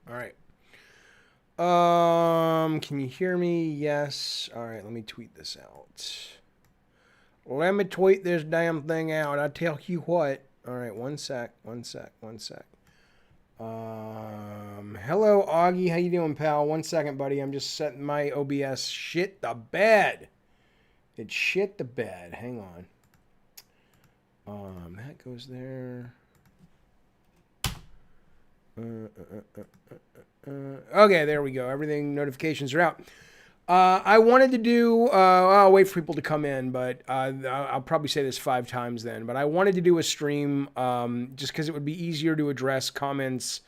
All right. Can you hear me? Yes. All right, let me tweet this out. Let me tweet this damn thing out. I tell you what. All right, one sec. Hello, Augie. How you doing, pal? 1 second, buddy. I'm just setting my OBS shit the bed. It shit the bed. Hang on. That goes there. Okay, there we go. Everything, notifications are out. I wanted to do, I'll wait for people to come in, but I'll probably say this 5 times then. But I wanted to do a stream just because it would be easier to address comments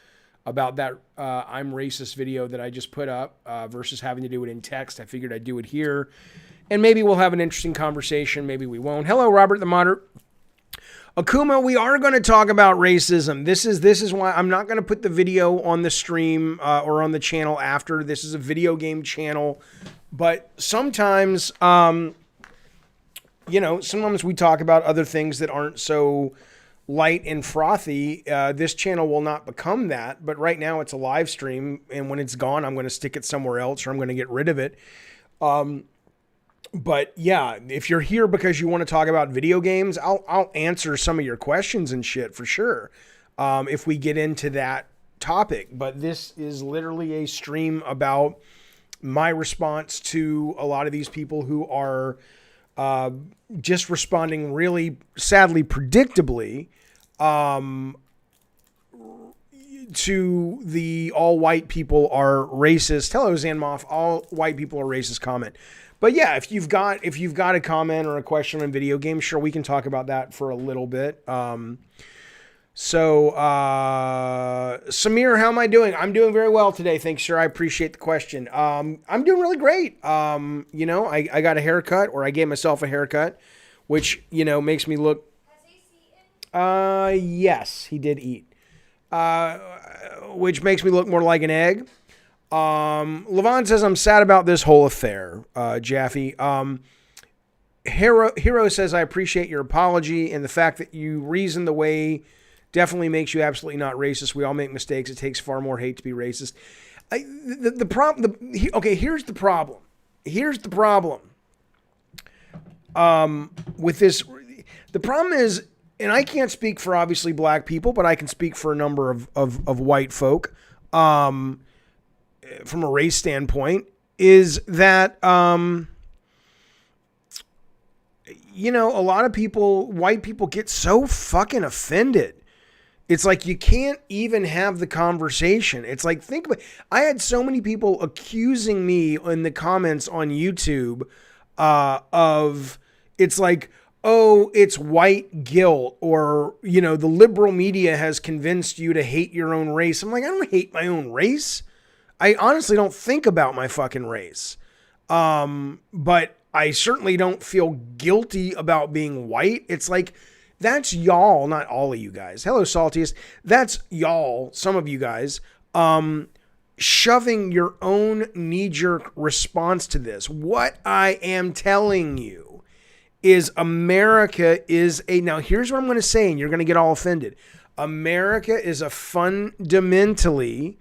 about that I'm racist video that I just put up versus having to do it in text. I figured I'd do it here. And maybe we'll have an interesting conversation. Maybe we won't. Hello, Robert the Moderate. Akuma, we are going to talk about racism. This is why I'm not going to put the video on the stream or on the channel after. This is a video game channel. But sometimes, sometimes we talk about other things that aren't so light and frothy. This channel will not become that. But right now it's a live stream. And when it's gone, I'm going to stick it somewhere else or I'm going to get rid of it. But yeah, if you're here because you want to talk about video games, I'll answer some of your questions and shit for sure. If we get into that topic, but this is literally a stream about my response to a lot of these people who are just responding really sadly, predictably, to the all white people are racist. Hello, Zanmoff. All white people are racist comment. But yeah, if you've got a comment or a question on video games, sure, we can talk about that for a little bit. Samir, how am I doing? I'm doing very well today. Thanks, sir. I appreciate the question. I'm doing really great. I got a haircut, or I gave myself a haircut, which, makes me look. Yes, he did eat. Which makes me look more like an egg. Levon says, I'm sad about this whole affair, Jaffe. Hero says, I appreciate your apology and the fact that you reason the way definitely makes you absolutely not racist. We all make mistakes. It takes far more hate to be racist. Here's the problem. Here's the problem. With this, the problem is, and I can't speak for obviously black people, but I can speak for a number of white folk. From a race standpoint, is that, a lot of people, white people, get so fucking offended. It's like you can't even have the conversation. It's like, think about it. I had so many people accusing me in the comments on YouTube of, it's like, oh, it's white guilt, or, the liberal media has convinced you to hate your own race. I'm like, I don't hate my own race. I honestly don't think about my fucking race. But I certainly don't feel guilty about being white. It's like, that's y'all, not all of you guys. Hello, Saltiest. That's y'all, some of you guys, shoving your own knee-jerk response to this. What I am telling you is America is now here's what I'm going to say, and you're going to get all offended. America is a fundamentally,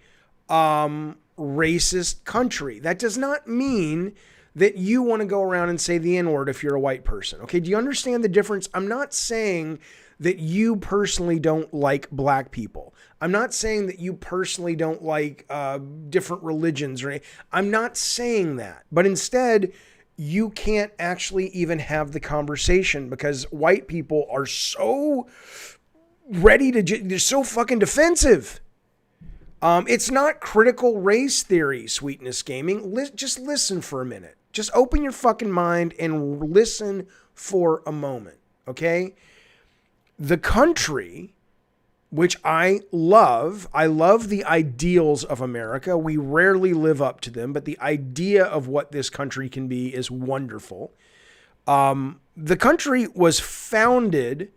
racist country. That does not mean that you want to go around and say the N-word if you're a white person. Okay, do you understand the difference? I'm not saying that you personally don't like black people. I'm not saying that you personally don't like different religions or anything. I'm not saying that. But instead, you can't actually even have the conversation because white people are so ready to, they're so fucking defensive. It's not critical race theory, Sweetness Gaming. Just listen for a minute. Just open your fucking mind and listen for a moment, okay? The country, which I love the ideals of America. We rarely live up to them, but the idea of what this country can be is wonderful. The country was founded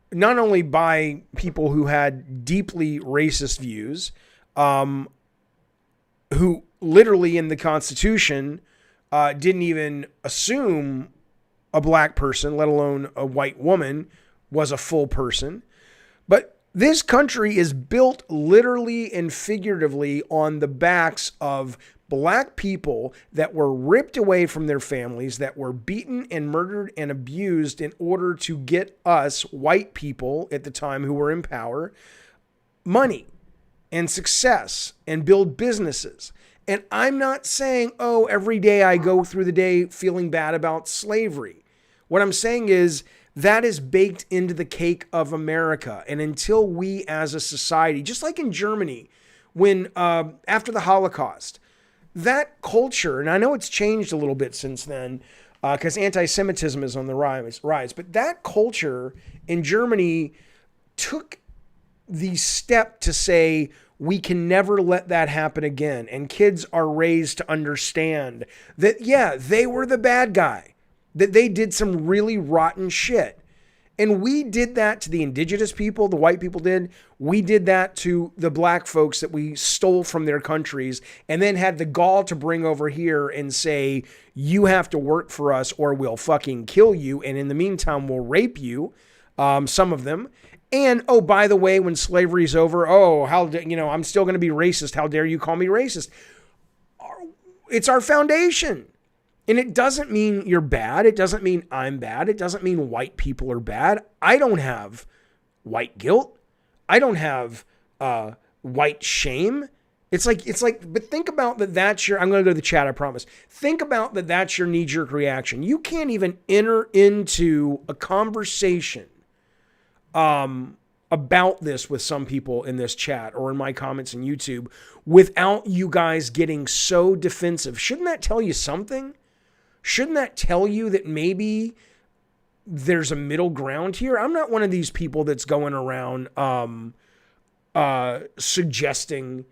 not only by people who had deeply racist views, who literally in the Constitution didn't even assume a black person, let alone a white woman, was a full person. But This country is built literally and figuratively on the backs of black people that were ripped away from their families, that were beaten and murdered and abused in order to get us, white people at the time who were in power, money and success and build businesses. And I'm not saying, oh, every day I go through the day feeling bad about slavery. What I'm saying is that is baked into the cake of America. And until we as a society, just like in Germany, when after the Holocaust, that culture, and I know it's changed a little bit since then because anti-Semitism is on the rise, but that culture in Germany took the step to say, we can never let that happen again. And kids are raised to understand that, yeah, they were the bad guy, that they did some really rotten shit. And we did that to the indigenous people, the white people did. We did that to the black folks that we stole from their countries and then had the gall to bring over here and say, you have to work for us or we'll fucking kill you. And in the meantime, we'll rape you, some of them. And, oh, by the way, when slavery's over, oh, I'm still going to be racist. How dare you call me racist? It's our foundation. And it doesn't mean you're bad. It doesn't mean I'm bad. It doesn't mean white people are bad. I don't have white guilt. I don't have white shame. It's like, but think about that. I'm going to go to the chat, I promise. Think about that. That's your knee-jerk reaction. You can't even enter into a conversation about this with some people in this chat or in my comments on YouTube without you guys getting so defensive. Shouldn't that tell you something? Shouldn't that tell you that maybe there's a middle ground here? I'm not one of these people that's going around suggesting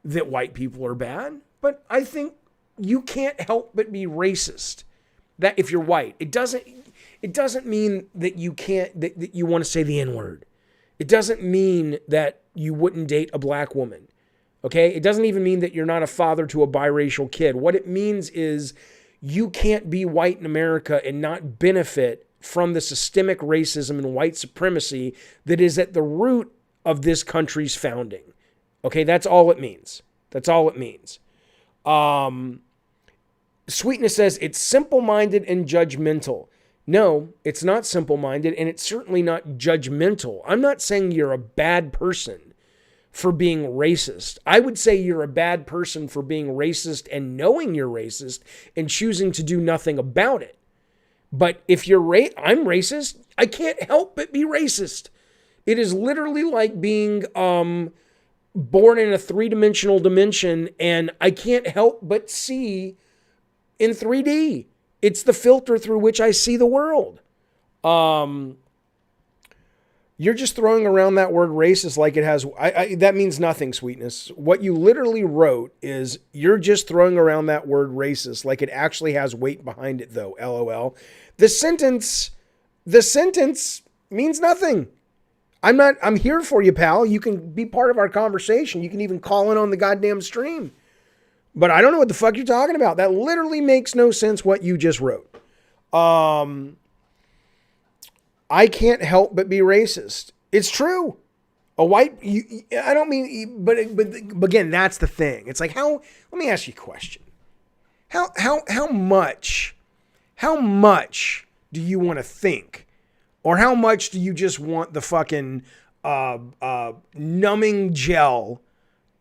that white people are bad, but I think you can't help but be racist. That if you're white, it doesn't mean that you can't that you want to say the N-word. It doesn't mean that you wouldn't date a black woman. Okay? It doesn't even mean that you're not a father to a biracial kid. What it means is you can't be white in America and not benefit from the systemic racism and white supremacy that is at the root of this country's founding. Okay, that's all it means. That's all it means. Sweetness says it's simple-minded and judgmental. No, it's not simple-minded, and it's certainly not judgmental. I'm not saying you're a bad person for being racist. I would say you're a bad person for being racist and knowing you're racist and choosing to do nothing about it. But if I'm racist, I can't help but be racist. It is literally like being born in a three-dimensional dimension, and I can't help but see in 3D. It's the filter through which I see the world. You're just throwing around that word racist like it has... that means nothing, Sweetness. What you literally wrote is you're just throwing around that word racist like it actually has weight behind it, though, LOL. The sentence means nothing. I'm here for you, pal. You can be part of our conversation. You can even call in on the goddamn stream. But I don't know what the fuck you're talking about. That literally makes no sense what you just wrote. I can't help but be racist. It's true. I don't mean, but again, that's the thing. It's like, let me ask you a question. How much do you want to think? Or how much do you just want the fucking numbing gel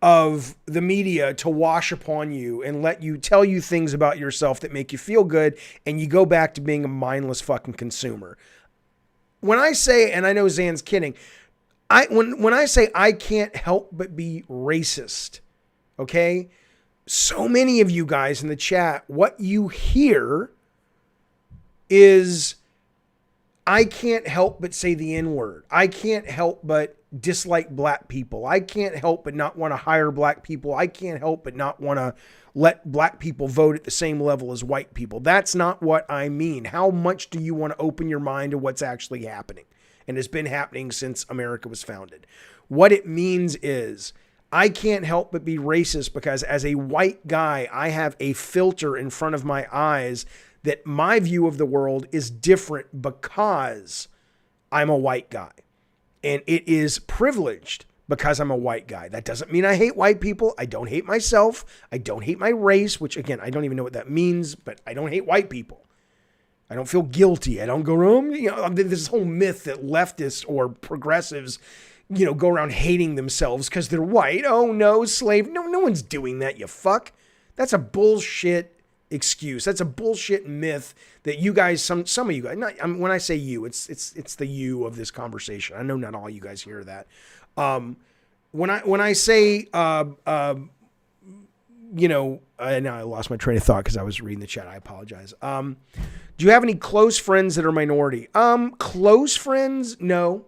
of the media to wash upon you and let you tell you things about yourself that make you feel good, and you go back to being a mindless fucking consumer? When I say, and I know Zan's kidding, when I say I can't help but be racist, okay? So many of you guys in the chat, what you hear is I can't help but say the N-word. I can't help but dislike black people. I can't help but not want to hire black people. I can't help but not want to let black people vote at the same level as white people. That's not what I mean. How much do you want to open your mind to what's actually happening and has been happening since America was founded? What it means is I can't help but be racist because as a white guy, I have a filter in front of my eyes that my view of the world is different because I'm a white guy. And it is privileged because I'm a white guy. That doesn't mean I hate white people. I don't hate myself. I don't hate my race, which again, I don't even know what that means, but I don't hate white people. I don't feel guilty. I don't go around, this whole myth that leftists or progressives, go around hating themselves because they're white. Oh no, slave. No one's doing that, you fuck. That's a bullshit excuse. That's a bullshit myth that you guys, some of you guys, when I say you, it's the you of this conversation. I know not all you guys hear that. When I say, now I lost my train of thought because I was reading the chat. I apologize. Do you have any close friends that are minority? Close friends? No,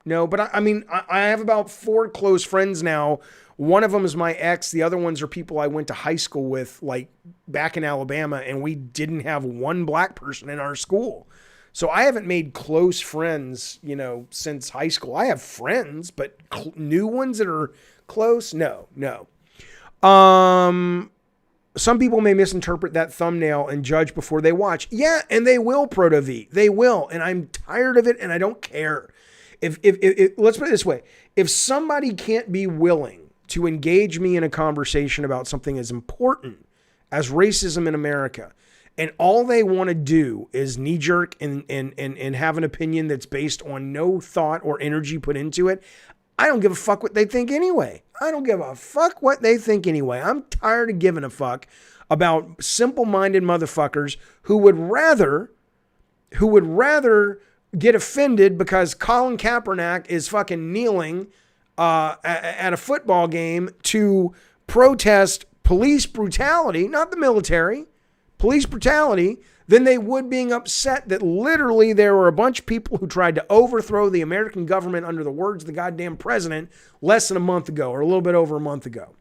but I have about 4 close friends now. One of them is my ex. The other ones are people I went to high school with, like back in Alabama, and we didn't have one black person in our school. So I haven't made close friends, since high school. I have friends, but new ones that are close? No. Some people may misinterpret that thumbnail and judge before they watch. Yeah, and they will, Proto V. They will, and I'm tired of it, and I don't care. If let's put it this way. If somebody can't be willing to engage me in a conversation about something as important as racism in America, and all they want to do is knee-jerk and have an opinion that's based on no thought or energy put into it, I don't give a fuck what they think anyway. I'm tired of giving a fuck about simple-minded motherfuckers who would rather get offended because Colin Kaepernick is fucking kneeling at a football game to protest police brutality, not the military, police brutality, than they would being upset that literally there were a bunch of people who tried to overthrow the American government under the words of the goddamn president less than a month ago, or a little bit over a month ago.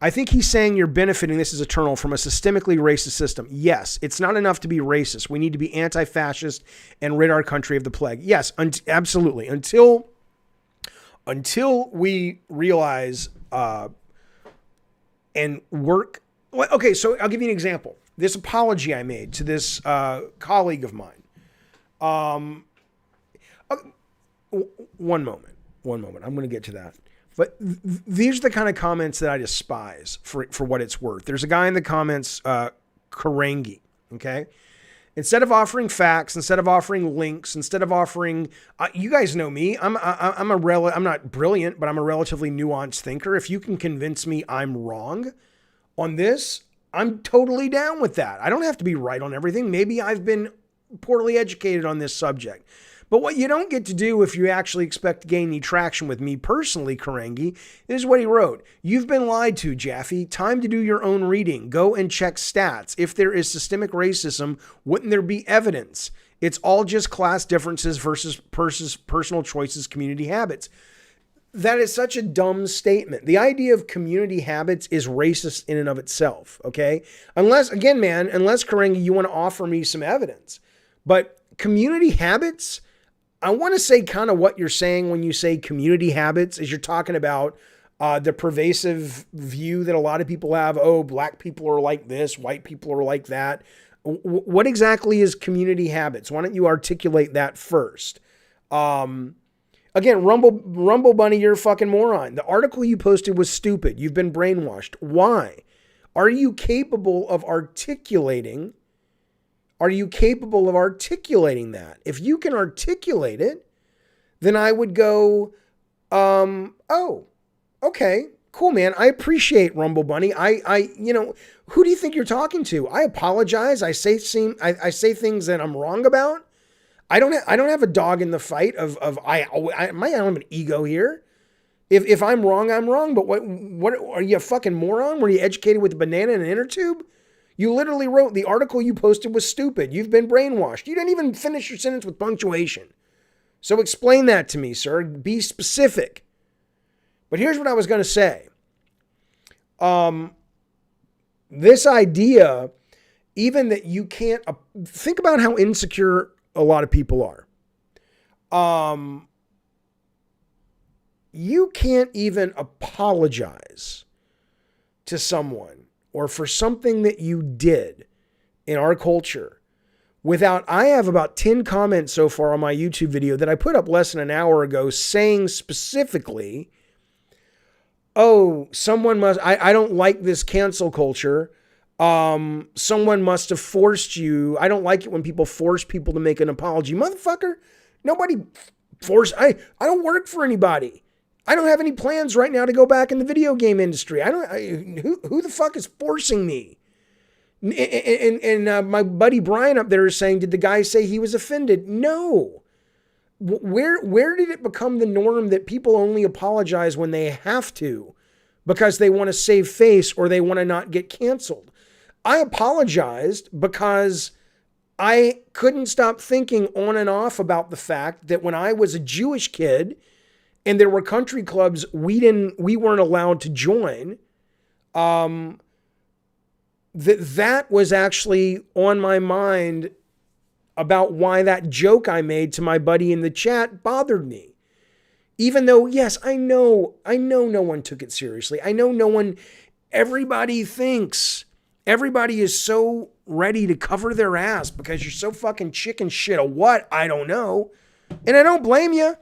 I think he's saying you're benefiting, this is eternal, from a systemically racist system. Yes, it's not enough to be racist. We need to be anti-fascist and rid our country of the plague. Yes, absolutely. Until we realize and work. Okay, so I'll give you an example. This apology I made to this colleague of mine. One moment. I'm going to get to that. But these are the kind of comments that I despise for what it's worth. There's a guy in the comments, Karangi, okay? Instead of offering facts, instead of offering links, instead of offering, you guys know me. I'm not brilliant, but I'm a relatively nuanced thinker. If you can convince me I'm wrong on this, I'm totally down with that. I don't have to be right on everything. Maybe I've been poorly educated on this subject. But what you don't get to do if you actually expect to gain any traction with me personally, Karangi, is what he wrote. You've been lied to, Jaffe. Time to do your own reading. Go and check stats. If there is systemic racism, wouldn't there be evidence? It's all just class differences versus personal choices, community habits. That is such a dumb statement. The idea of community habits is racist in and of itself, okay? Unless, Karangi, you want to offer me some evidence. But community habits, I want to say kind of what you're saying when you say community habits is you're talking about the pervasive view that a lot of people have. Oh, black people are like this, white people are like that. What exactly is community habits? Why don't you articulate that first? Again, Rumble Bunny, you're a fucking moron. The article you posted was stupid. You've been brainwashed. Why? Are you capable of articulating that? If you can articulate it, then I would go, oh, okay, cool, man. I appreciate Rumble Bunny. Who do you think you're talking to? I apologize. I say things that I'm wrong about. I don't have a dog in the fight I don't have an ego here. If I'm wrong, I'm wrong. But what are you, a fucking moron? Were you educated with a banana and an inner tube? You literally wrote the article you posted was stupid. You've been brainwashed. You didn't even finish your sentence with punctuation. So explain that to me, sir. Be specific. But here's what I was going to say. This idea, even that you can't, think about how insecure a lot of people are. You can't even apologize to someone or for something that you did in our culture I have about 10 comments so far on my YouTube video that I put up less than an hour ago saying specifically, oh, someone must, I don't like this cancel culture. Someone must have forced you. I don't like it when people force people to make an apology. Motherfucker, nobody forced. I don't work for anybody. I don't have any plans right now to go back in the video game industry. Who the fuck is forcing me? And my buddy Brian up there is saying, did the guy say he was offended? No. Where did it become the norm that people only apologize when they have to because they want to save face or they want to not get canceled? I apologized because I couldn't stop thinking on and off about the fact that when I was a Jewish kid and there were country clubs we weren't allowed to join, that was actually on my mind about why that joke I made to my buddy in the chat bothered me. Even though, yes, I know no one took it seriously. I know everybody is so ready to cover their ass because you're so fucking chicken shit or what? I don't know. And I don't blame you.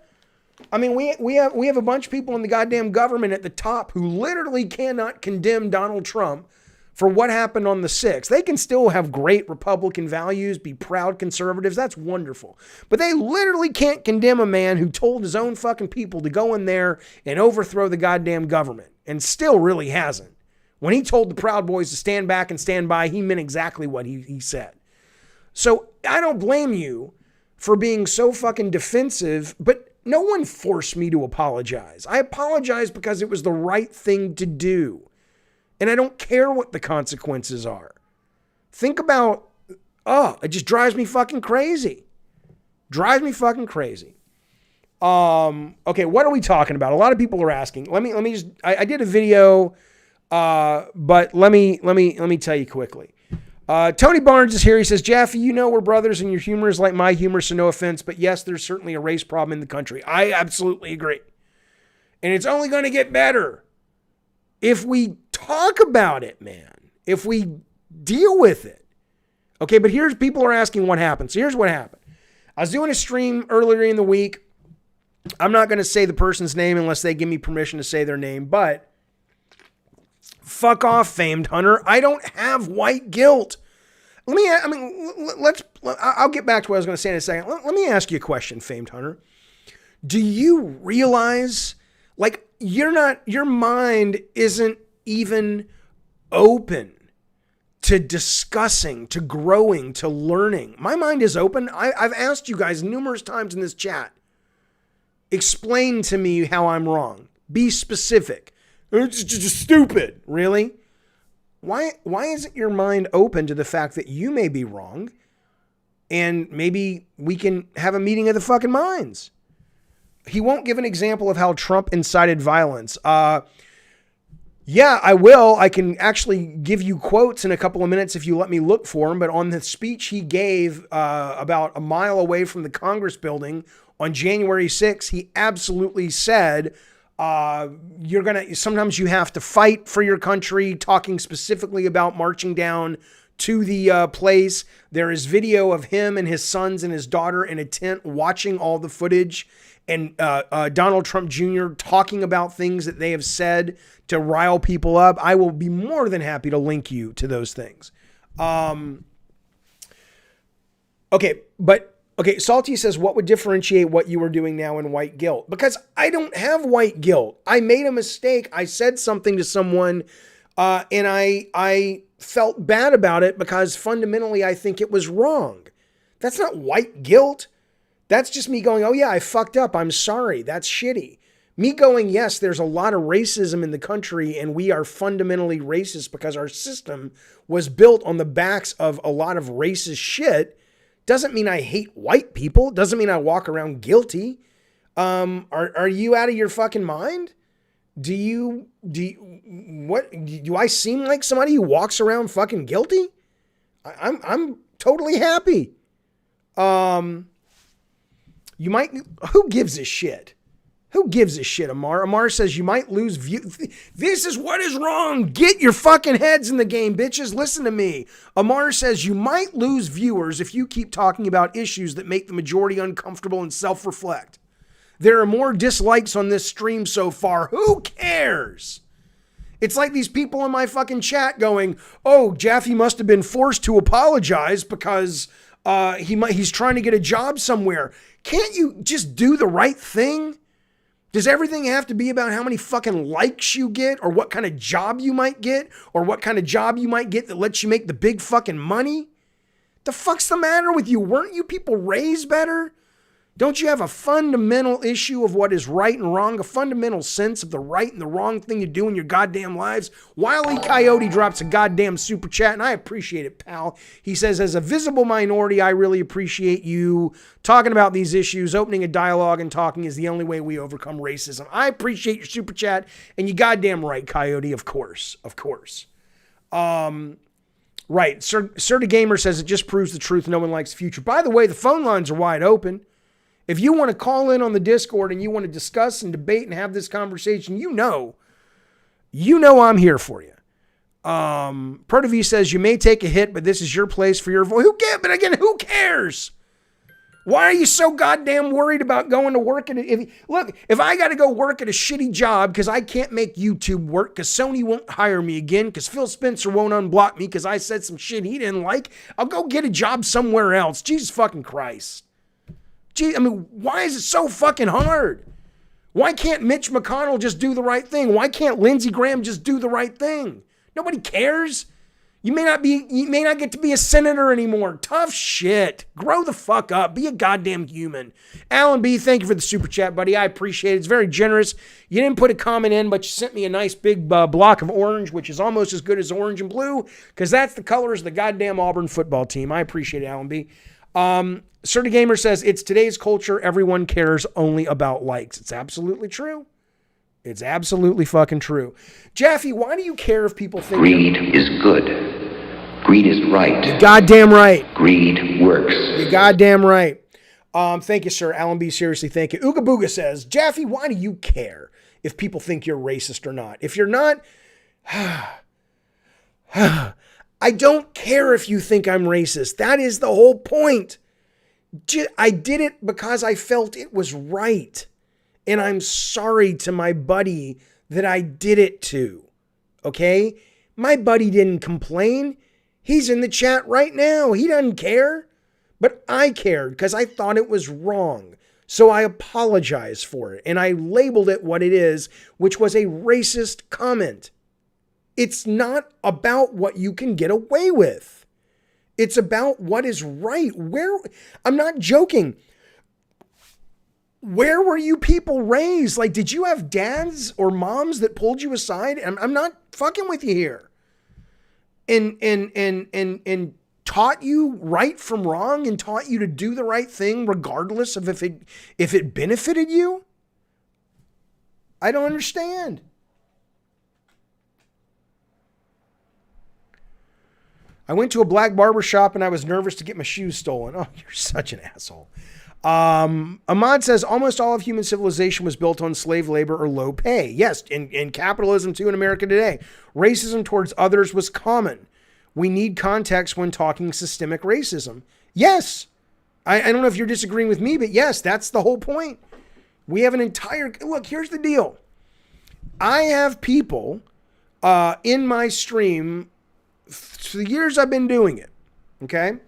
I mean, we have a bunch of people in the goddamn government at the top who literally cannot condemn Donald Trump for what happened on the 6th. They can still have great Republican values, be proud conservatives. That's wonderful. But they literally can't condemn a man who told his own fucking people to go in there and overthrow the goddamn government and still really hasn't. When he told the Proud Boys to stand back and stand by, he meant exactly what he said. So I don't blame you for being so fucking defensive, but no one forced me to apologize. I apologized because it was the right thing to do. And I don't care what the consequences are. Think about, it just drives me fucking crazy. Drives me fucking crazy. Okay, what are we talking about? A lot of people are asking. Let me just, I did a video, but let me tell you quickly. Tony Barnes is here. He says, Jaffe, you know we're brothers and your humor is like my humor, so no offense, but yes, there's certainly a race problem in the country. I absolutely agree. And it's only going to get better if we talk about it, man. If we deal with it. Okay, but people are asking what happened. So here's what happened. I was doing a stream earlier in the week. I'm not going to say the person's name unless they give me permission to say their name, but fuck off, famed hunter. I don't have white guilt. I'll get back to what I was going to say in a second. Let me ask you a question, famed hunter. Do you realize, your mind isn't even open to discussing, to growing, to learning. My mind is open. I've asked you guys numerous times in this chat, explain to me how I'm wrong. Be specific. It's just stupid. Really? Why isn't your mind open to the fact that you may be wrong and maybe we can have a meeting of the fucking minds? He won't give an example of how Trump incited violence. Yeah, I will. I can actually give you quotes in a couple of minutes if you let me look for them. But on the speech he gave about a mile away from the Congress building on January 6th, he absolutely said, sometimes you have to fight for your country, talking specifically about marching down to the place. There is video of him and his sons and his daughter in a tent watching all the footage. And Donald Trump Jr. talking about things that they have said to rile people up. I will be more than happy to link you to those things. Okay, Salty says, what would differentiate what you are doing now and white guilt? Because I don't have white guilt. I made a mistake. I said something to someone and I felt bad about it because fundamentally I think it was wrong. That's not white guilt. That's just me going, oh yeah, I fucked up. I'm sorry. That's shitty. Me going, yes, there's a lot of racism in the country and we are fundamentally racist because our system was built on the backs of a lot of racist shit. Doesn't mean I hate white people. Doesn't mean I walk around guilty. Are you out of your fucking mind? Do I seem like somebody who walks around fucking guilty? I'm totally happy. Who gives a shit? Who gives a shit, Amar? Amar says you might lose view. This is what is wrong. Get your fucking heads in the game, bitches. Listen to me. Amar says you might lose viewers if you keep talking about issues that make the majority uncomfortable and self-reflect. There are more dislikes on this stream so far. Who cares? It's like these people in my fucking chat going, oh, Jaffe must have been forced to apologize because he's trying to get a job somewhere. Can't you just do the right thing? Does everything have to be about how many fucking likes you get or what kind of job you might get or what kind of job you might get that lets you make the big fucking money? The fuck's the matter with you? Weren't you people raised better? Don't you have a fundamental issue of what is right and wrong, a fundamental sense of the right and the wrong thing to do in your goddamn lives? Wile E Coyote drops a goddamn super chat, and I appreciate it, pal. He says, as a visible minority, I really appreciate you talking about these issues. Opening a dialogue and talking is the only way we overcome racism. I appreciate your super chat, and you goddamn right, Coyote, of course, of course. Right, SaturnTubes says it just proves the truth. No one likes the future. By the way, the phone lines are wide open. If you want to call in on the Discord and you want to discuss and debate and have this conversation, you know I'm here for you. Protov says you may take a hit, but this is your place for your voice. But again, who cares? Why are you so goddamn worried about going to work at it? If I got to go work at a shitty job because I can't make YouTube work because Sony won't hire me again because Phil Spencer won't unblock me because I said some shit he didn't like, I'll go get a job somewhere else. Jesus fucking Christ. Gee, I mean, why is it so fucking hard? Why can't Mitch McConnell just do the right thing? Why can't Lindsey Graham just do the right thing? Nobody cares. You may not get to be a senator anymore. Tough shit. Grow the fuck up. Be a goddamn human. Alan B., thank you for the super chat, buddy. I appreciate it. It's very generous. You didn't put a comment in, but you sent me a nice big block of orange, which is almost as good as orange and blue, because that's the colors of the goddamn Auburn football team. I appreciate it, Alan B. SaturnTubes says, it's today's culture. Everyone cares only about likes. It's absolutely true. It's absolutely fucking true. Jaffe, why do you care if people think... Greed is good. Greed is right. You're goddamn right. Greed works. You're goddamn right. Thank you, sir. Alan B., seriously, thank you. Ooga Booga says, Jaffe, why do you care if people think you're racist or not? If you're not... I don't care if you think I'm racist. That is the whole point. I did it because I felt it was right. And I'm sorry to my buddy that I did it to. Okay? My buddy didn't complain. He's in the chat right now. He doesn't care. But I cared because I thought it was wrong. So I apologize for it. And I labeled it what it is, which was a racist comment. It's not about what you can get away with. It's about what is right. I'm not joking. Where were you people raised? Like, did you have dads or moms that pulled you aside? I'm not fucking with you here. And taught you right from wrong and taught you to do the right thing regardless of if it benefited you? I don't understand. I went to a black barber shop and I was nervous to get my shoes stolen. Oh, you're such an asshole. Ahmad says almost all of human civilization was built on slave labor or low pay. Yes, in capitalism too in America today. Racism towards others was common. We need context when talking systemic racism. Yes. I don't know if you're disagreeing with me, but yes, that's the whole point. We have an entire... Look, here's the deal. I have people in my stream... For the years I've been doing it, okay?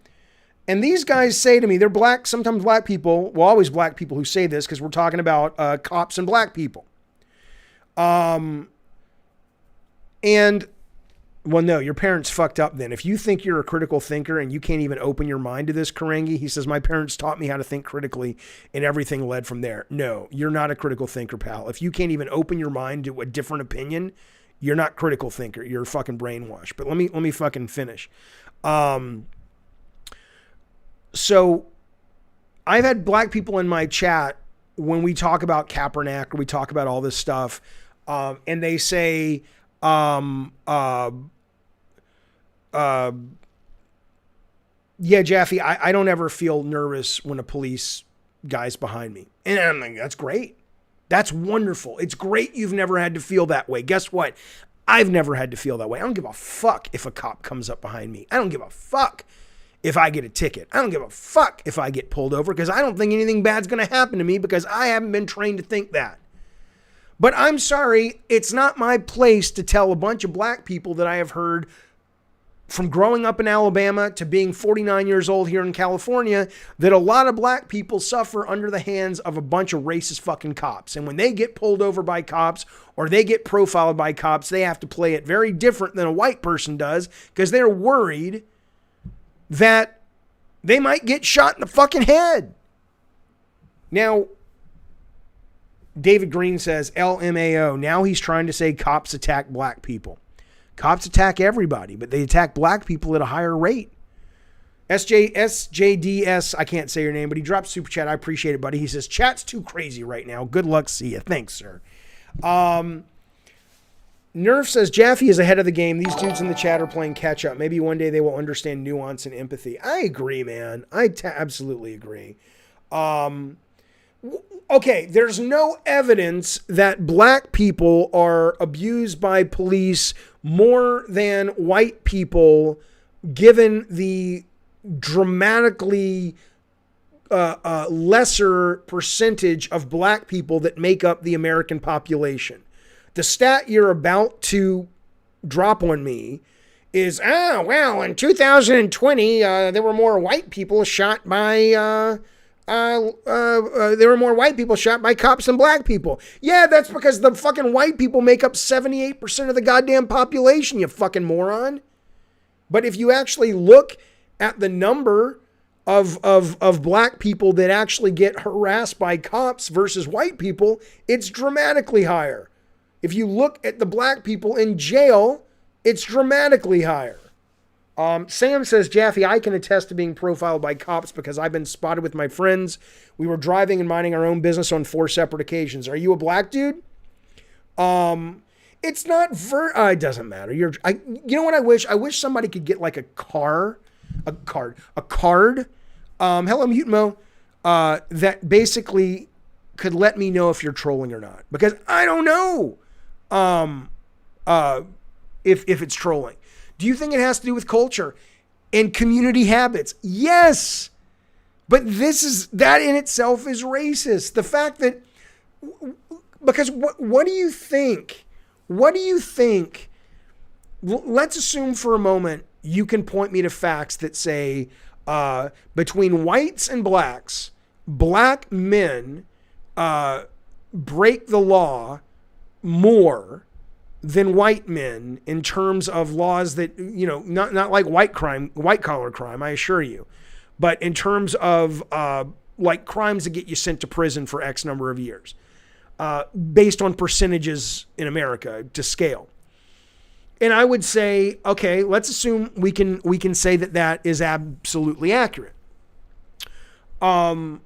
And these guys say to me, they're black, sometimes black people, well, always black people who say this because we're talking about cops and black people. And, well, no, your parents fucked up then. If you think you're a critical thinker and you can't even open your mind to this, Karengi, he says, my parents taught me how to think critically and everything led from there. No, you're not a critical thinker, pal. If you can't even open your mind to a different opinion, you're not critical thinker. You're fucking brainwashed. But let me fucking finish. So I've had black people in my chat when we talk about Kaepernick or we talk about all this stuff, and they say, yeah, Jaffe, I don't ever feel nervous when a police guy's behind me. And I'm like, that's great. That's wonderful. It's great you've never had to feel that way. Guess what? I've never had to feel that way. I don't give a fuck if a cop comes up behind me. I don't give a fuck if I get a ticket. I don't give a fuck if I get pulled over because I don't think anything bad's going to happen to me because I haven't been trained to think that. But I'm sorry, it's not my place to tell a bunch of black people that I have heard from growing up in Alabama to being 49 years old here in California, that a lot of black people suffer under the hands of a bunch of racist fucking cops. And when they get pulled over by cops or they get profiled by cops, they have to play it very different than a white person does because they're worried that they might get shot in the fucking head. Now, David Green says, LMAO, now he's trying to say cops attack black people. Cops attack everybody, but they attack black people at a higher rate. SJDS, I can't say your name, but he dropped super chat. I appreciate it, buddy. He says, chat's too crazy right now. Good luck. See ya. Thanks, sir. Nerf says, Jaffe is ahead of the game. These dudes in the chat are playing catch up. Maybe one day they will understand nuance and empathy. I agree, man. I absolutely agree. Okay, there's no evidence that black people are abused by police more than white people, given the dramatically lesser percentage of black people that make up the American population. The stat you're about to drop on me is, oh, well, in 2020, there were more white people shot by... there were more white people shot by cops than black people. Yeah, that's because the fucking white people make up 78% of the goddamn population, you fucking moron. But if you actually look at the number of black people that actually get harassed by cops versus white people, it's dramatically higher. If you look at the black people in jail, it's dramatically higher. Sam says, Jaffe, I can attest to being profiled by cops because I've been spotted with my friends. We were driving and minding our own business on 4 separate occasions. Are you a black dude? It's not it doesn't matter. You know what I wish? I wish somebody could get like a card. Hello, Mutemo. That basically could let me know if you're trolling or not, because I don't know. If it's trolling. Do you think it has to do with culture and community habits? Yes. But that in itself is racist. The fact that, because what do you think? What do you think? Let's assume for a moment you can point me to facts that say between whites and blacks, black men break the law more than white men in terms of laws that, not like white collar crime, I assure you, but in terms of like crimes that get you sent to prison for X number of years, based on percentages in America to scale. And I would say, okay, let's assume we can say that is absolutely accurate. Well,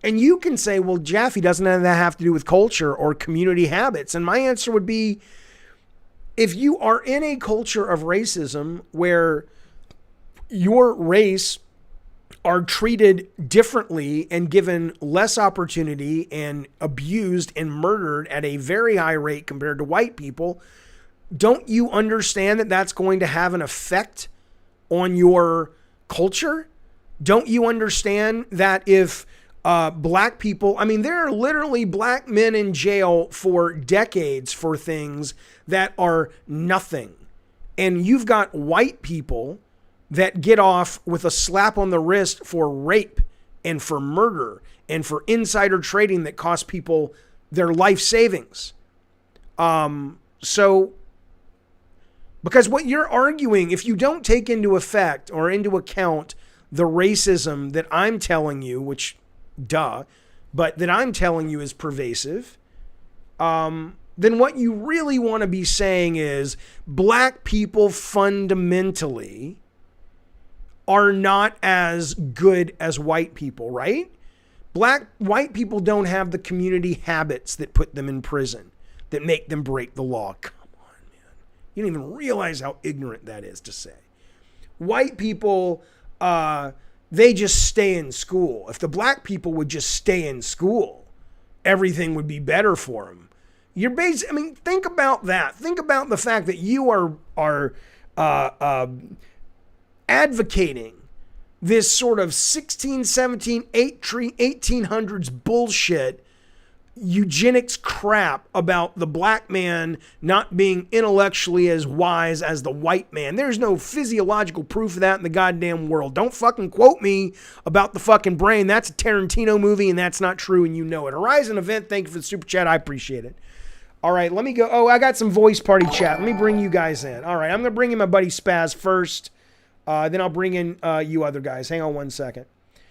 and you can say, well, Jaffe, doesn't that have to do with culture or community habits? And my answer would be, if you are in a culture of racism where your race are treated differently and given less opportunity and abused and murdered at a very high rate compared to white people, don't you understand that that's going to have an effect on your culture? Don't you understand that if black people, there are literally black men in jail for decades for things that are nothing. And you've got white people that get off with a slap on the wrist for rape and for murder and for insider trading that cost people their life savings. So, because what you're arguing, if you don't take into effect or into account the racism that I'm telling you, which but that I'm telling you is pervasive, then what you really want to be saying is black people fundamentally are not as good as white people, right? White people don't have the community habits that put them in prison, that make them break the law. Come on, man. You don't even realize how ignorant that is to say. White people, they just stay in school. If the black people would just stay in school, everything would be better for them. You're I mean, think about that. Think about the fact that you are advocating this sort of 16, 17, 1800s bullshit, eugenics crap about the black man not being intellectually as wise as the white man. There's no physiological proof of that in the goddamn world. Don't fucking quote me about the fucking brain. That's a Tarantino movie, and that's not true, and you know it. Horizon Event, thank you for the super chat. I appreciate it. All right, let me go. Oh, I got some voice party chat. Let me bring you guys in. All right, I'm going to bring in my buddy Spaz first. Then I'll bring in you other guys. Hang on 1 second.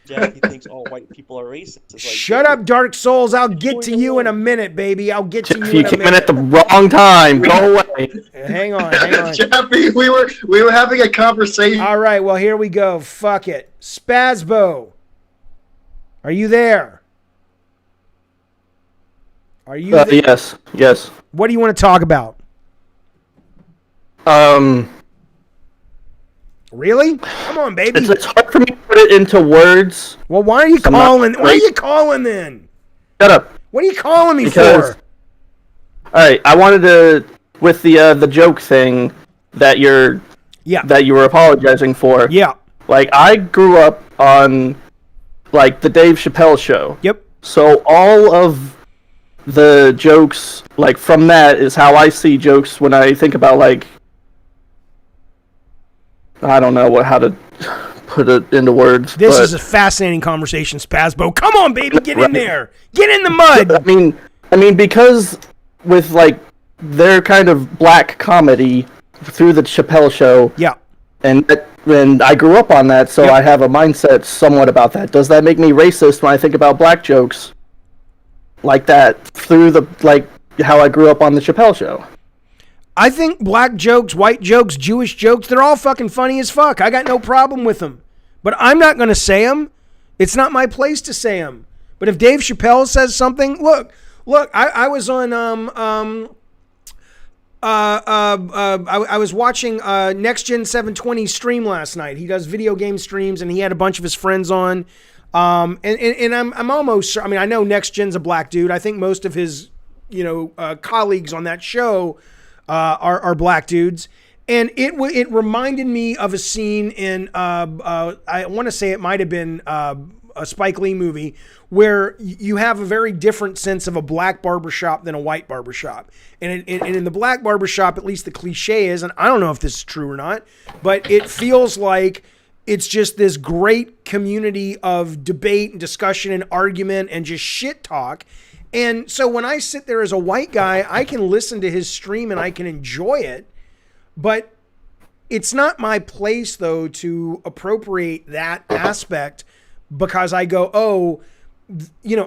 Jaffe thinks all white people are racist. It's like, shut up, Dark Souls. I'll get to you in a minute, baby. I'll get to you in a minute. You came in at the wrong time. Go away. Hang on. Jaffe, we were having a conversation. All right, well, here we go. Fuck it. Spazbo, are you there? Are you there? Yes. What do you want to talk about? Really? Come on, baby. It's hard for me to put it into words. Well, why are you calling? Why are you calling then? Shut up. What are you calling me for? All right, I wanted to, with the joke thing that you were apologizing for. Yeah. Like, I grew up on like the Dave Chappelle show. Yep. So all of the jokes like from that is how I see jokes when I think about like, I don't know how to put it into words. This is a fascinating conversation, Spazbo. Come on, baby, get in there. Get in the mud. I mean, because with like their kind of black comedy through the Chappelle show. Yeah. And I grew up on that, so I have a mindset somewhat about that. Does that make me racist when I think about black jokes like that through how I grew up on the Chappelle show? I think black jokes, white jokes, Jewish jokes, they're all fucking funny as fuck. I got no problem with them. But I'm not going to say them. It's not my place to say them. But if Dave Chappelle says something, look, I was on, I was watching Next Gen 720 stream last night. He does video game streams, and he had a bunch of his friends on. And I'm almost, I mean, I know Next Gen's a black dude. I think most of his, colleagues on that show are black dudes. And it reminded me of a scene in, I want to say it might have been a Spike Lee movie, where you have a very different sense of a black barbershop than a white barbershop. And in the black barbershop, at least the cliche is, and I don't know if this is true or not, but it feels like it's just this great community of debate and discussion and argument and just shit talk. And so when I sit there as a white guy, I can listen to his stream and I can enjoy it, but it's not my place, though, to appropriate that aspect because I go,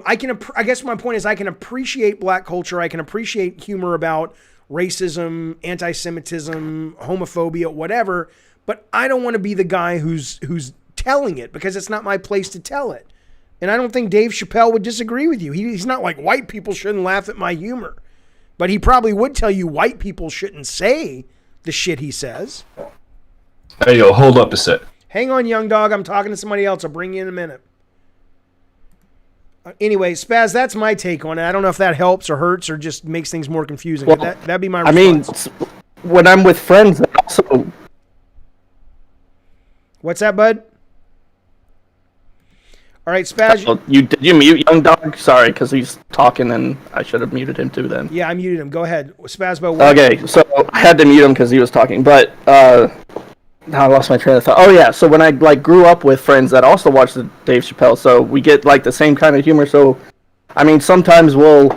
I guess my point is I can appreciate black culture. I can appreciate humor about racism, anti-Semitism, homophobia, whatever, but I don't want to be the guy who's telling it because it's not my place to tell it. And I don't think Dave Chappelle would disagree with you. He's not like white people shouldn't laugh at my humor, but he probably would tell you white people shouldn't say the shit he says. There you go. Hold up a sec. Hang on, young dog. I'm talking to somebody else. I'll bring you in a minute. Anyway, Spaz, that's my take on it. I don't know if that helps or hurts or just makes things more confusing. Well, that'd be my response. I mean, when I'm with friends, also. What's that, bud? All right, Spaz. Did you mute young dog? Sorry, because he's talking and I should have muted him too then. Yeah, I muted him. Go ahead. Spazbo. Okay, so I had to mute him because he was talking, but now I lost my train of thought. Oh yeah, so when I grew up with friends that also watched the Dave Chappelle, so we get the same kind of humor. So, I mean, sometimes we'll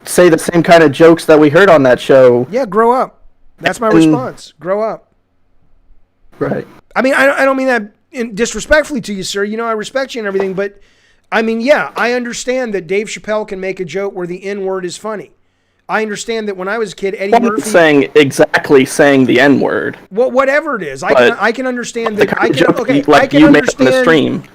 say the same kind of jokes that we heard on that show. Yeah, grow up. That's my response. Grow up. Right. I mean, I don't mean that disrespectfully to you, sir. I respect you and everything, but I mean, yeah, I understand that Dave Chappelle can make a joke where the N-word is funny. I understand that when I was a kid, Eddie I'm not Murphy saying the N-word. Well, whatever it is, I can understand that. I can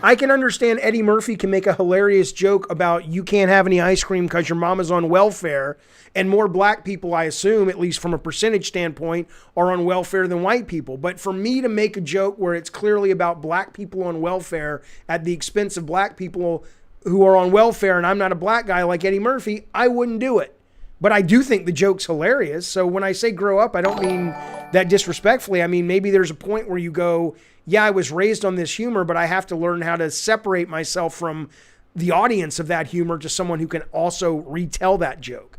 I can understand Eddie Murphy can make a hilarious joke about you can't have any ice cream because your mama's on welfare, and more black people, I assume, at least from a percentage standpoint, are on welfare than white people. But for me to make a joke where it's clearly about black people on welfare at the expense of black people who are on welfare, and I'm not a black guy like Eddie Murphy, I wouldn't do it. But I do think the joke's hilarious. So when I say grow up, I don't mean that disrespectfully. I mean, maybe there's a point where you go, yeah, I was raised on this humor, but I have to learn how to separate myself from the audience of that humor to someone who can also retell that joke.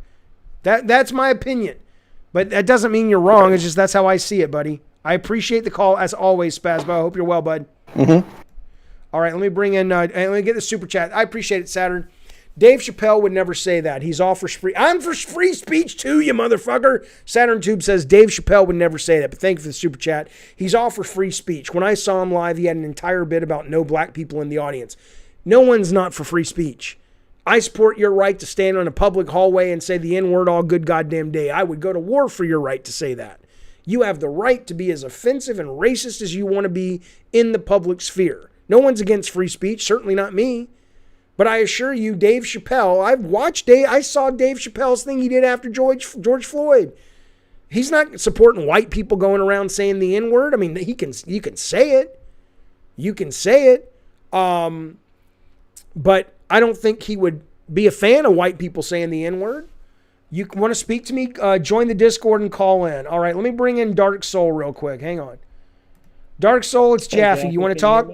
That's my opinion. But that doesn't mean you're wrong. It's just that's how I see it, buddy. I appreciate the call as always, Spazbo. I hope you're well, bud. Mm-hmm. All right, let me bring in, let me get the super chat. I appreciate it, Saturn. Dave Chappelle would never say that. He's all for free. I'm for free speech too, you motherfucker. Saturn Tube says Dave Chappelle would never say that, but thank you for the super chat. He's all for free speech. When I saw him live, he had an entire bit about no black people in the audience. No one's not for free speech. I support your right to stand on a public hallway and say the N-word all good goddamn day. I would go to war for your right to say that. You have the right to be as offensive and racist as you want to be in the public sphere. No one's against free speech, certainly not me. But I assure you, Dave Chappelle, I saw Dave Chappelle's thing he did after George Floyd. He's not supporting white people going around saying the N-word. I mean, you can say it. You can say it. But I don't think he would be a fan of white people saying the N-word. You want to speak to me? Join the Discord and call in. All right, let me bring in Dark Soul real quick. Hang on. Dark Soul, it's Jaffe. You want to talk?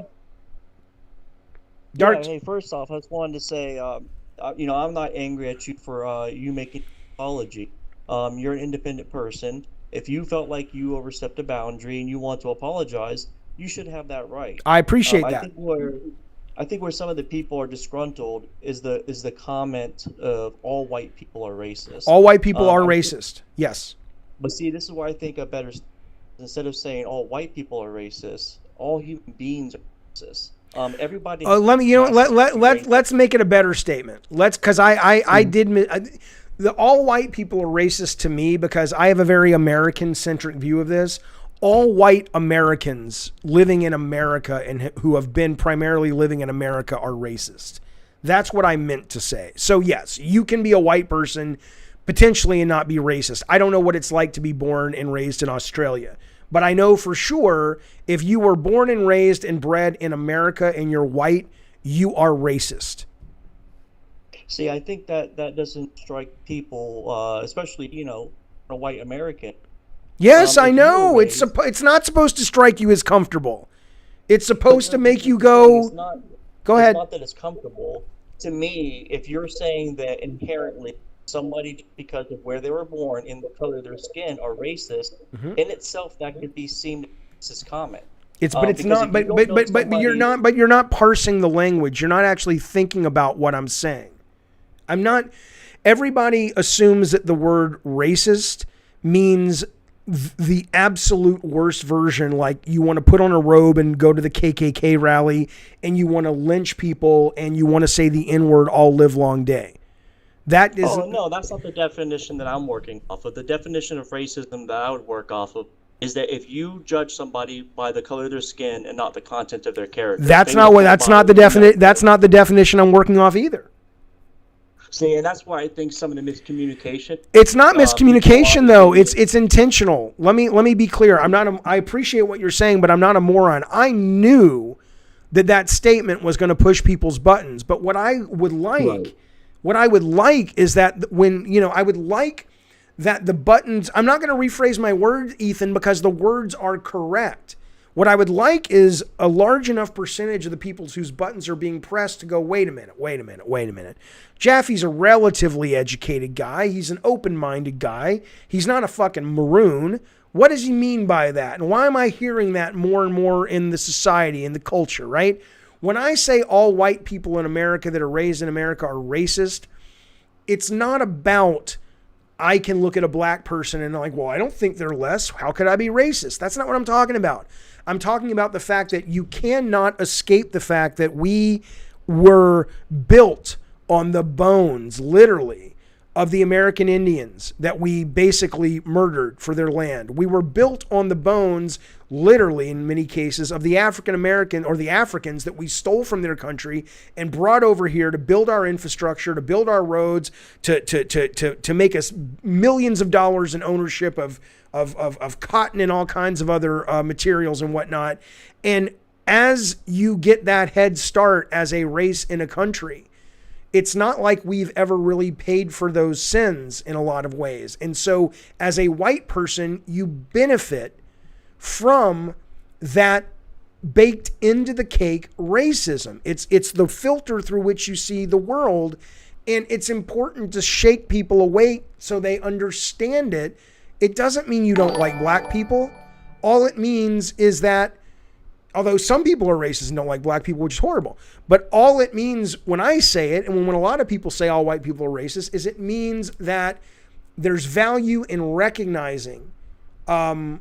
Hey, first off, I just wanted to say, I'm not angry at you for you making an apology. You're an independent person. If you felt like you overstepped a boundary and you want to apologize, you should have that right. I appreciate that. I think where some of the people are disgruntled is the comment of all white people are racist. All white people are racist. Yes. But see, this is where I think a better, instead of saying all white people are racist, all human beings are racist. Everybody. Let's make it a better statement. Because the all white people are racist to me because I have a very American centric view of this. All white Americans living in America and who have been primarily living in America are racist. That's what I meant to say. So yes, you can be a white person potentially and not be racist. I don't know what it's like to be born and raised in Australia. But I know for sure, if you were born and raised and bred in America and you're white, you are racist. See, I think that doesn't strike people, especially, a white American. Yes, I know. It's not supposed to strike you as comfortable. It's supposed to make you go... Go ahead. It's not that it's comfortable. To me, if you're saying that inherently somebody, because of where they were born and the color of their skin, are racist, in itself that could be seen as a racist comment. But you're not parsing the language. You're not actually thinking about what I'm saying. Everybody assumes that the word racist means the absolute worst version, like you want to put on a robe and go to the KKK rally and you want to lynch people and you want to say the N-word all live long day. That is... Oh, no, that's not the definition that I'm working off of. The definition of racism that I would work off of is that if you judge somebody by the color of their skin and not the content of their character... That's not the definition I'm working off either. See, and that's why I think some of the miscommunication... It's not miscommunication, though. It's intentional. Let me be clear. I appreciate what you're saying, but I'm not a moron. I knew that statement was going to push people's buttons. But what I would like... What I would like is that I would like that the buttons... I'm not going to rephrase my word, Ethan, because the words are correct. What I would like is a large enough percentage of the people whose buttons are being pressed to go, wait a minute. Jaffe's a relatively educated guy. He's an open-minded guy. He's not a fucking maroon. What does he mean by that? And why am I hearing that more and more in the society, in the culture, right? When I say all white people in America that are raised in America are racist, it's not about I can look at a black person and like, well, I don't think they're less. How could I be racist? That's not what I'm talking about. I'm talking about the fact that you cannot escape the fact that we were built on the bones, literally, of the American Indians that we basically murdered for their land. We were built on the bones, literally in many cases, of the African American or the Africans that we stole from their country and brought over here to build our infrastructure, to build our roads, to make us millions of dollars in ownership of cotton and all kinds of other materials and whatnot. And as you get that head start as a race in a country, it's not like we've ever really paid for those sins in a lot of ways. And so as a white person, you benefit from that baked into the cake racism. It's the filter through which you see the world. And it's important to shake people awake so they understand it. It doesn't mean you don't like black people. All it means is that, although some people are racist and don't like black people, which is horrible, but all it means when I say it, and when a lot of people say all white people are racist, is it means that there's value in recognizing the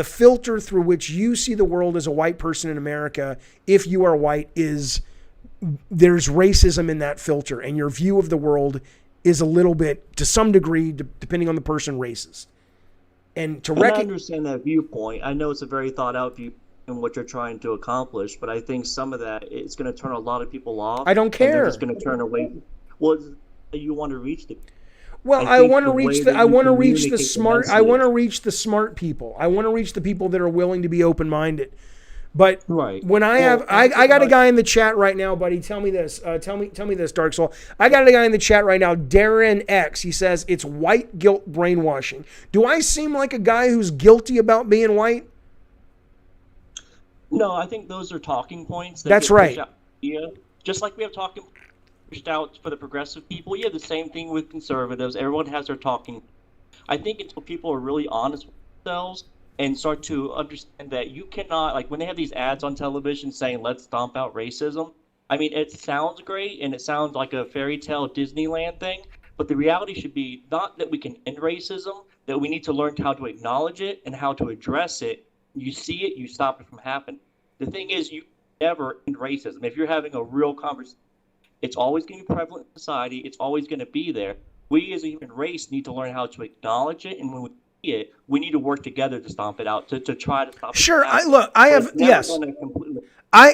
filter through which you see the world as a white person in America. If you are white, there's racism in that filter, and your view of the world is a little bit, to some degree, depending on the person, racist. And I understand that viewpoint. I know it's a very thought out view in what you're trying to accomplish, but I think some of that, it's going to turn a lot of people off. I don't care. They're just going to turn away. Well, you want to reach the. Well, I want to reach the smart. I want to reach the smart people. I want to reach the people that are willing to be open-minded. But when I got a guy in the chat right now, buddy. Tell me this. Tell me this, Dark Soul. I got a guy in the chat right now, Darren X. He says it's white guilt brainwashing. Do I seem like a guy who's guilty about being white? No, I think those are talking points. That's right. Yeah, just like we have talking points pushed out for the progressive people. You have the same thing with conservatives. Everyone has their talking. I think until people are really honest with themselves and start to understand that you cannot, like when they have these ads on television saying, let's stomp out racism. I mean, it sounds great and it sounds like a fairy tale Disneyland thing, but the reality should be not that we can end racism, that we need to learn how to acknowledge it and how to address it. You see it, you stop it from happening. The thing is, you never end racism. If you're having a real conversation, it's always going to be prevalent in society. It's always going to be there. We as a human race need to learn how to acknowledge it, and when we it, we need to work together to stomp it out, to try to stop it. Sure,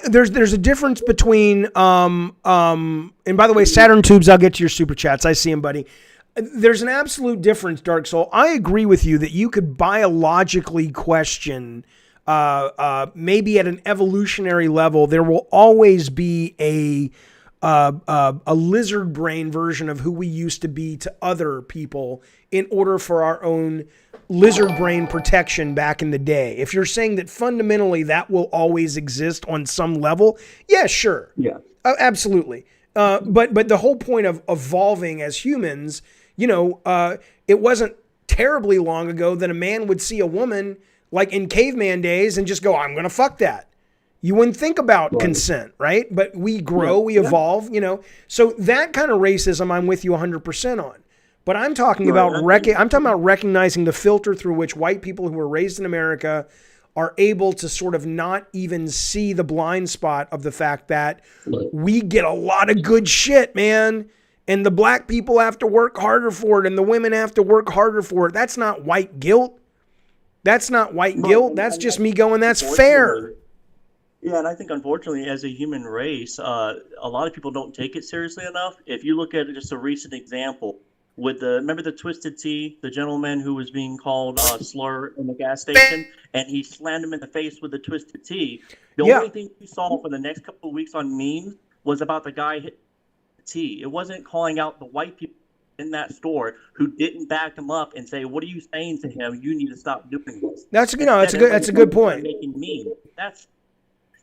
there's a difference between and by the way, Saturn Tubes, I'll get to your super chats. I see them, buddy. There's an absolute difference, Dark Soul. I agree with you that you could biologically question maybe at an evolutionary level, there will always be a lizard brain version of who we used to be to other people in order for our own lizard brain protection back in the day. If you're saying that fundamentally that will always exist on some level, yeah, sure. Yeah. Absolutely. But the whole point of evolving as humans, it wasn't terribly long ago that a man would see a woman like in caveman days and just go, I'm going to fuck that. You wouldn't think about consent, right? But we grow, we evolve, So that kind of racism, I'm with you 100% on. But I'm talking about recognizing the filter through which white people who were raised in America are able to sort of not even see the blind spot of the fact that we get a lot of good shit, man. And the black people have to work harder for it, and the women have to work harder for it. That's not white guilt. That's not white guilt. That's just me going, that's fair. Yeah, and I think unfortunately, as a human race, a lot of people don't take it seriously enough. If you look at just a recent example with remember the Twisted Tea, the gentleman who was being called slur in the gas station, and he slammed him in the face with the Twisted Tea. The only thing we saw for the next couple of weeks on memes was about the guy hitting the tea. It wasn't calling out the white people in that store who didn't back him up and say, "What are you saying to him? You need to stop doing this." That's a good point. Making memes.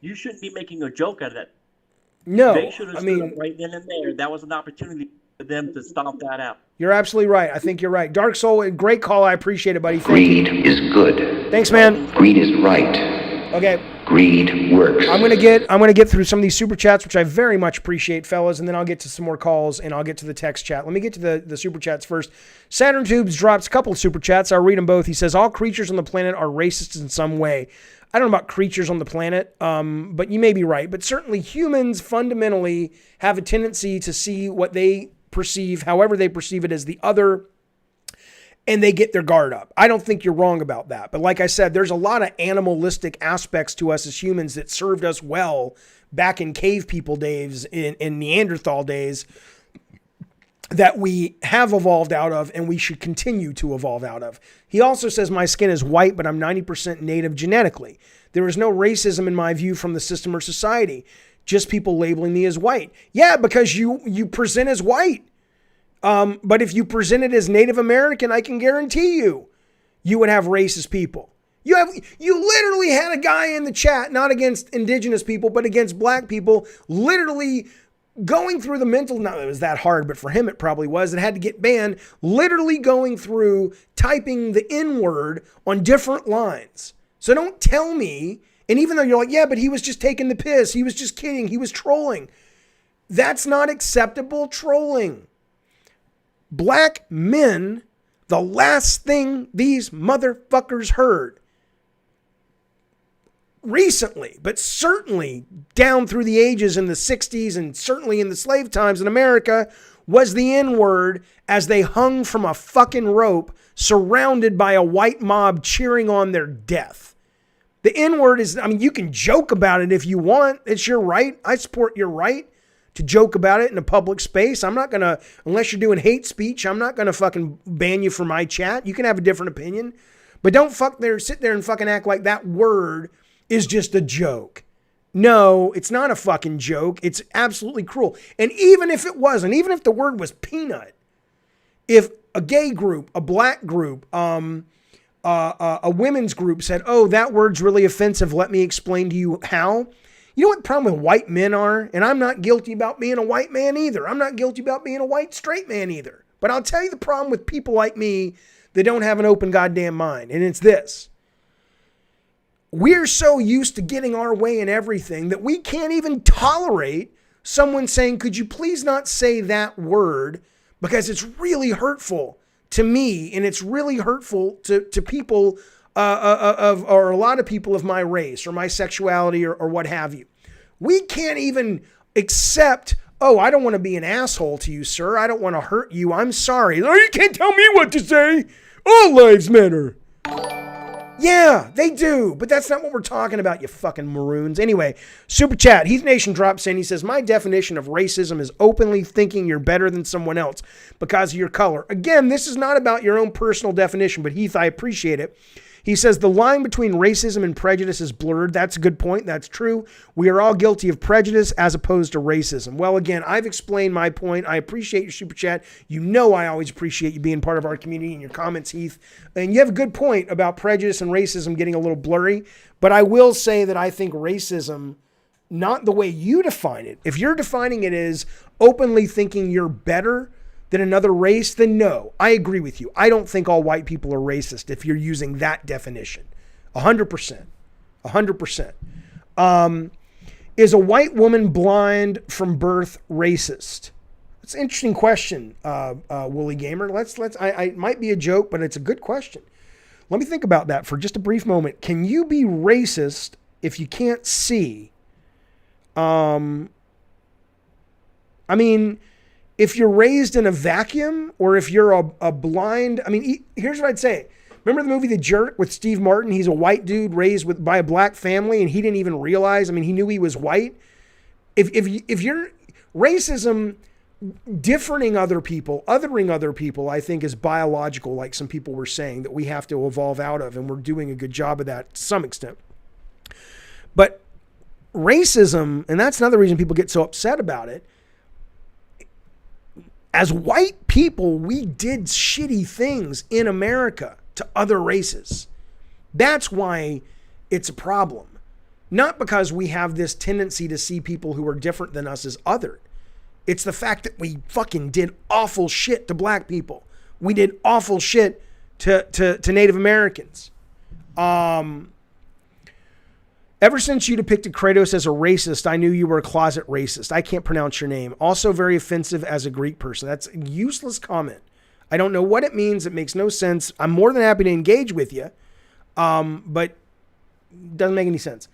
You shouldn't be making a joke out of that. No, they should have stood up right then and there. That was an opportunity for them to stomp that out. You're absolutely right. I think you're right. Dark Soul, great call. I appreciate it, buddy. Greed is good. Thanks, man. Greed is right. Okay. Greed works. I'm gonna get through some of these super chats, which I very much appreciate, fellas, and then I'll get to some more calls and I'll get to the text chat. Let me get to the super chats first. Saturn Tubes drops a couple of super chats. I'll read them both. He says, all creatures on the planet are racist in some way. I don't know about creatures on the planet, but you may be right. But certainly humans fundamentally have a tendency to see what they perceive, however they perceive it, as the other, and they get their guard up. I don't think you're wrong about that. But like I said, there's a lot of animalistic aspects to us as humans that served us well back in cave people days, in Neanderthal days, that we have evolved out of and we should continue to evolve out of. He also says, my skin is white, but I'm 90% native genetically. There is no racism in my view from the system or society. Just people labeling me as white. Yeah, because you present as white. But if you presented as Native American, I can guarantee you would have racist people. You literally had a guy in the chat, not against indigenous people, but against black people, literally going through the mental, not that it was that hard, but for him it probably was, it had to get banned, literally going through typing the N-word on different lines. So don't tell me, and even though you're like, yeah, but he was just taking the piss, he was just kidding, he was trolling. That's not acceptable trolling. Black men, the last thing these motherfuckers heard recently, but certainly down through the ages in the 60s and certainly in the slave times in America, was the N-word as they hung from a fucking rope surrounded by a white mob cheering on their death. The N-word is, I mean, you can joke about it if you want. It's your right. I support your right to joke about it in a public space. I'm not going to, unless you're doing hate speech, I'm not going to fucking ban you from my chat. You can have a different opinion, but don't sit there and fucking act like that word is just a joke. No, it's not a fucking joke. It's absolutely cruel. And even if it wasn't, even if the word was peanut, if a gay group, a black group, a women's group said, oh, that word's really offensive, let me explain to you how. You know what the problem with white men are? And I'm not guilty about being a white man either. I'm not guilty about being a white straight man either. But I'll tell you the problem with people like me that don't have an open goddamn mind. And it's this. We're so used to getting our way in everything that we can't even tolerate someone saying, could you please not say that word? Because it's really hurtful to me. And it's really hurtful to people or a lot of people of my race or my sexuality or what have you. We can't even accept, oh, I don't want to be an asshole to you, sir. I don't want to hurt you. I'm sorry. Oh, you can't tell me what to say. All lives matter. Yeah, they do, but that's not what we're talking about, you fucking maroons. Anyway, super chat. Heath Nation drops in. He says, my definition of racism is openly thinking you're better than someone else because of your color. Again, this is not about your own personal definition, but Heath, I appreciate it. He says the line between racism and prejudice is blurred. That's a good point. That's true. We are all guilty of prejudice as opposed to racism. Well, again, I've explained my point. I appreciate your super chat. You know I always appreciate you being part of our community and your comments, Heath. And you have a good point about prejudice and racism getting a little blurry. But I will say that I think racism, not the way you define it, if you're defining it as openly thinking you're better than another race, then no, I agree with you. I don't think all white people are racist if you're using that definition. 100%. 100%. Is a white woman blind from birth racist? It's an interesting question, Woolley Gamer. It might be a joke, but it's a good question. Let me think about that for just a brief moment. Can you be racist if you can't see? I mean, if you're raised in a vacuum or if you're a blind, I mean, here's what I'd say. Remember the movie The Jerk with Steve Martin? He's a white dude raised by a black family and he didn't even realize, I mean, he knew he was white. If you're racism, othering other people, I think is biological, like some people were saying, that we have to evolve out of, and we're doing a good job of that to some extent. But racism, and that's another reason people get so upset about it, as white people, we did shitty things in America to other races. That's why it's a problem. Not because we have this tendency to see people who are different than us as other. It's the fact that we fucking did awful shit to black people. We did awful shit to Native Americans. Ever since you depicted Kratos as a racist, I knew you were a closet racist. I can't pronounce your name. Also very offensive as a Greek person. That's a useless comment. I don't know what it means. It makes no sense. I'm more than happy to engage with you, but it doesn't make any sense.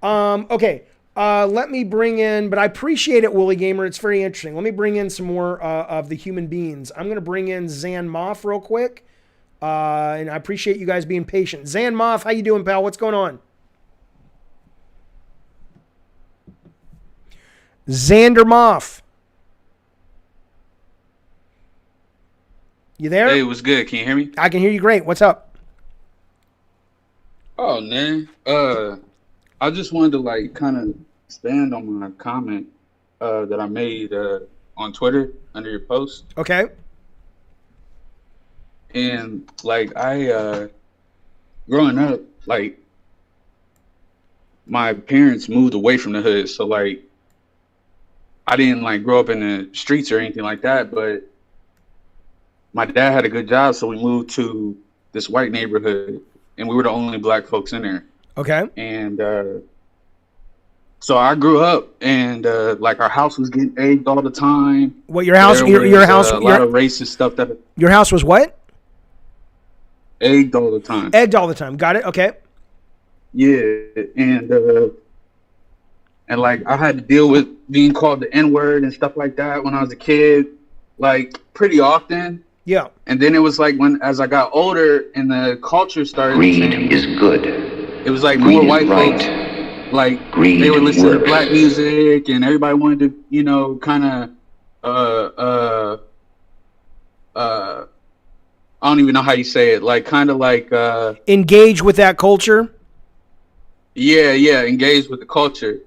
Okay, Let me bring in, but I appreciate it, Woolley Gamer. It's very interesting. Let me bring in some more of the human beings. I'm going to bring in Zan Moff real quick. And I appreciate you guys being patient. Zan Moff, how you doing, pal? What's going on? Xander Moff. You there? Hey, what's good? Can you hear me? I can hear you great. What's up? Oh, man. I just wanted to, like, kind of stand on my comment that I made on Twitter under your post. Okay. And, like, growing up, like, my parents moved away from the hood. So, like, I didn't, like, grow up in the streets or anything like that. But my dad had a good job, so we moved to this white neighborhood. And we were the only black folks in there. Okay. And so I grew up, and like our house was getting egged all the time. What, your house? Your house? A lot of racist stuff that. Your house was what? Egged all the time. Egged all the time. Got it. Okay. Yeah, and like I had to deal with being called the N-word and stuff like that when I was a kid, like pretty often. Yeah. And then it was like as I got older and the culture started Greed changing, is good. it was like Greed more is white right. folks, like Greed they were listening works. to black music, and everybody wanted to, you know, kind of, I don't even know how you say it, like kind of like, engage with that culture. yeah, engage with the culture.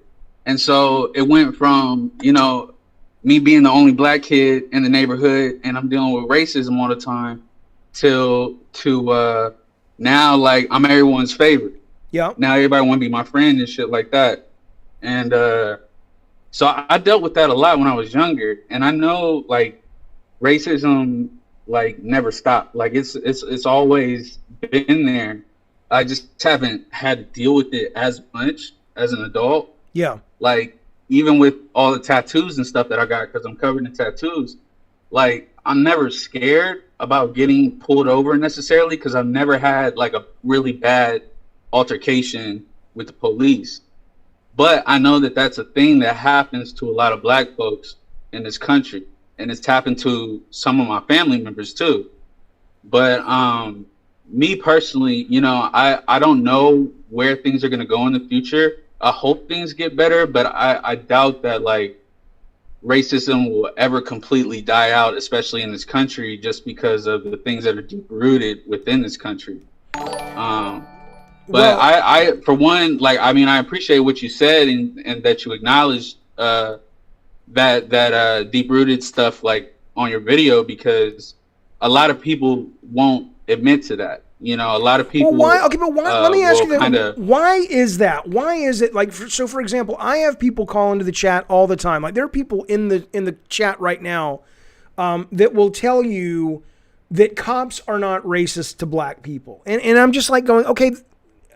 And so it went from, you know, me being the only black kid in the neighborhood and I'm dealing with racism all the time to now, like, I'm everyone's favorite. Yeah. Now everybody want to be my friend and shit like that. And so I dealt with that a lot when I was younger. And I know, like, racism, like, never stopped. Like, it's always been there. I just haven't had to deal with it as much as an adult. Yeah. Like, even with all the tattoos and stuff that I got, because I'm covered in tattoos, like, I'm never scared about getting pulled over necessarily, because I've never had, like, a really bad altercation with the police. But I know that that's a thing that happens to a lot of black folks in this country. And it's happened to some of my family members, too. But me personally, you know, I don't know where things are going to go in the future. I hope things get better, but I doubt that, like, racism will ever completely die out, especially in this country, just because of the things that are deep rooted within this country. But I for one, like, I mean, I appreciate what you said and that you acknowledged that deep rooted stuff, like, on your video, because a lot of people won't admit to that. You know, a lot of people. Well, why? Okay, but why? Let me ask you that. Why is that? Why is it like? So, for example, I have people call into the chat all the time. Like, there are people in the chat right now that will tell you that cops are not racist to black people, and I'm just like going, okay.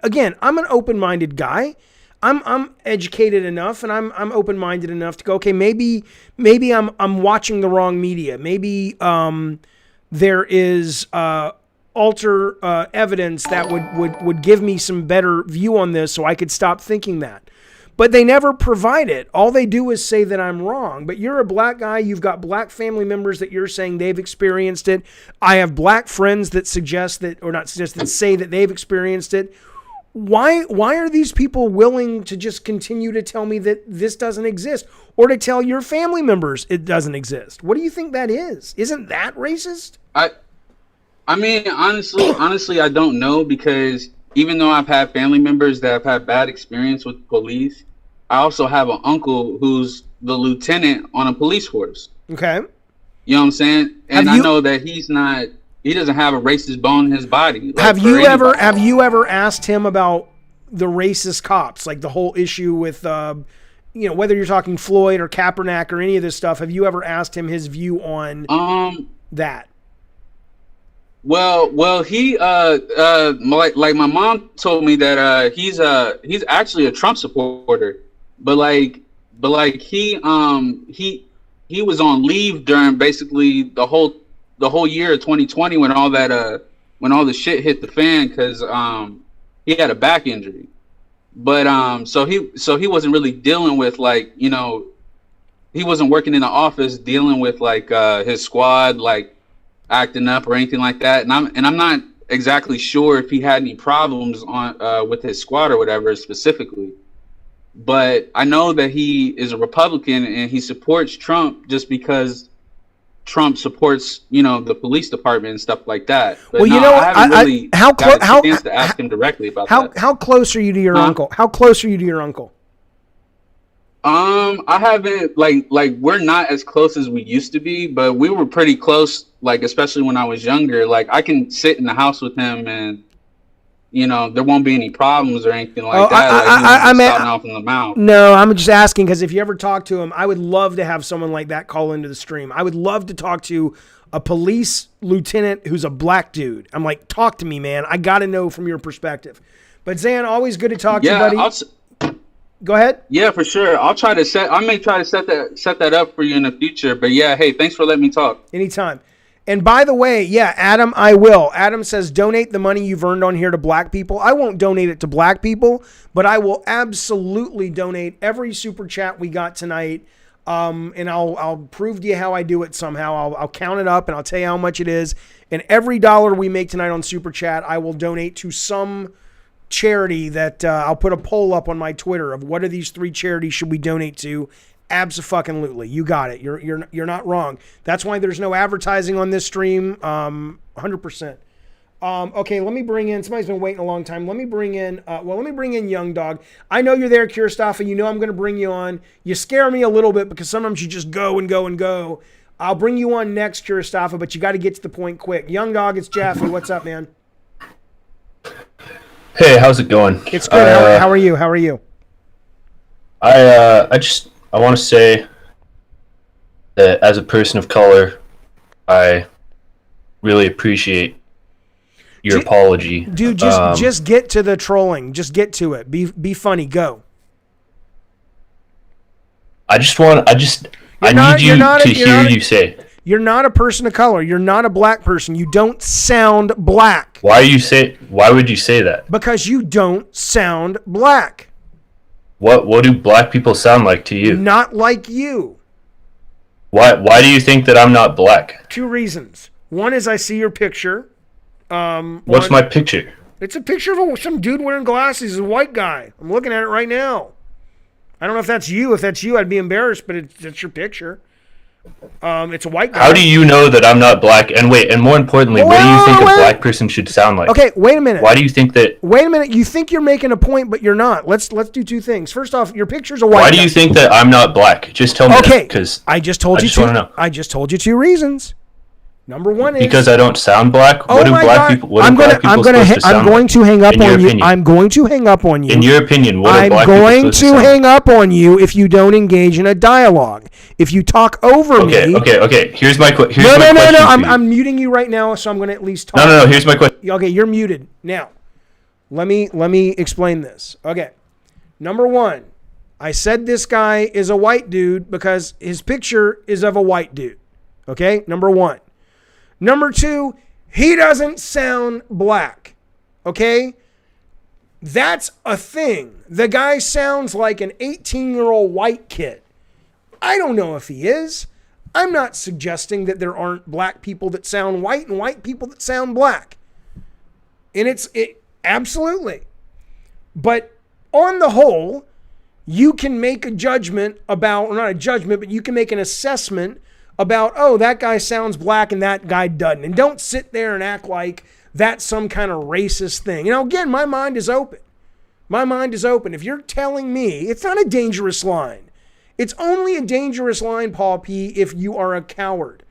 Again, I'm an open-minded guy. I'm educated enough, and I'm open-minded enough to go, okay, maybe I'm watching the wrong media. Maybe there is alter evidence that would give me some better view on this, so I could stop thinking that. But they never provide it. All they do is say that I'm wrong. But you're a black guy. You've got black family members that you're saying they've experienced it. I have black friends that suggest that, or not suggest, that say that they've experienced it. Why are these people willing to just continue to tell me that this doesn't exist, or to tell your family members it doesn't exist? What do you think that is? Isn't that racist? I mean, honestly, I don't know, because even though I've had family members that have had bad experience with police, I also have an uncle who's the lieutenant on a police force. Okay. You know what I'm saying? And I know that he doesn't have a racist bone in his body. Like, have you ever asked him about the racist cops, like the whole issue with, you know, whether you're talking Floyd or Kaepernick or any of this stuff? Have you ever asked him his view on that? Well, he like my mom told me that he's actually a Trump supporter, but he was on leave during basically the whole year of 2020 when all the shit hit the fan, because he had a back injury. But so he wasn't really dealing with like, you know, he wasn't working in the office dealing with like his squad like acting up or anything like that. And I'm not exactly sure if he had any problems on with his squad or whatever specifically. But I know that he is a Republican and he supports Trump just because Trump supports, you know, the police department and stuff like that. But well, you know, I haven't really got a chance to ask him directly about that. How close are you to your uncle? How close are you to your uncle? I haven't like we're not as close as we used to be, but we were pretty close. Like especially when I was younger. Like I can sit in the house with him and, you know, there won't be any problems or anything like that. I'm off in the mouth. No, I'm just asking because if you ever talk to him, I would love to have someone like that call into the stream. I would love to talk to a police lieutenant who's a black dude. I'm like, talk to me, man. I got to know from your perspective. But Zan, always good to talk to you, buddy. Go ahead. Yeah, for sure. I may try to set that up for you in the future. But yeah, hey, thanks for letting me talk. Anytime. And by the way, yeah, Adam, I will. Adam says, donate the money you've earned on here to black people. I won't donate it to black people, but I will absolutely donate every super chat we got tonight. And I'll prove to you how I do it somehow. I'll count it up and I'll tell you how much it is. And every dollar we make tonight on super chat, I will donate to some charity that I'll put a poll up on my Twitter of what are these 3 charities should we donate to. Abso-fucking-lutely. You got it. You're not wrong. That's why there's no advertising on this stream. 100%. Okay, let me bring in, somebody's been waiting a long time. Let me bring in Young Dog. I know you're there, Kiristafa. You know I'm going to bring you on. You scare me a little bit because sometimes you just go and go and go. I'll bring you on next, Kiristafa, but you got to get to the point quick. Young Dog, it's Jaffe. What's up, man? Hey, how's it going? It's good. How are you? How are you? I want to say that as a person of color, I really appreciate your apology. Dude, just get to the trolling. Just get to it. Be funny. Go. I need you to hear you say. You're not a person of color. You're not a black person. You don't sound black. Why would you say that? Because you don't sound black. What do black people sound like to you? Not like you. Why do you think that I'm not black? 2 reasons. One is I see your picture. What's my picture? It's a picture of some dude wearing glasses, a white guy. I'm looking at it right now. I don't know if that's you. If that's you, I'd be embarrassed, but it's your picture. It's a white guy. How do you know that I'm not black? And more importantly, what do you think a black person should sound like? Okay, wait a minute. Why do you think that? Wait a minute. You think you're making a point, but you're not. Let's do 2 things. First off, your picture's a white guy. Why do you think that I'm not black? Just tell me. Okay, because I just told you 2. I just told you 2 reasons. Number 1 is because I don't sound black. What do black people? I'm going to hang up on you. I'm going to hang up on you. In your opinion, what are black people supposed to sound like? I'm going to hang up on you if you don't engage in a dialogue. If you talk over me. Okay. Here's my question. No. I'm muting you right now, so I'm going to at least talk. No. Here's my question. Okay, you're muted now. Let me explain this. Okay. Number 1, I said this guy is a white dude because his picture is of a white dude. Okay. Number 1. Number 2, he doesn't sound black, okay? That's a thing. The guy sounds like an 18-year-old white kid. I don't know if he is. I'm not suggesting that there aren't black people that sound white and white people that sound black. And it absolutely. But on the whole, you can make a judgment about, or not a judgment, but you can make an assessment about, oh, that guy sounds black and that guy doesn't. And don't sit there and act like that's some kind of racist thing. You know, again, my mind is open. My mind is open. If you're telling me, it's not a dangerous line. It's only a dangerous line, Paul P., if you are a coward.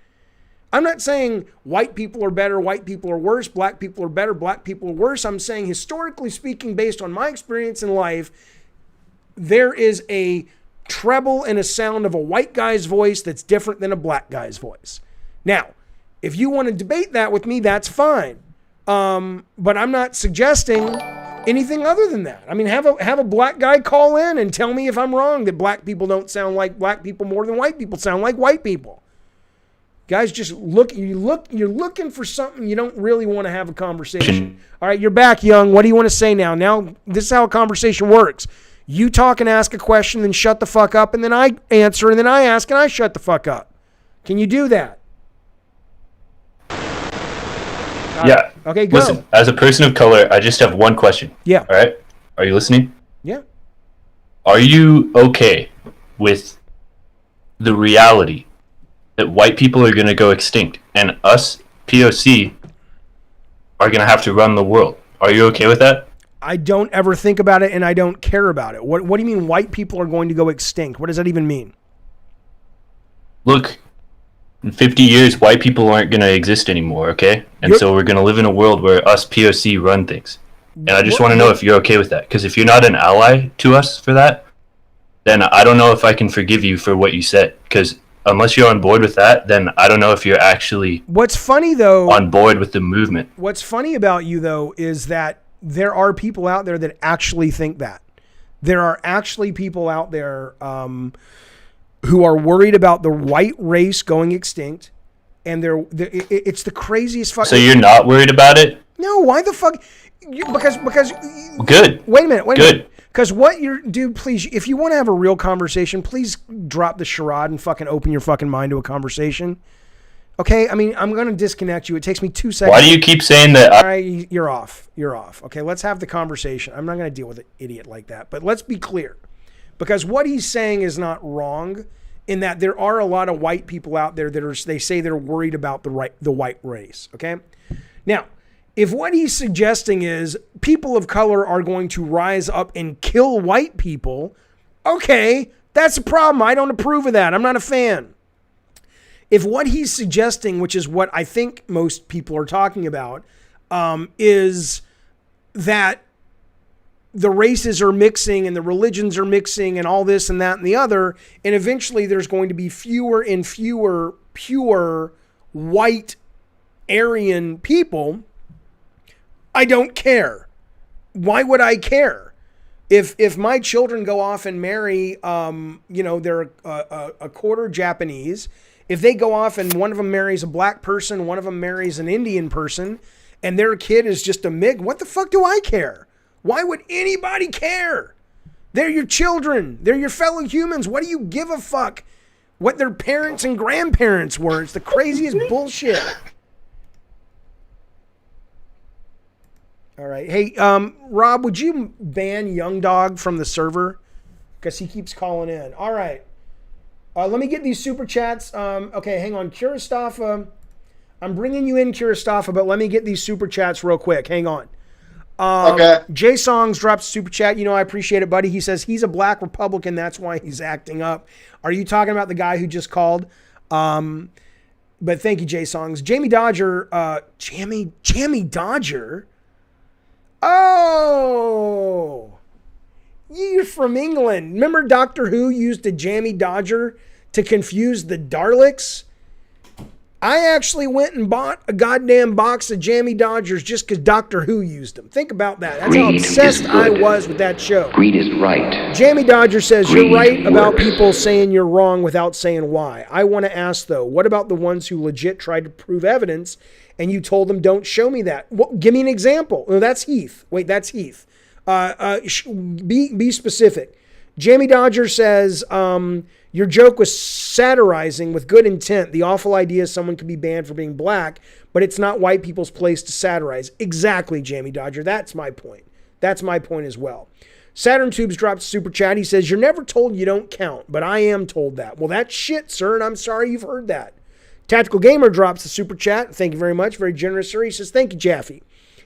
I'm not saying white people are better, white people are worse, black people are better, black people are worse. I'm saying, historically speaking, based on my experience in life, there is a treble and a sound of a white guy's voice that's different than a black guy's voice. Now, if you want to debate that with me, that's fine. But I'm not suggesting anything other than that. I mean, have a black guy call in and tell me if I'm wrong that black people don't sound like black people more than white people sound like white people. Guys, just you're looking for something. You don't really want to have a conversation. All right, you're back, Young. What do you want to say now? Now, this is how a conversation works. You talk and ask a question, then shut the fuck up, and then I answer, and then I ask, and I shut the fuck up. Can you do that? Yeah. Okay, go. Listen, as a person of color, I just have one question. Yeah. All right? Are you listening? Yeah. Are you okay with the reality that white people are going to go extinct and us, POC, are going to have to run the world? Are you okay with that? I don't ever think about it, and I don't care about it. What do you mean white people are going to go extinct? What does that even mean? Look, in 50 years, white people aren't going to exist anymore, okay? And so we're going to live in a world where us, POC, run things. And I just want to know if you're okay with that. Because if you're not an ally to us for that, then I don't know if I can forgive you for what you said. Because unless you're on board with that, then I don't know if you're actually What's funny, though, on board with the movement. What's funny about you, though, is that there are people out there that actually think that. There are actually people out there who are worried about the white race going extinct. And it's the craziest fucking... So you're not worried about it? No, why the fuck... Because good. Wait a minute. Good. Because dude, please, if you want to have a real conversation, please drop the charade and fucking open your fucking mind to a conversation. Okay? I mean, I'm going to disconnect you. It takes me 2 seconds. Why do you keep saying that? All right, you're off. You're off. Okay, let's have the conversation. I'm not going to deal with an idiot like that. But let's be clear. Because what he's saying is not wrong in that there are a lot of white people out there that they say they're worried about the white race. Okay? Now, if what he's suggesting is people of color are going to rise up and kill white people, okay, that's a problem. I don't approve of that. I'm not a fan. If what he's suggesting, which is what I think most people are talking about, is that the races are mixing and the religions are mixing and all this and that and the other, and eventually there's going to be fewer and fewer pure white Aryan people, I don't care. Why would I care? If my children go off and marry, they're a quarter Japanese, if they go off and one of them marries a black person, one of them marries an Indian person, and their kid is just a MIG, what the fuck do I care? Why would anybody care? They're your children. They're your fellow humans. What do you give a fuck what their parents and grandparents were? It's the craziest bullshit. All right. Hey, Rob, would you ban Young Dog from the server? Because he keeps calling in. All right. Let me get these super chats. Okay, hang on. Kuristafa. I'm bringing you in, Kuristafa, but let me get these super chats real quick. Hang on. Okay. Jay Songs drops super chat. You know, I appreciate it, buddy. He says he's a black Republican. That's why he's acting up. Are you talking about the guy who just called? But thank you, Jay Songs. Jamie Dodger. Jamie Dodger? Oh, you're from England. Remember Doctor Who used a Jamie Dodger to confuse the Daleks? I actually went and bought a goddamn box of Jamie Dodgers just because Doctor Who used them. Think about that. That's how Greed obsessed is I good. was with that show. Greed is right. Jamie Dodger says, Greed you're right about works. people saying you're wrong without saying why. I want to ask, though, what about the ones who legit tried to prove evidence and you told them, don't show me that? Well, give me an example. No, that's Heath. Wait, that's Heath. Be specific. Jamie Dodger says, your joke was satirizing with good intent. The awful idea someone could be banned for being black, but it's not white people's place to satirize. Exactly, Jamie Dodger. That's my point. That's my point as well. Saturn Tubes drops super chat. He says, you're never told you don't count, but I am told that. Well, that's shit, sir, and I'm sorry you've heard that. Tactical Gamer drops the super chat. Thank you very much. Very generous, sir. He says, thank you, Jaffe.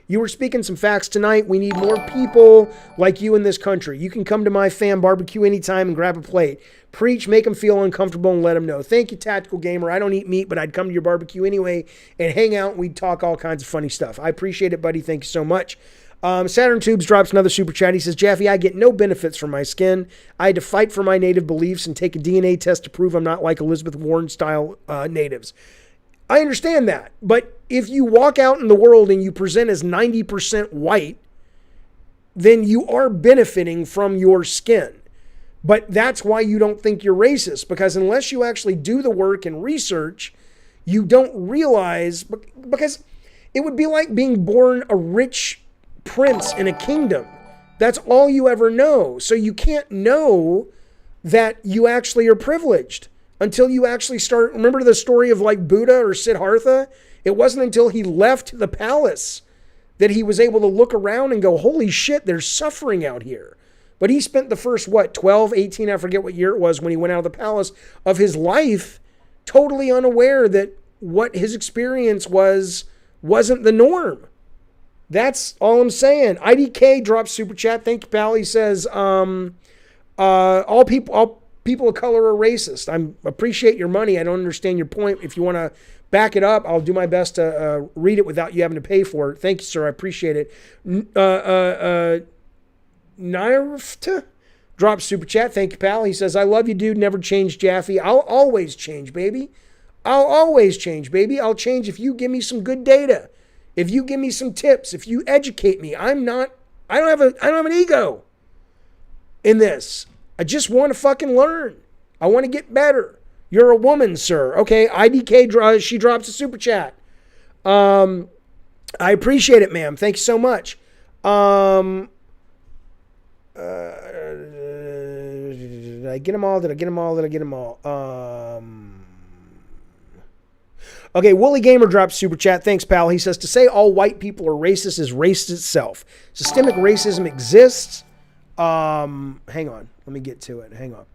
You were speaking some facts tonight. We need more people like you in this country. You can come to my fam barbecue anytime and grab a plate. Preach, make them feel uncomfortable, and let them know. Thank you, Tactical Gamer. I don't eat meat, but I'd come to your barbecue anyway and hang out. We'd talk all kinds of funny stuff. I appreciate it, buddy. Thank you so much. Saturn Tubes drops another super chat. He says, Jaffe, I get no benefits from my skin. I had to fight for my native beliefs and take a DNA test to prove I'm not like Elizabeth Warren-style natives. I understand that, but if you walk out in the world and you present as 90% white, then you are benefiting from your skin. But that's why you don't think you're racist, because unless you actually do the work and research, You don't realize, because it would be like being born a rich prince in a kingdom. That's all you ever know. So you can't know that you actually are privileged until you actually start. Remember the story of like Buddha or Siddhartha? It wasn't until he left the palace that he was able to look around and go, holy shit, there's suffering out here. But he spent the first, 12, 18, I forget what year it was when he went out of the palace, of his life totally unaware that what his experience wasn't the norm. That's all I'm saying. IDK drops super chat. Thank you, pal. He says, all people of color are racist. I appreciate your money. I don't understand your point. If you want to back it up, I'll do my best to read it without you having to pay for it. Thank you, sir. I appreciate it. Nirfta drops super chat. Thank you, pal. He says, I love you, dude. Never change, Jaffe. I'll always change, baby. I'll always change, baby. I'll change if you give me some good data. If you give me some tips, if you educate me. I don't have an ego in this. I just want to fucking learn. I want to get better. You're a woman, sir. Okay, IDK, she drops a super chat. I appreciate it, ma'am. Thank you so much. Did I get them all? Did I get them all? Okay, Woolley Gamer drops super chat. Thanks, pal. He says, to say all white people are racist is racist itself. Systemic racism exists. Hang on. Let me get to it. Hang on.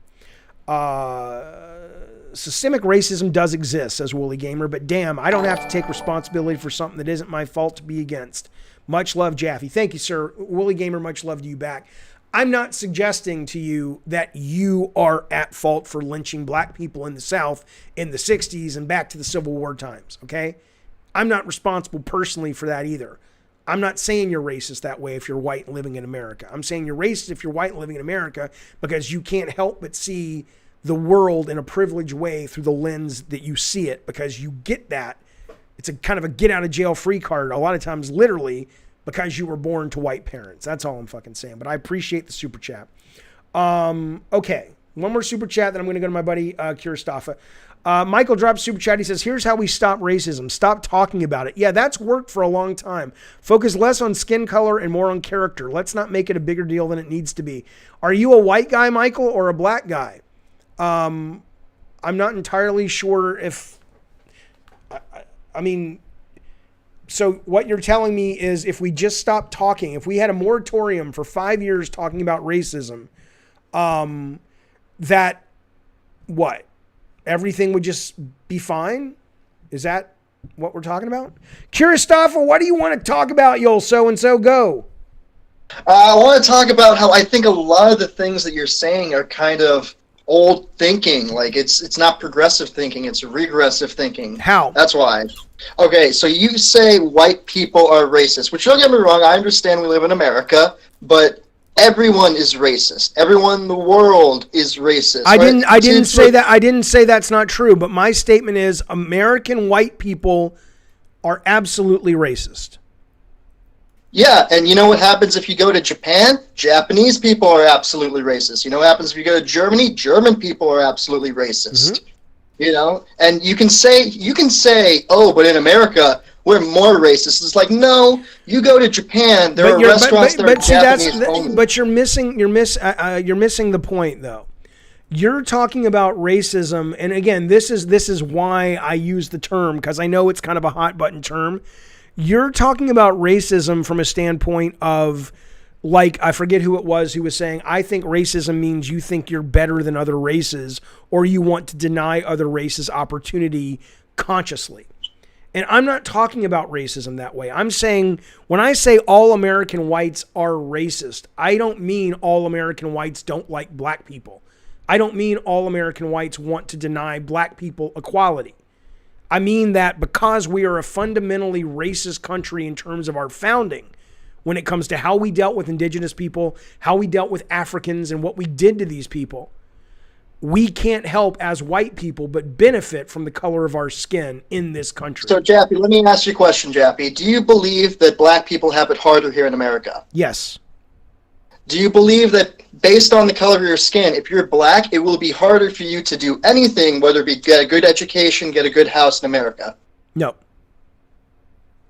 Systemic racism does exist, says Woolley Gamer, but damn, I don't have to take responsibility for something that isn't my fault to be against. Much love, Jaffe. Thank you, sir. Woolley Gamer, much love to you back. I'm not suggesting to you that you are at fault for lynching black people in the South in the 60s and back to the Civil War times, okay? I'm not responsible personally for that either. I'm not saying you're racist that way if you're white and living in America. I'm saying you're racist if you're white and living in America because you can't help but see the world in a privileged way through the lens that you see it, because you get that. It's a kind of a get out of jail free card a lot of times, literally, because you were born to white parents. That's all I'm fucking saying. But I appreciate the super chat. Okay, one more super chat, then I'm going to go to my buddy Kiristafa. Michael drops super chat. He says, here's how we stop racism. Stop talking about it. Yeah, that's worked for a long time. Focus less on skin color and more on character. Let's not make it a bigger deal than it needs to be. Are you a white guy, Michael, or a black guy? I'm not entirely sure if... I mean... So what you're telling me is if we just stopped talking, if we had a moratorium for 5 years talking about racism, that what? Everything would just be fine? Is that what we're talking about? Kiristafa, what do you want to talk about, you'll so-and-so? Go. I want to talk about how I think a lot of the things that you're saying are kind of old thinking. Like it's not progressive thinking, it's regressive thinking. How? That's why. Okay, so you say white people are racist, which, don't get me wrong, I understand we live in America, but everyone is racist. Everyone in the world is racist. I didn't say that. I didn't say that's not true, but my statement is American white people are absolutely racist. Yeah, and you know what happens if you go to Japan? Japanese people are absolutely racist. You know what happens if you go to Germany? German people are absolutely racist. Mm-hmm. You know, and you can say, oh, but in America we're more racist. It's like, no, you go to Japan, there are restaurants that are Japanese only. But you're missing the point, though. You're talking about racism, and again, this is why I use the term, because I know it's kind of a hot button term. You're talking about racism from a standpoint of, like, I forget who it was who was saying, I think racism means you think you're better than other races, or you want to deny other races opportunity consciously. And I'm not talking about racism that way. I'm saying, when I say all American whites are racist, I don't mean all American whites don't like black people. I don't mean all American whites want to deny black people equality. I mean that because we are a fundamentally racist country in terms of our founding, when it comes to how we dealt with indigenous people, how we dealt with Africans, and what we did to these people, we can't help as white people but benefit from the color of our skin in this country. So, Jaffe, let me ask you a question, Jaffe. Do you believe that black people have it harder here in America? Yes. Do you believe that based on the color of your skin, if you're black, it will be harder for you to do anything, whether it be get a good education, get a good house in America? No.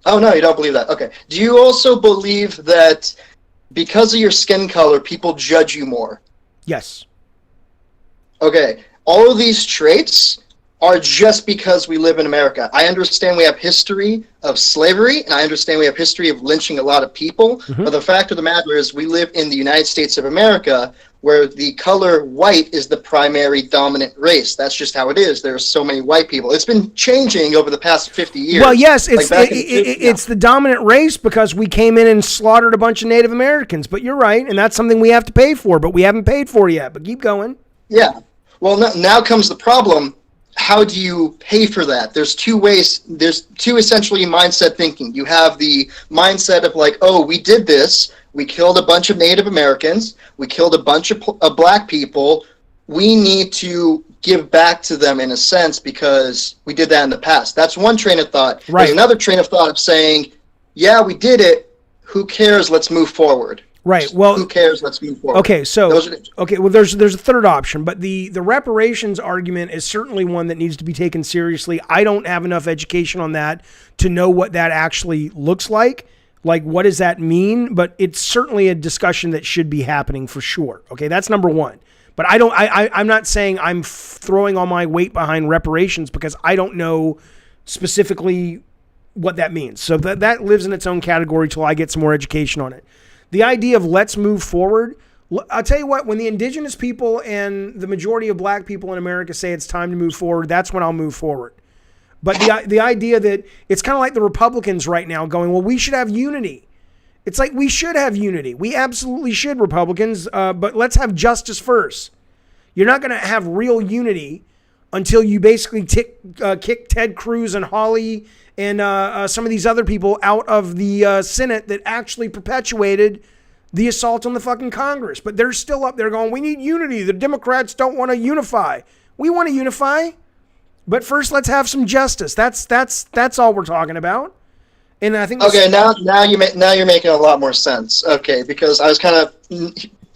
Oh, no, you don't believe that. Okay. Do you also believe that because of your skin color, people judge you more? Yes. Okay. All of these traits are just because we live in America. I understand we have history of slavery, and I understand we have history of lynching a lot of people, but the fact of the matter is we live in the United States of America, where the color white is the primary dominant race. That's just how it is. There's so many white people. It's been changing over the past 50 years. Well, yes, it's Like back in the 50s, it's the dominant race because we came in and slaughtered a bunch of Native Americans. But you're right, and that's something we have to pay for, but we haven't paid for yet. But keep going. Yeah. Well, now comes the problem. How do you pay for that? There's two ways. There's two essentially mindset thinking. You have the mindset of like, oh, we did this. We killed a bunch of Native Americans. We killed a bunch of black people. We need to give back to them in a sense because we did that in the past. That's one train of thought. Right. There's another train of thought of saying, yeah, we did it. Who cares? Let's move forward. Right. Well, who cares? Let's move forward. Okay. So, well, there's a third option, but the reparations argument is certainly one that needs to be taken seriously. I don't have enough education on that to know what that actually looks like. Like, what does that mean? But it's certainly a discussion that should be happening for sure. Okay. That's number one. But I'm not saying I'm throwing all my weight behind reparations because I don't know specifically what that means. So that lives in its own category till I get some more education on it. The idea of let's move forward, I'll tell you what, when the indigenous people and the majority of black people in America say it's time to move forward, that's when I'll move forward. But the idea that it's kind of like the Republicans right now going, well, we should have unity. It's like we should have unity. We absolutely should, Republicans, but let's have justice first. You're not going to have real unity until you basically kick Ted Cruz and Hawley and some of these other people out of the Senate that actually perpetuated the assault on the fucking Congress. But they're still up there going, we need unity. The Democrats don't want to unify. We want to unify. But first, let's have some justice. That's all we're talking about. And I think okay, now you're making a lot more sense. Okay, because I was kind of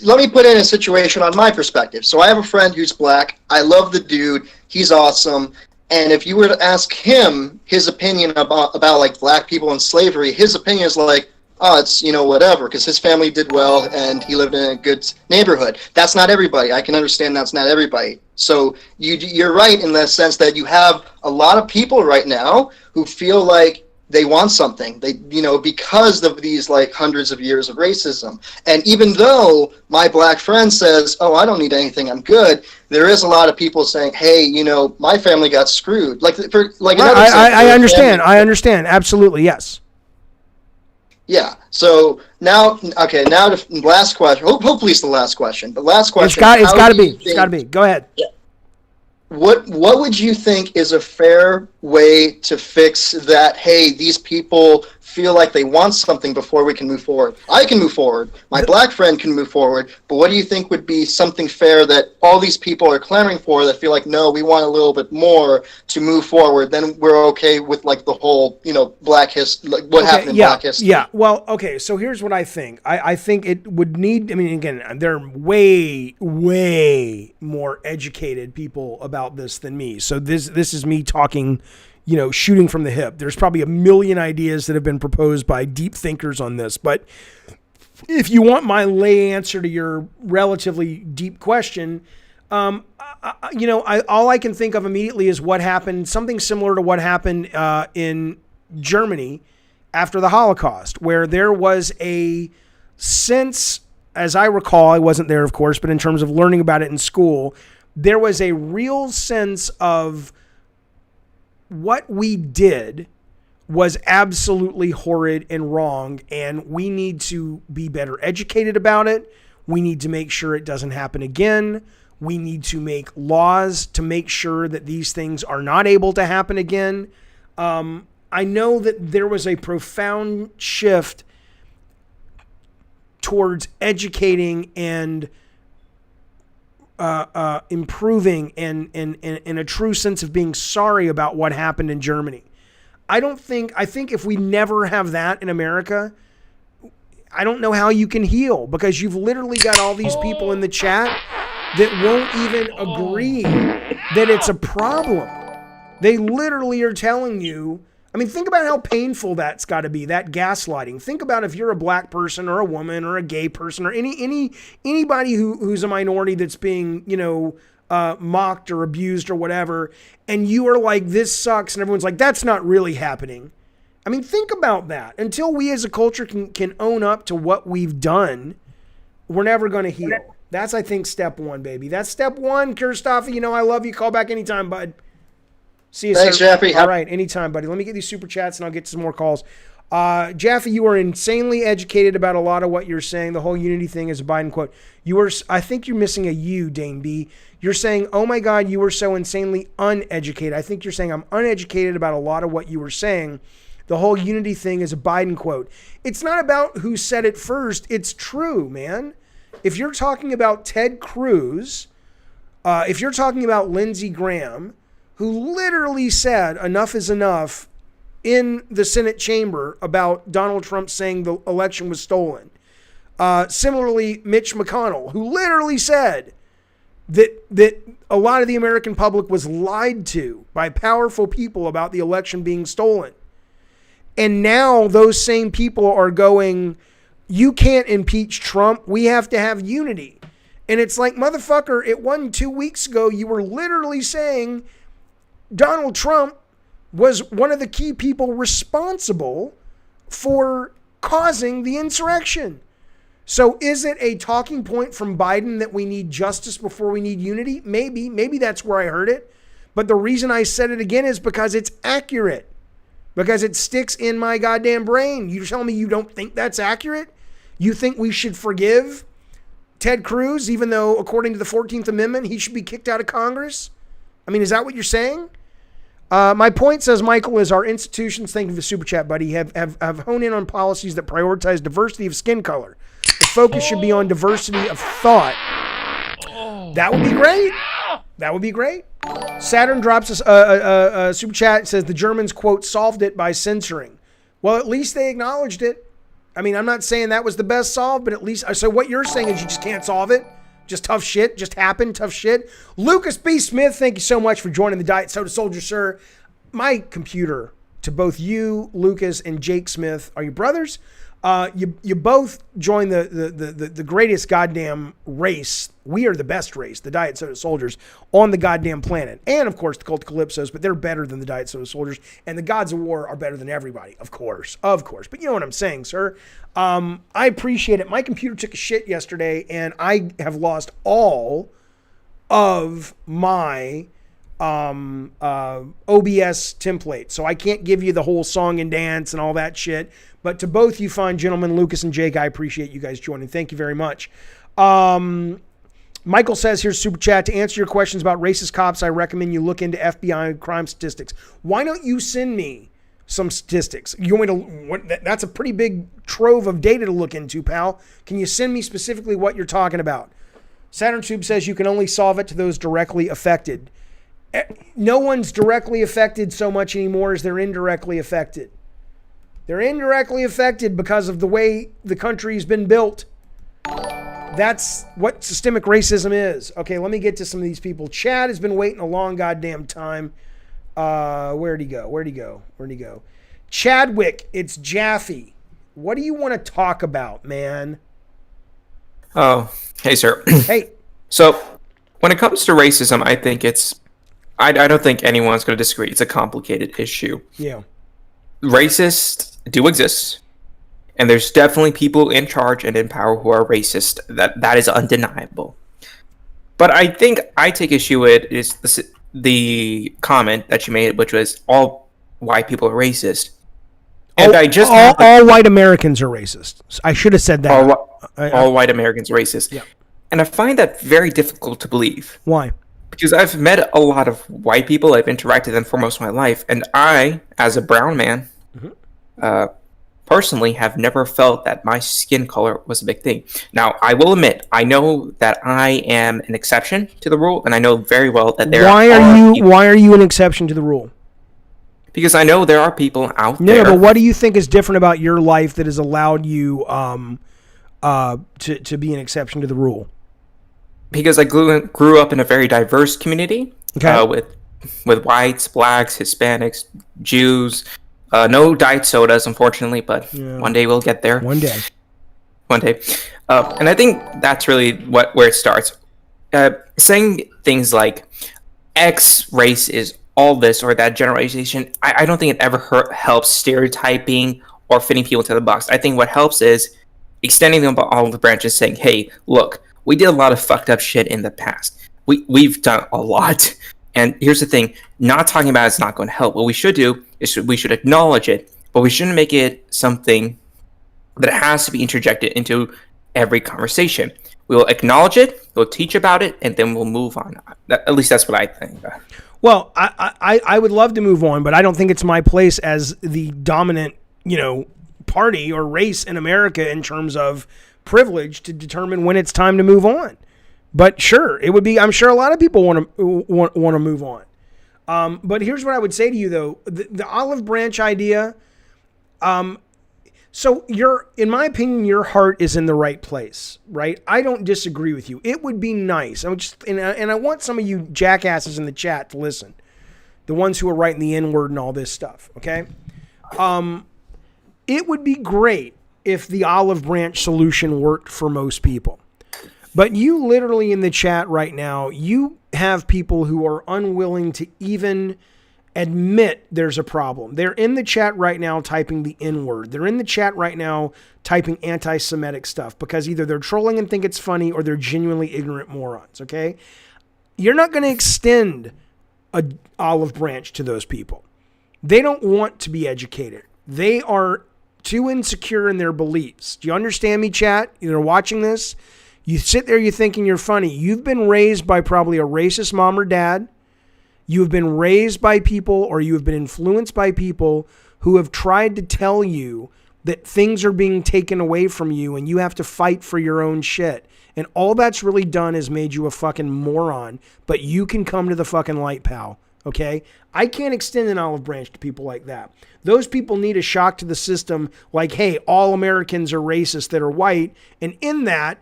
let me put in a situation on my perspective. So I have a friend who's black. I love the dude. He's awesome. And if you were to ask him his opinion about like black people and slavery, his opinion is like, oh, it's, whatever, because his family did well and he lived in a good neighborhood. That's not everybody. I can understand that's not everybody. So you're right in the sense that you have a lot of people right now who feel like they want something. They, because of these like hundreds of years of racism. And even though my black friend says, oh, I don't need anything, I'm good, there is a lot of people saying, hey, my family got screwed. Like, I understand. I understand. Absolutely. Yes. Yeah. So now the last question. Hopefully it's the last question. But last question. It's got to be. It's got to be. Go ahead. Yeah. What would you think is a fair way to fix that? Hey, these people feel like they want something before we can move forward. I can move forward. My black friend can move forward. But what do you think would be something fair that all these people are clamoring for that feel like, no, we want a little bit more to move forward? Then we're okay with like the whole, black history, like what happened in black history. Yeah. Well, okay. So here's what I think. I think it would need, again, there are way, way more educated people about this than me. So this is me talking, shooting from the hip. There's probably a million ideas that have been proposed by deep thinkers on this. But if you want my lay answer to your relatively deep question, all I can think of immediately is what happened, something similar to what happened in Germany after the Holocaust, where there was a sense, as I recall, I wasn't there, of course, but in terms of learning about it in school, there was a real sense of what we did was absolutely horrid and wrong, and we need to be better educated about it. We need to make sure it doesn't happen again. We need to make laws to make sure that these things are not able to happen again. I know that there was a profound shift towards educating and improving and a true sense of being sorry about what happened in Germany. I think if we never have that in America, I don't know how you can heal, because you've literally got all these people in the chat that won't even agree that it's a problem. They literally are telling you, I mean, think about how painful that's got to be, that gaslighting. Think about if you're a black person or a woman or a gay person or anybody who's a minority that's being, mocked or abused or whatever, and you are like, this sucks, and everyone's like, that's not really happening. I mean, think about that. Until we as a culture can own up to what we've done, we're never going to heal. That's, I think, step one, baby. That's step one. Kirstoffer, I love you. Call back anytime, bud. See you, Thanks, sir. Jaffe. All right, anytime, buddy. Let me get these super chats and I'll get to some more calls. Jaffe, you are insanely educated about a lot of what you're saying. The whole unity thing is a Biden quote. I think you're missing a U, Dane B. You're saying, oh my God, you were so insanely uneducated. I think you're saying I'm uneducated about a lot of what you were saying. The whole unity thing is a Biden quote. It's not about who said it first. It's true, man. If you're talking about Ted Cruz, if you're talking about Lindsey Graham, who literally said enough is enough in the Senate chamber about Donald Trump saying the election was stolen. Similarly, Mitch McConnell, who literally said that a lot of the American public was lied to by powerful people about the election being stolen. And now those same people are going, you can't impeach Trump. We have to have unity. And it's like, motherfucker, it wasn't 2 weeks ago. You were literally saying Donald Trump was one of the key people responsible for causing the insurrection. So is it a talking point from Biden that we need justice before we need unity? Maybe that's where I heard it. But the reason I said it again is because it's accurate. Because it sticks in my goddamn brain. You tell me you don't think that's accurate? You think we should forgive Ted Cruz, even though according to the 14th Amendment, he should be kicked out of Congress? I mean, is that what you're saying? My point, says Michael, is our institutions, thank you for the super chat, buddy, have honed in on policies that prioritize diversity of skin color. The focus should be on diversity of thought. That would be great. That would be great. Saturn drops us a super chat. Says the Germans, quote, solved it by censoring. Well, at least they acknowledged it. I mean, I'm not saying that was the best solve, but at least, so what you're saying is you just can't solve it? Just tough shit, just happened, tough shit. Lucas B. Smith, thank you so much for joining the Diet Soda Soldier, sir. My computer, to both you, Lucas, and Jake Smith, are you brothers? You both joined the greatest goddamn race. We are the best race, the Diet Soda Soldiers, on the goddamn planet. And, of course, the Cult of Calypsos, but they're better than the Diet Soda Soldiers. And the Gods of War are better than everybody, of course. But you know what I'm saying, sir. I appreciate it. My computer took a shit yesterday, and I have lost all of my OBS template. So I can't give you the whole song and dance and all that shit. But to both you fine gentlemen, Lucas and Jake, I appreciate you guys joining. Thank you very much. Michael says, here's super chat. To answer your questions about racist cops, I recommend you look into FBI crime statistics. Why don't you send me some statistics? You want me to? That's a pretty big trove of data to look into, pal. Can you send me specifically what you're talking about? Saturn Tube says you can only solve it to those directly affected. No one's directly affected so much anymore as they're indirectly affected. They're indirectly affected because of the way the country's been built. That's what systemic racism is. Okay, let me get to some of these people. Chad has been waiting a long goddamn time. Where'd he go? Chadwick, it's Jaffe. What do you want to talk about, man? Oh, hey, sir. Hey. So, when it comes to racism, I think I don't think anyone's going to disagree. It's a complicated issue. Yeah. Racists do exist. And there's definitely people in charge and in power who are racist. That is undeniable. But I think I take issue with is the comment that you made, which was all white people are racist. And all white Americans are racist. I should have said that. All white Americans are racist. Yeah. And I find that very difficult to believe. Why? Because I've met a lot of white people. I've interacted with them for most of my life. And I, as a brown man, personally have never felt that my skin color was a big thing. Now, I will admit, I know that I am an exception to the rule, and I know very well that Why are you an exception to the rule? Because I know there are people out No, there. but what do you think is different about your life that has allowed you to be an exception to the rule? Because I grew up in a very diverse community, Okay. with whites, blacks, Hispanics, Jews. No diet sodas, unfortunately, but one day we'll get there. One day. And I think that's really where it starts. Saying things like X race is all this or that generalization, I don't think it ever helps stereotyping or fitting people into the box. I think what helps is extending them all the branches, saying, hey, look, we did a lot of fucked up shit in the past. We've done a lot. And here's the thing, not talking about it's not going to help. What we should do is we should acknowledge it, but we shouldn't make it something that has to be interjected into every conversation. We'll acknowledge it, we'll teach about it, and then we'll move on. At least that's what I think. Well, I would love to move on, but I don't think it's my place as the dominant, party or race in America in terms of privilege to determine when it's time to move on. But sure, it would be. I'm sure a lot of people want to move on. But here's what I would say to you, though: the olive branch idea. So in my opinion, your heart is in the right place, right? I don't disagree with you. It would be nice. And I want some of you jackasses in the chat to listen, the ones who are writing the N-word and all this stuff. Okay, it would be great if the olive branch solution worked for most people. But you literally in the chat right now, you have people who are unwilling to even admit there's a problem. They're in the chat right now typing the N-word. They're in the chat right now typing anti-Semitic stuff because either they're trolling and think it's funny or they're genuinely ignorant morons, okay? You're not going to extend an olive branch to those people. They don't want to be educated. They are too insecure in their beliefs. Do you understand me, chat? You're watching this. You sit there, you're thinking you're funny. You've been raised by probably a racist mom or dad. You have been raised by people or you have been influenced by people who have tried to tell you that things are being taken away from you and you have to fight for your own shit. And all that's really done is made you a fucking moron. But you can come to the fucking light, pal. Okay? I can't extend an olive branch to people like that. Those people need a shock to the system like, hey, all Americans are racist that are white. And in that,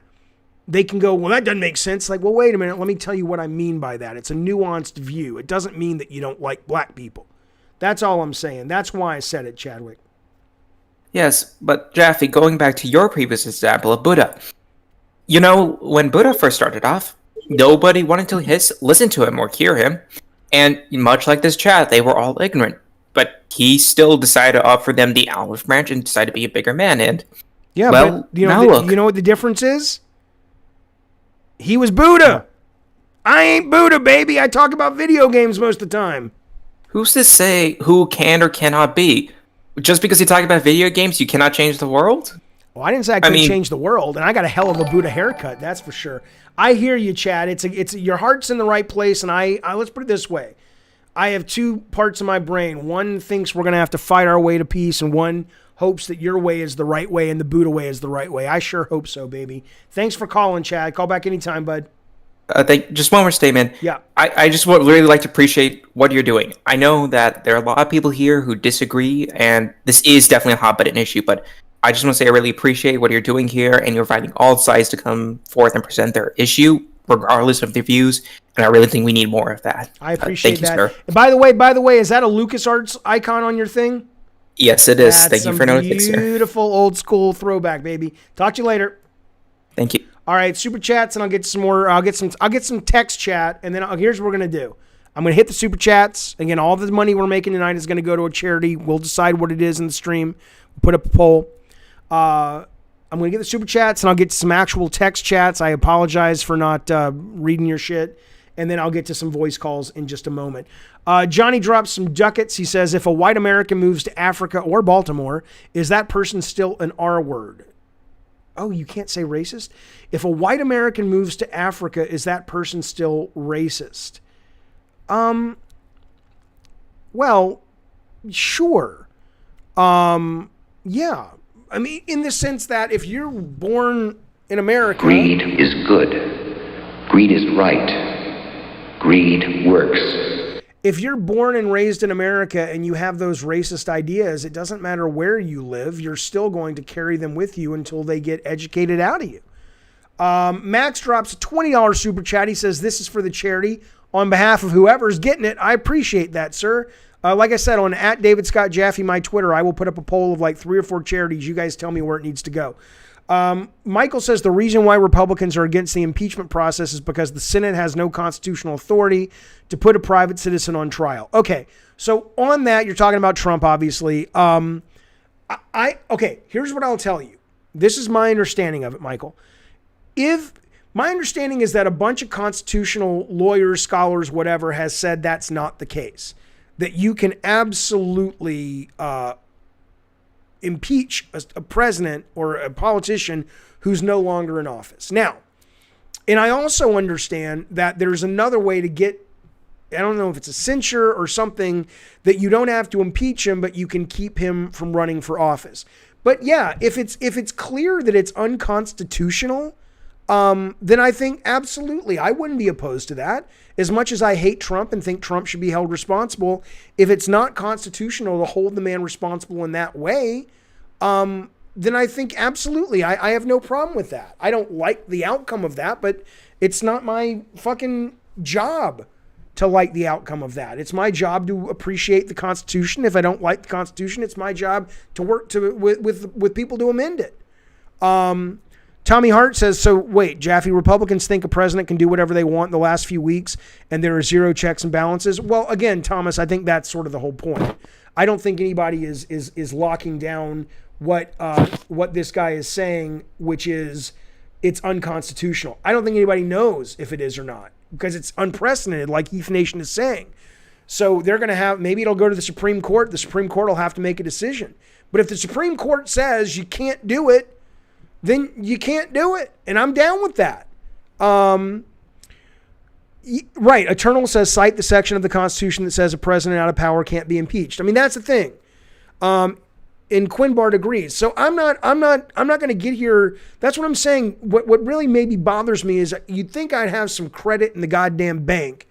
they can go, well, that doesn't make sense. Like, well, wait a minute. Let me tell you what I mean by that. It's a nuanced view. It doesn't mean that you don't like black people. That's all I'm saying. That's why I said it, Chadwick. Yes, but Jaffe, going back to your previous example of Buddha. When Buddha first started off, nobody wanted to listen to him or hear him. And much like this chat, they were all ignorant. But he still decided to offer them the olive branch and decided to be a bigger man. And yeah, well, but you know what the difference is? He was Buddha. I ain't Buddha, baby. I talk about video games most of the time. Who's to say who can or cannot be? Just because you talk about video games, you cannot change the world? Well, I didn't say I couldn't change the world, and I got a hell of a Buddha haircut, that's for sure. I hear you, Chad. It's your heart's in the right place, and I let's put it this way. I have two parts of my brain. One thinks we're going to have to fight our way to peace, and one hopes that your way is the right way and the Buddha way is the right way. I sure hope so, baby. Thanks for calling, Chad. Call back anytime, bud. Just one more statement. Yeah. I just would really like to appreciate what you're doing. I know that there are a lot of people here who disagree, and this is definitely a hot button issue, but I just want to say I really appreciate what you're doing here, and you're inviting all sides to come forth and present their issue, regardless of their views, and I really think we need more of that. I appreciate that. Thank you, sir. And by the way, is that a LucasArts icon on your thing? Yes, it is. That's Thank you for noticing, sir. Beautiful old school throwback, baby. Talk to you later. Thank you. All right, super chats, and I'll get some more. I'll get some text chat, and then here's what we're gonna do. I'm gonna hit the super chats again. All the money we're making tonight is gonna go to a charity. We'll decide what it is in the stream. We'll put up a poll. I'm gonna get the super chats, and I'll get some actual text chats. I apologize for not reading your shit. And then I'll get to some voice calls in just a moment. Johnny drops some ducats. He says, if a white American moves to Africa or Baltimore, is that person still an R word? Oh, you can't say racist? If a white American moves to Africa, is that person still racist? Well, sure. Yeah. I mean, in the sense that if you're born in America... Greed is good. Greed is right. Greed works. if you're born and raised in America and you have those racist ideas, it doesn't matter where you live. You're still going to carry them with you until they get educated out of you. Max drops a $20 super chat. He says, this is for the charity on behalf of whoever's getting it. I appreciate that, sir. Like I said, on @DavidScottJaffe, my Twitter, I will put up a poll of like 3 or 4 charities. You guys tell me where it needs to go. Michael says the reason why Republicans are against the impeachment process is because the Senate has no constitutional authority to put a private citizen on trial. Okay, so on that, you're talking about Trump, obviously. Okay, here's what I'll tell you. This is my understanding of it, Michael. If my understanding is that a bunch of constitutional lawyers, scholars, whatever, has said that's not the case, that you can absolutely impeach a president or a politician who's no longer in office. Now, and I also understand that there's another way to get, I don't know if it's a censure or something, that you don't have to impeach him, but you can keep him from running for office. But yeah, if it's clear that it's unconstitutional, then I think absolutely I wouldn't be opposed to that. As much as I hate Trump and think Trump should be held responsible, if it's not constitutional to hold the man responsible in that way, then I think absolutely I have no problem with that. I don't like the outcome of that, but it's not my fucking job to like the outcome of that. It's my job to appreciate the Constitution. If I don't like the Constitution, it's my job to work with people to amend it. Tommy Hart says, so wait, Jaffe, Republicans think a president can do whatever they want in the last few weeks and there are zero checks and balances? Well, again, Thomas, I think that's sort of the whole point. I don't think anybody is locking down what this guy is saying, which is it's unconstitutional. I don't think anybody knows if it is or not because it's unprecedented, like Heath Nation is saying. So they're going to have, maybe it'll go to the Supreme Court. The Supreme Court will have to make a decision. But if the Supreme Court says you can't do it, then you can't do it. And I'm down with that. Right. Eternal says, cite the section of the Constitution that says a president out of power can't be impeached. I mean, that's the thing. And Quinn Bard agrees. So I'm not going to get here. That's what I'm saying. What really maybe bothers me is you'd think I'd have some credit in the goddamn bank,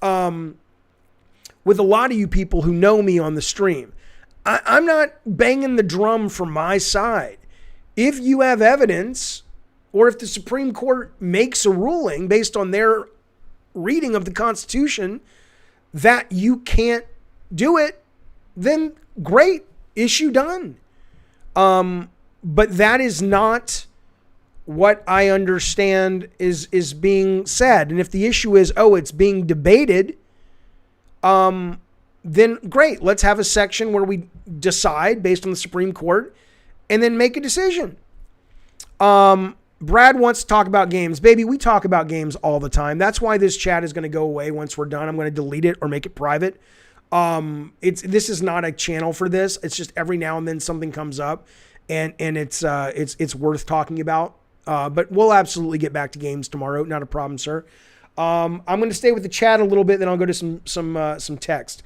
with a lot of you people who know me on the stream. I'm not banging the drum for my side. If you have evidence, or if the Supreme Court makes a ruling based on their reading of the Constitution that you can't do it, then great, issue done. But that is not what I understand is being said. And if the issue is, it's being debated, then great, let's have a section where we decide based on the Supreme Court and then make a decision. Brad wants to talk about games. Baby, we talk about games all the time. That's why this chat is going to go away once we're done. I'm going to delete it or make it private. This is not a channel for this. It's just every now and then something comes up and it's worth talking about. But we'll absolutely get back to games tomorrow. Not a problem, sir. I'm going to stay with the chat a little bit, then I'll go to some text.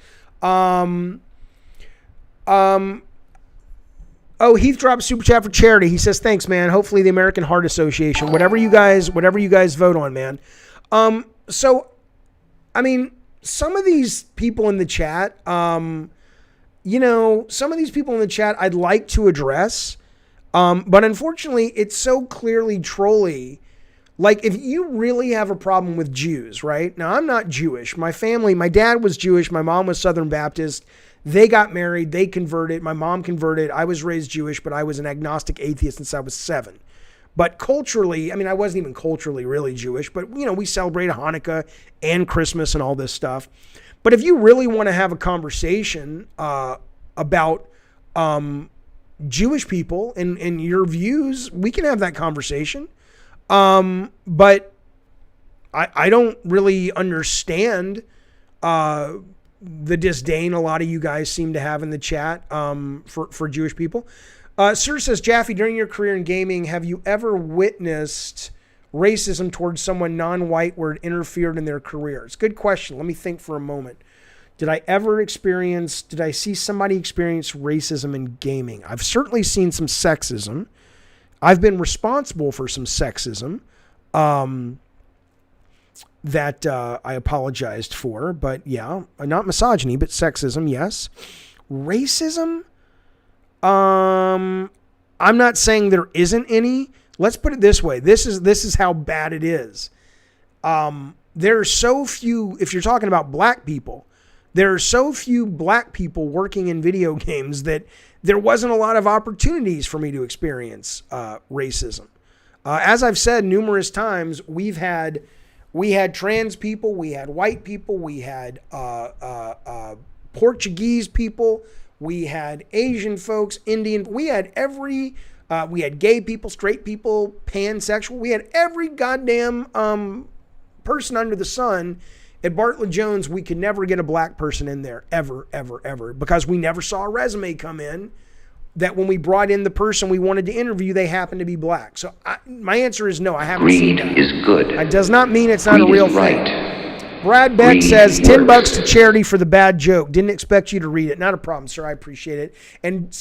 Oh, Heath dropped a super chat for charity. He says, thanks, man. Hopefully the American Heart Association, whatever you guys vote on, man. So, I mean, some of these people in the chat, some of these people in the chat I'd like to address. But unfortunately, it's so clearly trolly. Like, if you really have a problem with Jews, right? Now, I'm not Jewish. My dad was Jewish. My mom was Southern Baptist. They got married. They converted. My mom converted. I was raised Jewish, but I was an agnostic atheist since I was 7. But culturally, I mean, I wasn't even culturally really Jewish, but, we celebrate Hanukkah and Christmas and all this stuff. But if you really want to have a conversation about Jewish people and your views, we can have that conversation. But I don't really understand the disdain a lot of you guys seem to have in the chat for Jewish people. Sir says, Jaffe, during your career in gaming, have you ever witnessed racism towards someone non-white where it interfered in their career? It's a good question. Let me think for a moment. Did I see somebody experience racism in gaming? I've certainly seen some sexism. I've been responsible for some sexism. that I apologized for. But yeah, not misogyny, but sexism, yes. Racism, I'm not saying there isn't any. Let's put it this way. This is how bad it is. There are so few, if you're talking about black people, there are so few black people working in video games that there wasn't a lot of opportunities for me to experience racism. As I've said numerous times, we had trans people, we had white people, we had Portuguese people, we had Asian folks, Indian, we had gay people, straight people, pansexual, we had every goddamn person under the sun. At Bartlett Jones, we could never get a black person in there, ever, ever, ever, because we never saw a resume come in that when we brought in the person we wanted to interview, they happened to be black. So my answer is no, I haven't seen Greed that. is good. That does not mean it's not Greed a real is thing. right. Brad Beck Greed says, $10 works. to charity for the bad joke. Didn't expect you to read it. Not a problem, sir. I appreciate it. And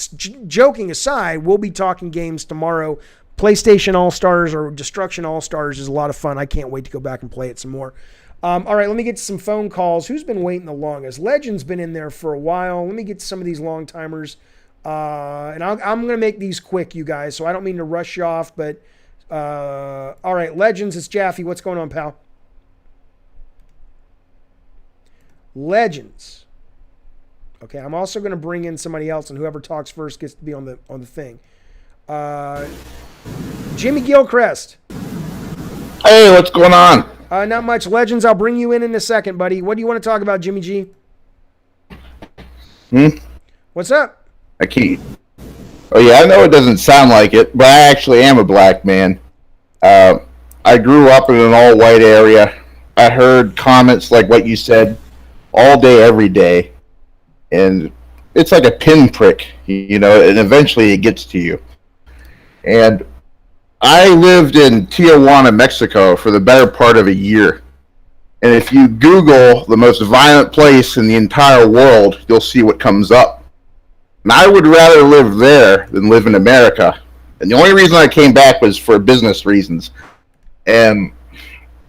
joking aside, we'll be talking games tomorrow. PlayStation All-Stars or Destruction All-Stars is a lot of fun. I can't wait to go back and play it some more. All right, let me get to some phone calls. Who's been waiting the longest? Legend's been in there for a while. Let me get to some of these long-timers. And I'm going to make these quick, you guys, so I don't mean to rush you off, but all right, Legends, it's Jaffe. What's going on, pal? Legends. Okay, I'm also going to bring in somebody else, and whoever talks first gets to be on the thing. Jimmy Gilchrist. Hey, what's going on? Not much. Legends, I'll bring you in a second, buddy. What do you want to talk about, Jimmy G? What's up? I keep. Oh yeah, I know it doesn't sound like it, but I actually am a black man. I grew up in an all-white area. I heard comments like what you said all day, every day, and it's like a pinprick, and eventually it gets to you. And I lived in Tijuana, Mexico for the better part of a year. And if you Google the most violent place in the entire world, you'll see what comes up. And I would rather live there than live in America. And the only reason I came back was for business reasons. And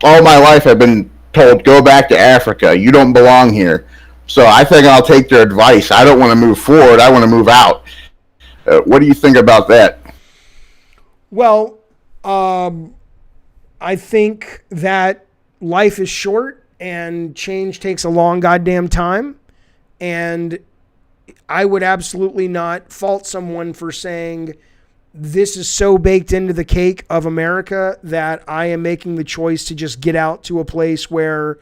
all my life I've been told, go back to Africa. You don't belong here. So I think I'll take their advice. I don't want to move forward. I want to move out. What do you think about that? Well, I think that life is short and change takes a long goddamn time. And I would absolutely not fault someone for saying this is so baked into the cake of America that I am making the choice to just get out to a place where,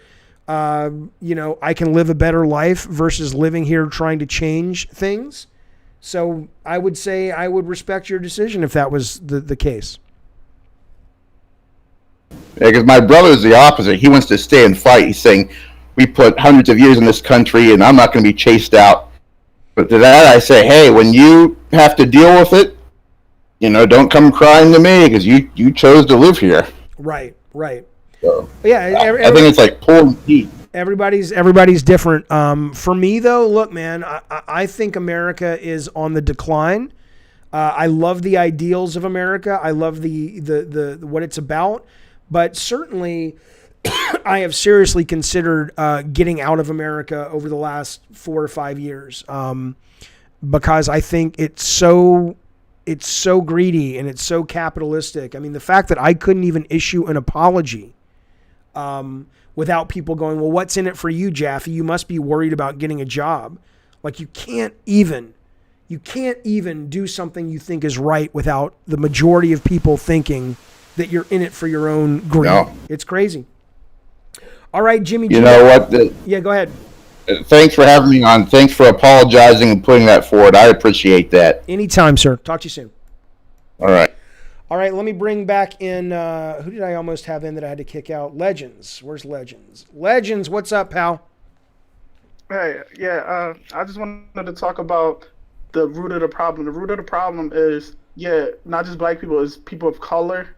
I can live a better life versus living here trying to change things. So I would say I would respect your decision if that was the case. Yeah, because my brother's the opposite. He wants to stay and fight. He's saying, we put hundreds of years in this country and I'm not going to be chased out. But to that I say, hey, when you have to deal with it, don't come crying to me because you chose to live here. Right. So, Yeah, I think it's like pulling teeth. Everybody's different. For me though, look, man, I think America is on the decline. I love the ideals of America. I love the what it's about. But certainly, I have seriously considered getting out of America over the last 4 or 5 years because I think it's so greedy and it's so capitalistic. I mean, the fact that I couldn't even issue an apology without people going, well, what's in it for you, Jaffe? You must be worried about getting a job. Like you can't even do something you think is right without the majority of people thinking that you're in it for your own greed. No. It's crazy. All right, Jimmy. You know what? Yeah, go ahead. Thanks for having me on. Thanks for apologizing and putting that forward. I appreciate that. Anytime, sir. Talk to you soon. All right. All right, let me bring back in, who did I almost have in that I had to kick out? Legends. Where's Legends? Legends, what's up, pal? Hey, yeah, I just wanted to talk about the root of the problem. The root of the problem is, not just black people, it's people of color.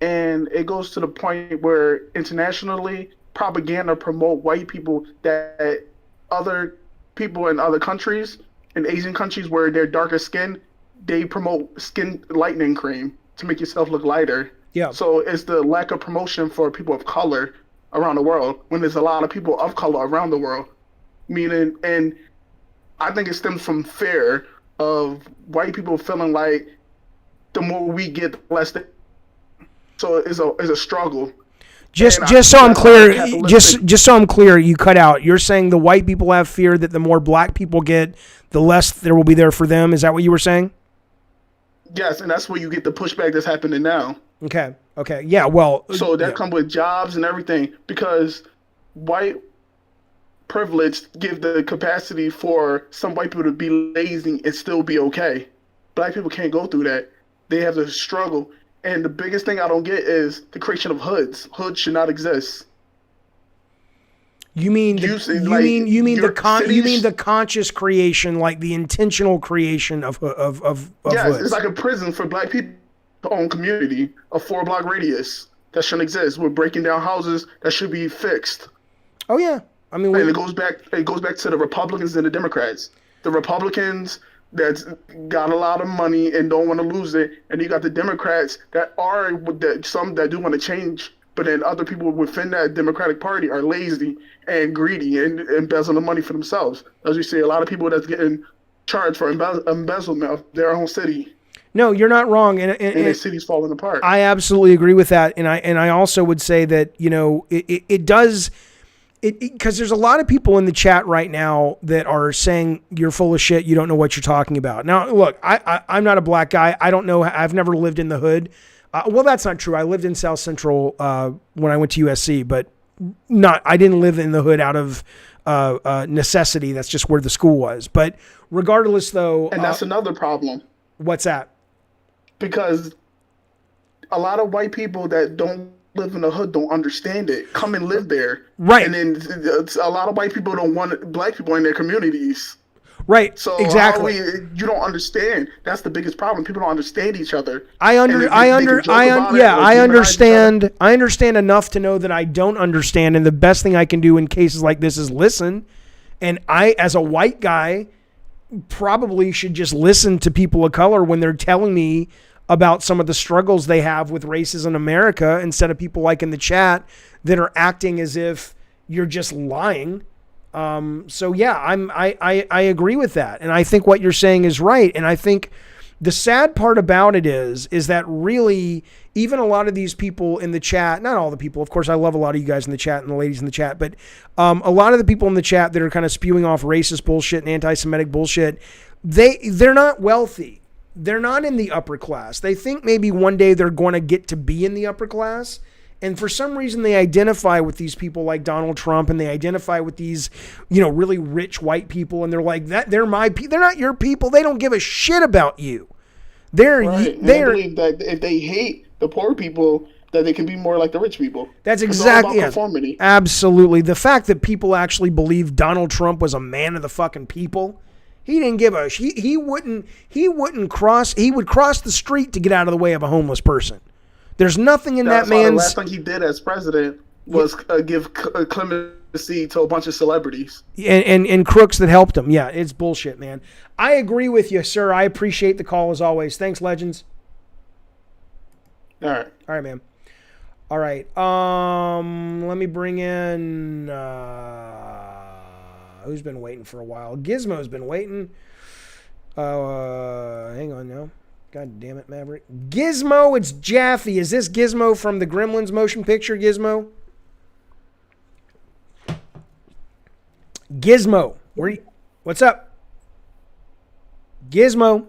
And it goes to the point where internationally, propaganda promote white people that other people in other countries, in Asian countries where they're darker skin, they promote skin lightening cream to make yourself look lighter. Yeah. So it's the lack of promotion for people of color around the world when there's a lot of people of color around the world. Meaning, and I think it stems from fear of white people feeling like the more we get, the less they. So it's a struggle. Just so I'm clear, you cut out. You're saying the white people have fear that the more black people get, the less there will be there for them. Is that what you were saying? Yes, and that's where you get the pushback that's happening now. Okay. Yeah, well. So that comes with jobs and everything, because white privilege give the capacity for some white people to be lazy and still be okay. Black people can't go through that. They have to struggle. And the biggest thing I don't get is the creation of hoods. Hoods should not exist. You mean the conscious creation, like the intentional creation of yes, hoods. It's like a prison for black people to own community, a 4-block radius that shouldn't exist. We're breaking down houses that should be fixed. Oh yeah, I mean, and it goes back to the Republicans and the Democrats. The Republicans that's got a lot of money and don't want to lose it, and you got the Democrats that are some that do want to change, but then other people within that Democratic Party are lazy and greedy and embezzling the money for themselves. As you see, a lot of people that's getting charged for embezzlement of their own city. No, you're not wrong, and their city's falling apart. I absolutely agree with that, and I also would say that it does. Because there's a lot of people in the chat right now that are saying you're full of shit. You don't know what you're talking about. Now, look, I'm not a black guy. I don't know. I've never lived in the hood. Well, that's not true. I lived in South Central when I went to USC, but I didn't live in the hood out of necessity. That's just where the school was. But regardless, though, and that's another problem. What's that? Because a lot of white people that don't live in the hood don't understand it. Come and live there, right? And then a lot of white people don't want black people in their communities, right? So exactly, you don't understand. That's the biggest problem. People don't understand each other. I understand. I understand enough to know that I don't understand, and the best thing I can do in cases like this is listen. And I, as a white guy, probably should just listen to people of color when they're telling me about some of the struggles they have with racism in America, instead of people like in the chat that are acting as if you're just lying. So yeah, I agree with that. And I think what you're saying is right. And I think the sad part about it is that really, even a lot of these people in the chat, not all the people, of course, I love a lot of you guys in the chat and the ladies in the chat, but a lot of the people in the chat that are kind of spewing off racist bullshit and anti-Semitic bullshit, they're not wealthy. They're not in the upper class. They think maybe one day they're going to get to be in the upper class. And for some reason, they identify with these people like Donald Trump, and they identify with these, really rich white people. And they're like, they're my people. They're not your people. They don't give a shit about you. I believe that if they hate the poor people, that they can be more like the rich people. That's exactly conformity. Absolutely. The fact that people actually believe Donald Trump was a man of the fucking people. He didn't give a he would cross the street to get out of the way of a homeless person. There's nothing in that man's. The last thing he did as president was give clemency to a bunch of celebrities and crooks that helped him. Yeah, it's bullshit, man. I agree with you, sir. I appreciate the call as always. Thanks, Legends. All right, man. All right. Let me bring in. Who's been waiting for a while? Gizmo's been waiting. Hang on now. God damn it, Maverick. Gizmo, it's Jaffe. Is this Gizmo from the Gremlins motion picture, Gizmo? Gizmo. What's up? Gizmo.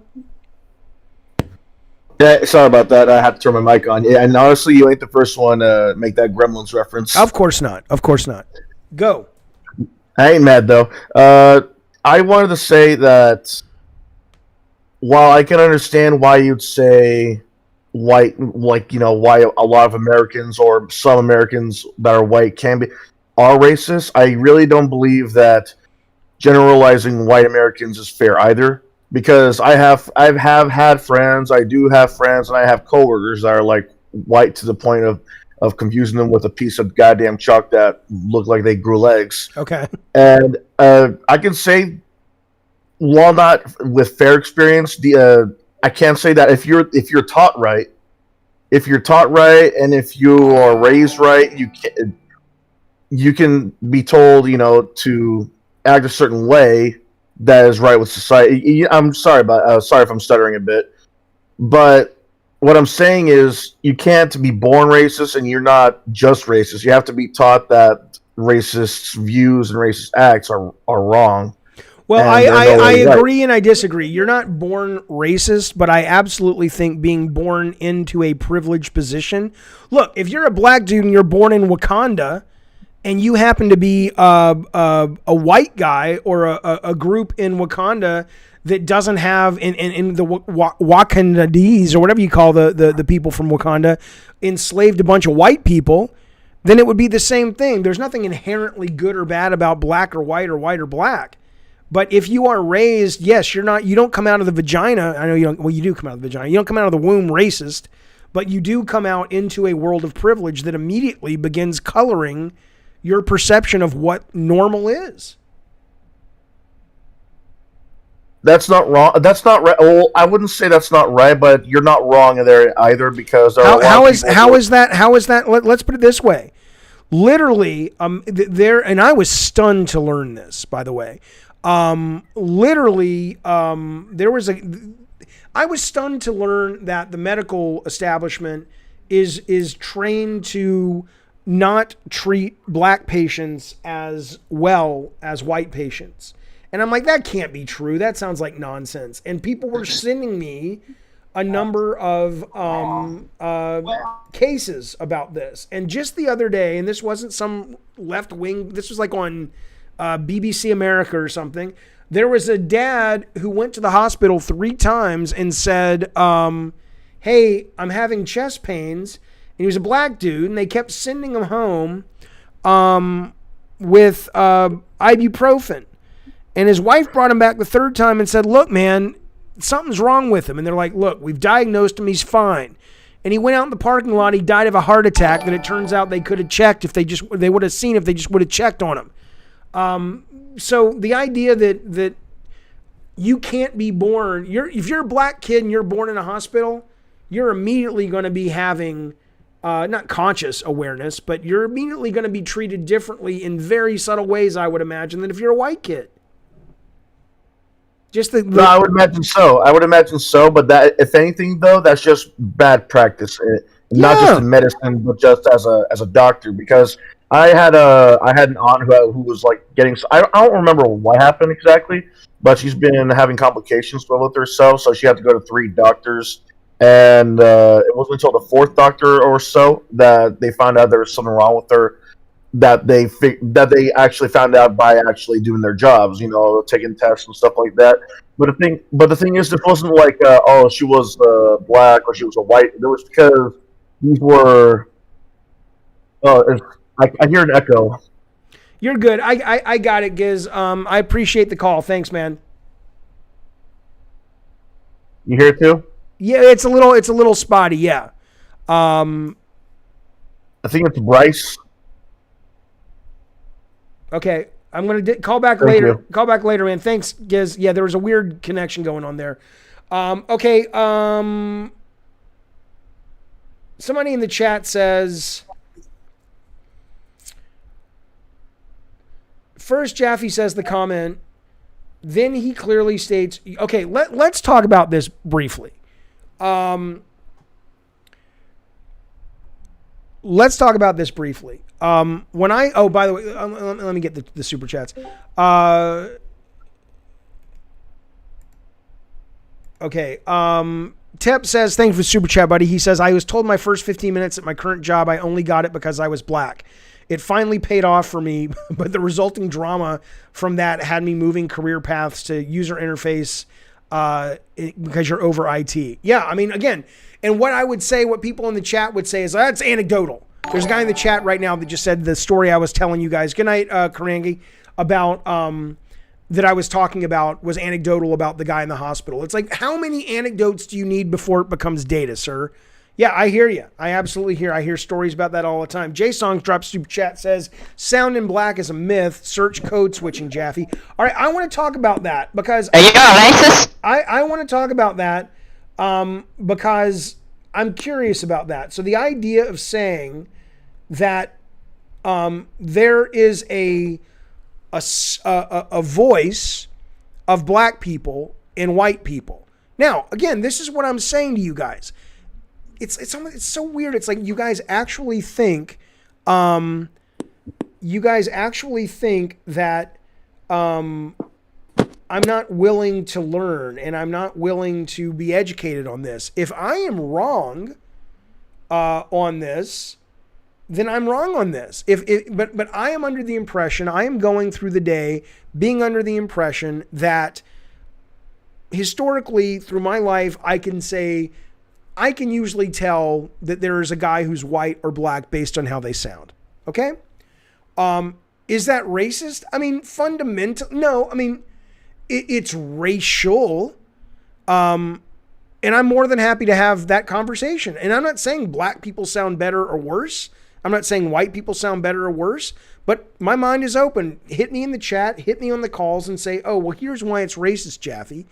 Yeah, sorry about that. I had to turn my mic on. Yeah, and honestly, you ain't the first one to make that Gremlins reference. Of course not. Of course not. Go. I ain't mad, though. I wanted to say that while I can understand why you'd say white, why a lot of Americans or some Americans that are white are racist, I really don't believe that generalizing white Americans is fair either. Because I have had friends, I do have friends, and I have coworkers that are like white to the point of confusing them with a piece of goddamn chalk that looked like they grew legs. Okay. And I can say, while not with fair experience, I can't say that if you're taught right, and if you are raised right, you can be told, to act a certain way that is right with society. I'm sorry about sorry if I'm stuttering a bit, but what I'm saying is you can't be born racist, and you're not just racist. You have to be taught that racist views and racist acts are wrong. Well, I agree and I disagree. You're not born racist, but I absolutely think being born into a privileged position. Look, if you're a black dude and you're born in Wakanda, and you happen to be a white guy or a group in Wakanda that doesn't have in the Wakandese or whatever you call the people from Wakanda enslaved a bunch of white people, then it would be the same thing. There's nothing inherently good or bad about black or white or black. But if you are raised, yes, you don't come out of the vagina. I know you don't. Well, you do come out of the vagina. You don't come out of the womb racist, but you do come out into a world of privilege that immediately begins coloring your perception of what normal is. That's not wrong. That's not right. Well, I wouldn't say that's not right, but you're not wrong there either, because how is that? Let's put it this way. Literally, and I was stunned to learn this, by the way. I was stunned to learn that the medical establishment is trained to not treat black patients as well as white patients. And I'm like, that can't be true. That sounds like nonsense. And people were sending me a number of cases about this. And just the other day, and this wasn't some left wing, this was like on BBC America or something. There was a dad who went to the hospital 3 times and said, hey, I'm having chest pains. And he was a black dude, and they kept sending him home with ibuprofen. And his wife brought him back the 3rd time and said, look, man, something's wrong with him. And they're like, look, we've diagnosed him. He's fine. And he went out in the parking lot. He died of a heart attack that it turns out they could have checked if they would have seen if they just would have checked on him. So the idea that you can't be born, if you're a black kid and you're born in a hospital, you're immediately going to be having not conscious awareness, but you're immediately going to be treated differently in very subtle ways, I would imagine, than if you're a white kid. No, I would imagine so. But that, if anything, though, that's just bad practice, not just in medicine, but just as a doctor. Because I had an aunt who was like getting. I don't remember what happened exactly, but she's been having complications with herself, so she had to go to 3 doctors. And it wasn't until the 4th doctor or so that they found out there was something wrong with her. That they actually found out by actually doing their jobs, taking tests and stuff like that. But the thing is, it wasn't like she was black or she was a white. It was because these were. I hear an echo. You're good. I got it, Giz. I appreciate the call. Thanks, man. You hear it too? Yeah, it's a little spotty. Yeah. I think it's Bryce. Okay, I'm gonna call back later. Call back later, man. Thanks, Giz. Yeah, there was a weird connection going on there. Okay. Somebody in the chat says, first Jaffe says the comment, then he clearly states, okay, let's talk about this briefly. Let's talk about this briefly. By the way, let me get the super chats. Okay. Tep says, thanks for super chat, buddy. He says, I was told my first 15 minutes at my current job, I only got it because I was black. It finally paid off for me, but the resulting drama from that had me moving career paths to user interface because you're over IT. Yeah, I mean, again, and what I would say, what people in the chat would say is, that's anecdotal. There's a guy in the chat right now that just said the story I was telling you guys. Good night, Karangi, about that I was talking about was anecdotal about the guy in the hospital. It's like, how many anecdotes do you need before it becomes data, sir? Yeah, I hear you. I absolutely hear. I hear stories about that all the time. Jay Songs drops super chat, says, sound in black is a myth. Search code switching, Jaffe. All right, I want to talk about that because... Are you racist? I want to talk about that because I'm curious about that. So the idea of saying that there is a voice of black people and white people. Now, again, this is what I'm saying to you guys. It's so weird. It's like you guys actually think that I'm not willing to learn and I'm not willing to be educated on this. If I am wrong on this, then I'm wrong on this. But I am under the impression, I am going through the day being under the impression that historically through my life, I can usually tell that there is a guy who's white or black based on how they sound. Okay? Is that racist? I mean, no. I mean, it's racial. And I'm more than happy to have that conversation. And I'm not saying black people sound better or worse. I'm not saying white people sound better or worse. But my mind is open. Hit me in the chat. Hit me on the calls and say, oh, well, here's why it's racist, Jaffe.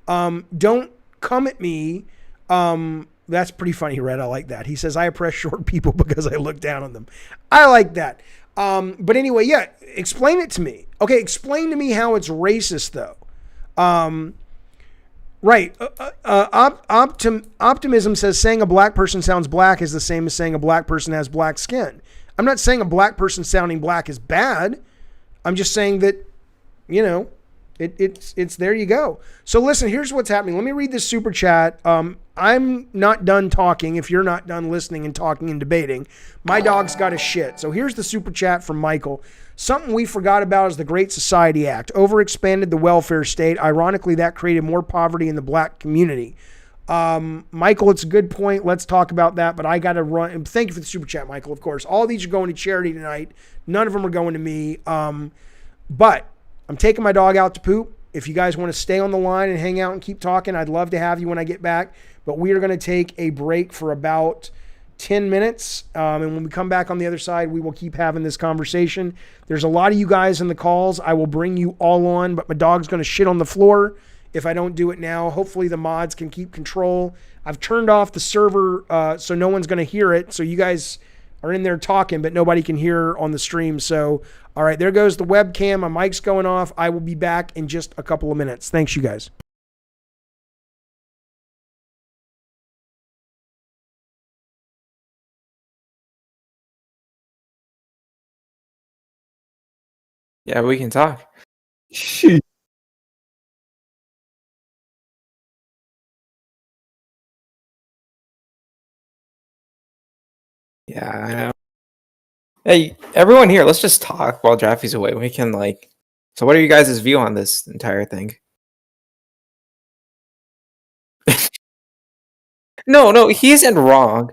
Don't come at me. That's pretty funny, Red. I like that. He says, I oppress short people because I look down on them. I like that. But anyway, yeah, explain it to me. Okay, explain to me how it's racist, though. Right. Optimism says saying a black person sounds black is the same as saying a black person has black skin. I'm not saying a black person sounding black is bad. I'm just saying that, you know, it's there you go. So listen, here's what's happening. Let me read this super chat. I'm not done talking if you're not done listening and talking and debating. My dog's got a shit. So here's the super chat from Michael. Something we forgot about is the Great Society Act. Overexpanded the welfare state. Ironically, that created more poverty in the black community. Michael, it's a good point. Let's talk about that, but I got to run. And thank you for the super chat, Michael, of course. All these are going to charity tonight. None of them are going to me. But I'm taking my dog out to poop. If you guys want to stay on the line and hang out and keep talking, I'd love to have you when I get back. But we are going to take a break for about 10 minutes. And when we come back on the other side, we will keep having this conversation. There's a lot of you guys in the calls. I will bring you all on, but my dog's going to shit on the floor if I don't do it now. Hopefully the mods can keep control. I've turned off the server so no one's going to hear it. So you guys are in there talking, but nobody can hear on the stream. So, all right, there goes the webcam. My mic's going off. I will be back in just a couple of minutes. Thanks, you guys. Yeah, we can talk. Yeah. Hey, everyone here, let's just talk while Jaffe's away. We can So what are you guys' view on this entire thing? No, he isn't wrong.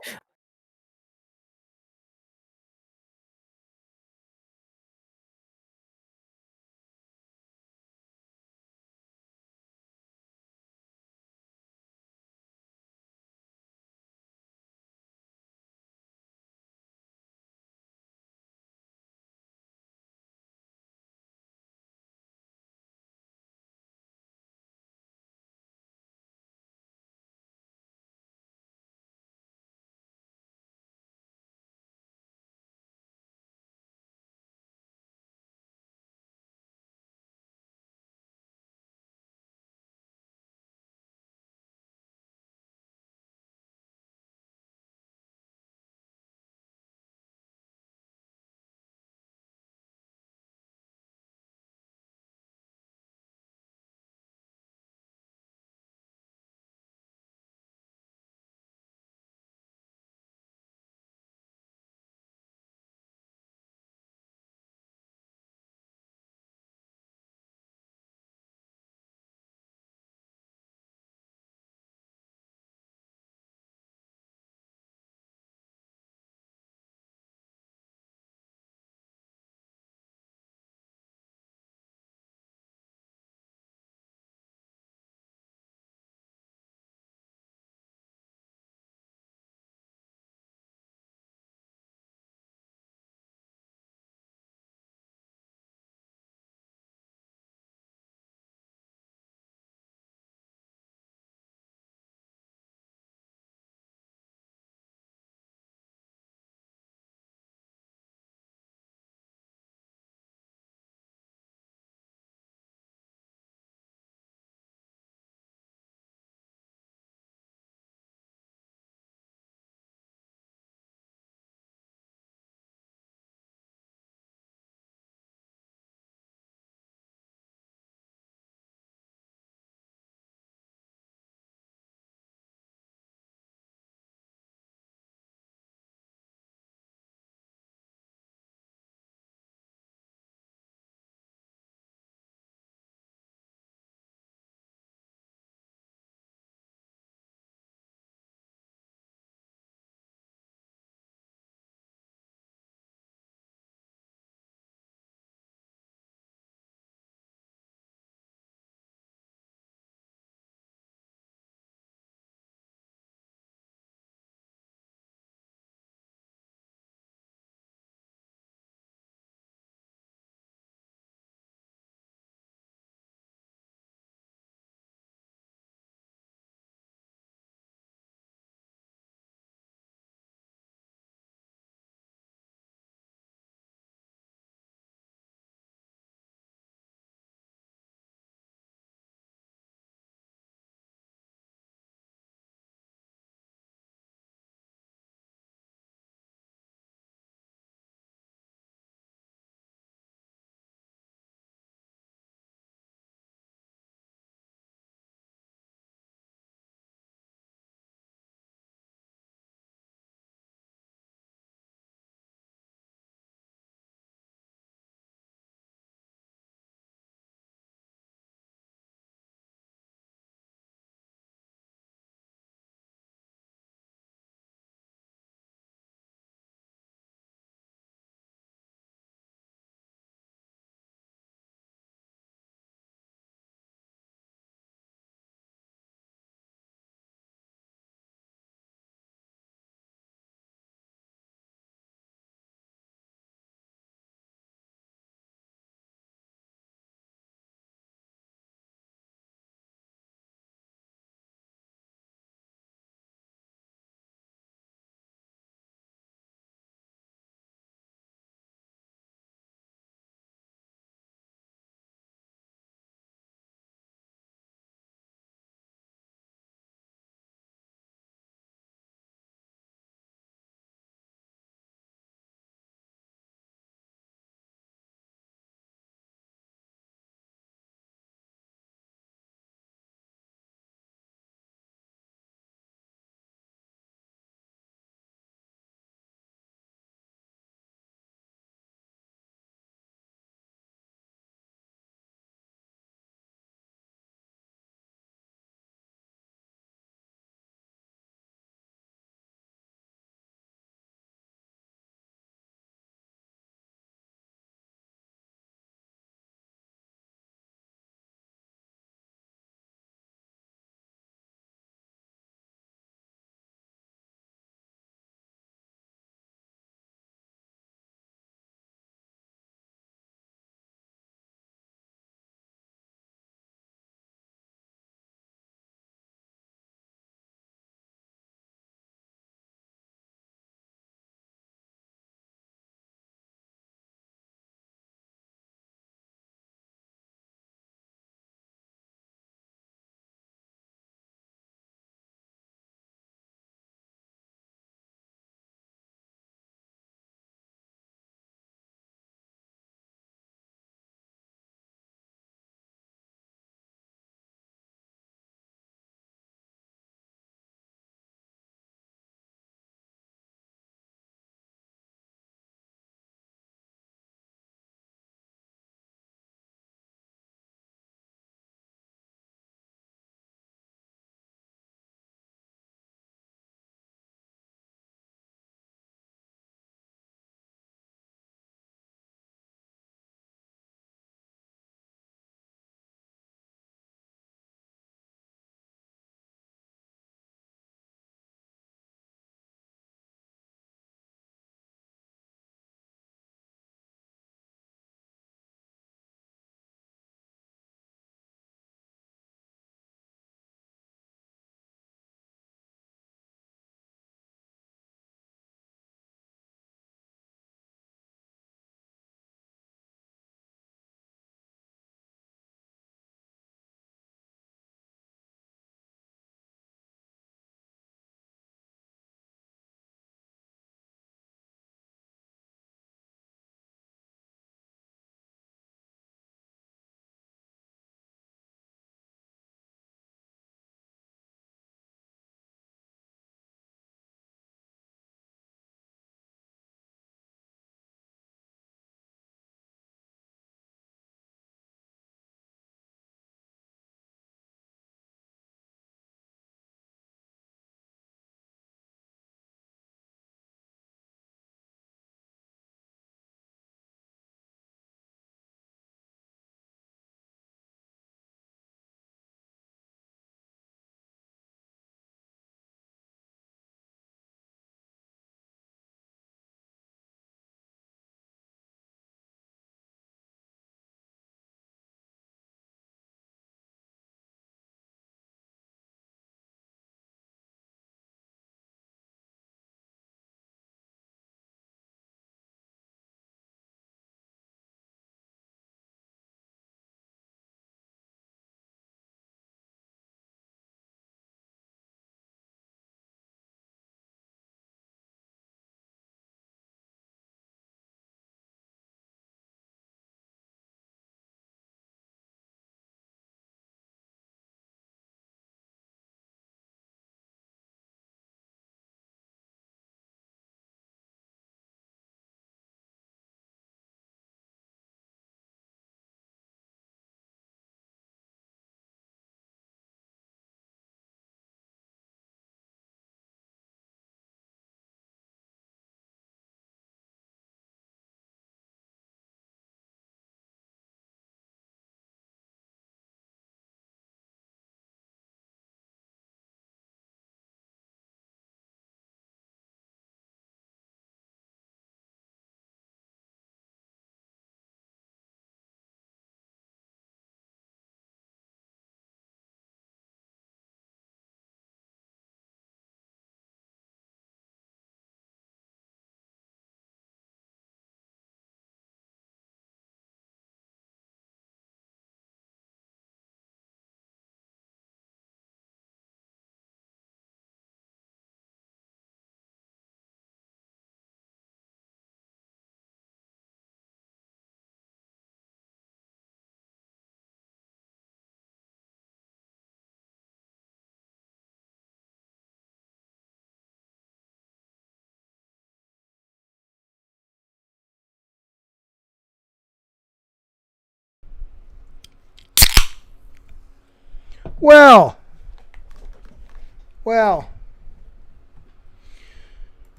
Well,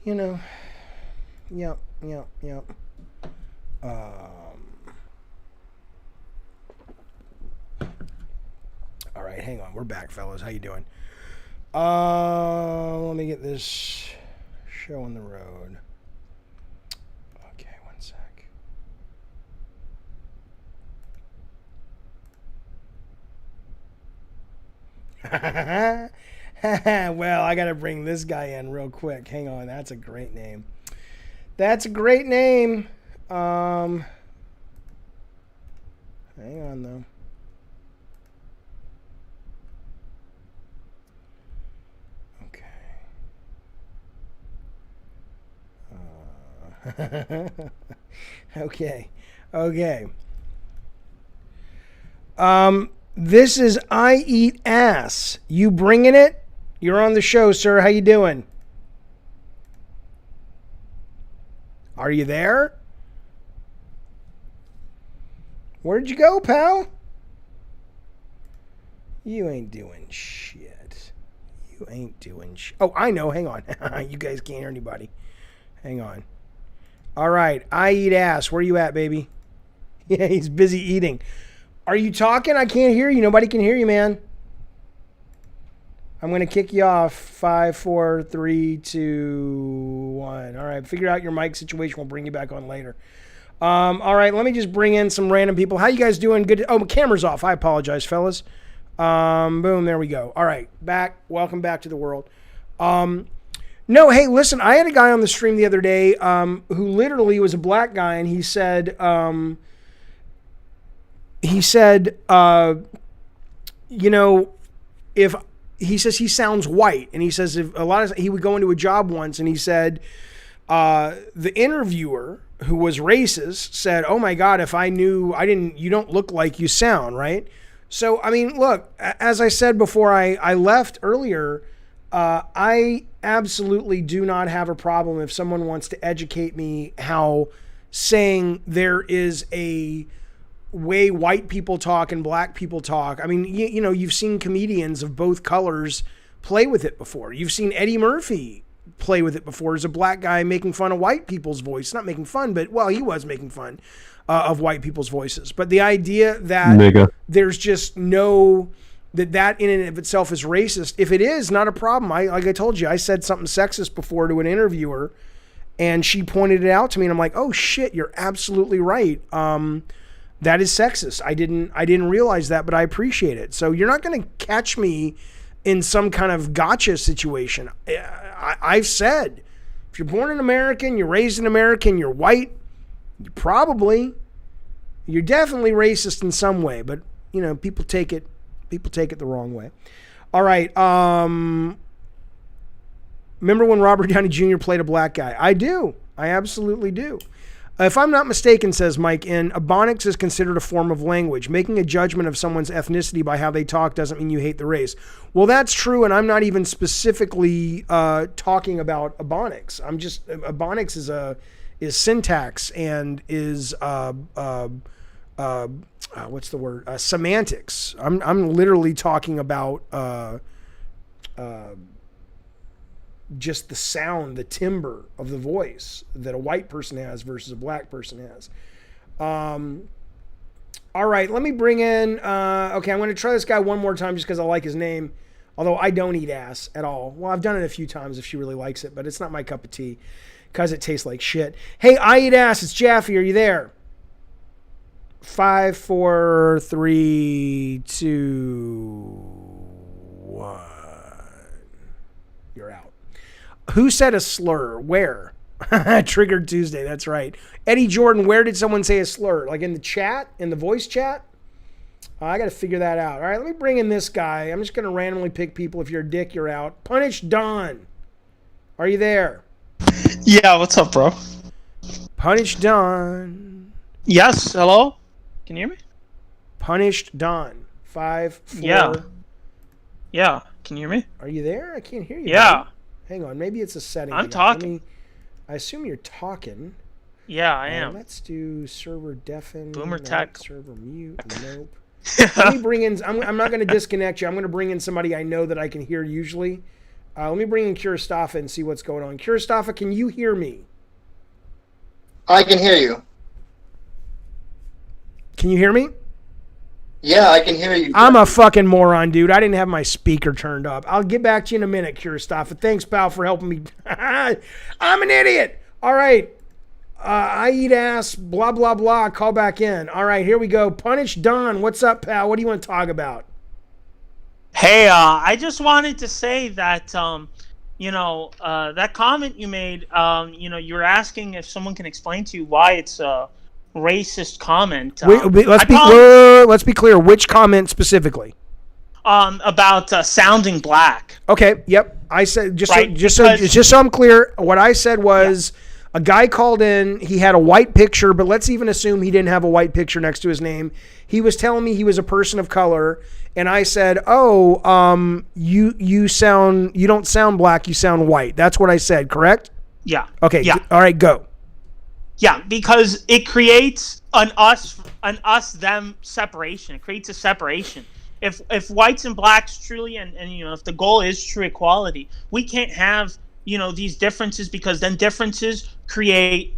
you know, yep. All right, hang on. We're back, fellas. How you doing? Let me get this show on the road. Okay, one sec. Well, I gotta bring this guy in real quick. Hang on, that's a great name. That's a great name. Hang on though. Okay. Okay. This is I Eat Ass. You bringing it? You're on the show, sir. How you doing? Are you there? Where'd you go, pal? You ain't doing shit. You ain't doing shit. Oh, I know. Hang on. You guys can't hear anybody. Hang on. All right. I Eat Ass. Where you at, baby? Yeah, he's busy eating. Are you talking? I can't hear you. Nobody can hear you, man. I'm going to kick you off. 5, 4, 3, 2, 1. All right. Figure out your mic situation. We'll bring you back on later. All right. Let me just bring in some random people. How you guys doing? Good. Oh, my camera's off. I apologize, fellas. Boom. There we go. All right. Back. Welcome back to the world. No, hey, listen, I had a guy on the stream the other day who literally was a black guy, and he said, you know, if he says he sounds white, and he says if he would go into a job once, and he said the interviewer who was racist said, "Oh my God, if I knew you don't look like you sound," right? So I mean, look, as I said before, I left earlier. I absolutely do not have a problem if someone wants to educate me how saying there is a way white people talk and black people talk. I mean, you know, you've seen comedians of both colors play with it before. You've seen Eddie Murphy play with it before as a black guy making fun of white people's voice. Not making fun, but, well, he was making fun of white people's voices. But the idea that there's just no... that in and of itself is racist. If it is, not a problem. Like I told you, I said something sexist before to an interviewer, and she pointed it out to me, and I'm like, oh shit, you're absolutely right. That is sexist. I didn't realize that, but I appreciate it. So you're not going to catch me in some kind of gotcha situation. I've said, if you're born in America and you're raised in America and you're white, you're definitely racist in some way, but you know, people take it the wrong way. All right. Remember when Robert Downey Jr. played a black guy? I do. I absolutely do. If I'm not mistaken, says Mike, Ebonics is considered a form of language. Making a judgment of someone's ethnicity by how they talk doesn't mean you hate the race. Well, that's true, and I'm not even specifically talking about Ebonics. I'm just Ebonics is syntax and is what's the word? Semantics. I'm literally talking about just the sound, the timbre of the voice that a white person has versus a black person has. All right, let me bring in. Okay, I'm going to try this guy one more time just because I like his name. Although I don't eat ass at all. Well, I've done it a few times if she really likes it, but it's not my cup of tea because it tastes like shit. Hey, I eat ass. It's Jaffe. Are you there? 5, 4, 3, 2, 1. You're out. Who said a slur? Where? Triggered Tuesday. That's right. Eddie Jordan, where did someone say a slur? Like in the chat? In the voice chat? I got to figure that out. All right, let me bring in this guy. I'm just going to randomly pick people. If you're a dick, you're out. Punish Don. Are you there? Yeah, what's up, bro? Punish Don. Yes, hello? Can you hear me? Punished Don. 5, 4. Yeah. Can you hear me? Are you there? I can't hear you. Yeah. Buddy. Hang on. Maybe it's a setting. I'm talking. I assume you're talking. Yeah, I am. Let's do server deafen. Boomer tech. Server mute. Nope. Let me bring in. I'm not going to disconnect you. I'm going to bring in somebody I know that I can hear usually. Let me bring in Kuristafa and see what's going on. Kuristafa, can you hear me? I can hear you. Can you hear me? Yeah, I can hear you. I'm a fucking moron, dude. I didn't have my speaker turned up. I'll get back to you in a minute, Kuristafa. Thanks, pal, for helping me. I'm an idiot. All right. I eat ass, blah, blah, blah. Call back in. All right, here we go. Punish Don. What's up, pal? What do you want to talk about? Hey, I just wanted to say that, that comment you made, you were asking if someone can explain to you why it's a racist comment. Let's be clear. Which comment specifically? About sounding black. Okay. Yep. I said just so I'm clear. What I said was a guy called in. He had a white picture, but let's even assume he didn't have a white picture next to his name. He was telling me he was a person of color, and I said, "Oh, you don't sound black. You sound white." That's what I said. Correct? Yeah. Okay. Yeah. All right. Go. Yeah, because it creates an us-them separation. It creates a separation. If whites and blacks truly, and if the goal is true equality, we can't have, these differences, because then differences create,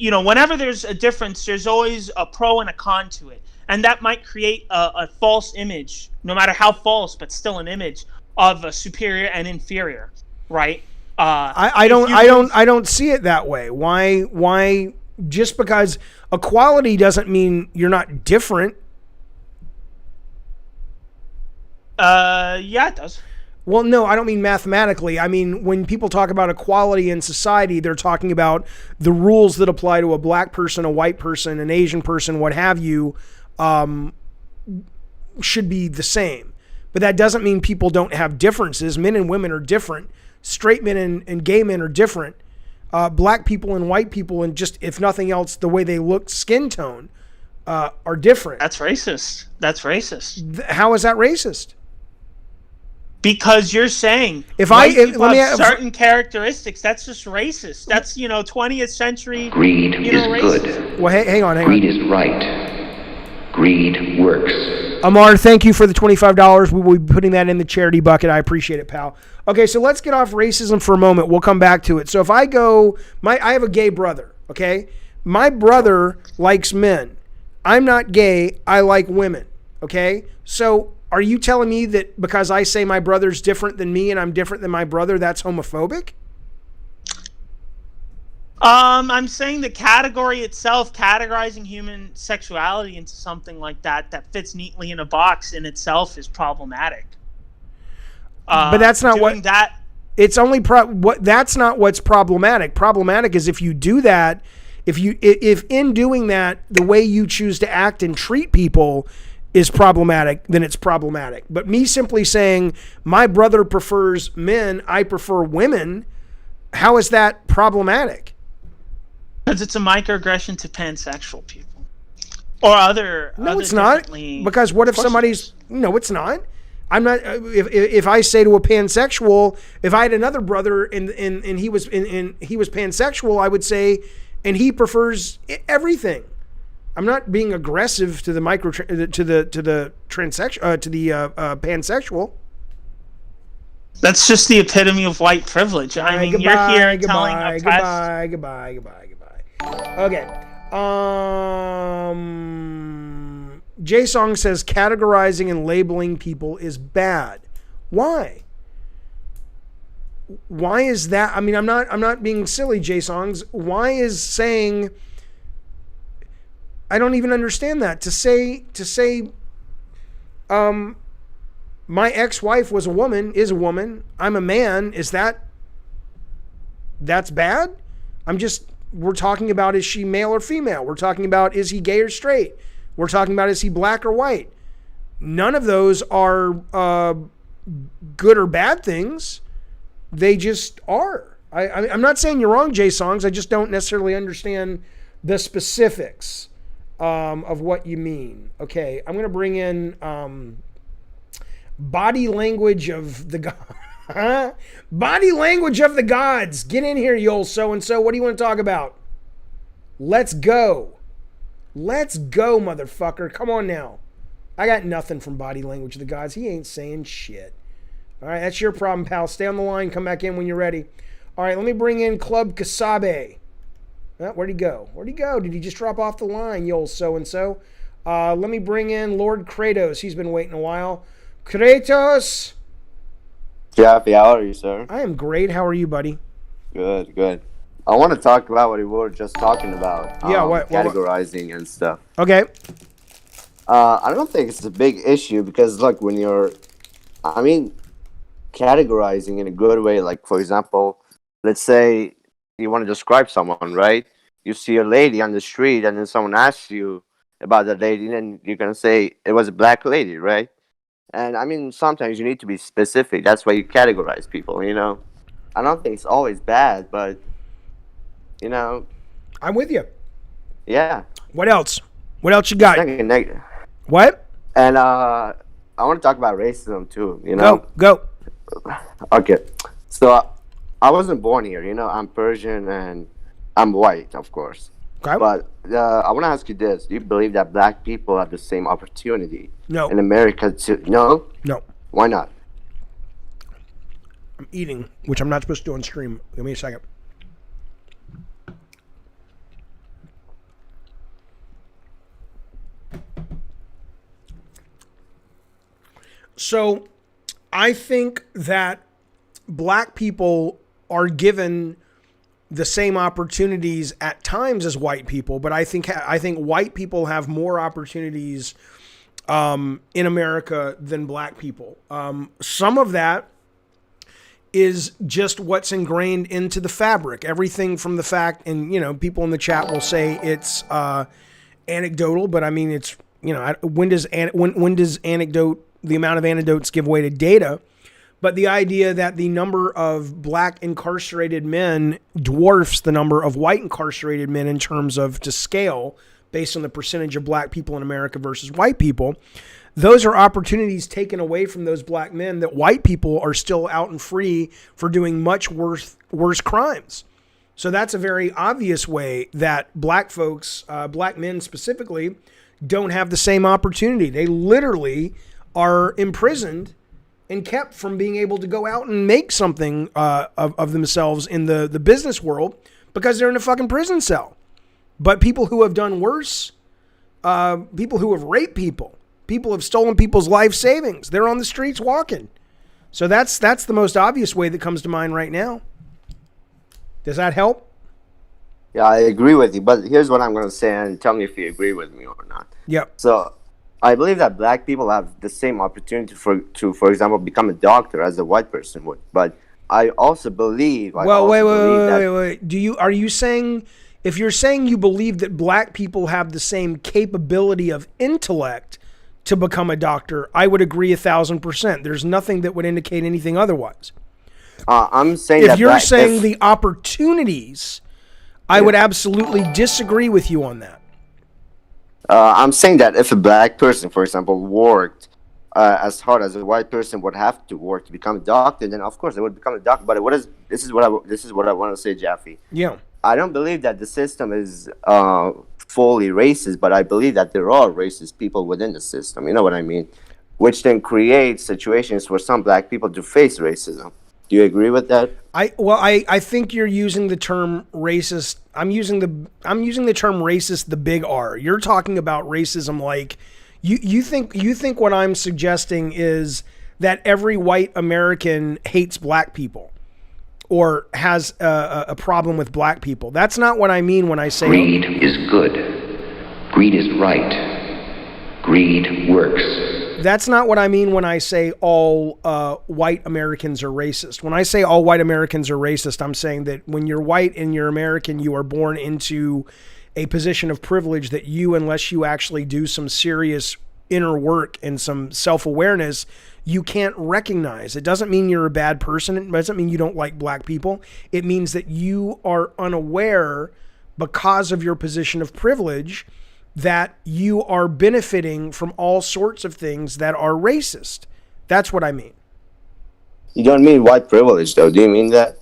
whenever there's a difference, there's always a pro and a con to it. And that might create a false image, no matter how false, but still an image of a superior and inferior, right? I don't see it that way. Why just because equality doesn't mean you're not different? Yeah, it does. Well, no, I don't mean mathematically. I mean, when people talk about equality in society, they're talking about the rules that apply to a black person, a white person, an Asian person, what have you, should be the same. But that doesn't mean people don't have differences. Men and women are different. Straight men and gay men are different. Black people and white people, and just, if nothing else, the way they look, skin tone, are different. That's racist. That's racist. How is that racist? Because you're saying certain characteristics, that's just racist. That's 20th century. Greed is racist. good. Well, hang on. Greed is right. Greed works. Amar, thank you for the $25. We will be putting that in the charity bucket. I appreciate it, pal. Okay, so let's get off racism for a moment. We'll come back to it. So if I have a gay brother, okay? My brother likes men. I'm not gay. I like women, okay? So are you telling me that because I say my brother's different than me and I'm different than my brother, that's homophobic? I'm saying the category itself, categorizing human sexuality into something like that fits neatly in a box in itself, is problematic. But that's not what that. It's only that's not what's problematic. Problematic is if you do that, if in doing that the way you choose to act and treat people is problematic, then it's problematic. But me simply saying my brother prefers men, I prefer women, how is that problematic? Because it's a microaggression to pansexual people or other. No, it's not. Because what if somebody's? No, it's not. I'm not. If I say to a pansexual, if I had another brother and he was pansexual, I would say, and he prefers everything. I'm not being aggressive to the pansexual. That's just the epitome of white privilege. I mean, you're here telling oppressed. Goodbye. Okay. J-Song says categorizing and labeling people is bad. Why? Why is that? I mean, I'm not being silly, J-Songs. Why is saying? I don't even understand that. To say, my ex-wife is a woman. I'm a man. That's bad? We're talking about, is she male or female? We're talking about, is he gay or straight? We're talking about, is he black or white? None of those are good or bad things. They just are. I'm not saying you're wrong, J-Songs. I just don't necessarily understand the specifics of what you mean. Okay, I'm going to bring in body language of the gods. Body language of the gods. Get in here, you old so-and-so. What do you want to talk about? Let's go. Let's go, motherfucker. Come on now. I got nothing from body language of the gods. He ain't saying shit. All right, that's your problem, pal. Stay on the line. Come back in when you're ready. All right, let me bring in Club Kasabe. Where'd he go? Where'd he go? Did he just drop off the line, you old so-and-so? Let me bring in Lord Kratos. He's been waiting a while. Kratos! Jaffe, how are you, sir? I am great. How are you, buddy? Good, good. I want to talk about what we were just talking about. Yeah, what? Categorizing and stuff. Okay. I don't think it's a big issue because, look, when you're, I mean, categorizing in a good way, like, for example, let's say you want to describe someone, right? You see a lady on the street and then someone asks you about that lady, and then you're going to say it was a black lady, right? And, I mean, sometimes you need to be specific. That's why you categorize people, you know? I don't think it's always bad, but, you know. I'm with you. Yeah. What else? What else you got? What? And I want to talk about racism too, you know? Go. Okay. So I wasn't born here, you know? I'm Persian and I'm white, of course. Okay. But I want to ask you this. Do you believe that black people have the same opportunity No. in America to... No? No. Why not? I'm eating, which I'm not supposed to do on stream. Give me a second. So, I think that black people are given the same opportunities at times as white people, but I think white people have more opportunities in America than black people. Some of that is just what's ingrained into the fabric. Everything from the fact, and you know, people in the chat will say it's anecdotal, but I mean it's, you know, when does anecdote, the amount of anecdotes give way to data? But the idea that the number of black incarcerated men dwarfs the number of white incarcerated men in terms of to scale based on the percentage of black people in America versus white people, those are opportunities taken away from those black men that white people are still out and free for doing much worse crimes. So that's a very obvious way that black folks, black men specifically, don't have the same opportunity. They literally are imprisoned and kept from being able to go out and make something of themselves in the business world because they're in a fucking prison cell. But people who have done worse, people who have raped people have stolen people's life savings, they're on the streets walking. So that's the most obvious way that comes to mind right now. Does that help? Yeah, I agree with you, but here's what I'm going to say, and tell me if you agree with me or not. Yep. So I believe that black people have the same opportunity for example, become a doctor as a white person would. But I also believe... Wait. Are you saying, if you're saying you believe that black people have the same capability of intellect to become a doctor, I would agree 1,000%. There's nothing that would indicate anything otherwise. I'm saying if you're saying the opportunities, I would absolutely disagree with you on that. I'm saying that if a black person, for example, worked as hard as a white person would have to work to become a doctor, then of course they would become a doctor. But this is what I want to say, Jaffe. Yeah. I don't believe that the system is fully racist, but I believe that there are racist people within the system. You know what I mean? Which then creates situations for some black people to face racism. Do you agree with that? I think you're using the term racist. I'm using the term racist, the big R. You're talking about racism like you think what I'm suggesting is that every white American hates black people or has a problem with black people. That's not what I mean when I say greed is good. Greed is right. Greed works. That's not what I mean when I say all white Americans are racist. When I say all white Americans are racist, I'm saying that when you're white and you're American, you are born into a position of privilege that you, unless you actually do some serious inner work and some self-awareness, you can't recognize. It doesn't mean you're a bad person. It doesn't mean you don't like black people. It means that you are unaware because of your position of privilege that you are benefiting from all sorts of things that are racist. That's what I mean. You don't mean white privilege, though. Do you mean that?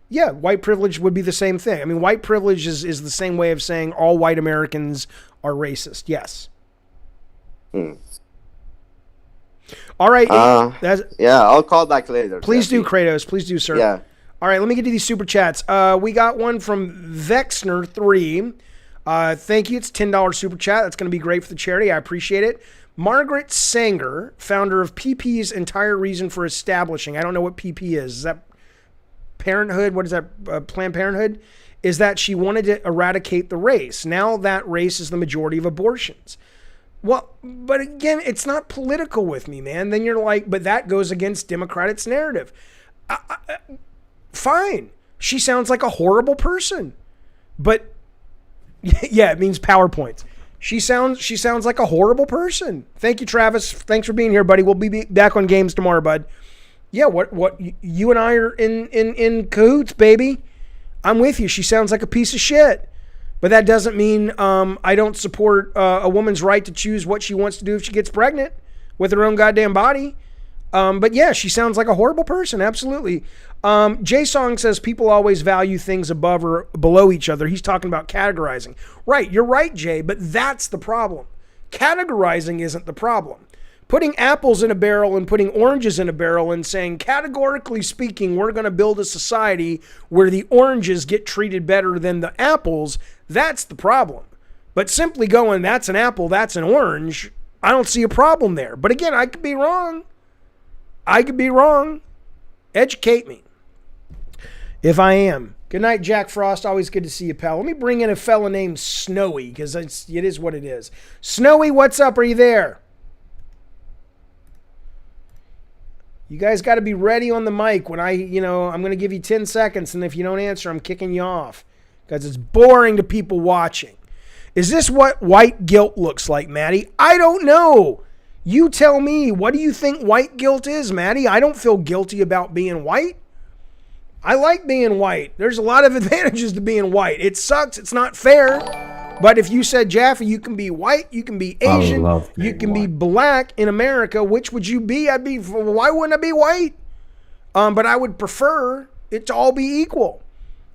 Yeah, white privilege would be the same thing. I mean, white privilege is the same way of saying all white Americans are racist. Yes. All right. Yeah, I'll call back later. Please do, Kratos. Please do, sir. Yeah. All right, let me get to these super chats. We got one from Vexner3. Thank you. It's $10 super chat. That's going to be great for the charity. I appreciate it. Margaret Sanger, founder of PP's entire reason for establishing. I don't know what PP is. Is that Parenthood? What is that? Planned Parenthood? Is that she wanted to eradicate the race. Now that race is the majority of abortions. Well, but again, it's not political with me, man. Then you're like, but that goes against Democrats' narrative. Fine. She sounds like a horrible person. But yeah, it means PowerPoints. She sounds like a horrible person. Thank you, Travis. Thanks for being here, buddy. We'll be back on games tomorrow, bud. Yeah, what you and I are in cahoots, baby. I'm with you. She sounds like a piece of shit. But that doesn't mean I don't support a woman's right to choose what she wants to do if she gets pregnant with her own goddamn body. But yeah, she sounds like a horrible person. Absolutely. Jay Song says people always value things above or below each other. He's talking about categorizing. Right. You're right, Jay. But that's the problem. Categorizing isn't the problem. Putting apples in a barrel and putting oranges in a barrel and saying, categorically speaking, we're going to build a society where the oranges get treated better than the apples. That's the problem. But simply going, that's an apple, that's an orange, I don't see a problem there. But again, I could be wrong. Educate me if I am. Good night, Jack Frost. Always good to see you, pal. Let me bring in a fella named Snowy, because it is what it is. Snowy, what's up? Are you there? You guys got to be ready on the mic when I'm going to give you 10 seconds, and if you don't answer, I'm kicking you off, because it's boring to people watching. Is this what white guilt looks like, Maddie? I don't know. You tell me. What do you think white guilt is, Maddie? I don't feel guilty about being white. I like being white. There's a lot of advantages to being white. It sucks. It's not fair. But if you said, Jaffe, you can be white, you can be Asian, you can be black in America, which would you be? Why wouldn't I be white? But I would prefer it to all be equal.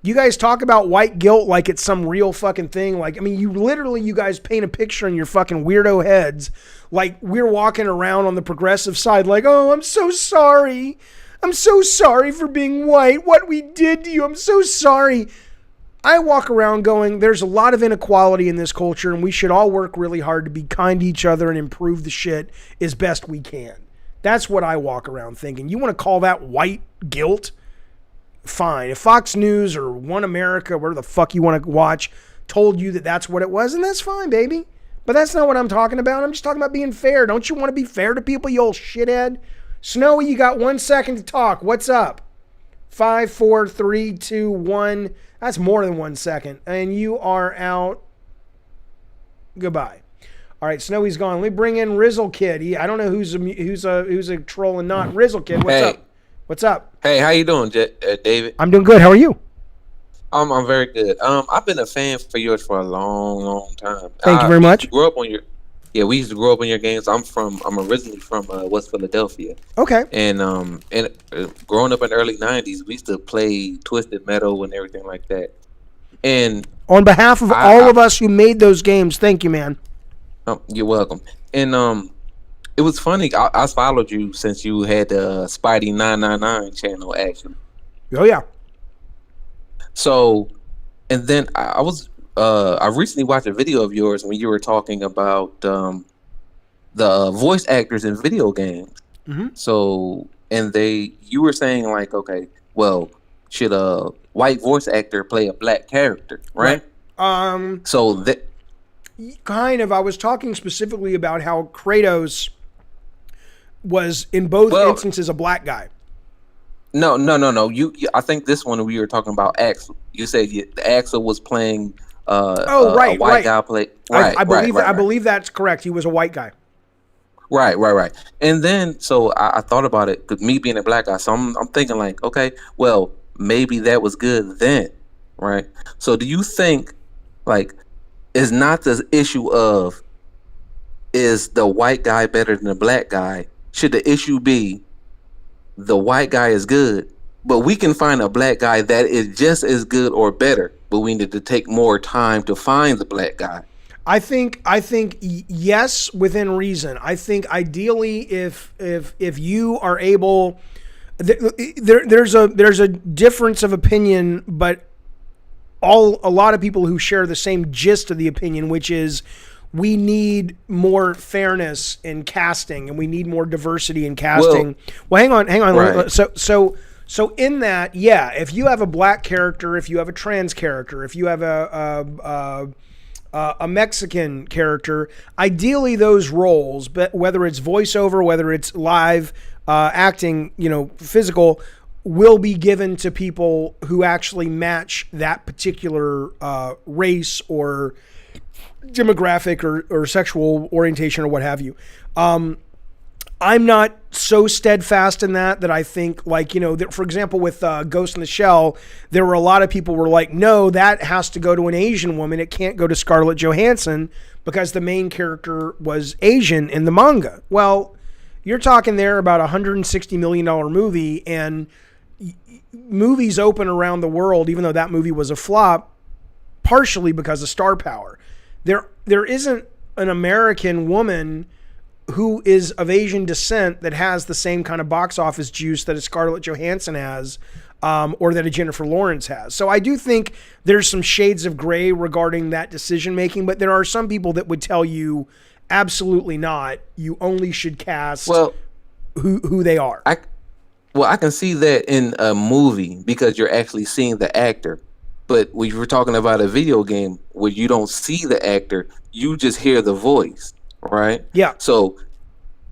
You guys talk about white guilt like it's some real fucking thing. Like, I mean, you guys paint a picture in your fucking weirdo heads. Like we're walking around on the progressive side like, oh, I'm so sorry. I'm so sorry for being white. What we did to you. I'm so sorry. I walk around going, there's a lot of inequality in this culture and we should all work really hard to be kind to each other and improve the shit as best we can. That's what I walk around thinking. You want to call that white guilt? Fine. If Fox News or One America, whatever the fuck you want to watch, told you that that's what it was, and that's fine, baby. But that's not what I'm talking about. I'm just talking about being fair. Don't you want to be fair to people, you old shithead? Snowy, you got 1 second to talk. What's up? 5, 4, 3, 2, 1. That's more than 1 second. And you are out. Goodbye. All right, Snowy's gone. Let me bring in Rizzle Kid. I don't know who's a troll and not. Rizzle Kid, what's up? What's up? Hey, how you doing, David? I'm doing good. How are you? I'm very good. I've been a fan for yours for a long time. Thank you very much. We used to grow up on your games. I'm originally from West Philadelphia. Okay. And growing up in the early '90s, we used to play Twisted Metal and everything like that. And on behalf of all of us who made those games, thank you, man. You're welcome. And it was funny. I followed you since you had the Spidey 999 channel, actually. Oh yeah. So, and then I recently watched a video of yours when you were talking about the voice actors in video games. Mm-hmm. So, and you were saying like, okay, well, should a white voice actor play a black character, right? So that kind of, I was talking specifically about how Kratos was in both instances a black guy. No. You I think this one we were talking about Axel. You said Axel was playing a white guy play. Right. I believe that's correct. He was a white guy. Right. And then so I thought about it, because me being a black guy, so I'm thinking like, okay, well, maybe that was good then, right? So do you think like it's not the issue of is the white guy better than the black guy? Should the issue be the white guy is good, but we can find a black guy that is just as good or better, but we need to take more time to find the black guy? I think yes, within reason. I think ideally, if you are able, there's a difference of opinion, but a lot of people who share the same gist of the opinion, which is we need more fairness in casting and we need more diversity in casting. Well, hang on. Right. So in that, yeah, if you have a black character, if you have a trans character, if you have a Mexican character, ideally those roles, but whether it's voiceover, whether it's live acting, physical, will be given to people who actually match that particular race or demographic or sexual orientation or what have you. I'm not so steadfast in that I think, like, that, for example, with Ghost in the Shell, there were a lot of people were like, no, that has to go to an Asian woman. It can't go to Scarlett Johansson because the main character was Asian in the manga. Well, you're talking there about $160 million movie, and movies open around the world, even though that movie was a flop, partially because of star power. There isn't an American woman who is of Asian descent that has the same kind of box office juice that a Scarlett Johansson has, or that a Jennifer Lawrence has. So I do think there's some shades of gray regarding that decision making, but there are some people that would tell you absolutely not. You only should cast who they are. I can see that in a movie because you're actually seeing the actor. But when you're talking about a video game where you don't see the actor, you just hear the voice, right? Yeah. So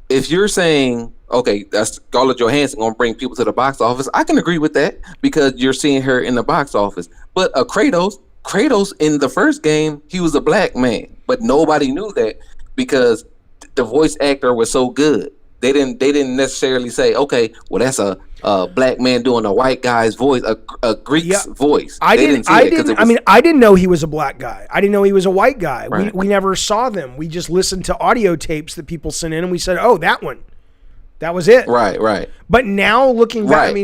if you're saying, okay, that's Scarlett Johansson gonna bring people to the box office, I can agree with that because you're seeing her in the box office. But Kratos in the first game, he was a black man, but nobody knew that because the voice actor was so good. They didn't necessarily say, okay, well, that's a black man doing a white guy's voice, a Greek's voice. I didn't know he was a black guy. I didn't know he was a white guy. Right. We never saw them. We just listened to audio tapes that people sent in, and we said, oh, that one. That was it. Right. But now looking back,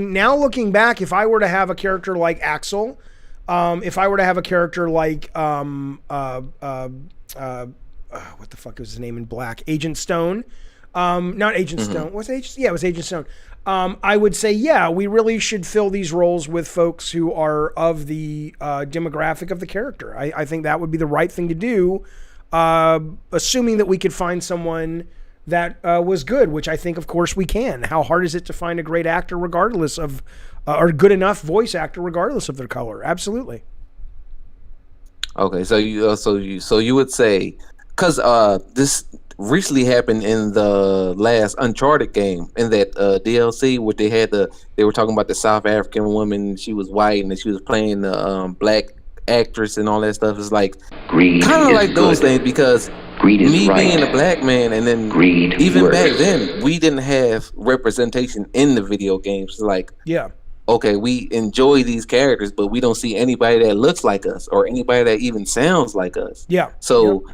if I were to have a character like Axel, if I were to have a character like what the fuck was his name in black? Agent Stone. Not Agent Stone. Was Agent? Yeah, it was Agent Stone. I would say, yeah, we really should fill these roles with folks who are of the demographic of the character. I think that would be the right thing to do, assuming that we could find someone that was good, which I think, of course, we can. How hard is it to find a great actor regardless of, or good enough voice actor regardless of their color? Absolutely. Okay, so you would say, because this recently happened in the last Uncharted game, in that DLC where they were talking about the South African woman. She was white and she was playing the black actress and all that stuff. It's like kind of like those things, because me being a black man, and then even back then we didn't have representation in the video games. Like, yeah, okay, we enjoy these characters, but we don't see anybody that looks like us or anybody that even sounds like us. Yeah. So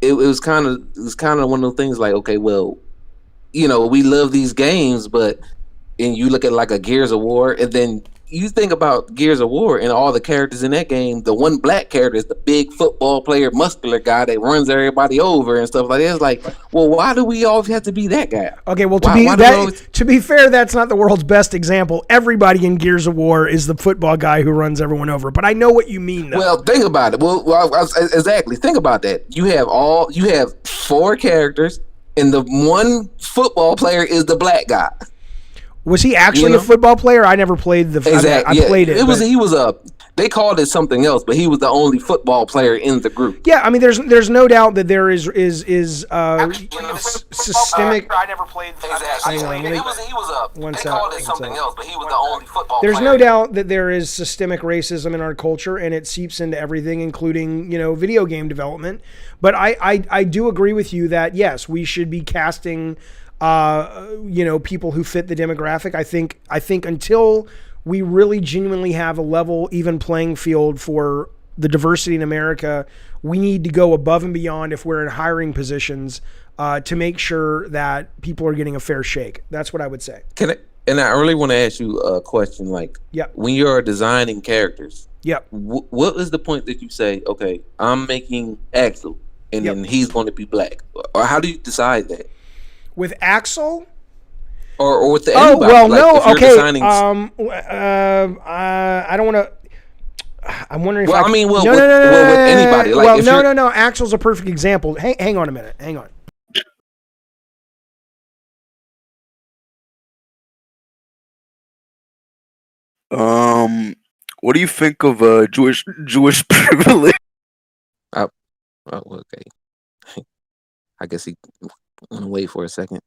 it was kind of one of those things like, okay, well, we love these games, and you look at like a Gears of War, and then you think about Gears of War and all the characters in that game. The one black character is the big football player, muscular guy that runs everybody over and stuff like that. It's like, well, why do we always have to be that guy? Okay, well, to be fair, that's not the world's best example. Everybody in Gears of War is the football guy who runs everyone over. But I know what you mean, though. Well, think about it. Well, exactly. Think about that. You have 4 characters, and the one football player is the black guy. Was he actually a football player? I never played the. Exactly. I played it. He was a. They called it something else, but he was the only football player in the group. Yeah, I mean, there's no doubt that there is systemic. I never played. Exactly. He was a. They called it something else, but he was the only football player. There's no doubt that there is systemic racism in our culture, and it seeps into everything, including video game development. But I do agree with you that yes, we should be casting. People who fit the demographic. I think until we really genuinely have a level, even playing field for the diversity in America, we need to go above and beyond if we're in hiring positions to make sure that people are getting a fair shake. That's what I would say. And I really want to ask you a question. Like, when you're designing characters, what is the point that you say, okay, I'm making Axel, and then he's going to be black? Or how do you decide that? With Axel? Or with Oh, anybody? well, like, no, if you're okay. designing... I don't want to... I'm wondering if well, I mean, no, with anybody. Like, well, if no. Axel's a perfect example. Hang on a minute. Hang on. What do you think of Jewish privilege? Oh, okay. I guess he want to wait for a second.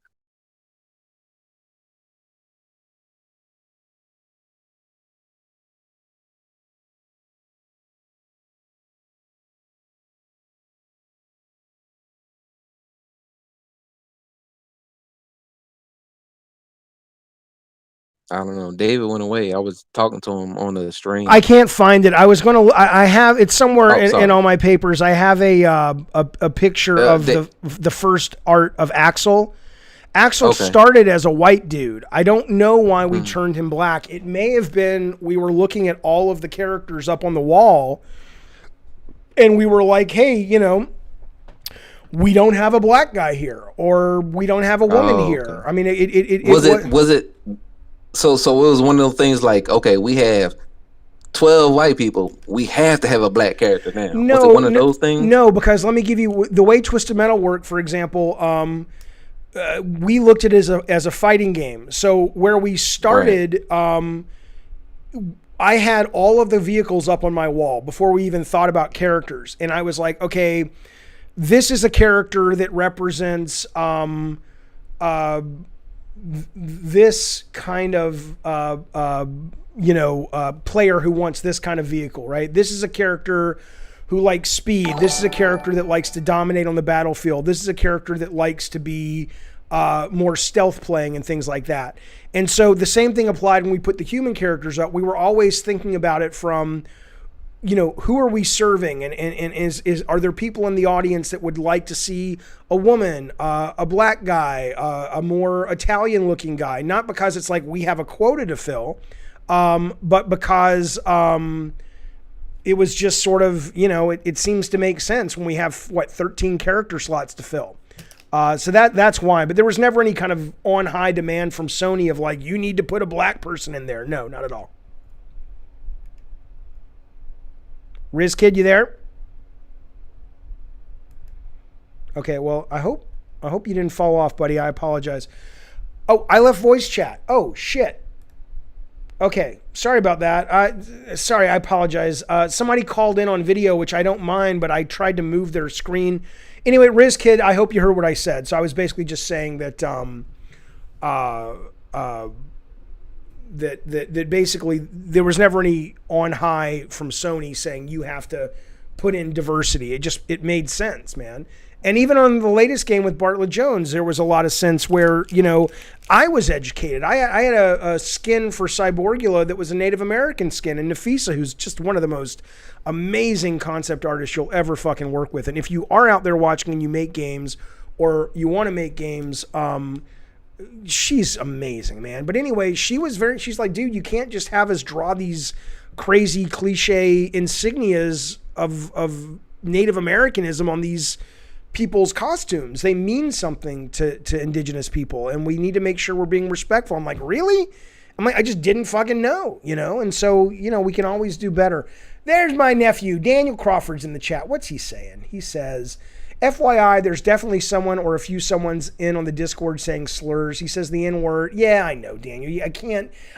I don't know. David went away. I was talking to him on the stream. I can't find it. I was going to. I have it somewhere in all my papers. I have a picture of the first art of Axel. Axel started as a white dude. I don't know why we turned him black. It may have been we were looking at all of the characters up on the wall, and we were like, "Hey, you know, we don't have a black guy here, or we don't have a woman here." I mean, was it. So it was one of those things like, okay, we have 12 white people. We have to have a black character now. No, was it one of those things? No, because let me give you the way Twisted Metal worked. For example, we looked at it as a fighting game. So where we started, I had all of the vehicles up on my wall before we even thought about characters, and I was like, okay, this is a character that represents this kind of player who wants this kind of vehicle, right? This is a character who likes speed. This is a character that likes to dominate on the battlefield. This is a character that likes to be more stealth playing and things like that. And so the same thing applied when we put the human characters up. We were always thinking about it from, you know, who are we serving, and are there people in the audience that would like to see a woman, a black guy, a more Italian looking guy? Not because it's like we have a quota to fill, but because it was just sort of, you know, it seems to make sense when we have 13 character slots to fill. So that's why. But there was never any kind of on high demand from Sony of like, you need to put a black person in there. No, not at all. Riz Kid, you there? Okay, well, I hope you didn't fall off, buddy. I apologize. Oh, I left voice chat. Oh, shit. Okay, sorry about that. Sorry, I apologize. Somebody called in on video, which I don't mind, but I tried to move their screen. Anyway, Riz Kid, I hope you heard what I said. So I was basically just saying that that basically there was never any on high from Sony saying you have to put in diversity. It made sense, man. And even on the latest game with Bartlett Jones, there was a lot of sense where, you know, I was educated. I had a skin for Cyborgula that was a Native American skin, and Nafisa, who's just one of the most amazing concept artists you'll ever fucking work with. And if you are out there watching and you make games, or you want to make games, she's amazing, man. But anyway, she's like, dude, you can't just have us draw these crazy cliche insignias of Native Americanism on these people's costumes. They mean something to indigenous people, and we need to make sure we're being respectful. I'm like, really? I'm like, I just didn't fucking know, you know? And so, you know, we can always do better. There's my nephew, Daniel Crawford's in the chat. What's he saying? He says, FYI, there's definitely someone or a few someone's in on the Discord saying slurs. He says the N-word. Yeah, I know, Daniel.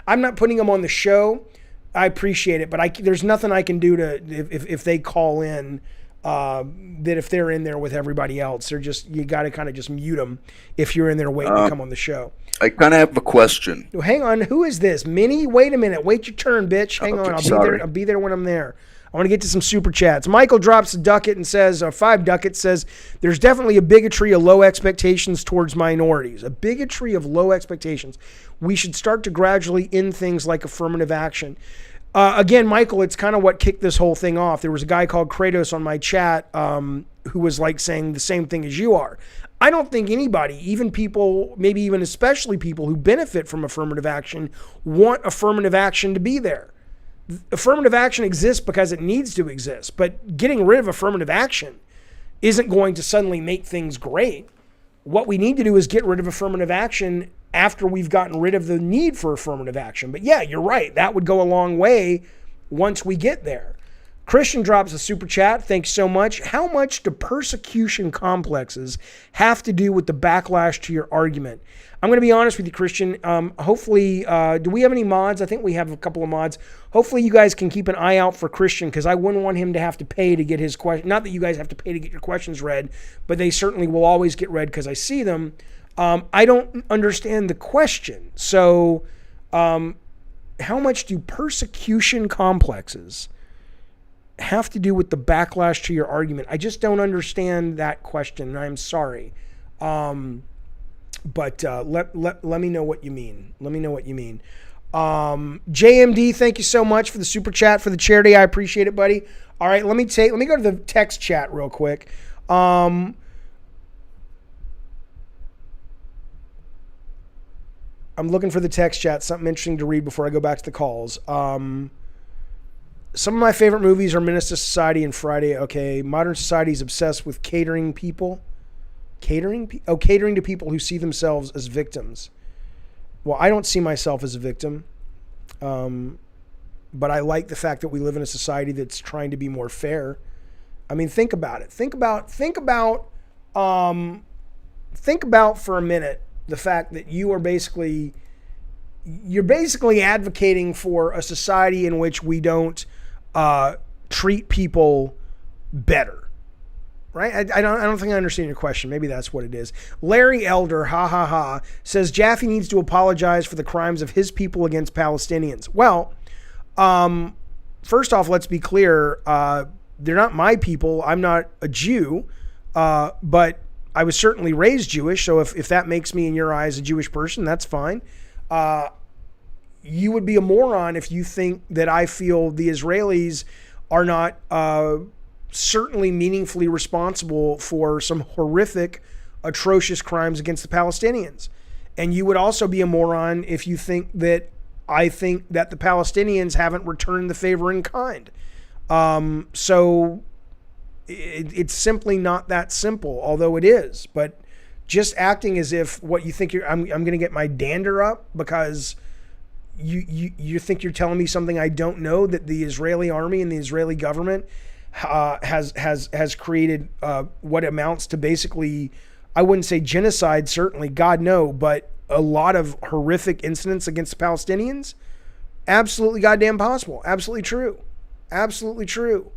I'm not putting him on the show. I appreciate it, but there's nothing I can do to, if they call in, that if they're in there with everybody else, you got to kind of just mute them if you're in there waiting to come on the show. I kind of have a question. Hang on. Who is this? Minnie? Wait a minute. Wait your turn, bitch. Hang on. I'll be there when I'm there. I want to get to some super chats. Michael drops a ducat and says, 5 ducats, says, there's definitely a bigotry of low expectations towards minorities. A bigotry of low expectations. We should start to gradually end things like affirmative action. Again, Michael, it's kind of what kicked this whole thing off. There was a guy called Kratos on my chat who was like saying the same thing as you are. I don't think anybody, even people, maybe even especially people who benefit from affirmative action, want affirmative action to be there. Affirmative action exists because it needs to exist, but getting rid of affirmative action isn't going to suddenly make things great. What we need to do is get rid of affirmative action after we've gotten rid of the need for affirmative action. But yeah, you're right. That would go a long way once we get there. Christian drops a super chat. Thanks so much. How much do persecution complexes have to do with the backlash to your argument? I'm going to be honest with you, Christian. Hopefully, do we have any mods? I think we have a couple of mods. Hopefully you guys can keep an eye out for Christian, because I wouldn't want him to have to pay to get his question. Not that you guys have to pay to get your questions read, but they certainly will always get read because I see them. I don't understand the question. So how much do persecution complexes have to do with the backlash to your argument? I just don't understand that question. I'm sorry. But let me know what you mean. Let me know what you mean. JMD, thank you so much for the super chat for the charity. I appreciate it, buddy. All right, let me go to the text chat real quick. I'm looking for the text chat, something interesting to read before I go back to the calls. Some of my favorite movies are Menace to Society and Friday. Okay, modern society is obsessed with catering people. Catering to people who see themselves as victims. Well, I don't see myself as a victim. But I like the fact that we live in a society that's trying to be more fair. I mean, think about it. Think about for a minute the fact that you're basically advocating for a society in which we don't treat people better. Right? I don't think I understand your question. Maybe that's what it is. Larry Elder, says Jaffe needs to apologize for the crimes of his people against Palestinians. Well, first off, let's be clear. They're not my people. I'm not a Jew, but I was certainly raised Jewish. So if that makes me in your eyes a Jewish person, that's fine. You would be a moron if you think that I feel the Israelis are not certainly meaningfully responsible for some horrific, atrocious crimes against the Palestinians. And you would also be a moron if you think that I think that the Palestinians haven't returned the favor in kind. So it's simply not that simple, although it is. But just acting as if what you think I'm going to get my dander up because you think you're telling me something I don't know, that the Israeli army and the Israeli government has created what amounts to basically, I wouldn't say genocide, certainly, God no, but a lot of horrific incidents against the Palestinians. Absolutely goddamn possible. Absolutely true. Absolutely true.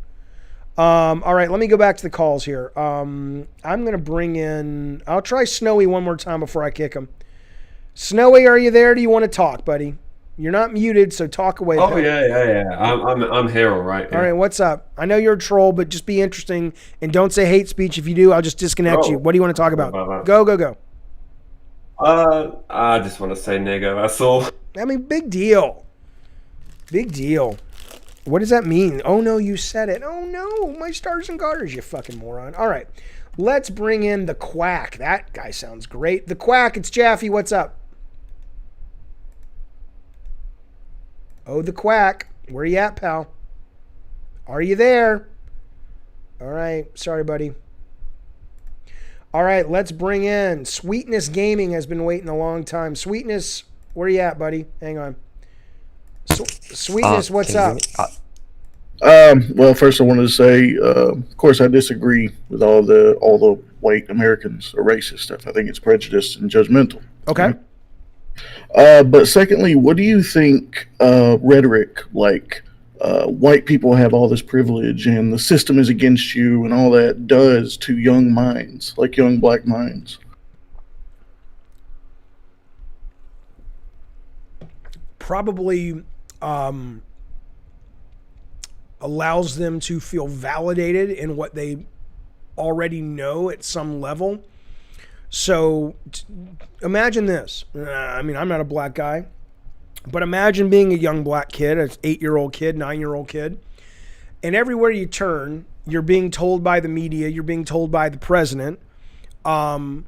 All right, let me go back to the calls here. I'm going to bring in, I'll try Snowy one more time before I kick him. Snowy, are you there? Do you want to talk, buddy? You're not muted, so talk away. Oh, yeah. I'm here, all right. All right, what's up? I know you're a troll, but just be interesting and don't say hate speech. If you do, I'll just disconnect you. What do you want to talk about? Go. I just want to say nigga, that's all. I mean, big deal. Big deal. What does that mean? Oh, no, you said it. Oh, no, my stars and garters, you fucking moron. All right, let's bring in the Quack. That guy sounds great. The Quack, it's Jaffe. What's up? Oh, the Quack. Where you at, pal? Are you there? All right. Sorry, buddy. All right, let's bring in Sweetness Gaming. Has been waiting a long time. Sweetness, where you at, buddy? Hang on. Sweetness, what's up? Well, first I wanted to say, of course, I disagree with all the white Americans are racist stuff. I think it's prejudiced and judgmental. Okay. But secondly, what do you think rhetoric like white people have all this privilege and the system is against you and all that does to young minds, like young black minds? Probably allows them to feel validated in what they already know at some level. So imagine this. I mean, I'm not a black guy, but imagine being a young black kid, an 8-year-old kid, 9-year-old kid, and everywhere you turn, you're being told by the media, you're being told by the president, America's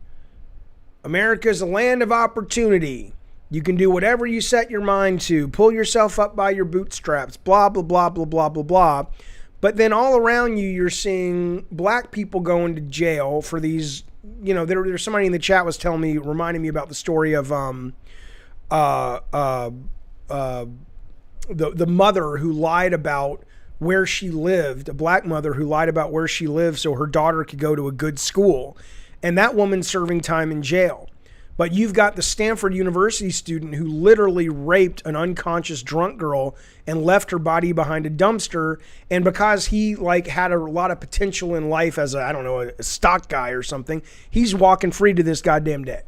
a land of opportunity. You can do whatever you set your mind to. Pull yourself up by your bootstraps, blah, blah, blah, blah, blah, blah, blah. But then all around you, you're seeing black people going to jail for these, you know, there's somebody in the chat was telling me, reminding me about the story of the mother who lied about where she lived, a black mother who lied about where she lived so her daughter could go to a good school. And that woman's serving time in jail. But you've got the Stanford University student who literally raped an unconscious drunk girl and left her body behind a dumpster. And because he like had a lot of potential in life as a stock guy or something, he's walking free to this goddamn day.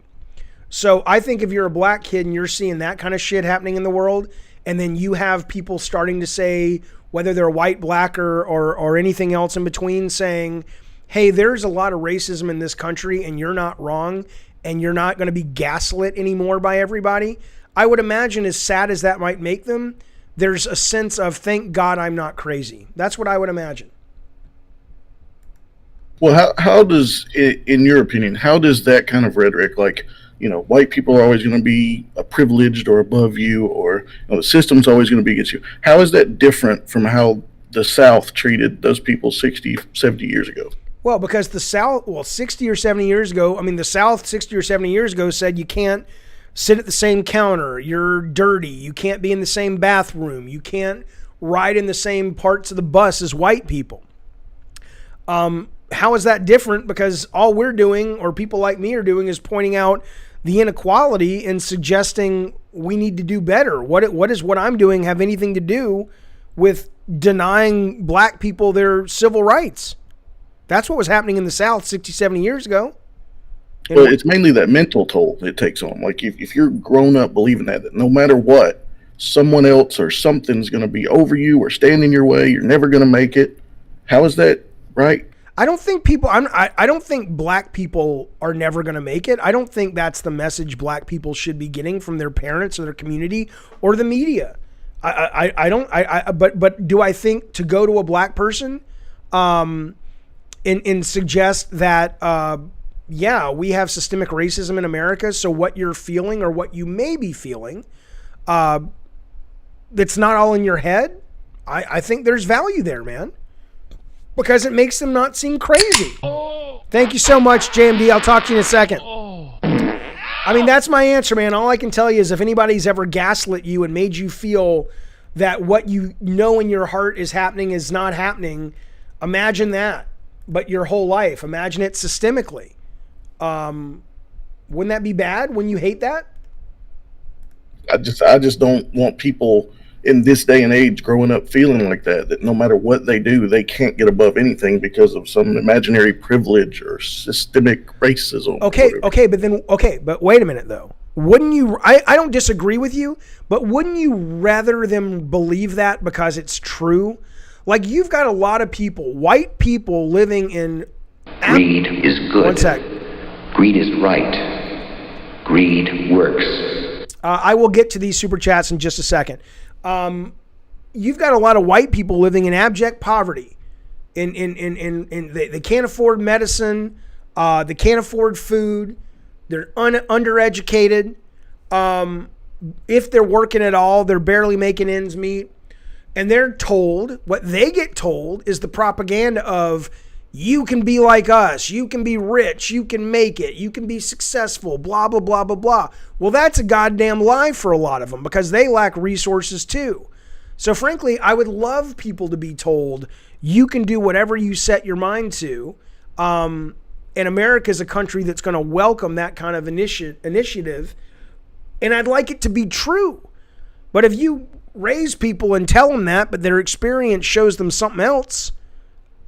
So I think if you're a black kid and you're seeing that kind of shit happening in the world, and then you have people starting to say, whether they're white, black, or anything else in between, saying, hey, there's a lot of racism in this country and you're not wrong, and you're not going to be gaslit anymore by everybody. I would imagine, as sad as that might make them, there's a sense of, thank God I'm not crazy. That's what I would imagine. Well, how does, in your opinion, how does that kind of rhetoric, like, you know, white people are always going to be privileged or above you, or you know, the system's always going to be against you. How is that different from how the South treated those people 60, 70 years ago? Well, because the South, 60 or 70 years ago, the South 60 or 70 years ago said you can't sit at the same counter, you're dirty, you can't be in the same bathroom, you can't ride in the same parts of the bus as white people. How is that different? Because all we're doing, or people like me are doing, is pointing out the inequality and suggesting we need to do better. What does what I'm doing have anything to do with denying black people their civil rights? That's what was happening in the South 60, 70 years ago. Well, it's mainly that mental toll it takes on. Like if you're grown up believing that no matter what, someone else or something's going to be over you or stand in your way, you're never going to make it. How is that right? I don't think I don't think black people are never going to make it. I don't think that's the message black people should be getting from their parents or their community or the media. But do I think to go to a black person, and suggest that, yeah, we have systemic racism in America, so what you're feeling or what you may be feeling, that's not all in your head, I think there's value there, man. Because it makes them not seem crazy. Thank you so much, JMD. I'll talk to you in a second. That's my answer, man. All I can tell you is if anybody's ever gaslit you and made you feel that what you know in your heart is happening is not happening, imagine that. But your whole life, imagine it systemically. Wouldn't that be bad when you hate that? I just don't want people in this day and age growing up feeling like that no matter what they do, they can't get above anything because of some imaginary privilege or systemic racism. But wait a minute though. Wouldn't you, I don't disagree with you, but wouldn't you rather them believe that because it's true? Like, you've got a lot of people, white people living in... Greed is good. One sec. Greed is right. Greed works. I will get to these super chats in just a second. You've got a lot of white people living in abject poverty. They can't afford medicine. They can't afford food. They're undereducated. If they're working at all, they're barely making ends meet. And they're told, what they get told is the propaganda of, you can be like us, you can be rich, you can make it, you can be successful, blah, blah, blah, blah, blah. Well, that's a goddamn lie for a lot of them because they lack resources too. So frankly, I would love people to be told, you can do whatever you set your mind to. And America is a country that's going to welcome that kind of initiative. And I'd like it to be true. But if you raise people and tell them that, but their experience shows them something else,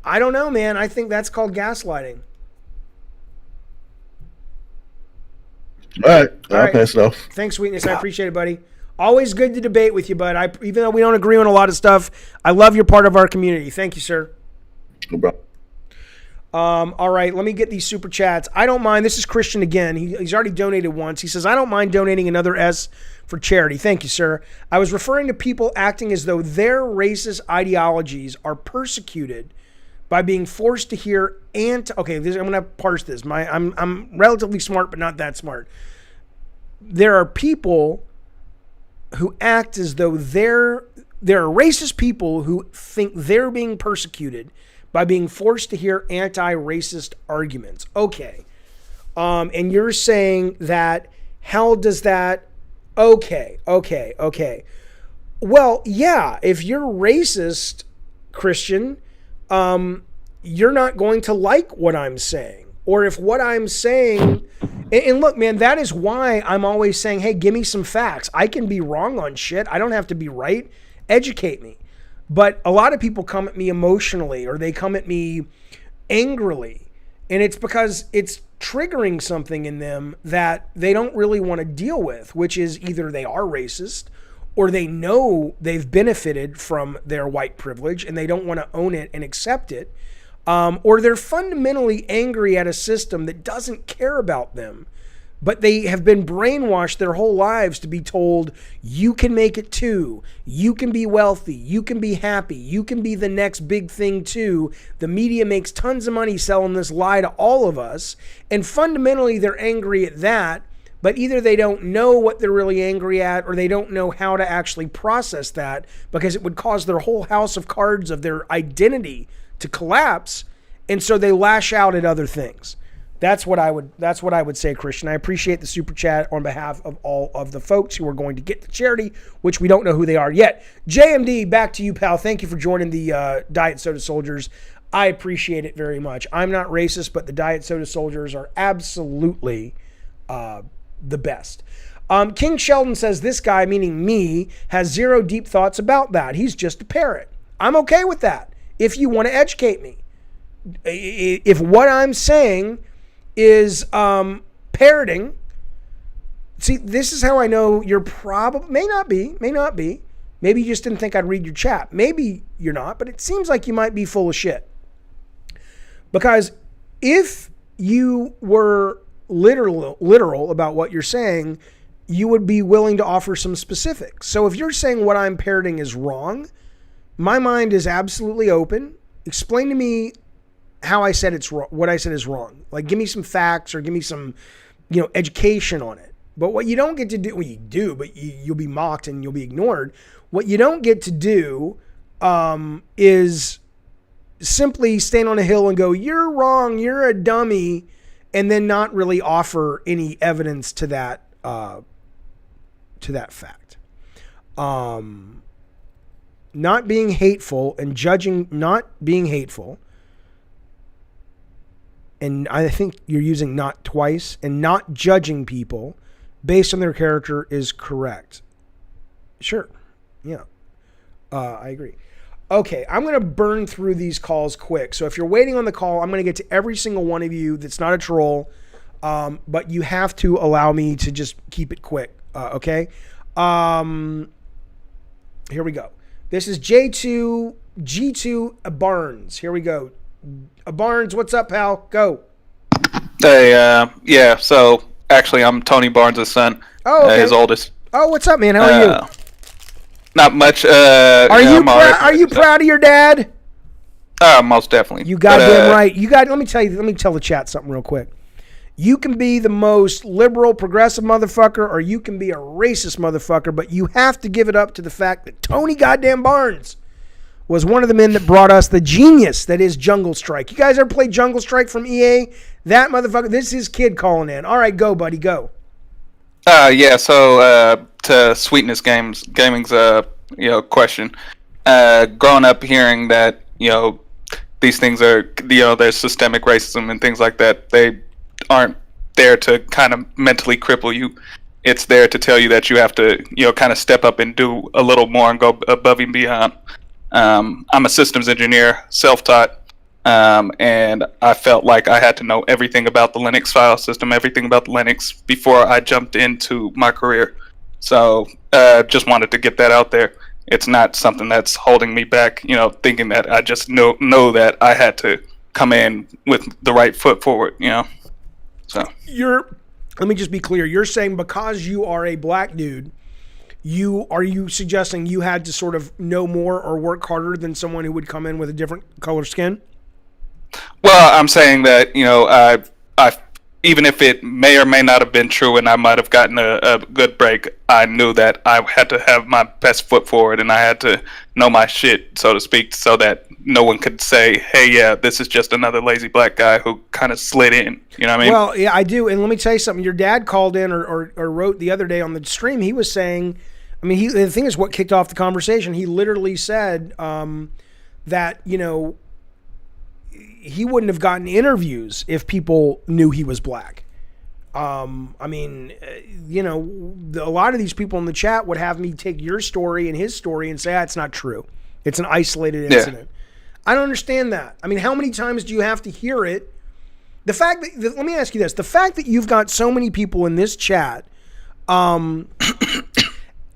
I don't know, man. I think that's called gaslighting. All right. I'll pass it off. Thanks, Sweetness. I appreciate it, buddy. Always good to debate with you, bud. Even though we don't agree on a lot of stuff, I love you're part of our community. Thank you, sir. No problem. All right, let me get these super chats. I don't mind. This is Christian again. He's already donated once. He says, I don't mind donating another S for charity. Thank you, sir. I was referring to people acting as though their racist ideologies are persecuted by being forced to hear I'm going to parse this. I'm relatively smart, but not that smart. There are people who act as though their There are racist people who think they're being persecuted by being forced to hear anti-racist arguments. Okay. And you're saying that, how does that, okay. Well, yeah, if you're racist, Christian, you're not going to like what I'm saying. Or if what I'm saying, and look, man, that is why I'm always saying, hey, give me some facts. I can be wrong on shit. I don't have to be right. Educate me. But a lot of people come at me emotionally, or they come at me angrily. And it's because it's triggering something in them that they don't really want to deal with, which is either they are racist, or they know they've benefited from their white privilege and they don't want to own it and accept it. Or they're fundamentally angry at a system that doesn't care about them, but they have been brainwashed their whole lives to be told, you can make it too. You can be wealthy. You can be happy. You can be the next big thing too. The media makes tons of money selling this lie to all of us. And fundamentally, they're angry at that, but either they don't know what they're really angry at, or they don't know how to actually process that, because it would cause their whole house of cards of their identity to collapse, and so they lash out at other things. That's what I would say, Christian. I appreciate the super chat on behalf of all of the folks who are going to get the charity, which we don't know who they are yet. JMD, back to you, pal. Thank you for joining the Diet Soda Soldiers. I appreciate it very much. I'm not racist, but the Diet Soda Soldiers are absolutely the best. King Sheldon says, this guy, meaning me, has zero deep thoughts about that. He's just a parrot. I'm okay with that if you want to educate me. If what I'm saying is parroting, see, this is how I know you're probably, may not be. Maybe you just didn't think I'd read your chat. Maybe you're not, but it seems like you might be full of shit. Because if you were literal about what you're saying, you would be willing to offer some specifics. So if you're saying what I'm parroting is wrong, my mind is absolutely open. Explain to me how I said it's wrong, what I said is wrong. Like, give me some facts, or give me some, education on it. But what you don't get to do, well, you do, but you'll be mocked and you'll be ignored. What you don't get to do is simply stand on a hill and go, you're wrong, you're a dummy, and then not really offer any evidence to that fact. Not being hateful and judging, not being hateful, and I think you're using not twice, and not judging people based on their character is correct. Sure. Yeah. I agree. Okay, I'm going to burn through these calls quick. So if you're waiting on the call, I'm going to get to every single one of you that's not a troll, but you have to allow me to just keep it quick, okay? Here we go. This is G2 Barnes. Here we go. Barnes, what's up, pal? Go. Hey, yeah, so actually I'm Tony Barnes' son, his oldest. Oh, what's up, man? How are you? Not much. Are you proud of your dad? Most definitely. You goddamn right. Let me tell the chat something real quick. You can be the most liberal, progressive motherfucker, or you can be a racist motherfucker, but you have to give it up to the fact that Tony goddamn Barnes was one of the men that brought us the genius that is Jungle Strike. You guys ever played Jungle Strike from EA? That motherfucker, this is his kid calling in. All right, go, buddy, go. Yeah, so to sweeten this gaming's question, growing up hearing that, these things are, there's systemic racism and things like that, they aren't there to kind of mentally cripple you. It's there to tell you that you have to, kind of step up and do a little more and go above and beyond. I'm a systems engineer, self-taught, and I felt like I had to know everything about the Linux file system, everything about Linux before I jumped into my career. So just wanted to get that out there. It's not something that's holding me back, thinking that I just know that I had to come in with the right foot forward, So let me just be clear. You're saying because you are a black dude, are you suggesting you had to sort of know more or work harder than someone who would come in with a different color skin? Well, I'm saying that, even if it may or may not have been true and I might have gotten a good break, I knew that I had to have my best foot forward and I had to know my shit, so to speak, so that no one could say, hey, yeah, this is just another lazy black guy who kind of slid in. You know what I mean? Well, yeah, I do. And let me tell you something. Your dad called in or wrote the other day on the stream. He was saying, I mean, the thing is what kicked off the conversation. He literally said that, you know, he wouldn't have gotten interviews if people knew he was black. I mean, you know, a lot of these people in the chat would have me take your story and his story and say, it's not true. It's an isolated incident. I don't understand that. I mean, how many times do you have to hear it? The fact that, let me ask you this, the fact that you've got so many people in this chat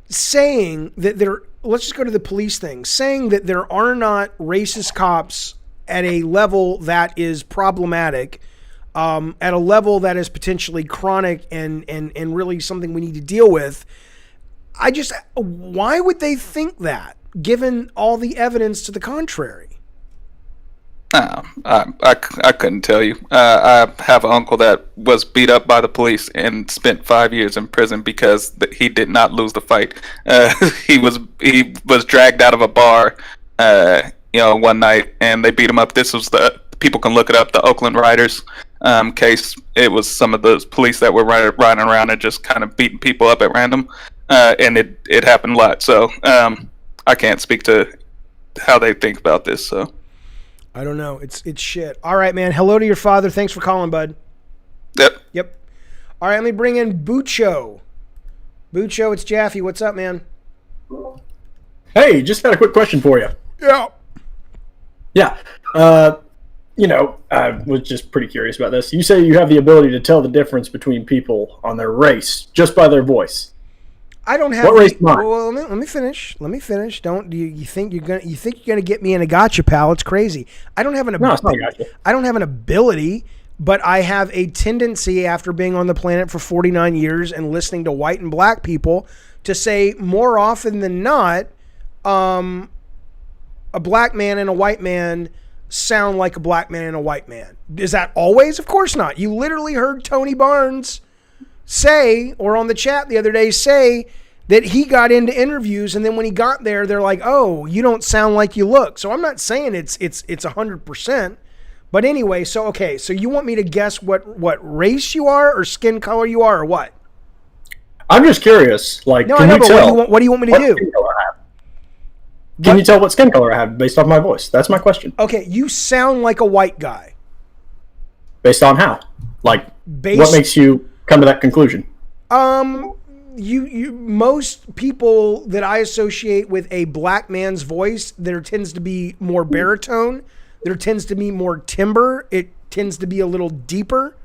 saying that let's just go to the police thing, saying that there are not racist cops at a level that is problematic, at a level that is potentially chronic and really something we need to deal with. Why would they think that, given all the evidence to the contrary? I couldn't tell you. I have an uncle that was beat up by the police and spent 5 years in prison because he did not lose the fight. He was dragged out of a bar, one night, and they beat him up. This was people can look it up, the Oakland Riders case. It was some of the police that were riding around and just kind of beating people up at random, and it happened a lot. So I can't speak to how they think about this. So. I don't know. It's shit. All right, man. Hello to your father. Thanks for calling, bud. Yep. All right, let me bring in Bucho. Bucho, it's Jaffe. What's up, man? Hey, just got a quick question for you. Yeah. I was just pretty curious about this. You say you have the ability to tell the difference between people on their race just by their voice. I don't have. What race am I? Well, let me finish. Don't you think you're gonna get me in a gotcha, pal? It's crazy. I don't have an ability. No, it's not a gotcha. I don't have an ability, but I have a tendency after being on the planet for 49 years and listening to white and black people to say more often than not, a black man and a white man sound like a black man and a white man. Is that always? Of course not. You literally heard Tony Barnes say, or on the chat the other day say, that he got into interviews and then when he got there, they're like, oh, you don't sound like you look. So I'm not saying it's 100%. But anyway, so you want me to guess what race you are or skin color you are or what? I'm just curious. Like, no, can I know, you but tell what do you want me to do? Can you tell what skin color I have based off my voice? That's my question. Okay, you sound like a white guy. Based on how? Like, what makes you come to that conclusion? You most people that I associate with a black man's voice, there tends to be more baritone. There tends to be more timbre. It tends to be a little deeper.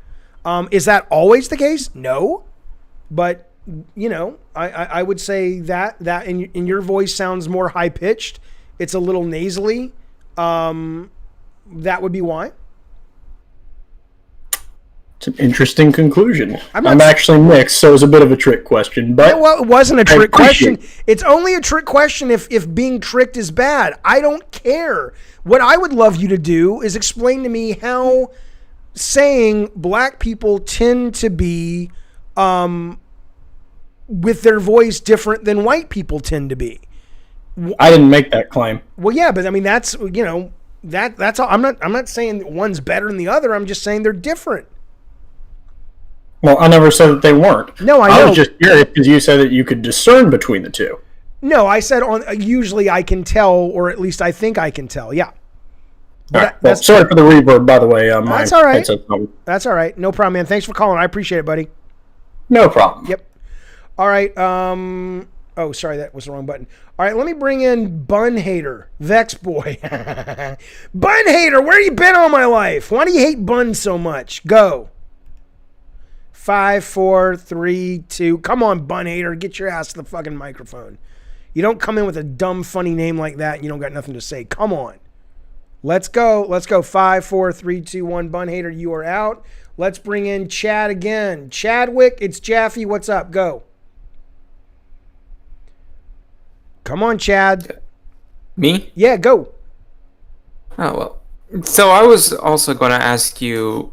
Is that always the case? No, but I would say that in your voice sounds more high pitched. It's a little nasally. That would be why. It's an interesting conclusion. I'm actually mixed, so it was a bit of a trick question. But well, it wasn't a trick question. It's only a trick question if being tricked is bad. I don't care. What I would love you to do is explain to me how saying black people tend to be with their voice different than white people tend to be. I didn't make that claim. Well, yeah, but I mean that's that's all. I'm not saying that one's better than the other. I'm just saying they're different. Well, I never said that they weren't. No, I know. was just curious because you said that you could discern between the two. No, I said usually I can tell, or at least I think I can tell. Yeah. Well, sorry for the reverb, by the way. That's all right. That's all right. No problem, man. Thanks for calling. I appreciate it, buddy. No problem. Yep. All right. Oh, sorry, that was the wrong button. All right, let me bring in Bun Hater, Vex Boy. Bun Hater, where you been all my life? Why do you hate Bun so much? Go. 5, 4, 3, 2. Come on, Bun Hater, get your ass to the fucking microphone. You don't come in with a dumb, funny name like that and you don't got nothing to say. Come on. Let's go. Let's go. 5, 4, 3, 2, 1. Bun Hater, you are out. Let's bring in Chad again. Chadwick, it's Jaffe. What's up? Go. Come on, Chad. Me? Yeah, go. Oh, well. So I was also going to ask you,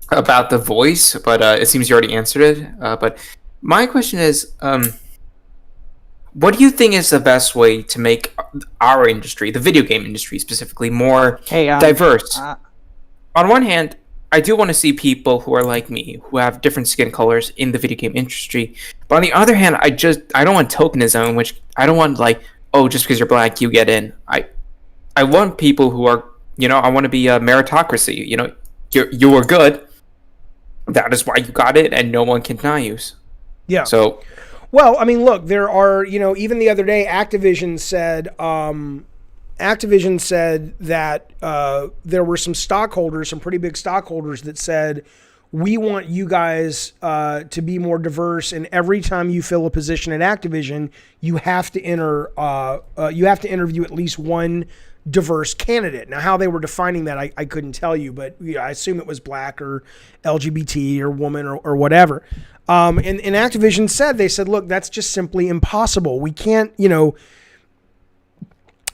about the voice, but it seems you already answered it. But my question is, what do you think is the best way to make our industry, the video game industry specifically, more diverse? On one hand, I do want to see people who are like me, who have different skin colors in the video game industry. But on the other hand, I don't want tokenism, in which I don't want like, oh, just because you're black, you get in. I want people who are, I want to be a meritocracy. You were good. That is why you got it, and no one can deny you. Yeah. So, well, I mean, look, there are, even the other day, Activision said that there were some stockholders, some pretty big stockholders that said, we want you guys to be more diverse, and every time you fill a position at Activision, you have to interview at least one diverse candidate. Now, how they were defining that, I couldn't tell you, but I assume it was black or LGBT or woman or whatever. And Activision said, look, that's just simply impossible. We can't,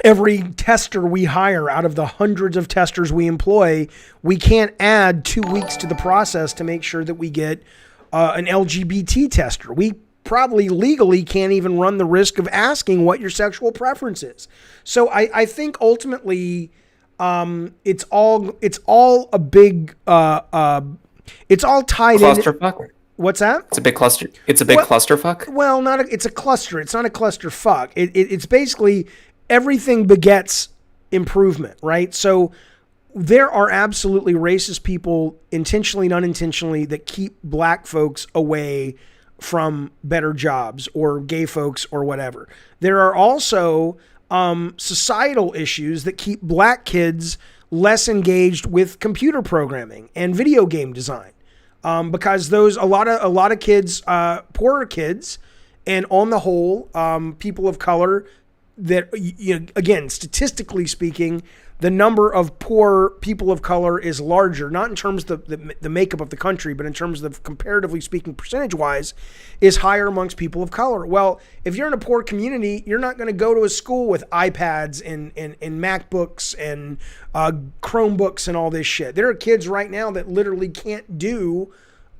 every tester we hire out of the hundreds of testers we employ, we can't add 2 weeks to the process to make sure that we get an LGBT tester. We probably legally can't even run the risk of asking what your sexual preference is. So I think ultimately it's all a big it's all tied in. Clusterfuck. What's that? It's a big cluster. It's a big clusterfuck. Well, it's a cluster. It's not a clusterfuck. It's basically everything begets improvement, right? So there are absolutely racist people, intentionally and unintentionally, that keep black folks away from better jobs, or gay folks, or whatever. There are also societal issues that keep black kids less engaged with computer programming and video game design, because a lot of kids, poorer kids, and on the whole, people of color, that, again, statistically speaking, the number of poor people of color is larger, not in terms of the makeup of the country, but in terms of, comparatively speaking, percentage-wise, is higher amongst people of color. Well, if you're in a poor community, you're not going to go to a school with iPads and MacBooks and Chromebooks and all this shit. There are kids right now that literally can't do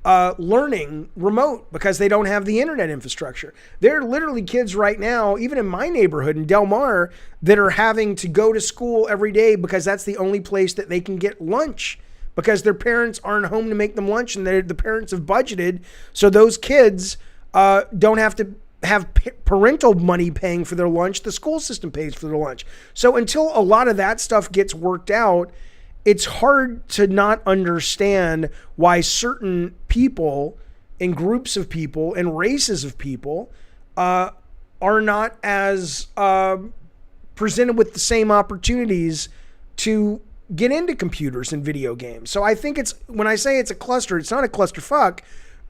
learning remote because they don't have the internet infrastructure. There are literally kids right now, even in my neighborhood in Del Mar, that are having to go to school every day because that's the only place that they can get lunch, because their parents aren't home to make them lunch, and the parents have budgeted so those kids don't have to have parental money paying for their lunch. The school system pays for their lunch. So until a lot of that stuff gets worked out, it's hard to not understand why certain people and groups of people and races of people are not as presented with the same opportunities to get into computers and video games. So I think when I say it's a cluster, it's not a clusterfuck,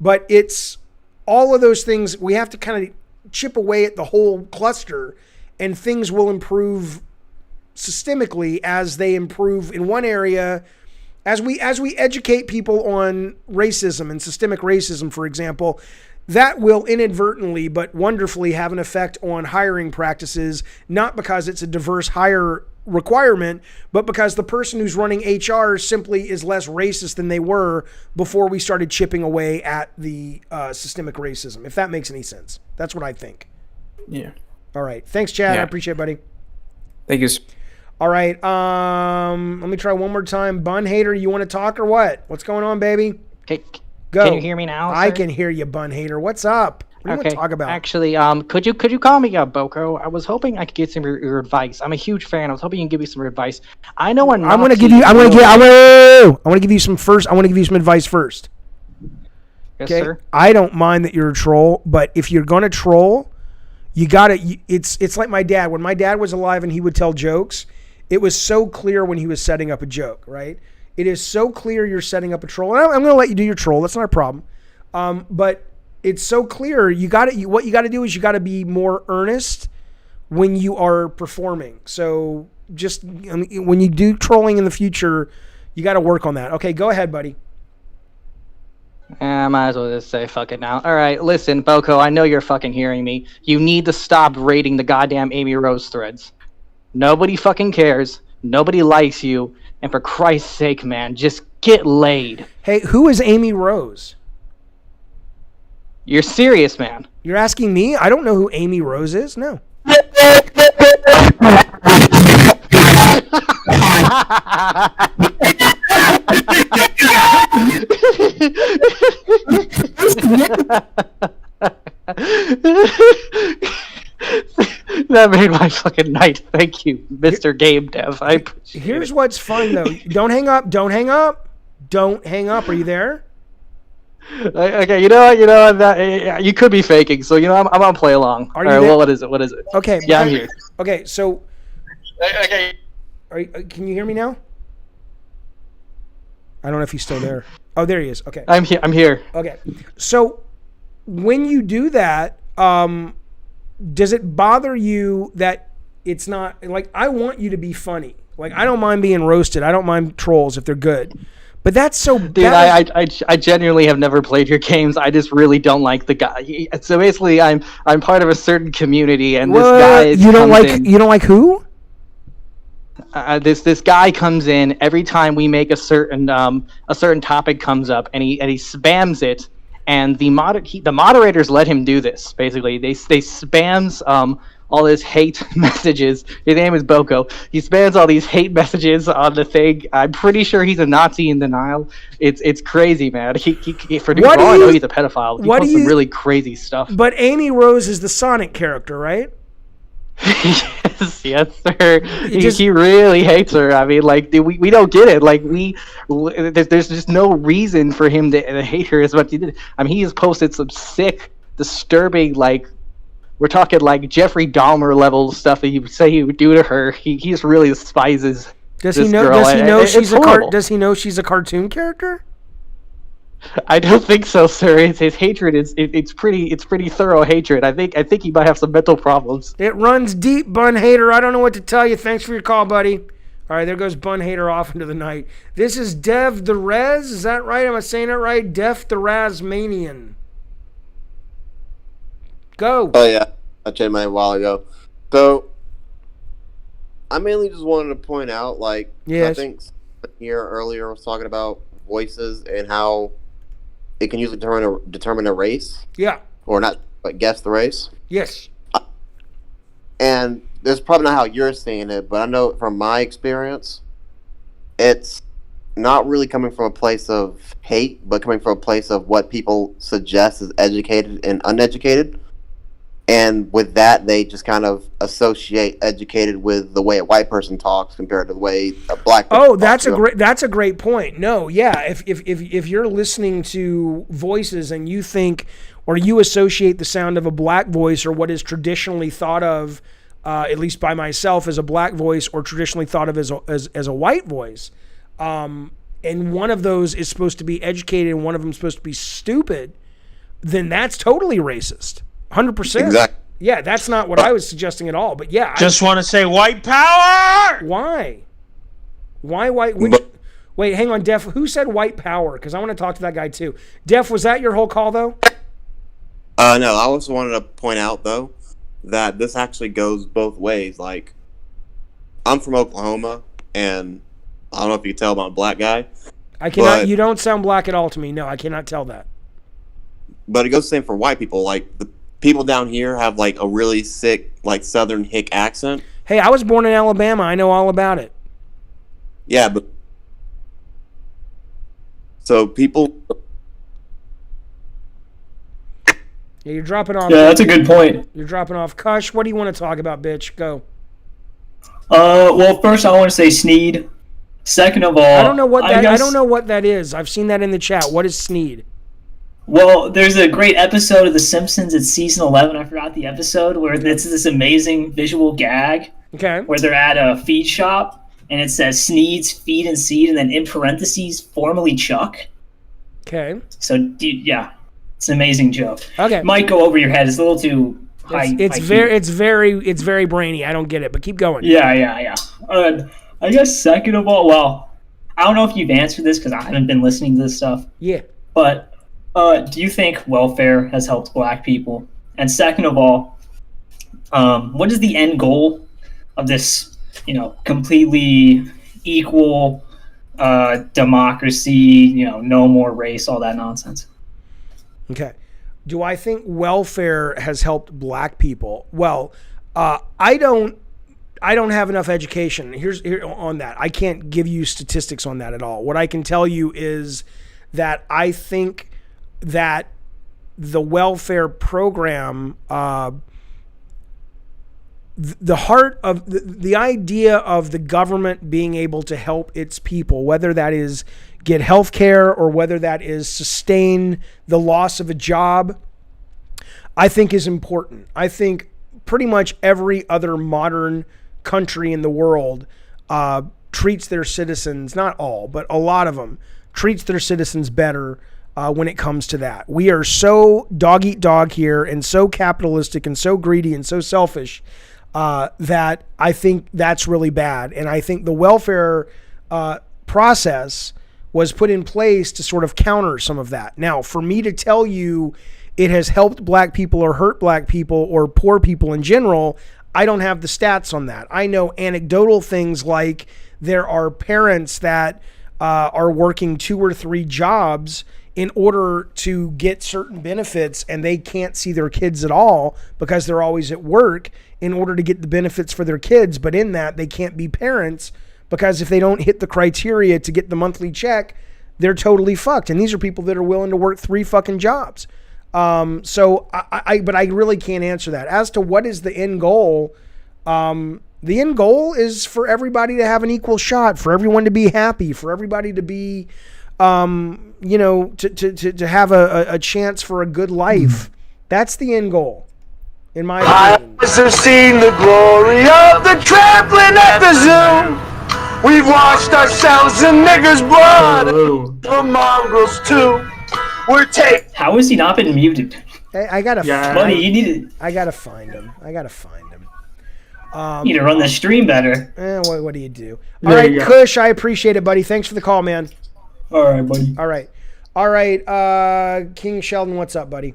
but it's all of those things. We have to kind of chip away at the whole cluster, and things will improve systemically as they improve in one area. As we educate people on racism and systemic racism, for example, that will inadvertently but wonderfully have an effect on hiring practices, not because it's a diverse hire requirement, but because the person who's running HR simply is less racist than they were before we started chipping away at the systemic racism, if that makes any sense. That's what I think. Yeah. All right. Thanks, Chad. Yeah. I appreciate it, buddy. Thank you. All right. Let me try one more time. Bun Hater, you want to talk or what? What's going on, baby? Okay. Go. Can you hear me now, I sir? can hear you, Bun Hater. What's up? What do you want to talk about? Actually, could you call me Boko? I was hoping I could get some of your advice. I'm a huge fan. I was hoping you can give me some advice. I know I want to give you some advice first. Yes, Okay? sir. I don't mind that you're a troll, but if you're going to troll, you got to it's like my dad. When my dad was alive and he would tell jokes, it was so clear when he was setting up a joke, right? It is so clear you're setting up a troll. And I'm going to let you do your troll. That's not a problem. But it's so clear. What you got to do is you got to be more earnest when you are performing. So just when you do trolling in the future, you got to work on that. Okay, go ahead, buddy. I might as well just say fuck it now. All right, listen, Boko, I know you're fucking hearing me. You need to stop raiding the goddamn Amy Rose threads. Nobody fucking cares. Nobody likes you. And for Christ's sake, man, just get laid. Hey, who is Amy Rose? You're serious, man. You're asking me? I don't know who Amy Rose is. No. That made my fucking night. Thank you, Mr. Game Dev. I appreciate Here's it. what's fun though. Don't hang up. Don't hang up. Don't hang up. Are you there? Okay, you know what? That you could be faking. So I'm gonna play along. Are you All right, there? well, what is it? What is it? Okay. Yeah, I'm here. Okay, so Okay. Can you hear me now? I don't know if he's still there. Oh, there he is. Okay. I'm here. I'm here. Okay. So when you do that, does it bother you that it's not like I want you to be funny? Like I don't mind being roasted. I don't mind trolls if they're good. But that's so Dude, I genuinely have never played your games. I just really don't like the guy. So basically, I'm part of a certain community, and this guy you don't like who? This guy comes in every time we make a certain topic comes up, and he spams it, and the moderators let him do this. Basically, they spams all his hate messages. His name is Boko. He spams all these hate messages on the thing. I'm pretty sure he's a Nazi in denial. It's crazy, man. He for all I know, he's a pedophile. He posts some really crazy stuff. But Amy Rose is the Sonic character, right? Yes, sir. He really hates her. I mean, like, we don't get it. Like, there's just no reason for him to hate her as much as he did. I mean, he has posted some sick, disturbing, like, we're talking like Jeffrey Dahmer level stuff that you say he would do to her. He just really despises Does this he know? girl. Does he know It's she's horrible. Does he know she's a cartoon character? I don't think so, sir. His hatred it's pretty thorough hatred. I think he might have some mental problems. It runs deep, Bun Hater. I don't know what to tell you. Thanks for your call, buddy. All right, there goes Bun Hater off into the night. This is Dev the Rez. Is that right? Am I saying it right? Def the Razmanian. Go. Oh yeah, I changed my name a while ago. So I mainly just wanted to point out, like, yes. I think here earlier was talking about voices and how it can usually determine a race. Yeah. Or not, but guess the race. Yes. And this is probably not how you're seeing it, but I know from my experience, it's not really coming from a place of hate, but coming from a place of what people suggest as educated and uneducated. And with that, they just kind of associate educated with the way a white person talks compared to the way a black person talks. That's a great point. No, yeah, if you're listening to voices and you think or you associate the sound of a black voice or what is traditionally thought of, at least by myself, as a black voice or traditionally thought of as a white voice, and one of those is supposed to be educated and one of them is supposed to be stupid, then that's totally racist. 100%. Exactly. Yeah, that's not what I was suggesting at all. But yeah, Just want to say white power. Why? Why white? Wait, hang on, Def. Who said white power? Because I want to talk to that guy too. Def, was that your whole call though? No, I also wanted to point out though that this actually goes both ways. Like, I'm from Oklahoma, and I don't know if you can tell about a black guy. I cannot. You don't sound black at all to me. No, I cannot tell that. But it goes the same for white people. Like, the people down here have like a really sick, like, Southern hick accent. Hey, I was born in Alabama. I know all about it. Yeah, but so people. Yeah, you're dropping off. Yeah, that's a good point. You're dropping off. Kush, what do you want to talk about, bitch? Go. Well, first I want to say Sneed. Second of all, I don't know what that. I don't know what that is. I've seen that in the chat. What is Sneed? Well, there's a great episode of The Simpsons. It's season 11. I forgot the episode where it's this amazing visual gag. Okay. Where they're at a feed shop and it says Sneed's Feed and Seed, and then in parentheses, formerly Chuck. Okay. So yeah, it's an amazing joke. Okay. Might go over your head. It's a little too high. It's very brainy. I don't get it, but keep going. Yeah. I guess second of all, well, I don't know if you've answered this because I haven't been listening to this stuff. Yeah. But do you think welfare has helped black people? And second of all, what is the end goal of this, completely equal democracy, you know, no more race, all that nonsense. Okay. Do I think welfare has helped black people? Well, I don't have enough education here on that. I can't give you statistics on that at all. What I can tell you is that I think that the welfare program, the heart of the idea of the government being able to help its people, whether that is get health care or whether that is sustain the loss of a job, I think is important. I think pretty much every other modern country in the world treats their citizens, not all, but a lot of them, treats their citizens better when it comes to that. We are so dog eat dog here and so capitalistic and so greedy and so selfish that I think that's really bad. And I think the welfare process was put in place to sort of counter some of that. Now, for me to tell you it has helped black people or hurt black people or poor people in general, I don't have the stats on that. I know anecdotal things like there are parents that are working 2 or 3 jobs in order to get certain benefits, and they can't see their kids at all because they're always at work in order to get the benefits for their kids. But in that, they can't be parents because if they don't hit the criteria to get the monthly check, they're totally fucked. And these are people that are willing to work 3 fucking jobs. But I really can't answer that. As to what is the end goal, the end goal is for everybody to have an equal shot, for everyone to be happy, for everybody to be, to have a chance for a good life. That's the end goal, in my opinion. I have seen the glory of the trampling at the zoo. We've washed ourselves in niggers' blood. The mongrels too. We're taking. How has he not been muted? I gotta Buddy, you need to. I gotta find him. You need to run the stream better. What do you do? All right, Kush, I appreciate it, buddy. Thanks for the call, man. All right, buddy. All right. King Sheldon, what's up, buddy?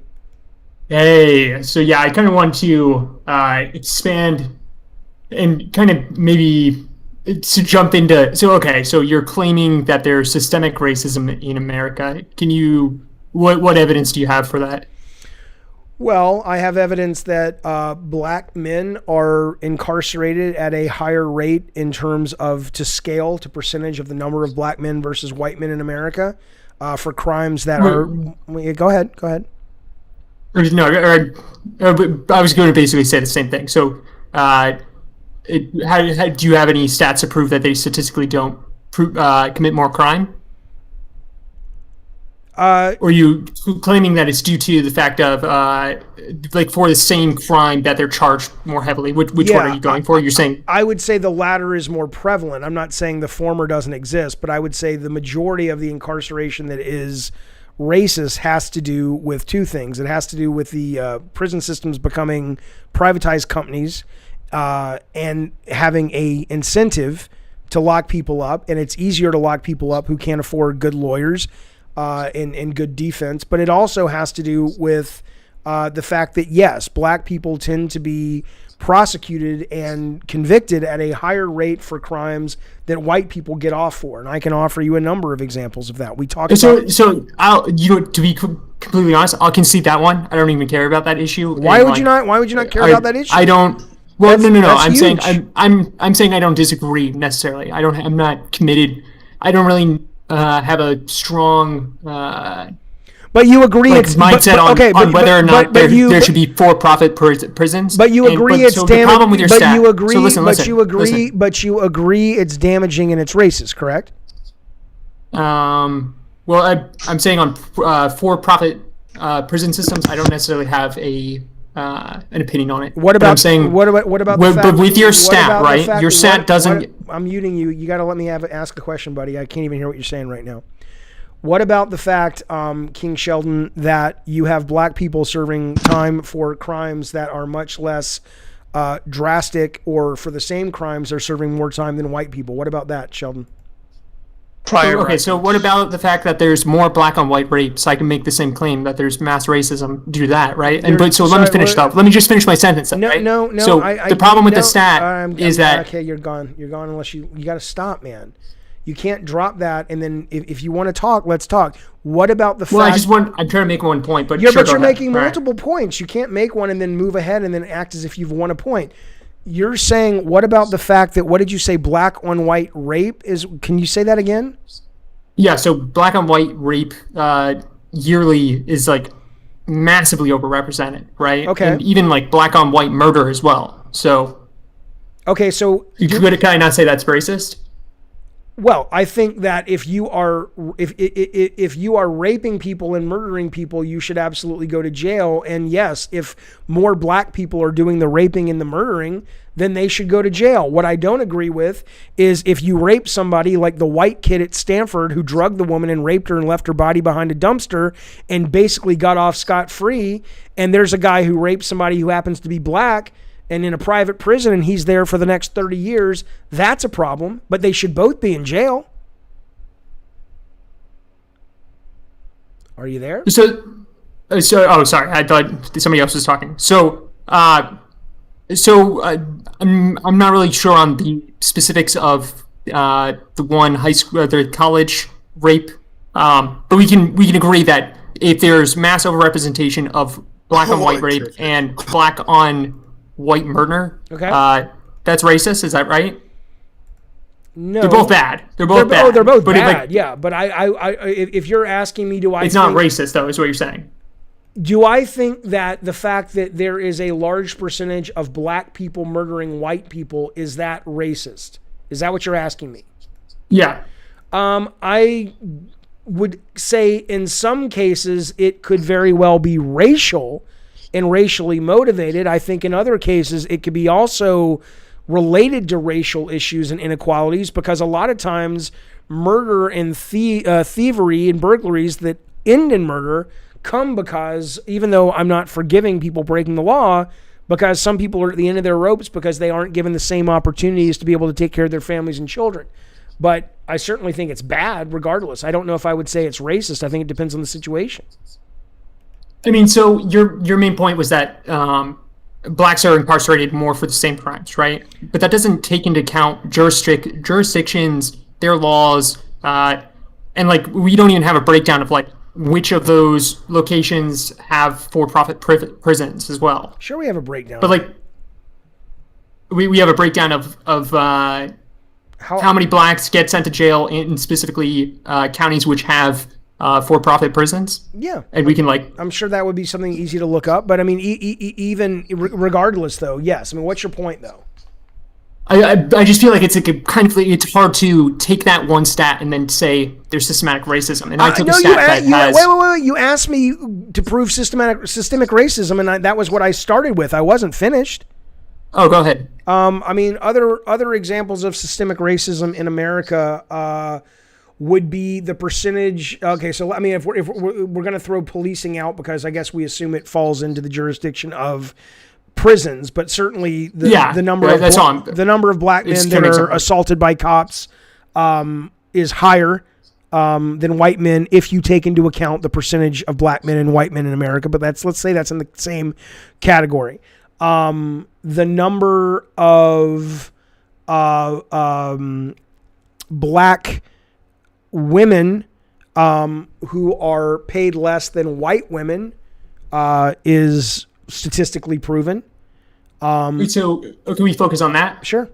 Hey, so yeah, I kind of want to expand and kind of maybe to jump into. So you're claiming that there's systemic racism in America. Can you? What evidence do you have for that? Well, I have evidence that black men are incarcerated at a higher rate in terms of to percentage of the number of black men versus white men in America for crimes that are. Go ahead. No, I was going to basically say the same thing. So, do you have any stats to prove that they statistically don't commit more crime? Or are you claiming that it's due to the fact of, for the same crime that they're charged more heavily? Which one are you going for? You're saying... I would say the latter is more prevalent. I'm not saying the former doesn't exist, but I would say the majority of the incarceration that is racist has to do with 2 things. It has to do with the prison systems becoming privatized companies and having a incentive to lock people up, and it's easier to lock people up who can't afford good lawyers and good defense. But it also has to do with the fact that, yes, black people tend to be prosecuted and convicted at a higher rate for crimes that white people get off for. And I can offer you a number of examples of that. We talked about... So to be completely honest, I'll concede that one. I don't even care about that issue. Why would you not care about that issue? I don't... Well, no. I'm saying I'm saying I don't disagree necessarily. I'm not committed. I don't really have a strong but you agree it's mindset on whether or not there should be for-profit prisons. But you agree it's damaging. But you agree. So listen, but you agree it's damaging and it's racist, correct? Well, I'm saying on for-profit prison systems, I don't necessarily have an opinion on it. What about? I'm saying, what about the fact? But with your stat, right? Your stat doesn't. I'm muting you. You got to let me ask a question, buddy. I can't even hear what you're saying right now. What about the fact, King Sheldon, that you have black people serving time for crimes that are much less drastic, or for the same crimes they're serving more time than white people? What about that, Sheldon? So what about the fact that there's more black on white rapes? I can make the same claim that there's mass racism due to that, right? Let me finish though. Let me just finish my sentence. No. So the problem with the stat is that okay, you're gone unless you got to stop, man. You can't drop that, and then if you want to talk, let's talk. What about the fact... Well, I'm trying to make one point, but yeah, sure, but you're go ahead. making multiple points. You can't make one and then move ahead and then act as if you've won a point. You're saying, what about the fact that, what did you say, black on white rape is... Can you say that again? Yeah, so black on white rape yearly is like massively overrepresented, right? Okay. And even like black on white murder as well. So... Okay, so... Can I not say that's racist? Well, I think that if you are raping people and murdering people, you should absolutely go to jail. And yes, if more black people are doing the raping and the murdering, then they should go to jail. What I don't agree with is if you rape somebody like the white kid at Stanford who drugged the woman and raped her and left her body behind a dumpster and basically got off scot-free, and there's a guy who raped somebody who happens to be black and in a private prison, and he's there for the next 30 years, that's a problem. But they should both be in jail. Are you there? Oh, sorry. I thought somebody else was talking. I'm not really sure on the specifics of the one high school, the college rape. But we can agree that if there's mass overrepresentation of black on white rape and black on white murder, okay, that's racist. Is that right? No, they're both bad. They're both bad. Oh, they're both but bad. Yeah, but if you're asking me, it's not racist though, is what you're saying. Do I think that the fact that there is a large percentage of black people murdering white people, is that racist? Is that what you're asking me? Yeah. I would say in some cases it could very well be racial and racially motivated. I think in other cases it could be also related to racial issues and inequalities, because a lot of times murder and thievery and burglaries that end in murder come because, even though I'm not forgiving people breaking the law, because some people are at the end of their ropes because they aren't given the same opportunities to be able to take care of their families and children. But I certainly think it's bad regardless. I don't know if I would say it's racist. I think it depends on the situation. I mean, so your main point was that blacks are incarcerated more for the same crimes, right? But that doesn't take into account jurisdictions, their laws, and like we don't even have a breakdown of like which of those locations have for-profit prisons as well. Sure, we have a breakdown. But like we have a breakdown of how many blacks get sent to jail in specifically counties which have for-profit prisons. Yeah, and we can like. I'm sure that would be something easy to look up. But I mean, even regardless, though, yes. I mean, what's your point, though? I just feel like it's like it's hard to take that one stat and then say there's systematic racism. And I took a stat wait. You asked me to prove systemic racism, and that was what I started with. I wasn't finished. Oh, go ahead. I mean, other examples of systemic racism in America would be the percentage. Okay, so I mean, if we're going to throw policing out, because I guess we assume it falls into the jurisdiction of prisons, but certainly the number of black men that are assaulted by cops is higher than white men if you take into account the percentage of black men and white men in America. But let's say that's in the same category. The number of black women who are paid less than white women is statistically proven. So can we focus on that? Sure.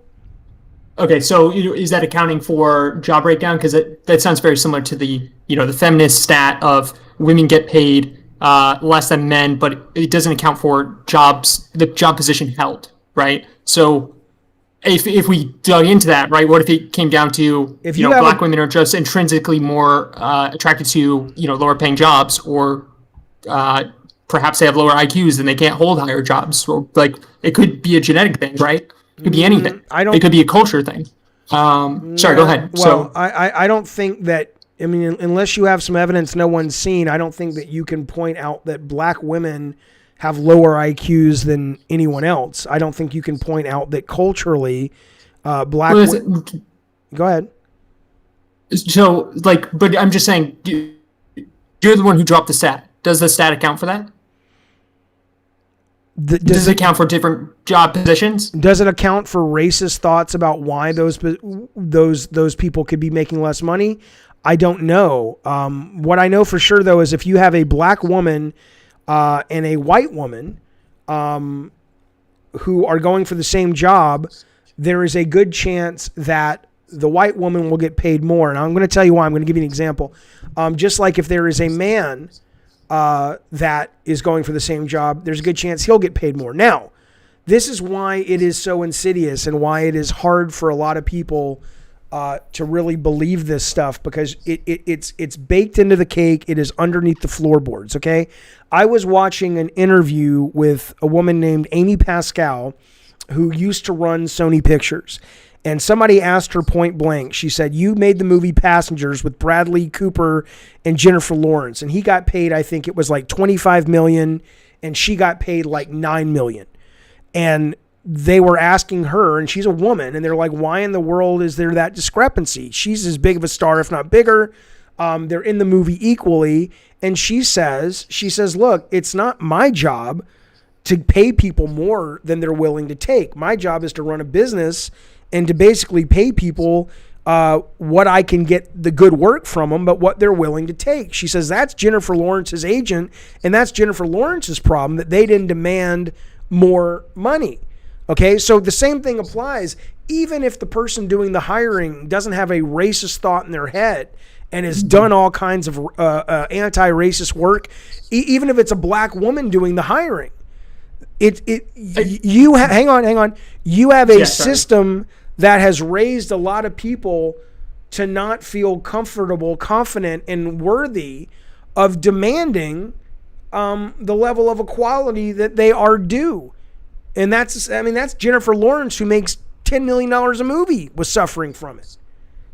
Okay, so is that accounting for job breakdown? Because that sounds very similar to the the feminist stat of women get paid less than men, but it doesn't account for the job position held, right? So if we dug into that, right, what if it came down to black women are just intrinsically more attracted to lower paying jobs, or perhaps they have lower IQs and they can't hold higher jobs, or like it could be a genetic thing, right? It could be anything. It could be a culture thing. Sorry, go ahead. Well, I don't think that. I mean, unless you have some evidence no one's seen, I don't think that you can point out that black women have lower IQs than anyone else. I don't think you can point out that culturally, black. Go ahead. So, but I'm just saying, you're the one who dropped the stat. Does the stat account for that? Does it account for different job positions? Does it account for racist thoughts about why those people could be making less money? I don't know. What I know for sure, though, is if you have a black woman and a white woman who are going for the same job, there is a good chance that the white woman will get paid more. And I'm going to tell you why. I'm going to give you an example. Just like if there is a man that is going for the same job, there's a good chance he'll get paid more. Now, this is why it is so insidious and why it is hard for a lot of people to really believe this stuff, because it's baked into the cake. It is underneath the floorboards. Okay. I was watching an interview with a woman named Amy Pascal, who used to run Sony Pictures. And somebody asked her point blank, she said, you made the movie Passengers with Bradley Cooper and Jennifer Lawrence. And he got paid, I think it was like $25 million, and she got paid like $9 million. And they were asking her, and she's a woman, and they're like, why in the world is there that discrepancy? She's as big of a star, if not bigger. They're in the movie equally. And she says, look, it's not my job to pay people more than they're willing to take. My job is to run a business and to basically pay people what I can get the good work from them, but what they're willing to take. She says that's Jennifer Lawrence's agent, and that's Jennifer Lawrence's problem, that they didn't demand more money. Okay, so the same thing applies. Even if the person doing the hiring doesn't have a racist thought in their head and has done all kinds of anti-racist work, even if it's a black woman doing the hiring, hang on. You have a system that has raised a lot of people to not feel comfortable, confident, and worthy of demanding the level of equality that they are due. And that's Jennifer Lawrence, who makes $10 million a movie, was suffering from it.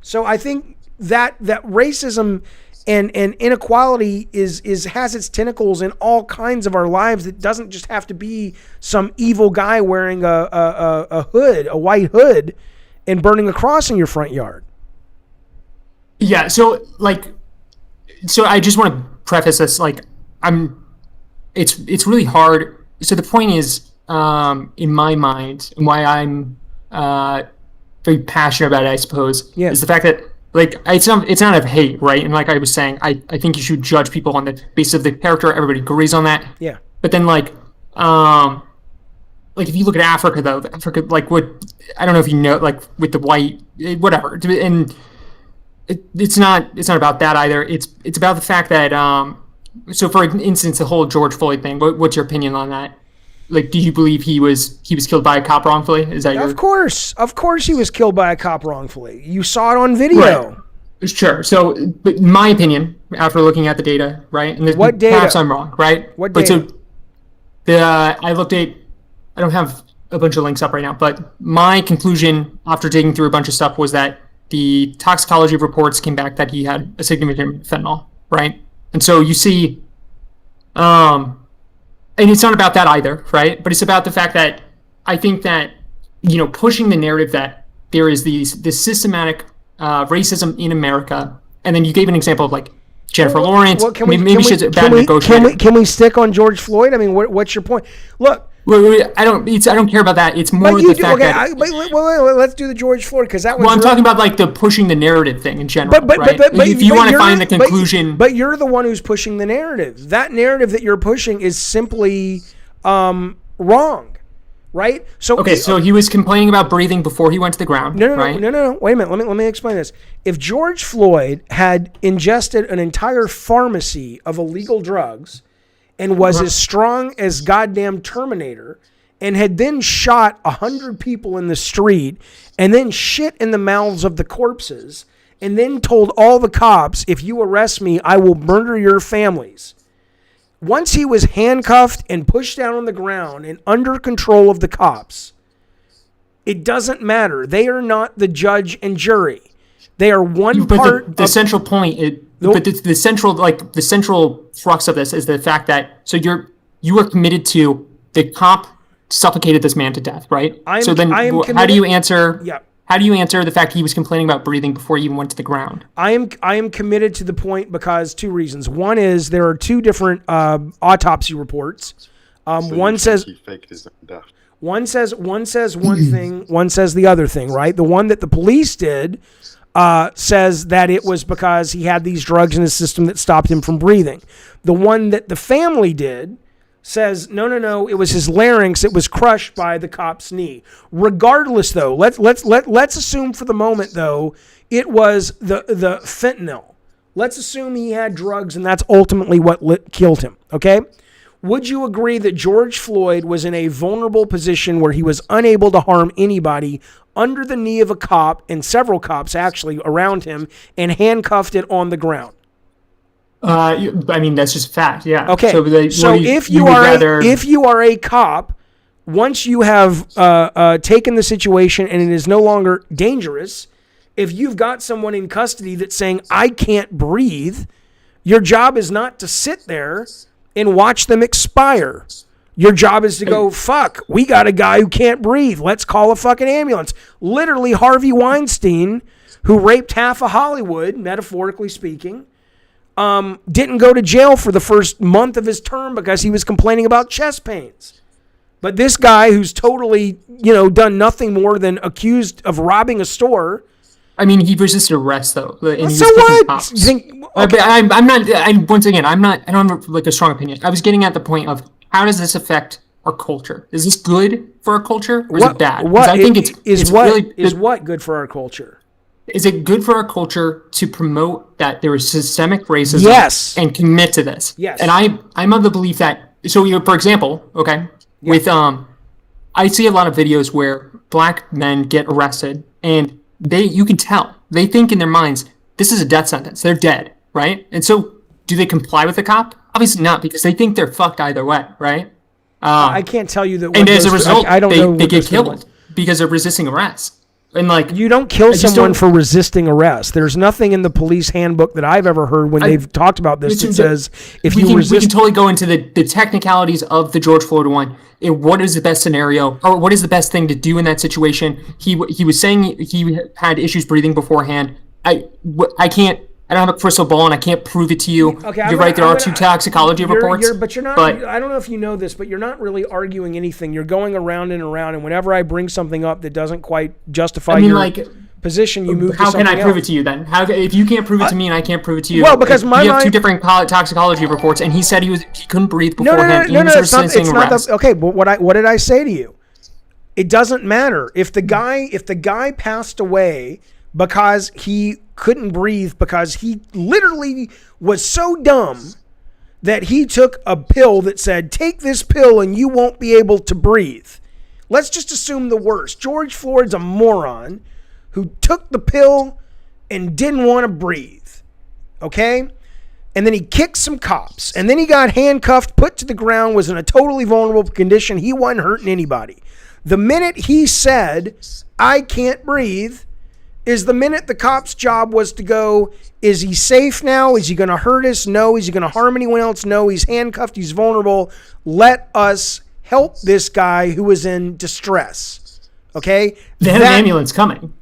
So I think that racism and inequality has its tentacles in all kinds of our lives. It doesn't just have to be some evil guy wearing a hood, a white hood, and burning a cross in your front yard. Yeah, so I just want to preface this, it's really hard. So the point is, in my mind, and why I'm very passionate about it, I suppose, is the fact that it's not of hate, right? And like I was saying, I think you should judge people on the basis of the character. Everybody agrees on that. Yeah. But then if you look at Africa, though, I don't know if you know, with the white, whatever, and it's not about that either. It's about the fact that, so for instance, the whole George Floyd thing. What's your opinion on that? Do you believe he was killed by a cop wrongfully? Is that Of course he was killed by a cop wrongfully. You saw it on video. Right. Sure. So, but in my opinion, after looking at the data, right, and what data? Perhaps I'm wrong, right? What data? I looked at. I don't have a bunch of links up right now, but my conclusion after digging through a bunch of stuff was that the toxicology reports came back that he had a significant fentanyl, right? And so you see, and it's not about that either, right? But it's about the fact that I think that, pushing the narrative that there is this systematic racism in America, and then you gave an example of Jennifer Lawrence. Well, maybe she's a bad negotiator. Can we stick on George Floyd? I mean, what's your point? Look. Wait, I don't care about that. It's more the fact that. Let's do the George Floyd, because that was. Well, I'm talking about the pushing the narrative thing in general. But if you want to find the conclusion. But you're the one who's pushing the narrative. That narrative that you're pushing is simply wrong, right? So so he was complaining about breathing before he went to the ground. No. Wait a minute. Let me explain this. If George Floyd had ingested an entire pharmacy of illegal drugs and was as strong as goddamn Terminator, and had then shot 100 people in the street, and then shit in the mouths of the corpses, and then told all the cops, if you arrest me, I will murder your families. Once he was handcuffed and pushed down on the ground and under control of the cops, it doesn't matter. They are not the judge and jury. They are one part. The central point. But the central crux of this is the fact that you are committed to the cop suffocated this man to death, right? How do you answer? Yeah. How do you answer the fact he was complaining about breathing before he even went to the ground? I am committed to the point because two reasons. One is there are two different autopsy reports. One says he faked his own death. one says one thing, one says the other thing, right? The one that the police did says that it was because he had these drugs in his system that stopped him from breathing. The one that the family did says no, it was his larynx. It was crushed by the cop's knee. Regardless, though, let's assume for the moment, though, it was the fentanyl. Let's assume he had drugs, and that's ultimately what killed him. Okay. Would you agree that George Floyd was in a vulnerable position where he was unable to harm anybody under the knee of a cop, and several cops actually around him, and handcuffed it on the ground? I mean, that's just a fact. Yeah. Okay. So if you are a cop, once you have taken the situation and it is no longer dangerous, if you've got someone in custody that's saying, I can't breathe, your job is not to sit there and watch them expire. Your job is to go, fuck, we got a guy who can't breathe. Let's call a fucking ambulance. Literally, Harvey Weinstein, who raped half of Hollywood, metaphorically speaking, didn't go to jail for the first month of his term because he was complaining about chest pains. But this guy who's totally, done nothing more than accused of robbing a store. I mean, he resisted arrest, though. And so what? But I'm not. Once again, I don't have like a strong opinion. I was getting at the point of how does this affect our culture? Is this good for our culture, or is it bad? I think it's what good for our culture? Is it good for our culture to promote that there is systemic racism? Yes. And commit to this? Yes. And I'm of the belief that, for example, with I see a lot of videos where black men get arrested, and you can tell they think in their minds this is a death sentence. They're dead, right? And so, do they comply with the cop? Obviously not, because they think they're fucked either way, right? I can't tell you that. And as a result, they get killed because they're resisting arrest. And you don't kill someone for resisting arrest. There's nothing in the police handbook that I've ever heard when they've talked about this that says if you resist. We can totally go into the technicalities of the George Floyd one. What is the best scenario, or what is the best thing to do in that situation? He was saying he had issues breathing beforehand. I don't have a crystal ball, and I can't prove it to you. Okay, you're right. There are two toxicology reports. But you're not. I don't know if you know this, but you're not really arguing anything. You're going around and around, and whenever I bring something up that doesn't quite justify your position, you move. How can I prove it to you then? If you can't prove it to me and I can't prove it to you? Well, because we have two different toxicology reports, and he said he couldn't breathe beforehand. No, it's not. Okay, but what did I say to you? It doesn't matter if the guy passed away because he couldn't breathe because he literally was so dumb that he took a pill that said, take this pill and you won't be able to breathe. Let's just assume the worst. George Floyd's a moron who took the pill and didn't want to breathe. Okay? And then he kicked some cops. And then he got handcuffed, put to the ground, was in a totally vulnerable condition. He wasn't hurting anybody. The minute he said, I can't breathe, is the minute the cop's job was to go, is he safe now? Is he going to hurt us? No. Is he going to harm anyone else? No. He's handcuffed. He's vulnerable. Let us help this guy who is in distress. Okay? They had an ambulance coming.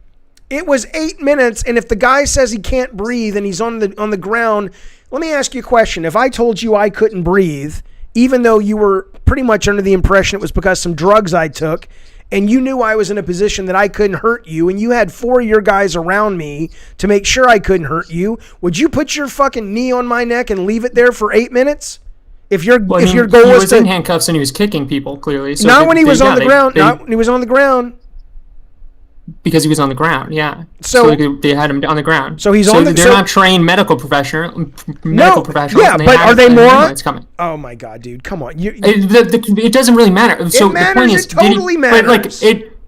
It was 8 minutes, and if the guy says he can't breathe and he's on the ground, let me ask you a question. If I told you I couldn't breathe, even though you were pretty much under the impression it was because some drugs I took, and you knew I was in a position that I couldn't hurt you, and you had 4 of your guys around me to make sure I couldn't hurt you, would you put your fucking knee on my neck and leave it there for 8 minutes? If your goal was he was in handcuffs and he was kicking people, clearly. So not when he was on the ground. Not when he was on the ground. Because he was on the ground, yeah. So they had him on the ground. So he's on the. They're not trained medical professionals. Yeah, but are they morons? Oh my god, dude, come on! It doesn't really matter. So it matters. The point is, it totally matters.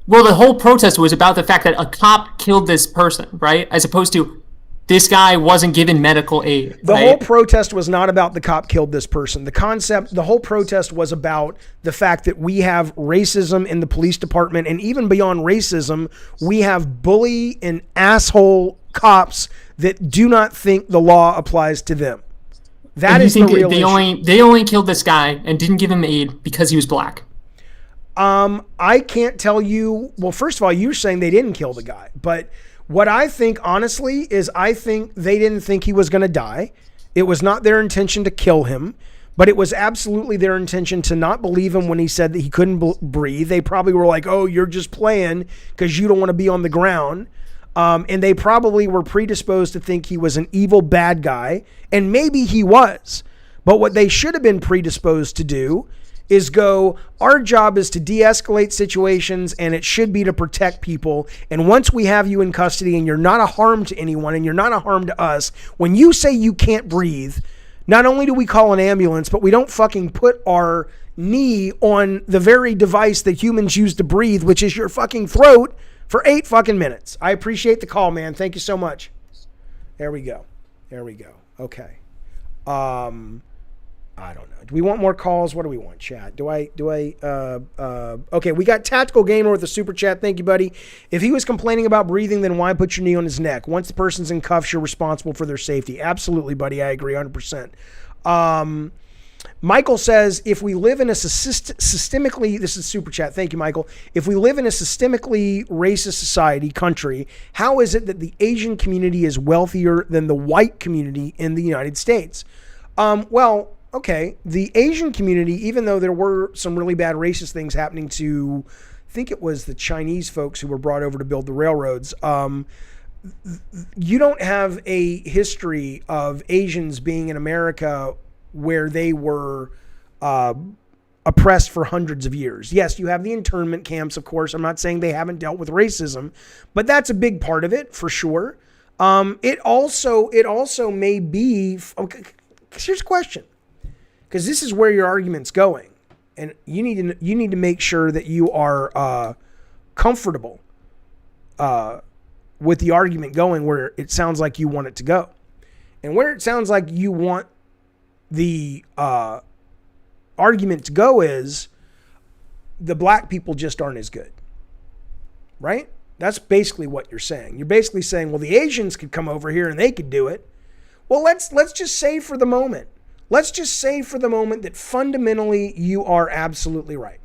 Well, the whole protest was about the fact that a cop killed this person, right? As opposed to this guy wasn't given medical aid. The whole protest was not about the cop killed this person. The whole protest was about the fact that we have racism in the police department, and even beyond racism, we have bully and asshole cops that do not think the law applies to them. That is the real issue. They only killed this guy and didn't give him aid because he was black. I can't tell you. Well, first of all, you're saying they didn't kill the guy, but what I think, honestly, is I think they didn't think he was going to die. It was not their intention to kill him. but it was absolutely their intention to not believe him when he said that he couldn't breathe. They probably were like, oh, you're just playing because you don't want to be on the ground. And they probably were predisposed to think he was an evil bad guy, and maybe he was. But what they should have been predisposed to do is go, our job is to de-escalate situations, and it should be to protect people. And once we have you in custody and you're not a harm to anyone and you're not a harm to us, when you say you can't breathe, not only do we call an ambulance, but we don't fucking put our knee on the very device that humans use to breathe, which is your fucking throat, for 8 fucking minutes. I appreciate the call, man. Thank you so much. There we go. Okay. I don't know. Do we want more calls? What do we want, chat? Okay, we got Tactical Gamer with a super chat. Thank you, buddy. If he was complaining about breathing, then why put your knee on his neck? Once the person's in cuffs, you're responsible for their safety. Absolutely, buddy. I agree 100%. Michael says, if we live in a systemically, this is super chat. Thank you, Michael. If we live in a systemically racist country, how is it that the Asian community is wealthier than the white community in the United States? Well, okay, the Asian community, even though there were some really bad racist things happening to, I think it was the Chinese folks who were brought over to build the railroads, you don't have a history of Asians being in America where they were oppressed for hundreds of years. Yes, you have the internment camps, of course. I'm not saying they haven't dealt with racism, but that's a big part of it, for sure. It also may be... Okay, here's a question, because this is where your argument's going, and you need to make sure that you are comfortable with the argument going where it sounds like you want it to go, and where it sounds like you want the argument to go is the black people just aren't as good, right? That's basically what you're saying. You're basically saying, well, the Asians could come over here and they could do it. Well, let's just say for the moment. Let's just say for the moment that fundamentally you are absolutely right.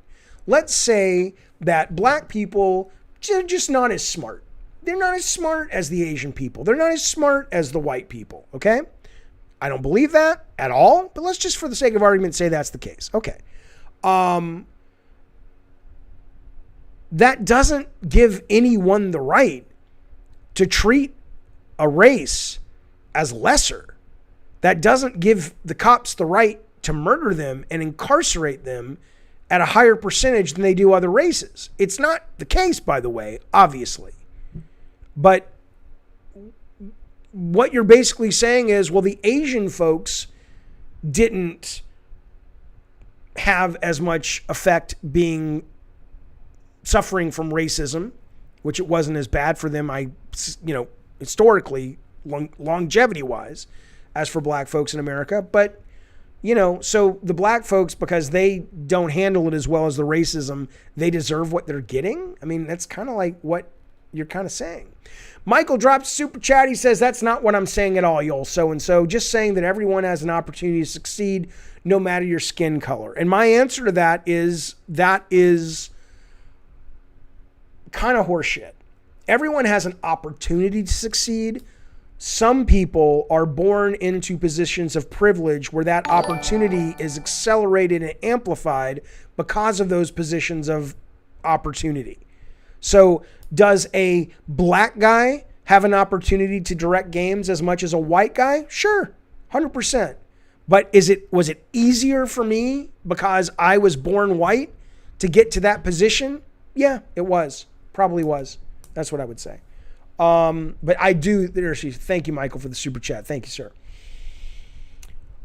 Let's say that black people are just not as smart. They're not as smart as the Asian people. They're not as smart as the white people, okay? I don't believe that at all, but let's just for the sake of argument say that's the case. Okay. That doesn't give anyone the right to treat a race as lesser. That doesn't give the cops the right to murder them and incarcerate them at a higher percentage than they do other races. It's not the case, by the way, obviously. But what you're basically saying is, well, the Asian folks didn't have as much effect suffering from racism, which it wasn't as bad for them, historically, longevity-wise, as for black folks in America. But, so the black folks, because they don't handle it as well as the racism, they deserve what they're getting? I mean, that's kind of like what you're kind of saying. Michael drops super chat. He says, that's not what I'm saying at all, y'all so-and-so. Just saying that everyone has an opportunity to succeed no matter your skin color. And my answer to that is kind of horseshit. Everyone has an opportunity to succeed. Some people are born into positions of privilege where that opportunity is accelerated and amplified because of those positions of opportunity. So does a black guy have an opportunity to direct games as much as a white guy? Sure, 100%. But was it easier for me because I was born white to get to that position? Yeah, it was. Probably was. That's what I would say. But I do, thank you, Michael, for the super chat. Thank you, sir.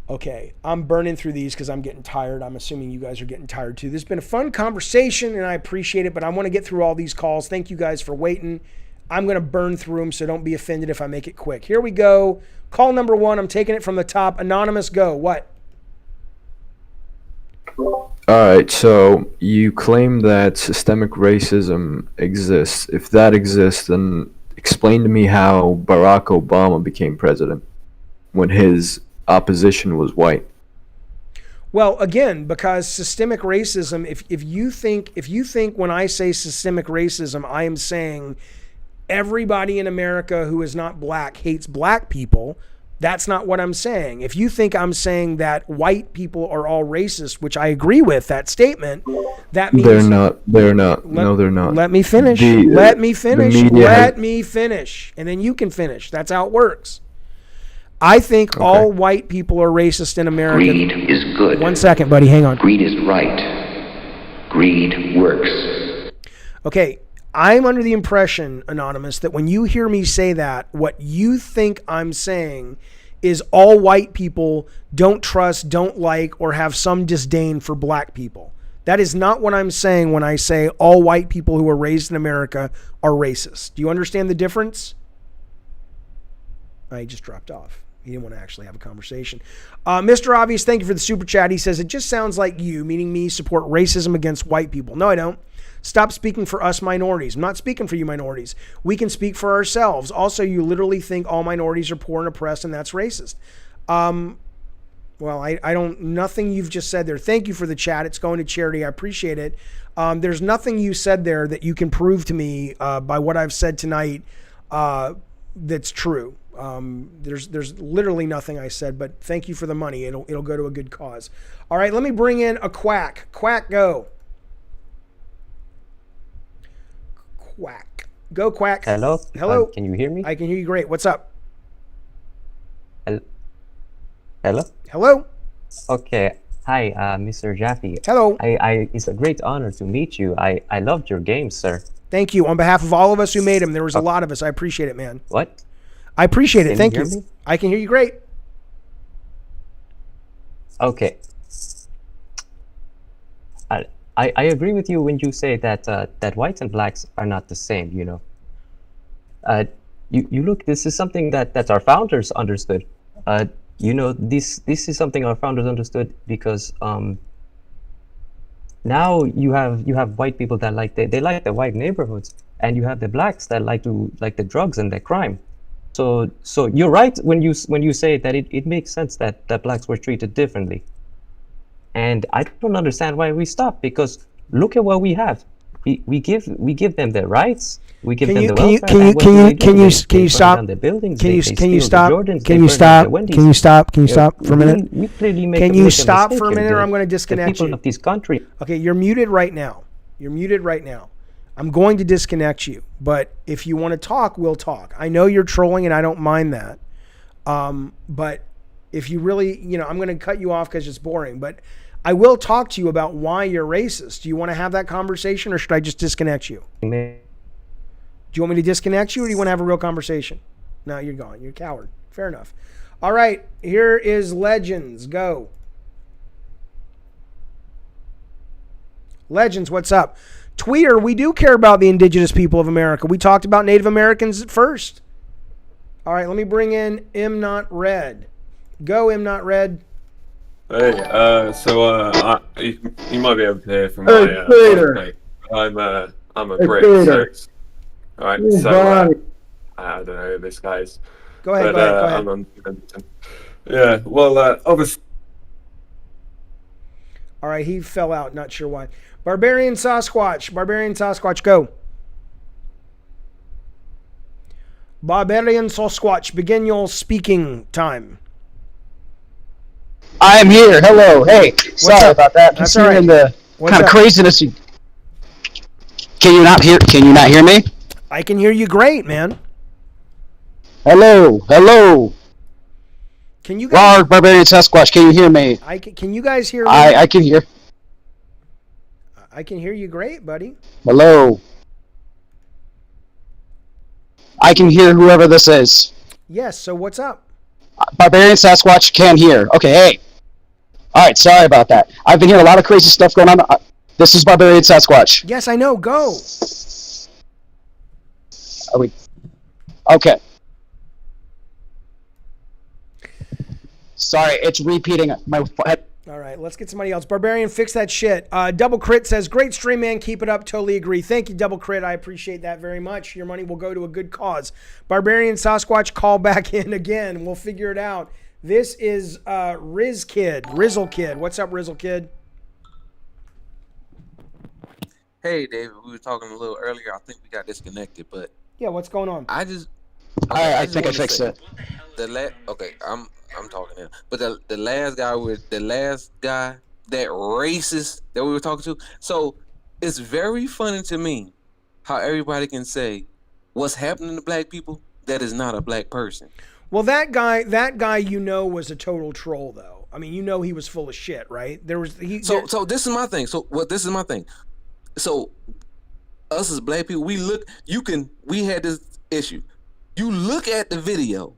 Okay, I'm burning through these because I'm getting tired. I'm assuming you guys are getting tired too. This has been a fun conversation and I appreciate it, but I want to get through all these calls. Thank you guys for waiting. I'm going to burn through them, so don't be offended if I make it quick. Here we go. Call number 1. I'm taking it from the top. Anonymous, go. What? All right, so you claim that systemic racism exists. If that exists, then explain to me how Barack Obama became president when his opposition was white. Well, again, because systemic racism, if you think when I say systemic racism, I am saying everybody in America who is not black hates black people, That's not what I'm saying. If you think I'm saying that white people are all racist, which I agree with that statement, that means They're not. They're not. No, they're not. Let me finish. Let me finish. Let me finish. And then you can finish. That's how it works. I think all white people are racist in America. Greed is good. 1 second, buddy. Hang on. Greed is right. Greed works. Okay. I'm under the impression, Anonymous, that when you hear me say that, what you think I'm saying is all white people don't trust, don't like, or have some disdain for black people. That is not what I'm saying when I say all white people who are raised in America are racist. Do you understand the difference? He just dropped off. He didn't want to actually have a conversation. Mr. Obvious, thank you for the super chat. He says, it just sounds like you, meaning me, support racism against white people. No, I don't. Stop speaking for us minorities. I'm not speaking for you minorities. We can speak for ourselves. Also, you literally think all minorities are poor and oppressed, and that's racist. Well, I don't, nothing you've just said there. Thank you for the chat. It's going to charity. I appreciate it. There's nothing you said there that you can prove to me by what I've said tonight that's true. There's literally nothing I said, but thank you for the money. It'll go to a good cause. All right, let me bring in a quack. Quack, go. Quack. Go, Quack. Hello? Hello. Can you hear me? I can hear you great. What's up? Hello? Hello. Okay. Hi, Mr. Jaffe. Hello. It's a great honor to meet you. I loved your games, sir. Thank you. On behalf of all of us who made them, there was a lot of us. I appreciate it, man. What? I appreciate it. Can Thank you you. hear me? I can hear you great. Okay. I agree with you when you say that that whites and blacks are not the same, you know. You look, this is something that our founders understood. You know, this is something our founders understood because now you have white people that they like the white neighborhoods, and you have the blacks that like the drugs and the crime. So you're right when you say that it makes sense that blacks were treated differently. And I don't understand why we stop, because look at what we have. We give them their rights. We give them the welfare. Can you stop? Can you stop for a minute? Can you stop for a minute, or I'm going to disconnect you? Of this country. Okay, you're muted right now. You're muted right now. I'm going to disconnect you, but if you want to talk, we'll talk. I know you're trolling, and I don't mind that. But if you really, I'm going to cut you off because it's boring. But I will talk to you about why you're racist. Do you want to have that conversation, or should I just disconnect you? Do you want me to disconnect you, or do you want to have a real conversation? No, you're gone. You're a coward. Fair enough. All right, here is Legends. Go. Legends, what's up? Tweeter, we do care about the indigenous people of America. We talked about Native Americans at first. All right, let me bring in M Not Red. Go, M Not Red. Hey, you might be able to hear from Hey, my Peter. I'm a Hey, Brit. Peter. All right, Hey, so Bonnie. I don't know who this guy is. Go ahead, but, go ahead. I'm on yeah, well, obviously. All right, he fell out. Not sure why. Barbarian Sasquatch, go. Barbarian Sasquatch, begin your speaking time. I am here. Hello. Hey, sorry about that. That's Just all right. hearing the What's kind of up? craziness. Can you not hear me? I can hear you great, man. Hello. Can you guys? Rawr, Barbarian Sasquatch. Can you hear me? Can you guys hear me? I can hear. I can hear you great, buddy. Hello. I can hear whoever this is. Yes. So what's up? Barbarian Sasquatch can hear. Okay. Hey. All right. Sorry about that. I've been hearing a lot of crazy stuff going on. This is Barbarian Sasquatch. Yes, I know. Go. Are we? Okay. Sorry, it's repeating my head. All right, let's get somebody else. Barbarian, fix that shit. Double Crit says, great stream, man. Keep it up. Totally agree. Thank you, Double Crit. I appreciate that very much. Your money will go to a good cause. Barbarian Sasquatch, call back in again. We'll figure it out. This is Rizzle Kid. What's up, Rizzle Kid? Hey, David, we were talking a little earlier. I think we got disconnected, but Yeah, what's going on? I just I just think I wanted to fixed say, it. Okay, I'm talking now. But the last guy that racist that we were talking to. So it's very funny to me how everybody can say what's happening to black people that is not a black person. Well, that guy, was a total troll, though. I mean, he was full of shit, right? So this is my thing. This is my thing. So us as black people, we had this issue. You look at the video,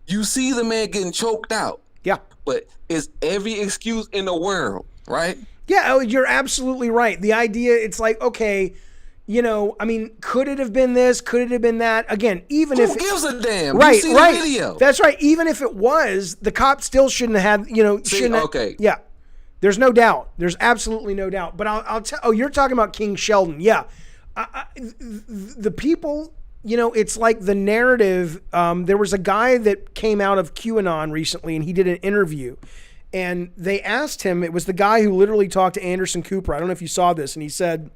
you see the man getting choked out. Yeah. But it's every excuse in the world, right? Yeah, you're absolutely right. The idea, it's like, okay, I mean, could it have been this? Could it have been that? Again, even Who if gives a damn? Right, You see right. the video. That's right. Even if it was, the cop still shouldn't have had, shouldn't have, okay. Yeah. There's no doubt. There's absolutely no doubt. But I'll tell. Oh, you're talking about King Sheldon. Yeah. The people, it's like the narrative. There was a guy that came out of QAnon recently, and he did an interview. And they asked him, it was the guy who literally talked to Anderson Cooper. I don't know if you saw this. And he said,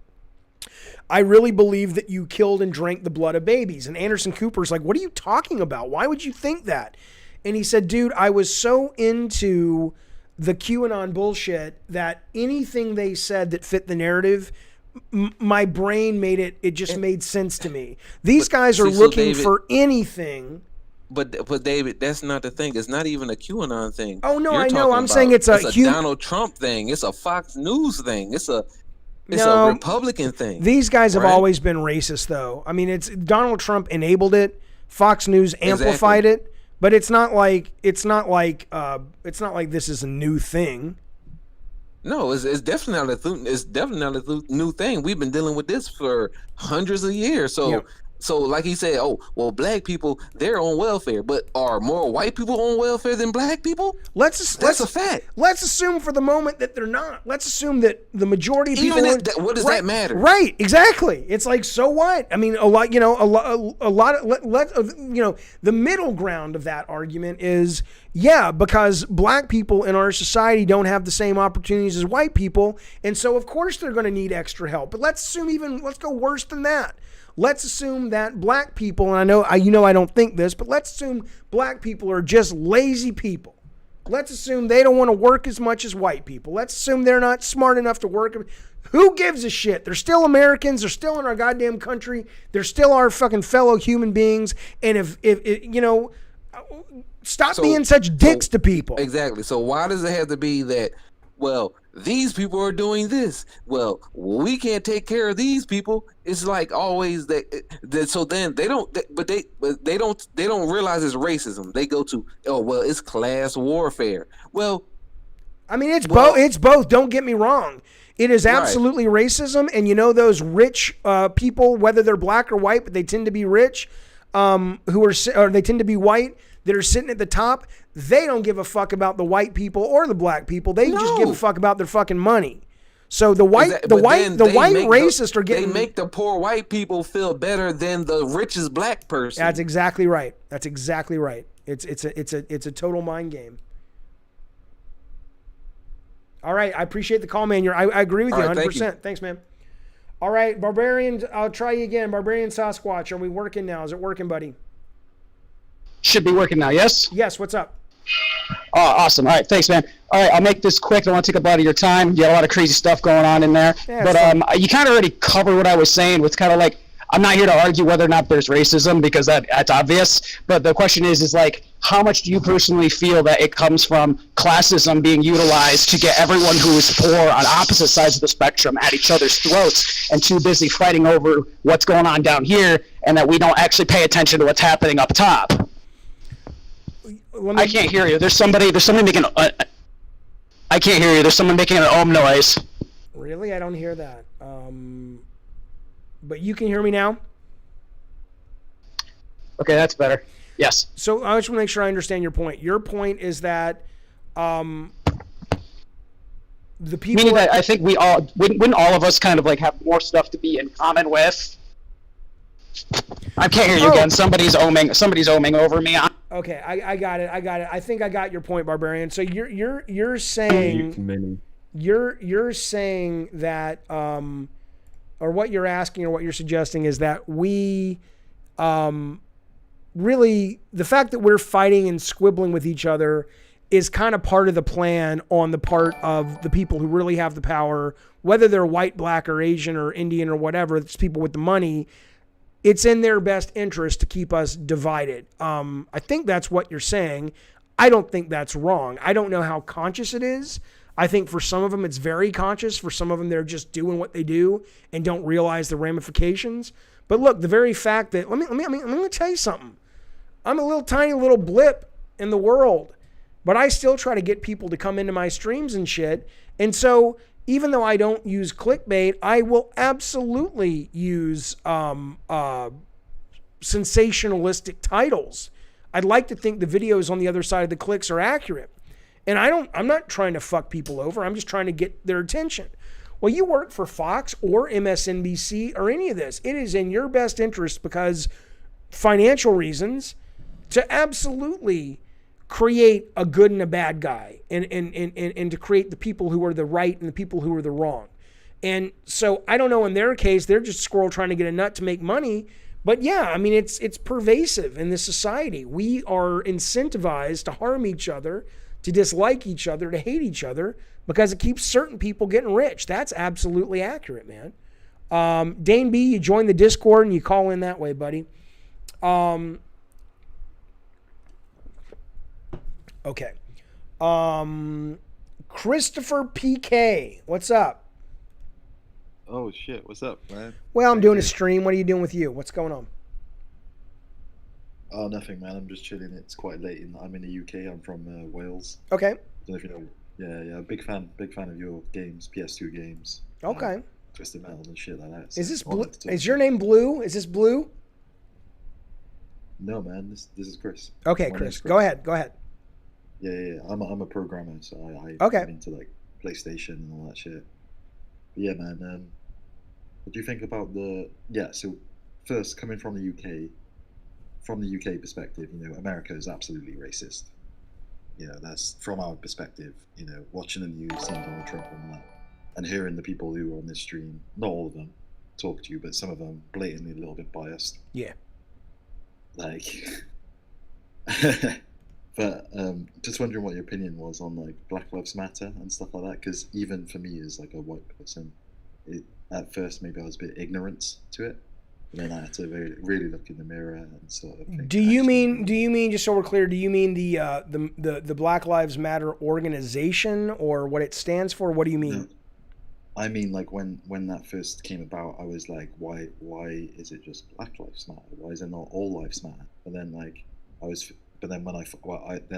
I really believe that you killed and drank the blood of babies. And Anderson Cooper's like, what are you talking about? Why would you think that? And he said, dude, I was so into the QAnon bullshit that anything they said that fit the narrative, my brain it just made sense to me. These guys are looking for anything. But David, that's not the thing. It's not even a QAnon thing. Oh no, You're I know. I'm talking saying about- it's a Donald Trump thing. It's a Fox News thing. It's a Republican thing. These guys have right? always been racist, though. I mean, it's Donald Trump enabled it. Fox News amplified it, but it's not like this is a new thing. No, it's definitely not a new thing. We've been dealing with this for hundreds of years. So like he said, oh, well, black people, they're on welfare, but are more white people on welfare than black people? That's a fact. Let's assume for the moment that they're not. Let's assume that the majority of people. What does that matter? Right, exactly. It's like, so what? I mean, a lot of the middle ground of that argument is, yeah, because black people in our society don't have the same opportunities as white people, and so of course they're going to need extra help. But let's go worse than that. Let's assume that black people, and I don't think this, but let's assume black people are just lazy people. Let's assume they don't want to work as much as white people. Let's assume they're not smart enough to work. Who gives a shit? They're still Americans. They're still in our goddamn country. They're still our fucking fellow human beings. And if stop being such dicks to people. Exactly. So why does it have to be that, well, these people are doing this? Well, we can't take care of these people. It's like always that so then they don't realize it's racism. They go to, oh, well, it's class warfare. Well, I mean, it's both. Don't get me wrong. It is absolutely racism. And those rich people, whether they're black or white, but they tend to be rich, they tend to be white, that are sitting at the top, they don't give a fuck about the white people or the black people. They just give a fuck about their fucking money. So the white racists are getting. They make the poor white people feel better than the richest black person. That's exactly right. It's a total mind game. All right, I appreciate the call, man. I agree with you 100%. Thanks, man. All right, Barbarian, I'll try you again. Barbarian Sasquatch, are we working now? Is it working, buddy? Should be working now, yes? Yes, what's up? Oh, awesome. All right, thanks, man. All right, I'll make this quick. I don't want to take up a lot of your time. You got a lot of crazy stuff going on in there. Yeah, but you kind of already covered what I was saying. It's kind of like, I'm not here to argue whether or not there's racism, because that's obvious. But the question is like, how much do you personally feel that it comes from classism being utilized to get everyone who is poor on opposite sides of the spectrum at each other's throats and too busy fighting over what's going on down here, and that we don't actually pay attention to what's happening up top? I can't hear you. There's somebody making I can't hear you. There's someone making an noise. Really? I don't hear that. But you can hear me now? Okay, that's better. Yes. So I just want to make sure I understand your point. Your point is that the people... Meaning that I think wouldn't all of us kind of like have more stuff to be in common with? I can't hear you again. Somebody's oming over me. Okay, I got it. I think I got your point, Barbarian. So you're saying you're saying that or what you're asking or what you're suggesting is that we really the fact that we're fighting and squibbling with each other is kind of part of the plan on the part of the people who really have the power, whether they're white, black, or Asian, or Indian, or whatever. It's people with the money. It's in their best interest to keep us divided. I think that's what you're saying. I don't think that's wrong. I don't know how conscious it is. I think for some of them it's very conscious. For some of them they're just doing what they do and don't realize the ramifications. But look, the very fact that I'm going to tell you something. I'm a little tiny little blip in the world, but I still try to get people to come into my streams and shit. And so even though I don't use clickbait, I will absolutely use sensationalistic titles. I'd like to think the videos on the other side of the clicks are accurate. And I'm not trying to fuck people over. I'm just trying to get their attention. Well, you work for Fox or MSNBC or any of this. It is in your best interest because financial reasons to absolutely create a good and a bad guy and to create the people who are the right and the people who are the wrong. And so I don't know, in their case, they're just a squirrel trying to get a nut to make money. But yeah, I mean, it's pervasive in this society. We are incentivized to harm each other, to dislike each other, to hate each other, because it keeps certain people getting rich. That's absolutely accurate, man. Dane B, you join the Discord and you call in that way, buddy. Okay. Christopher PK, what's up? Oh shit, what's up, man? Well, I'm doing a stream. What are you doing with you? What's going on? Oh, nothing, man. I'm just chilling. It's quite late. I'm in the UK. I'm from Wales. Okay. Don't know if you know. Yeah. Big fan of your games, PS2 games. Okay. Twisted Metal and shit like that. Is this Blue? Is your name Blue? Is this Blue? No, man. This is Chris. Okay, Chris. Go ahead. Yeah. I'm a programmer, so I'm into like PlayStation and all that shit. But yeah, man. What do you think about so first, coming from the UK perspective, America is absolutely racist. That's from our perspective, watching the news, seeing Donald Trump and that, and hearing the people who are on this stream, not all of them talk to you, but some of them blatantly a little bit biased. Yeah. Like, but just wondering what your opinion was on like Black Lives Matter and stuff like that, because even for me as like a white person, at first maybe I was a bit ignorant to it. And then I had to really look in the mirror and sort of think, Do you mean just so we're clear, do you mean the Black Lives Matter organization or what it stands for? What do you mean? No, I mean, like when that first came about, I was like, why is it just Black Lives Matter? Why is it not all lives matter? But then when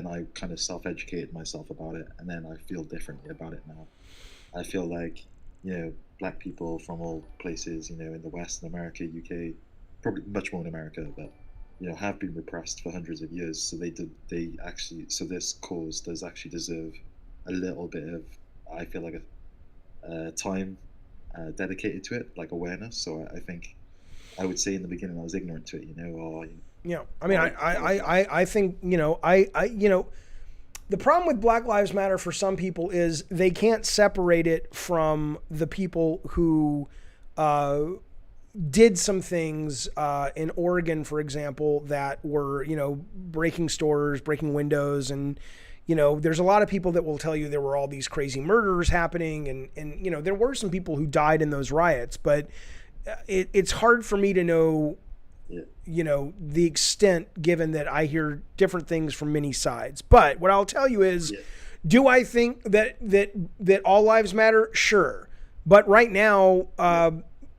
I kind of self-educated myself about it, and then I feel differently about it now. I feel like, Black people from all places, in the West, in America, UK, probably much more in America, but have been repressed for hundreds of years. So this cause does actually deserve a little bit of, I feel like, a time dedicated to it, like awareness. So I think I would say in the beginning I was ignorant to it. I mean, I think the problem with Black Lives Matter for some people is they can't separate it from the people who did some things in Oregon, for example, that were, breaking stores, breaking windows. And, there's a lot of people that will tell you there were all these crazy murders happening. And there were some people who died in those riots. But it's hard for me to know the extent, given that I hear different things from many sides. But what I'll tell you is, do I think that all lives matter? Sure. But right now,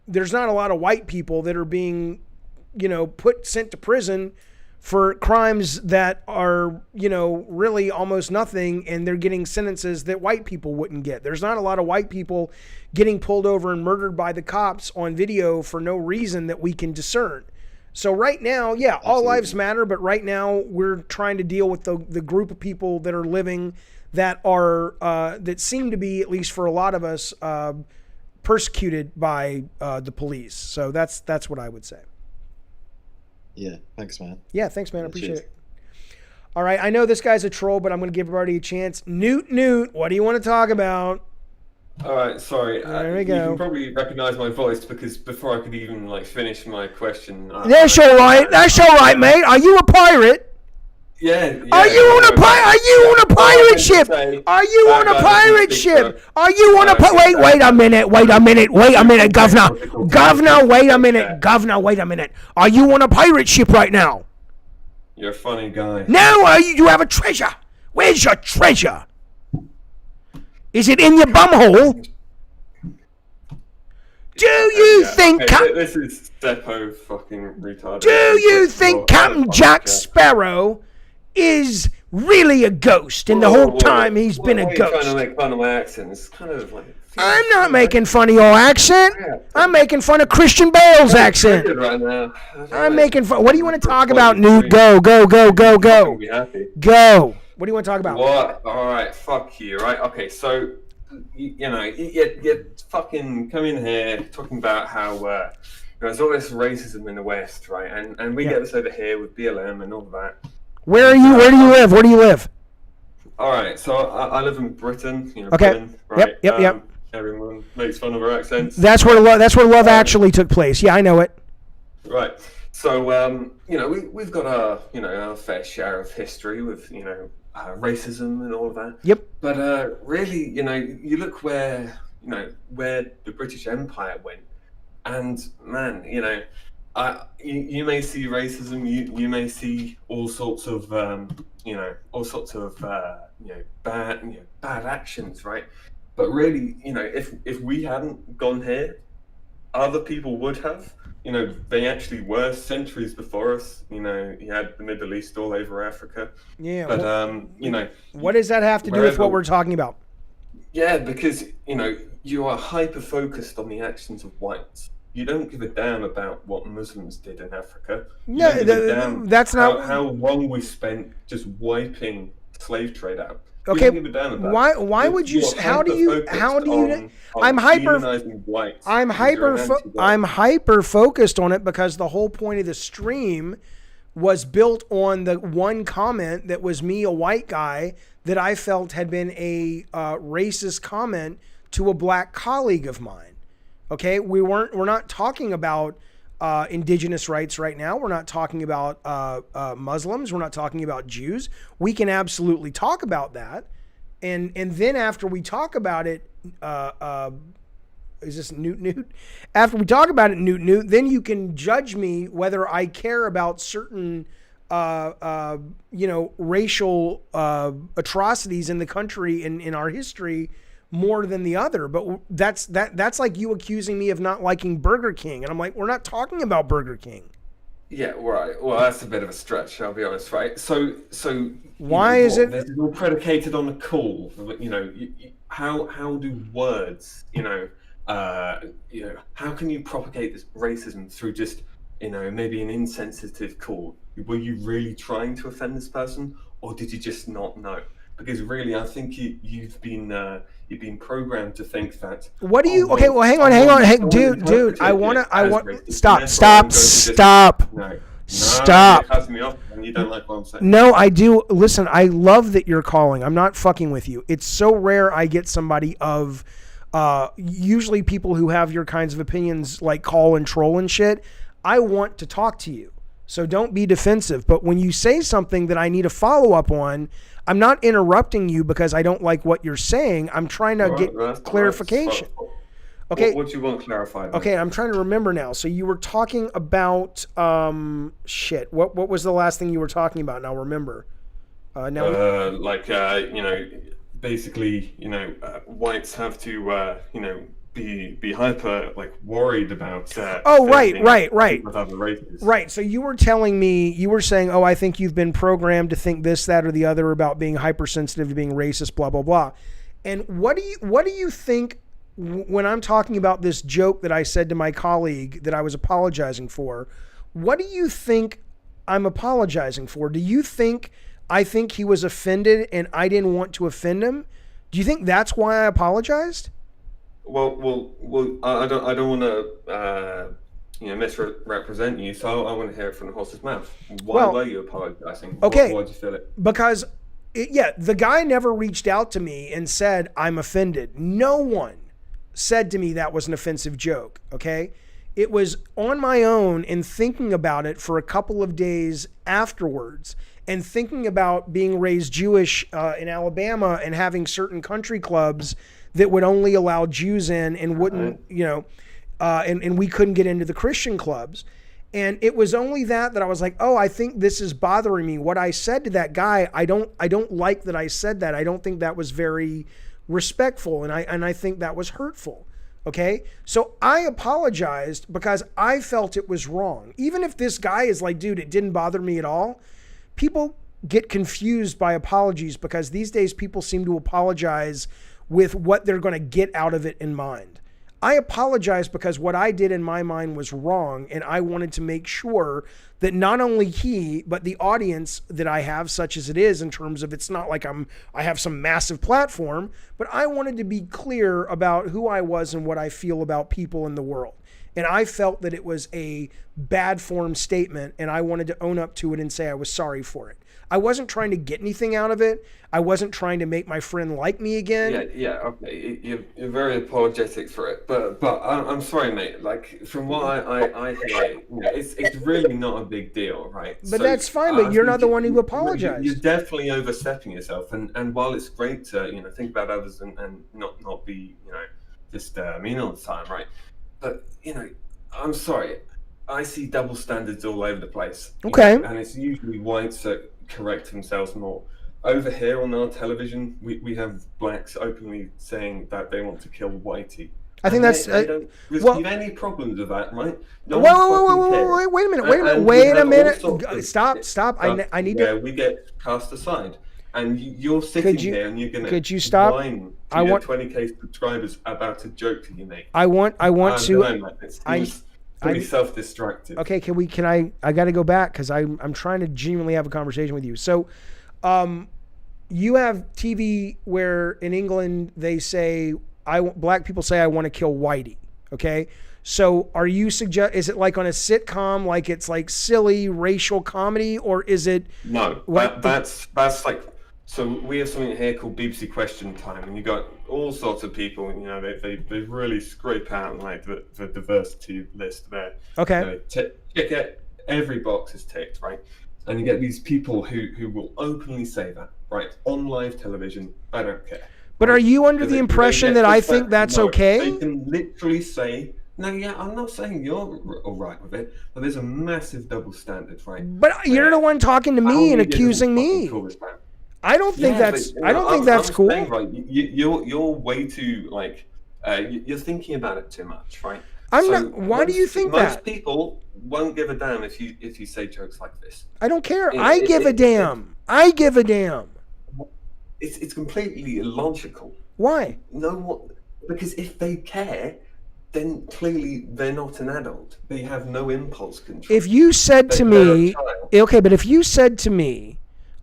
there's not a lot of white people that are being, sent to prison for crimes that are, really almost nothing, and they're getting sentences that white people wouldn't get. There's not a lot of white people getting pulled over and murdered by the cops on video for no reason that we can discern. So right now, all lives matter, but right now we're trying to deal with the group of people that are living that are that seem to be, at least for a lot of us, persecuted by the police. So that's what I would say. Yeah, thanks, man. Yeah, thanks, man. I appreciate it. All right, I know this guy's a troll, but I'm going to give everybody a chance. Newt, what do you want to talk about? All right, sorry. There we You go. can probably recognize my voice because before I could even like finish my question. That's all right. That's all right, mate. Are you a pirate? Yeah. Are you on a Are you on a pirate ship? Are you on a pirate ship? Are you on a wait a minute, Governor. Governor, wait a minute. Governor, wait a minute. Are you on a pirate ship right now? You're a funny guy. No, you have a treasure. Where's your treasure? Is it in your bumhole? Do you think this is Steppo fucking retarded. Do you think Captain Jack Sparrow is really a ghost and the whole time he's been a Why are you ghost? trying to make fun of my accent? It's kind of like... I'm not making fun of your accent. I'm making fun of Christian Bale's accent. Right now. I'm making fun. What do you want to talk about, Newt? Go. Go. Be happy. Go. What do you want to talk about? What? All right, fuck you, right? Okay, so, you fucking come in here talking about how there's all this racism in the West, right? And we get this over here with BLM and all of that. Where are you? Where do you live? Where do you live? All right, so I live in Britain. Okay. Britain, right? Yep. Everyone makes fun of our accents. That's where Love Actually took place. Yeah, I know it. Right. So, we've got our fair share of history with, racism and all of that. Yep. But really, you look where the British Empire went, and man, you may see racism, you may see all sorts of bad actions, right? But really, if we hadn't gone here, other people would have. They actually were centuries before us. You had the Middle East all over Africa. Yeah. But what does that have to do with what we're talking about? Yeah, because you are hyper focused on the actions of whites. You don't give a damn about what Muslims did in Africa. No, that's not how long we spent just wiping slave trade out. Okay, you don't give a damn about why would you? How do you? I'm hyper focused on it because the whole point of the stream was built on the one comment that was me, a white guy, that I felt had been a racist comment to a black colleague of mine. Okay, we're not talking about indigenous rights right now. We're not talking about Muslims. We're not talking about Jews. We can absolutely talk about that, and then after we talk about it, is this Newt? After we talk about it, Newt, then you can judge me whether I care about certain racial atrocities in the country in our history more than the other. But that's like you accusing me of not liking Burger King, and I'm like, we're not talking about Burger King. Yeah, right. Well, that's a bit of a stretch, I'll be honest, right? So why is it? This is all predicated on the call. How do words, how can you propagate this racism through just, maybe an insensitive call? Were you really trying to offend this person, or did you just not know? Because really, I think you've been programmed to think that. What do you? Okay, well, hang on, dude. I want. Stop. No, Stop. You're cutting me off, and you don't like what I'm saying. No, I do. Listen, I love that you're calling. I'm not fucking with you. It's so rare I get somebody of. Usually people who have your kinds of opinions like call and troll and shit. I want to talk to you. So don't be defensive. But when you say something that I need a follow up on, I'm not interrupting you because I don't like what you're saying. I'm trying to get clarification. Okay. What do you want clarified? Okay, I'm trying to remember now. So you were talking about shit. What was the last thing you were talking about? Now remember. Basically, whites have to, be hyper worried about. Right. With other races. Right. So you were telling me, you were saying, I think you've been programmed to think this, that, or the other about being hypersensitive to being racist, blah blah blah. And what do you think when I'm talking about this joke that I said to my colleague that I was apologizing for? What do you think I'm apologizing for? Do you think I think he was offended and I didn't want to offend him? Do you think that's why I apologized? Well, I don't want to, misrepresent you. So I want to hear it from the horse's mouth. Why were you apologizing? Okay. Why did you feel it? Because, the guy never reached out to me and said I'm offended. No one said to me that was an offensive joke, okay? It was on my own and thinking about it for a couple of days afterwards and thinking about being raised Jewish in Alabama and having certain country clubs that would only allow Jews in and wouldn't, and we couldn't get into the Christian clubs. And it was only that I was like, oh, I think this is bothering me. What I said to that guy, I don't like that I said that. I don't think that was very respectful, and I think that was hurtful. Okay? So I apologized because I felt it was wrong. Even if this guy is like, dude, it didn't bother me at all. People get confused by apologies because these days people seem to apologize with what they're going to get out of it in mind. I apologize because what I did in my mind was wrong, and I wanted to make sure that not only he, but the audience that I have, such as it is in terms of it's not like I have some massive platform, but I wanted to be clear about who I was and what I feel about people in the world. And I felt that it was a bad form statement, and I wanted to own up to it and say I was sorry for it. I wasn't trying to get anything out of it. I wasn't trying to make my friend like me again. Yeah, okay. You're very apologetic for it, but I'm sorry, mate. Like from what I hear, it's really not a big deal, right? But that's fine. But you're not the one who apologized. You're definitely overstepping yourself, and while it's great to think about others and not be just mean all the time, right? But I'm sorry. I see double standards all over the place. Okay. And it's usually whites that correct themselves more. Over here on our television, we have blacks openly saying that they want to kill whitey. I think that's they don't receive any problems with that, right? No wait a minute. Stop. I need to. We get cast aside, and you're sitting here and you're gonna. Could you stop? I want 20K subscribers about a joke that you make. I want to. It's pretty self-destructive. Okay, I got to go back because I'm trying to genuinely have a conversation with you. So, you have TV where in England they say black people say I want to kill whitey. Okay, so are you is it like on a sitcom, like it's like silly racial comedy, or is it? No, that's like. So we have something here called BBC Question Time, and you got all sorts of people. They really scrape out like the diversity list there. Okay. Check it. Every box is ticked, right? And you get these people who will openly say that, right, on live television. I don't care. But are you under the impression that I think that's okay? They can literally say, no, yeah, I'm not saying you're all right with it, but there's a massive double standard, right? But you're the one talking to me and accusing me. I don't think that's cool. Saying, right, you're way too you're thinking about it too much, right? I'm not. Why do you think that? Most people won't give a damn if you say jokes like this. I don't care. I give a damn. I give a damn. It's completely illogical. Why? Because if they care, then clearly they're not an adult. They have no impulse control. If you said to me, okay, but if you said to me.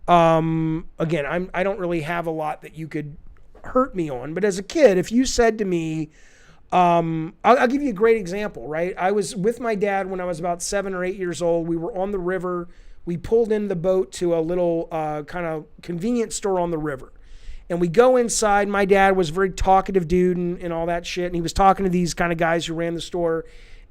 Again, I don't really have a lot that you could hurt me on, but as a kid, if you said to me, I'll give you a great example, right? I was with my dad when I was about 7 or 8 years old. We were on the river. We pulled in the boat to a little kind of convenience store on the river. And we go inside. My dad was a very talkative dude and all that shit. And he was talking to these kind of guys who ran the store.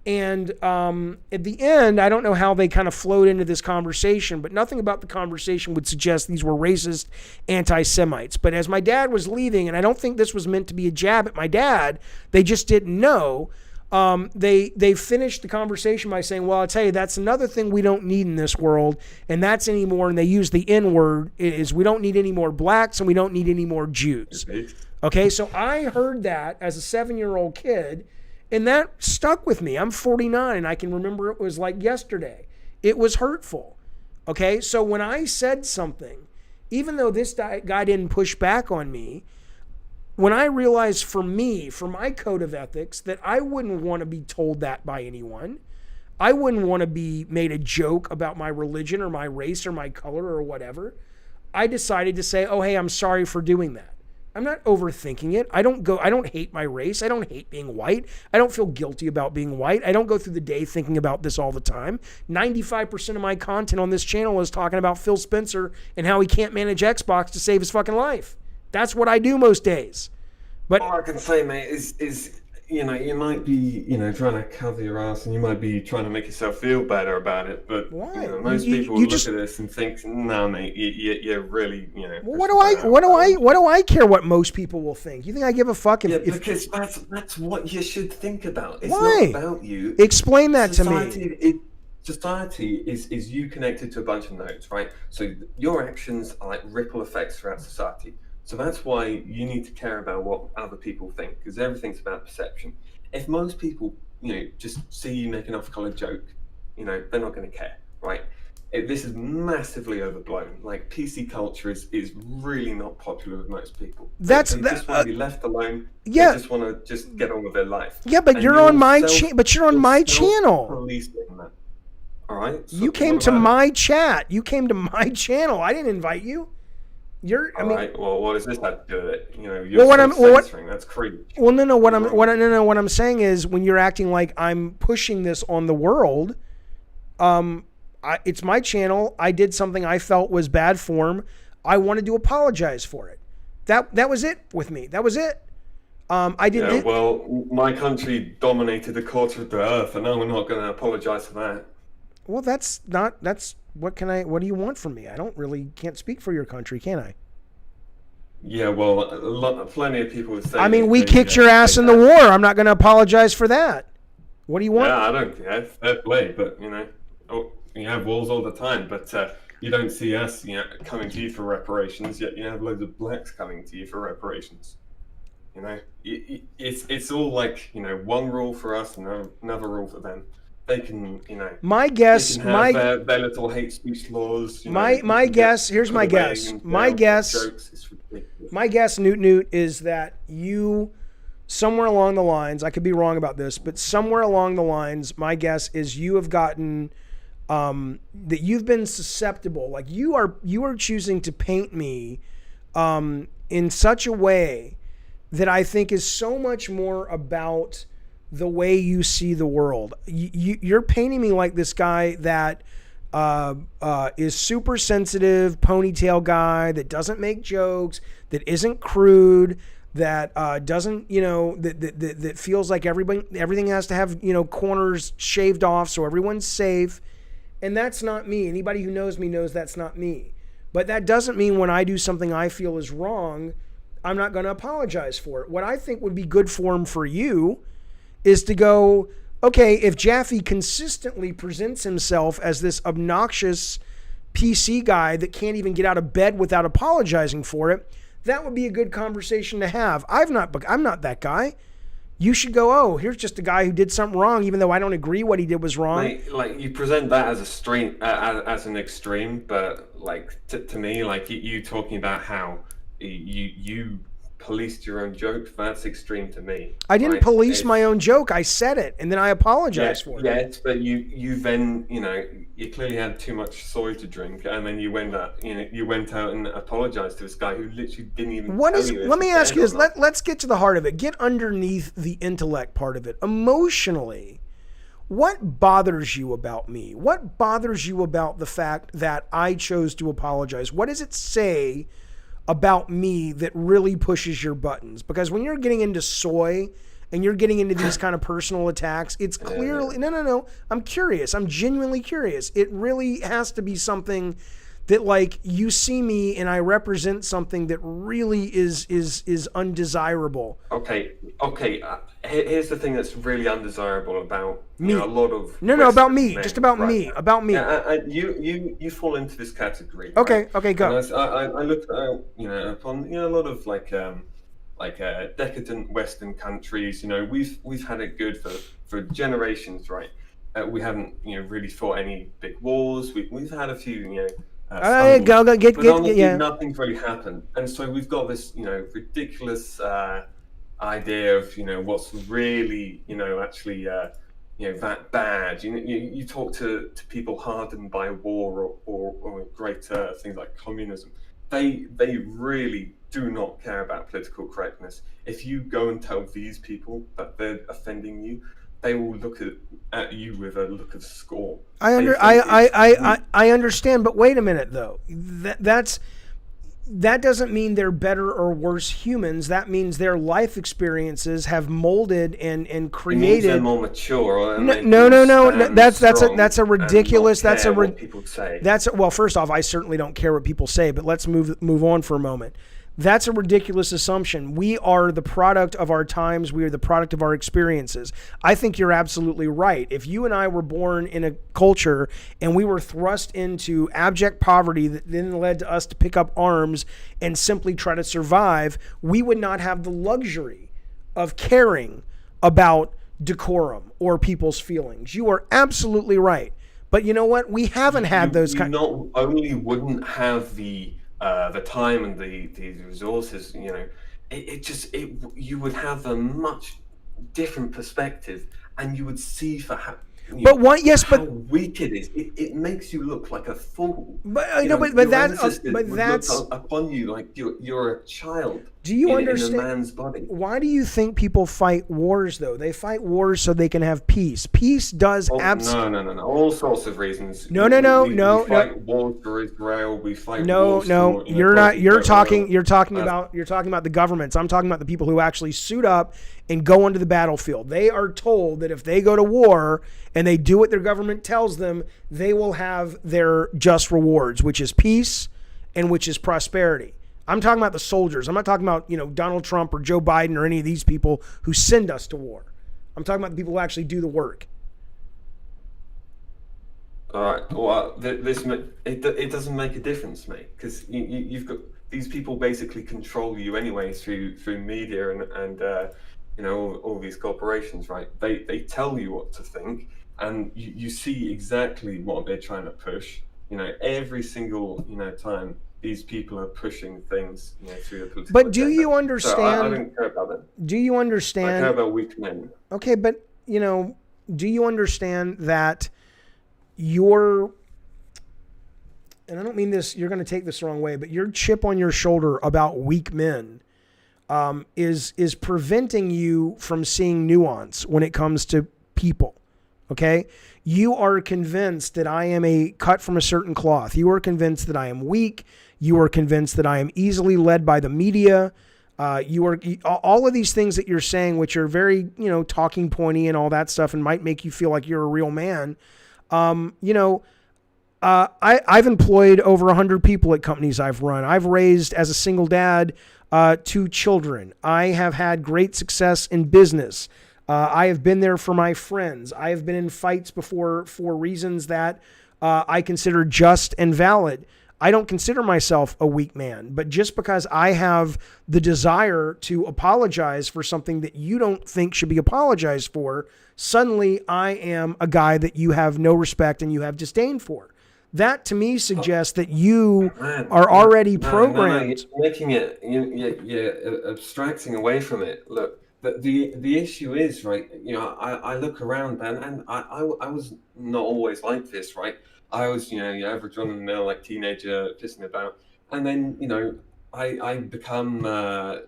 And at the end, I don't know how they kind of flowed into this conversation, but nothing about the conversation would suggest these were racist anti-Semites. But as my dad was leaving, and I don't think this was meant to be a jab at my dad, they just didn't know, they finished the conversation by saying, well, I'll tell you, that's another thing we don't need in this world, and that's anymore, and they use the N-word, is we don't need any more blacks and we don't need any more Jews. Okay, so I heard that as a 7-year-old kid, and that stuck with me. I'm 49, and I can remember it was like yesterday. It was hurtful. Okay, so when I said something, even though this guy didn't push back on me, when I realized for me, for my code of ethics, that I wouldn't want to be told that by anyone. I wouldn't want to be made a joke about my religion or my race or my color or whatever. I decided to say, oh, hey, I'm sorry for doing that. I'm not overthinking it. I don't hate my race. I don't hate being white. I don't feel guilty about being white. I don't go through the day thinking about this all the time. 95% of my content on this channel is talking about Phil Spencer and how he can't manage Xbox to save his fucking life. That's what I do most days. But all I can say, mate, is you might be, trying to cover your ass, and you might be trying to make yourself feel better about it. But Why? Most people look at this and think, "No, mate, you're really, Well, what do I care what most people will think? You think I give a fuck if because that's what you should think about. It's Why? not about you. Explain that to me. Society is you connected to a bunch of nodes, right? So your actions are like ripple effects throughout society. So that's why you need to care about what other people think, because everything's about perception. If most people, just see you make an off-color joke, they're not going to care, right? This is massively overblown. Like PC culture is really not popular with most people. They just want to be left alone. Yeah. They just want to just get on with their life. Yeah, but you're on my channel. Policing that. All right. So You came to my chat. You came to my channel. I didn't invite you. Right. Well, what does this have to do with it? That's creepy. Well, no. What I'm saying is, when you're acting like I'm pushing this on the world, it's my channel. I did something I felt was bad form. I wanted to apologize for it. That was it with me. That was it. I didn't. Yeah, well, my country dominated the quarter of the earth, and now we're not going to apologize for that. Well, that's what do you want from me? I can't speak for your country, can I? Yeah, well, plenty of people would say. I mean, we kicked your ass in the war. I'm not going to apologize for that. What do you want? Yeah, I don't care. Fair play, but you have wars all the time, but you don't see us, coming to you for reparations. Yet you have loads of blacks coming to you for reparations. It's all like one rule for us and another rule for them. They can, My guess, they can have their little hate speech laws. My guess. Here's my guess. My guess. My guess, Newt, is that you, somewhere along the lines, I could be wrong about this, but somewhere along the lines, my guess is you have gotten, that you've been susceptible. Like you are choosing to paint me, in such a way that I think is so much more about the way you see the world. You're painting me like this guy that is super sensitive, ponytail guy that doesn't make jokes, that isn't crude, that doesn't, that feels like everything has to have, corners shaved off so everyone's safe. And that's not me. Anybody who knows me knows that's not me. But that doesn't mean when I do something I feel is wrong, I'm not going to apologize for it. What I think would be good form for you is to go, okay, if Jaffe consistently presents himself as this obnoxious PC guy that can't even get out of bed without apologizing for it, that would be a good conversation to have. I'm not that guy. You should go, oh, here's just a guy who did something wrong, even though I don't agree what he did was wrong. Like you present that as an extreme, but to me, you talking about how you policed your own joke, that's extreme to me. I didn't police my own joke. I said it, and then I apologized for it. Yes, but you then, you clearly had too much soy to drink, and then you went out and apologized to this guy who literally didn't even tell you. Let me ask you this. Let's get to the heart of it. Get underneath the intellect part of it. Emotionally, what bothers you about me? What bothers you about the fact that I chose to apologize? What does it say about me that really pushes your buttons? Because when you're getting into soy and you're getting into these kind of personal attacks, it's clearly, no, I'm curious. I'm genuinely curious. It really has to be something that you see me and I represent something that really is undesirable. Okay. Here's the thing that's really undesirable about me. A lot of about me. Men, Just about me. About me. You fall into this category. Okay. Right? Okay. Go. And I look, upon a lot of decadent Western countries. We've had it good for generations, right? We haven't really fought any big wars. We've had a few nothing's really happened, and so we've got this ridiculous idea of what's really actually that bad. You talk to people hardened by war or greater things like communism. They really do not care about political correctness. If you go and tell these people that they're offending you, they will look at you with a look of scorn. I understand, but wait a minute though. That's that doesn't mean they're better or worse humans. That means their life experiences have molded and It means created. they're more mature. And No, they no, can no. stand That's a strong ridiculous. and not That's a care what people say. well. First off, I certainly don't care what people say. But let's move on for a moment. That's a ridiculous assumption. We are the product of our times. We are the product of our experiences. I think you're absolutely right. If you and I were born in a culture and we were thrust into abject poverty that then led to us to pick up arms and simply try to survive, we would not have the luxury of caring about decorum or people's feelings. You are absolutely right. But you know what? We haven't had those You not only wouldn't have the time and the resources, you know, you would have a much different perspective, and you would see for how. But what? Yes, how but weak it is. It makes you look like a fool. But You know, know, but your that, ancestors but would that's. look upon you like you're a child. Do you in understand? a man's body? Why do you think people fight wars, though? They fight wars so they can have peace. Peace does absolutely. No. All sorts of reasons. No. We fight wars for Israel. We fight wars No. for, You're not. You're talking. You're talking Uh, about the governments. I'm talking about the people who actually suit up and go onto the battlefield. They are told that if they go to war and they do what their government tells them, they will have their just rewards, which is peace and which is prosperity. I'm talking about the soldiers. I'm not talking about, Donald Trump or Joe Biden or any of these people who send us to war. I'm talking about the people who actually do the work. All right. Well, it doesn't make a difference, mate, because you've got these people basically control you anyway through media and all these corporations, right? They tell you what to think, and you see exactly what they're trying to push. Every single time. These people are pushing things through the political But do agenda. you understand? So I don't care about that. Do you understand? I care about weak men. Okay, but do you understand that and I don't mean this, you're going to take this the wrong way, but your chip on your shoulder about weak men is preventing you from seeing nuance when it comes to people. Okay? You are convinced that I am a cut from a certain cloth. You are convinced that I am weak. You are convinced that I am easily led by the media. All of these things that you're saying, which are very, talking pointy and all that stuff, and might make you feel like you're a real man. I've employed over 100 people at companies I've run. I've raised, as a single dad, 2 children. I have had great success in business. I have been there for my friends. I have been in fights before for reasons that I consider just and valid. I don't consider myself a weak man, but just because I have the desire to apologize for something that you don't think should be apologized for, suddenly I am a guy that you have no respect and you have disdain for. That to me suggests that you are already programmed. You're making it, you're abstracting away from it. Look, the issue is, right, I look around, man, and I was not always like this, right? I was, your average run-of-the-mill, like, teenager pissing about. And then, I become I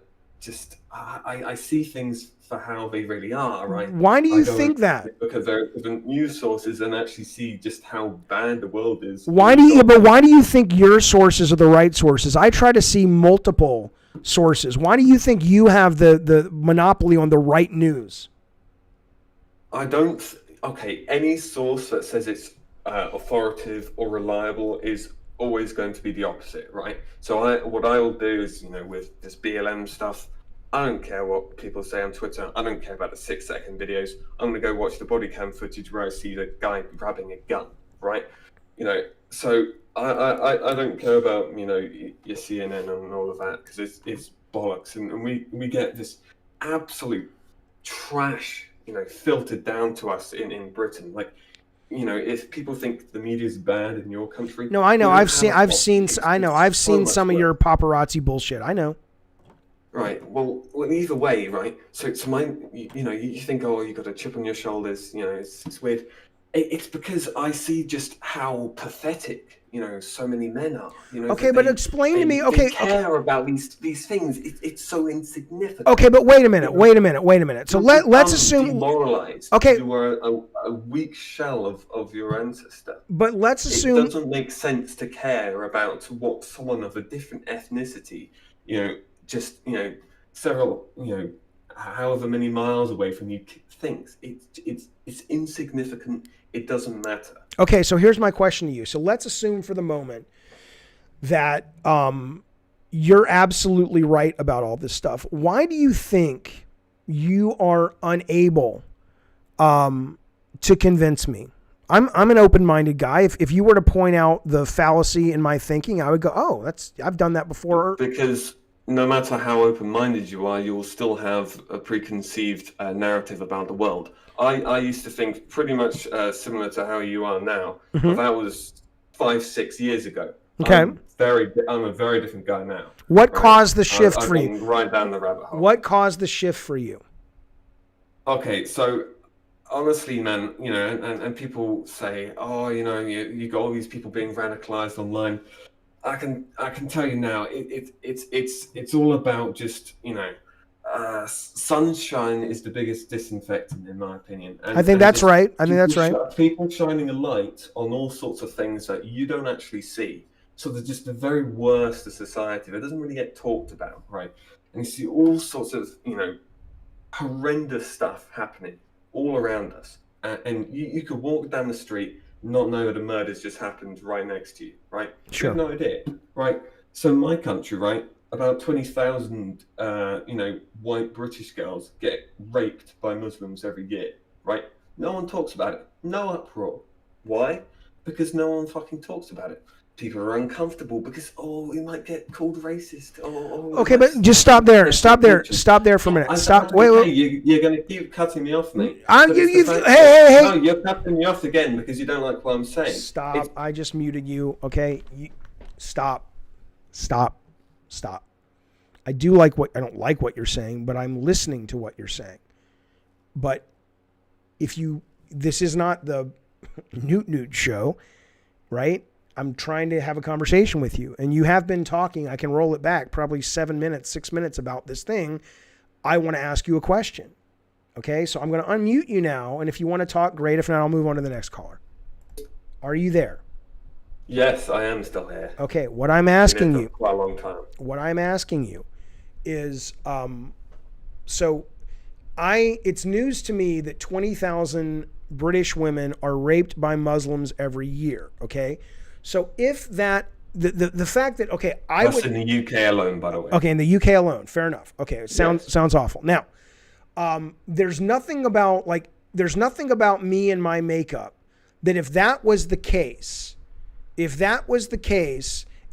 see things for how they really are, right? Why do you think that? Because there are different news sources and actually see just how bad the world is. Why do you think your sources are the right sources? I try to see multiple sources. Why do you think you have the monopoly on the right news? I don't. Okay, any source that says it's authoritative or reliable is always going to be the opposite, right? So what I will do is, with this BLM stuff, I don't care what people say on Twitter. I don't care about the 6-second videos. I'm going to go watch the body cam footage where I see the guy grabbing a gun, right? So I don't care about, your CNN and all of that, because it's bollocks. And we get this absolute trash, filtered down to us in Britain. Like, if people think the media is bad in your country. No, I know. I've seen some of your paparazzi bullshit. I know. Right. Well, either way, right. So my, you think, oh, you got a chip on your shoulders. It's weird. It's because I see just how pathetic, so many men are. Okay, but explain to me. Okay, they care about these things. It's so insignificant. Okay, but wait a minute. So let's assume. Demoralized. Okay, you are a weak shell of your ancestor. But let's assume it doesn't make sense to care about what someone of a different ethnicity, several, however many miles away from you thinks. It's insignificant. It doesn't matter. Okay, so here's my question to you. So let's assume for the moment that you're absolutely right about all this stuff. Why do you think you are unable to convince me? I'm an open-minded guy. If you were to point out the fallacy in my thinking, I would go, "Oh, I've done that before." Because no matter how open-minded you are, you'll still have a preconceived narrative about the world. I used to think pretty much similar to how you are now, but that was 5-6 years ago. Okay. I'm a very different guy now. What caused the shift I've for you? gone right down the rabbit hole. What caused the shift for you? Okay, so honestly, man, and people say, oh, you got all these people being radicalized online. I can tell you now, it's all about just sunshine is the biggest disinfectant in my opinion. I think that's right. People shining a light on all sorts of things that you don't actually see. So they're just the very worst of society that doesn't really get talked about, right? And you see all sorts of horrendous stuff happening all around us, and you could walk down the street, not know that a murder's just happened right next to you, right? Sure. You have no idea, right? So in my country, right, about 20,000, white British girls get raped by Muslims every year, right? No one talks about it. No uproar. Why? Because no one fucking talks about it. People are uncomfortable because, we might get called racist. Okay, but just stop there. Stop there for a minute. Stop. Wait. You're going to keep cutting me off, mate. Hey. No, you're cutting me off again because you don't like what I'm saying. Stop. I just muted you. Okay. Stop. I don't like what you're saying, but I'm listening to what you're saying. But this is not the Newt show, right? I'm trying to have a conversation with you, and you have been talking. I can roll it back probably 6 minutes about this thing. I want to ask you a question. Okay, so I'm going to unmute you now, and if you want to talk, great. If not, I'll move on to the next caller. Are you there? Yes, I am still here. Okay, what I'm asking you. Quite a long time. What I'm asking you is, it's news to me that 20,000 British women are raped by Muslims every year. Okay. So if that, the fact that, That's in the UK alone, by the way. Okay, in the UK alone, fair enough. Okay, it sounds awful. Now, there's nothing about me and my makeup that if that was the case, and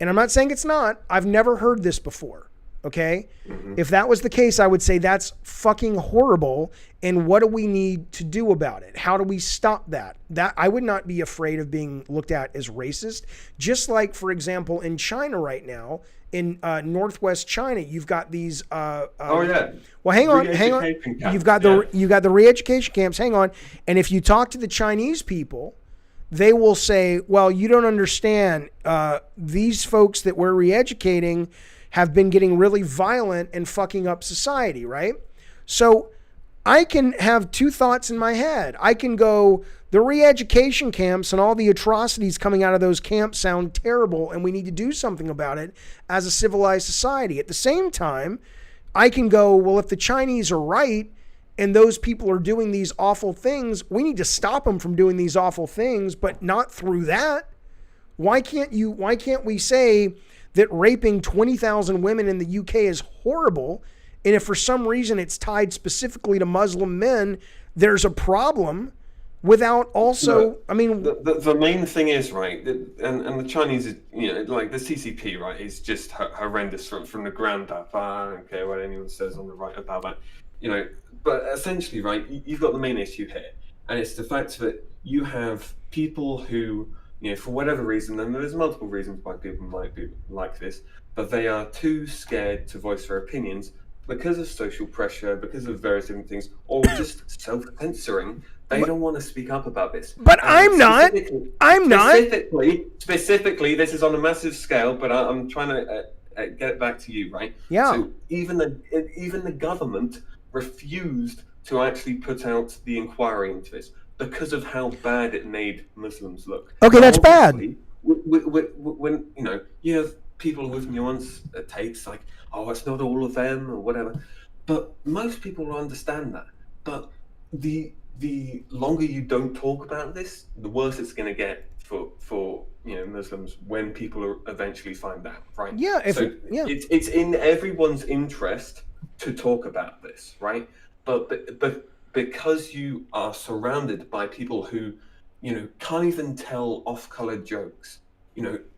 I'm not saying it's not, I've never heard this before. Okay. Mm-hmm. If that was the case, I would say that's fucking horrible. And what do we need to do about it? How do we stop that? That I would not be afraid of being looked at as racist. Just like, for example, in China right now, in Northwest China, you've got these. Well, hang on. Camps. You've got the re-education camps. Hang on. And if you talk to the Chinese people, they will say, well, you don't understand. These folks that we're re-educating have been getting really violent and fucking up society, right? So I can have two thoughts in my head. I can go, the re-education camps and all the atrocities coming out of those camps sound terrible and we need to do something about it as a civilized society. At the same time, I can go, well, if the Chinese are right and those people are doing these awful things, we need to stop them from doing these awful things, but not through that. Why can't we say that raping 20,000 women in the UK is horrible, and if for some reason it's tied specifically to Muslim men, there's a problem, without also, the main thing is, right, and the Chinese, like the CCP, right, is just horrendous from the ground up. I don't care what anyone says on the right about that, but essentially, right, you've got the main issue here, and it's the fact that you have people who, for whatever reason, and there's multiple reasons why people might be like this, but they are too scared to voice their opinions because of social pressure, because of various different things, or just self-censoring They don't want to speak up about this. But I'm not. Specifically, this is on a massive scale, but I'm trying to get it back to you, right? Yeah. So even the government refused to actually put out the inquiry into this because of how bad it made Muslims look. Okay, that's bad. When you have people with nuanced takes like, oh, it's not all of them or whatever, but most people will understand that. But the longer you don't talk about this, the worse it's going to get for Muslims when people eventually find out, right? Yeah. It's in everyone's interest to talk about this, right? But because you are surrounded by people who, can't even tell off-colored jokes,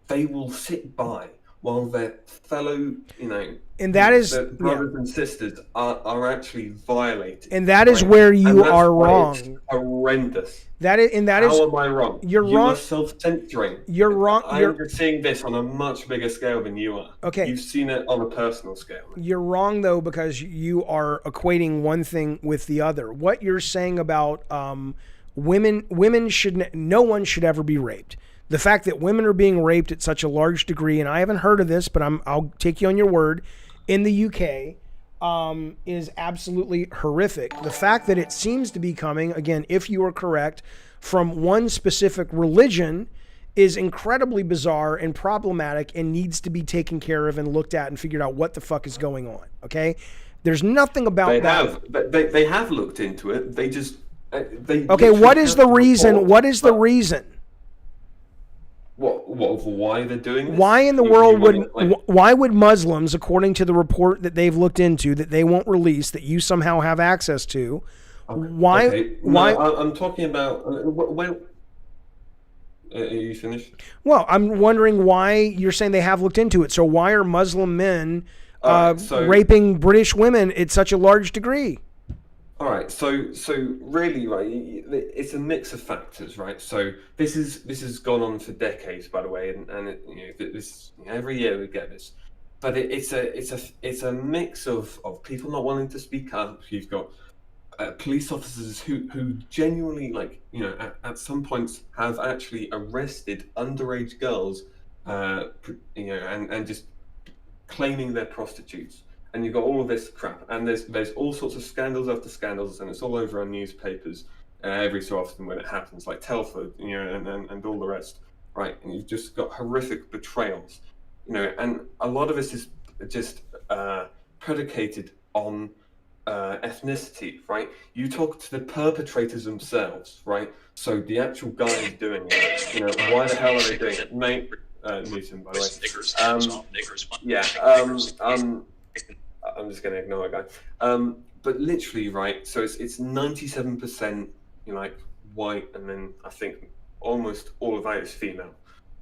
they will sit by while their fellow, and that is their brothers and sisters are actually violated. And that is where you are wrong. It's horrendous. How am I wrong? You're you wrong. are self-censoring. You're wrong. I'm seeing this on a much bigger scale than you are. Okay. You've seen it on a personal scale. You're wrong though, because you are equating one thing with the other. What you're saying about women should, no one should ever be raped. The fact that women are being raped at such a large degree, and I haven't heard of this, but I'll take you on your word, in the UK, is absolutely horrific. The fact that it seems to be coming, again, if you are correct, from one specific religion is incredibly bizarre and problematic and needs to be taken care of and looked at and figured out what the fuck is going on, okay? There's nothing about They have looked into it. They just... okay, what is the reason? What is the reason? Why they're doing this? Why in the world why would Muslims, according to the report that they've looked into that they won't release, that you somehow have access to, why? I'm talking about when. Are you finished? Well, I'm wondering why you're saying they have looked into it. So why are Muslim men raping British women at such a large degree? All right, so really, right, it's a mix of factors, right? So this has gone on for decades, by the way, and every year we get this, but it's a mix of people not wanting to speak up. You've got police officers who genuinely, at some points have actually arrested underage girls, and just claiming they're prostitutes. And you've got all of this crap, and there's all sorts of scandals after scandals, and it's all over our newspapers every so often when it happens, like Telford, and all the rest, right? And you've just got horrific betrayals, and a lot of this is just predicated on ethnicity, right? You talk to the perpetrators themselves, right? So the actual guy doing it, why the hell are they doing it, mate? Newton, by the way. I'm just going to ignore that guy. But literally, right, so it's 97% white, and then I think almost all of that is female.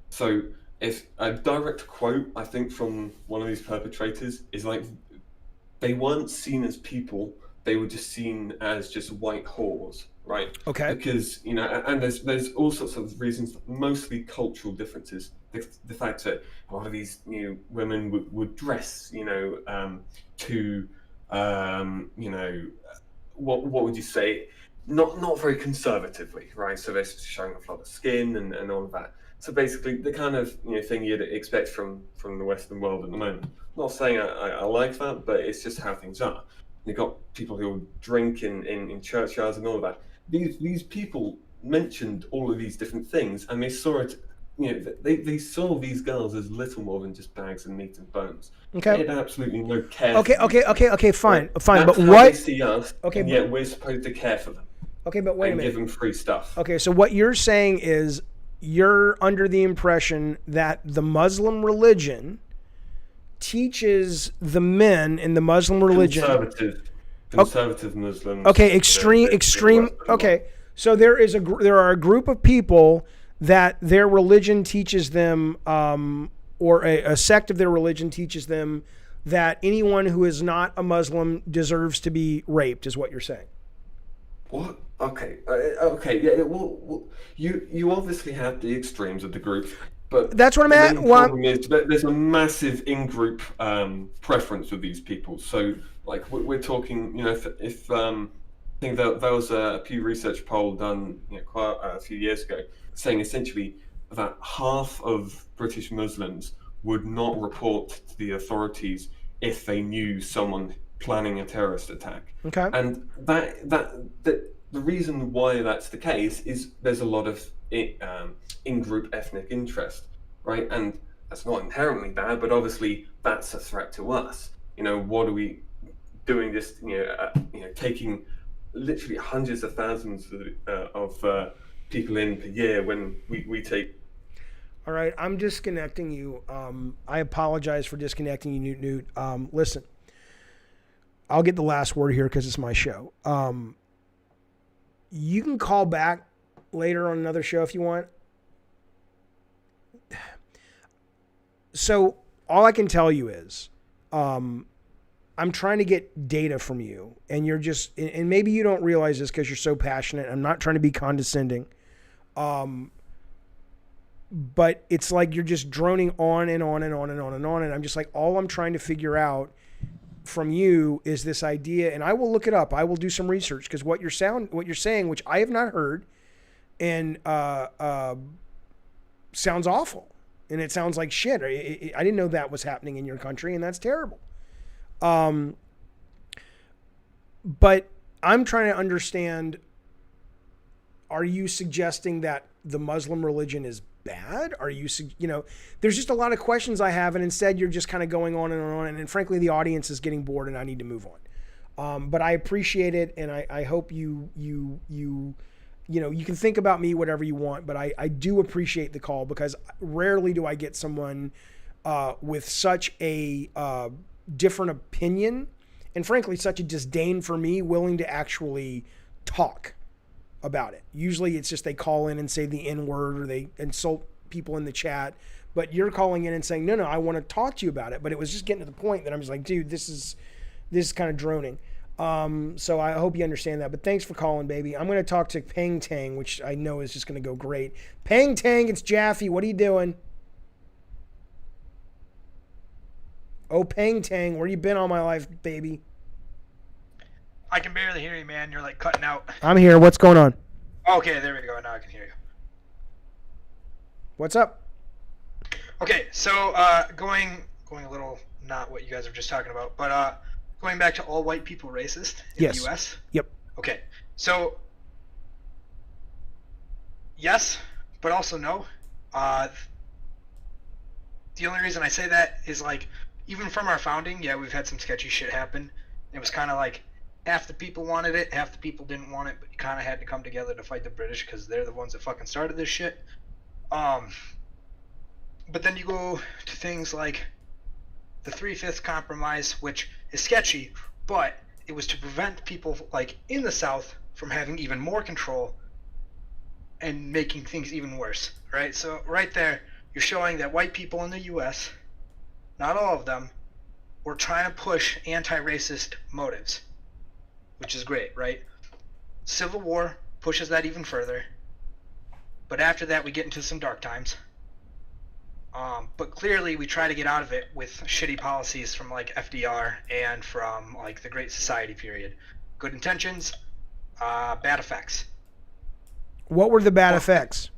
So if a direct quote, I think, from one of these perpetrators is they weren't seen as people, they were just seen as just white whores, right? Okay. Because, and there's all sorts of reasons, mostly cultural differences. The fact that a lot of these women would dress, to what would you say? Not very conservatively, right? So they're showing off a lot of skin and all of that. So basically, the kind of thing you'd expect from the Western world at the moment. I'm not saying I like that, but it's just how things are. You've got people who drink in churchyards and all of that. These people mentioned all of these different things, and they saw it. They saw these girls as little more than just bags of meat and bones. Okay. They had absolutely no care. Okay, fine. That's But how what? They see us, and yet we're supposed to care for them. Okay, but wait a and minute. give them free stuff. Okay, so what you're saying is you're under the impression that the Muslim religion teaches the men in the Muslim religion conservative Muslims. Okay, extreme. Okay, so there are a group of people that their religion teaches them, or a sect of their religion teaches them that anyone who is not a Muslim deserves to be raped, is what you're saying. What? Okay. Yeah. Well, you obviously have the extremes of the group, but that's what I'm at. The problem is that there's a massive in-group preference with these people. So, we're talking, if think that there was a Pew Research poll done quite a few years ago, saying essentially that half of British Muslims would not report to the authorities if they knew someone planning a terrorist attack. Okay. And the reason why that's the case is there's a lot of in-group ethnic interest, right? And that's not inherently bad, but obviously that's a threat to us. What are we doing? This, taking literally hundreds of thousands of people in per year when we take. All right, I'm disconnecting you. I apologize for disconnecting you, Newt. Listen, I'll get the last word here because it's my show. You can call back later on another show if you want. So all I can tell you is I'm trying to get data from you, and you're just, and maybe you don't realize this because you're so passionate. I'm not trying to be condescending. But it's like you're just droning on and on and on and on and on. And I'm just like, all I'm trying to figure out from you is this idea, and I will look it up. I will do some research because what you're saying, which I have not heard, and sounds awful, and it sounds like shit. I didn't know that was happening in your country, and that's terrible. But I'm trying to understand. Are you suggesting that the Muslim religion is bad? Are you, there's just a lot of questions I have, and instead you're just kind of going on and on, and frankly, the audience is getting bored, and I need to move on. But I appreciate it, and I hope you can think about me whatever you want, but I do appreciate the call because rarely do I get someone with such a different opinion, and frankly, such a disdain for me, willing to actually talk about it. Usually it's just they call in and say the N-word or they insult people in the chat, but you're calling in and saying, no, I want to talk to you about it. But it was just getting to the point that I'm just like, dude, this is kind of droning. So I hope you understand that, but thanks for calling, baby. I'm going to talk to Pang Tang, which I know is just going to go great. Pang Tang, it's Jaffe. What are you doing? Oh, Pang Tang, where you been all my life, baby? I can barely hear you, man. You're like cutting out. I'm here. What's going on? Okay, there we go. Now I can hear you. What's up? Okay, so going a little not what you guys were just talking about, but going back to all white people racist in the U.S. Yep. Okay, so yes, but also no. The only reason I say that is like even from our founding, yeah, we've had some sketchy shit happen. It was kind of like half the people wanted it, half the people didn't want it, but you kind of had to come together to fight the British because they're the ones that fucking started this shit. But then you go to things like the 3/5 compromise, which is sketchy, but it was to prevent people like in the South from having even more control and making things even worse, right? So right there, you're showing that white people in the U.S., not all of them, were trying to push anti-racist motives, which is great, right? Civil War pushes that even further, but after that we get into some dark times. But clearly we try to get out of it with shitty policies from like FDR and from like the Great Society period. Good intentions, bad effects. What were the bad effects?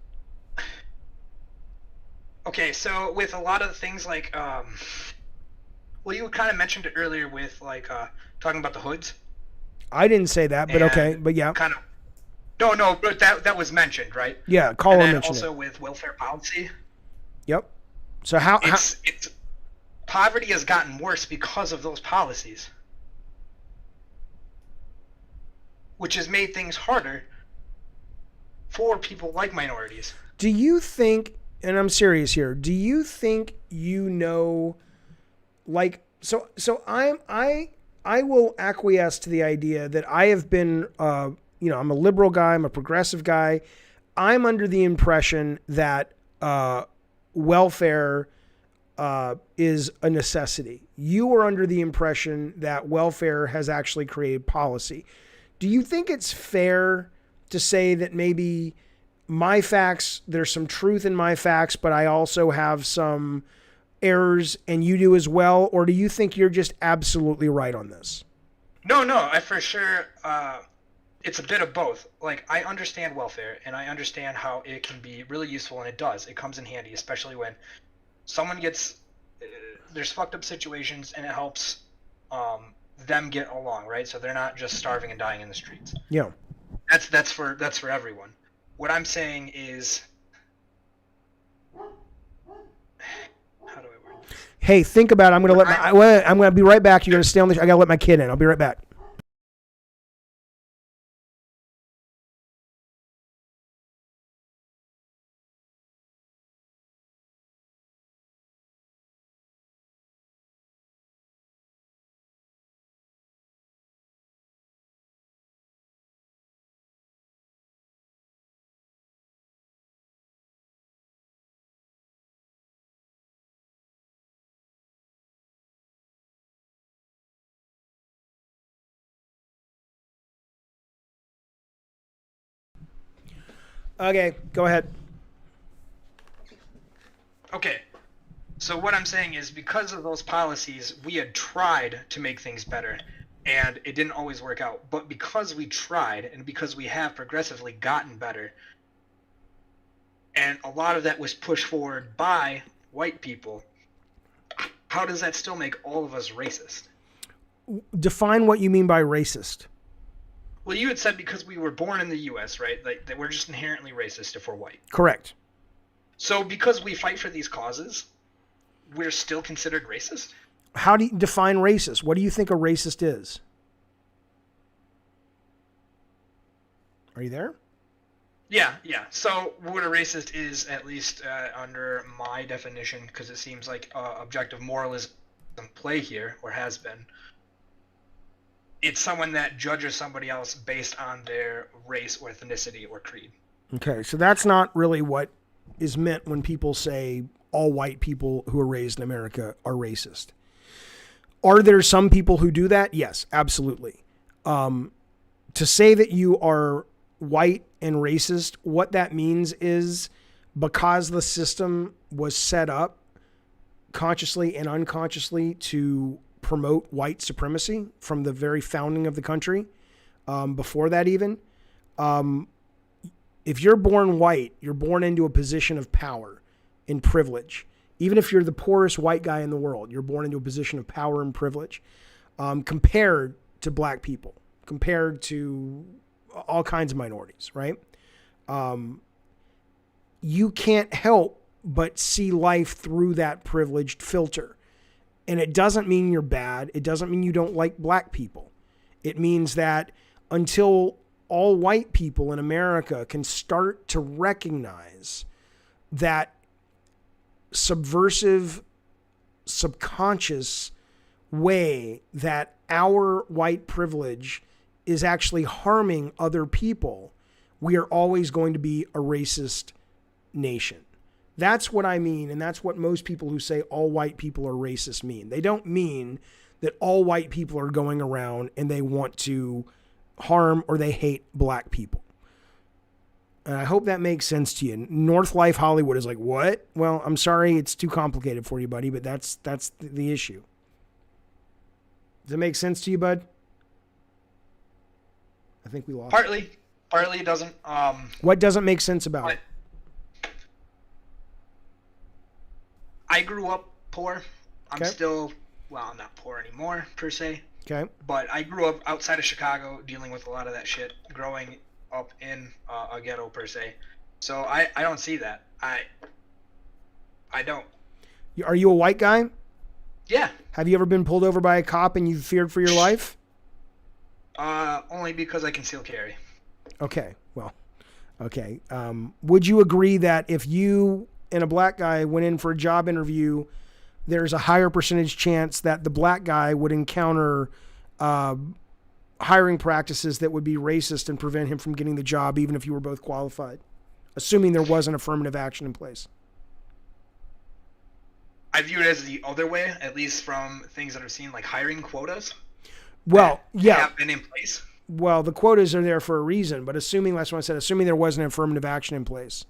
Okay, so with a lot of the things like, well, you kind of mentioned it earlier with like talking about the hoods. I didn't say that, but okay, but yeah. Kind of. No, but that was mentioned, right? Yeah, caller mentioned it. Also with welfare policy. Yep. So how it's poverty has gotten worse because of those policies, which has made things harder for people like minorities. Do you think, and I'm serious here, do you think like so I will acquiesce to the idea that I have been I'm a liberal guy, I'm a progressive guy. I'm under the impression that welfare is a necessity. You are under the impression that welfare has actually created policy. Do you think it's fair to say that maybe my facts, there's some truth in my facts, but I also have some errors and you do as well? Or do you think you're just absolutely right on this? No, I for sure it's a bit of both. Like, I understand welfare, and I understand how it can be really useful, and it does. It comes in handy, especially when someone gets there's fucked up situations, and it helps them get along, right? So they're not just starving and dying in the streets. Yeah. That's for everyone. What I'm saying is, how do I word this? Hey, think about it. I'm gonna be right back. You're gonna stay on the. I gotta let my kid in. I'll be right back. Okay, go ahead. Okay. So what I'm saying is, because of those policies, we had tried to make things better, and it didn't always work out. But because we tried, and because we have progressively gotten better, and a lot of that was pushed forward by white people, how does that still make all of us racist? Define what you mean by racist. Well, you had said because we were born in the U.S., right? Like, that we're just inherently racist if we're white. Correct. So because we fight for these causes, we're still considered racist? How do you define racist? What do you think a racist is? Are you there? Yeah. So what a racist is, at least under my definition, because it seems like objective moralism play here, or has been, it's someone that judges somebody else based on their race or ethnicity or creed. Okay, so that's not really what is meant when people say all white people who are raised in America are racist. Are there some people who do that? Yes, absolutely. To say that you are white and racist, what that means is, because the system was set up consciously and unconsciously to promote white supremacy from the very founding of the country, before that even, if you're born white, you're born into a position of power and privilege. Even if you're the poorest white guy in the world, you're born into a position of power and privilege, compared to black people, compared to all kinds of minorities, right? You can't help but see life through that privileged filter. And it doesn't mean you're bad. It doesn't mean you don't like black people. It means that until all white people in America can start to recognize that subversive, subconscious way that our white privilege is actually harming other people, we are always going to be a racist nation. That's what I mean, and that's what most people who say all white people are racist mean. They don't mean that all white people are going around and they want to harm or they hate black people. And I hope that makes sense to you. North Life Hollywood is like, what? Well, I'm sorry, it's too complicated for you, buddy, but that's the issue. Does it make sense to you, bud? I think we lost. Partly it doesn't. What doesn't make sense about it? I grew up poor. I'm Okay. still, well, I'm not poor anymore, per se. Okay. But I grew up outside of Chicago, dealing with a lot of that shit, growing up in a ghetto, per se. So I don't see that. I don't. Are you a white guy? Yeah. Have you ever been pulled over by a cop and you feared for your life? Only because I conceal carry. Okay. Well, okay. Would you agree that if you and a black guy went in for a job interview, there's a higher percentage chance that the black guy would encounter hiring practices that would be racist and prevent him from getting the job, even if you were both qualified, assuming there was an affirmative action in place? I view it as the other way, at least from things that I've seen, like hiring quotas. Well, yeah. Have been in place. Well, the quotas are there for a reason, but assuming, that's what I said, assuming there was an affirmative action in place.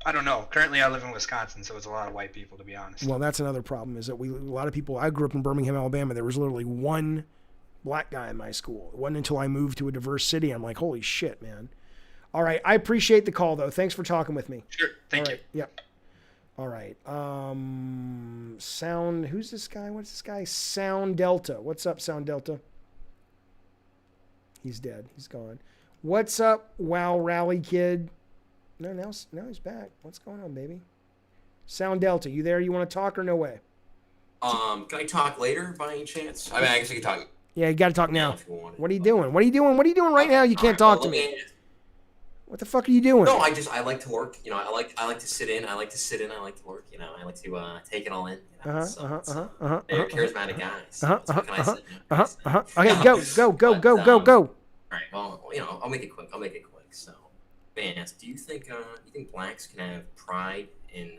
I don't know. Currently, I live in Wisconsin, so it's a lot of white people, to be honest. Well, that's another problem, is that a lot of people, I grew up in Birmingham, Alabama. There was literally one black guy in my school. It wasn't until I moved to a diverse city I'm like, holy shit, man. All right, I appreciate the call though. Thanks for talking with me. Sure, thank you. Yep. All right. Sound. Who's this guy? What's this guy? Sound Delta. What's up, Sound Delta? He's dead. He's gone. What's up, Wow Rally Kid? No, now he's back. What's going on, baby? Sound Delta, you there? You want to talk or no way? Can I talk later by any chance? I mean, I guess I can talk. Yeah, you got to talk now. If you want. What are you doing? What are you doing? What are you doing right now? You can't talk to me. What the fuck are you doing? No, I like to work. You know, I like to sit in. I like to sit in. I like to work. You know, I like to take it all in. You know, they're charismatic guys. Okay, go. All right. Well, you know, I'll make it quick. So, man, do you think blacks can have pride in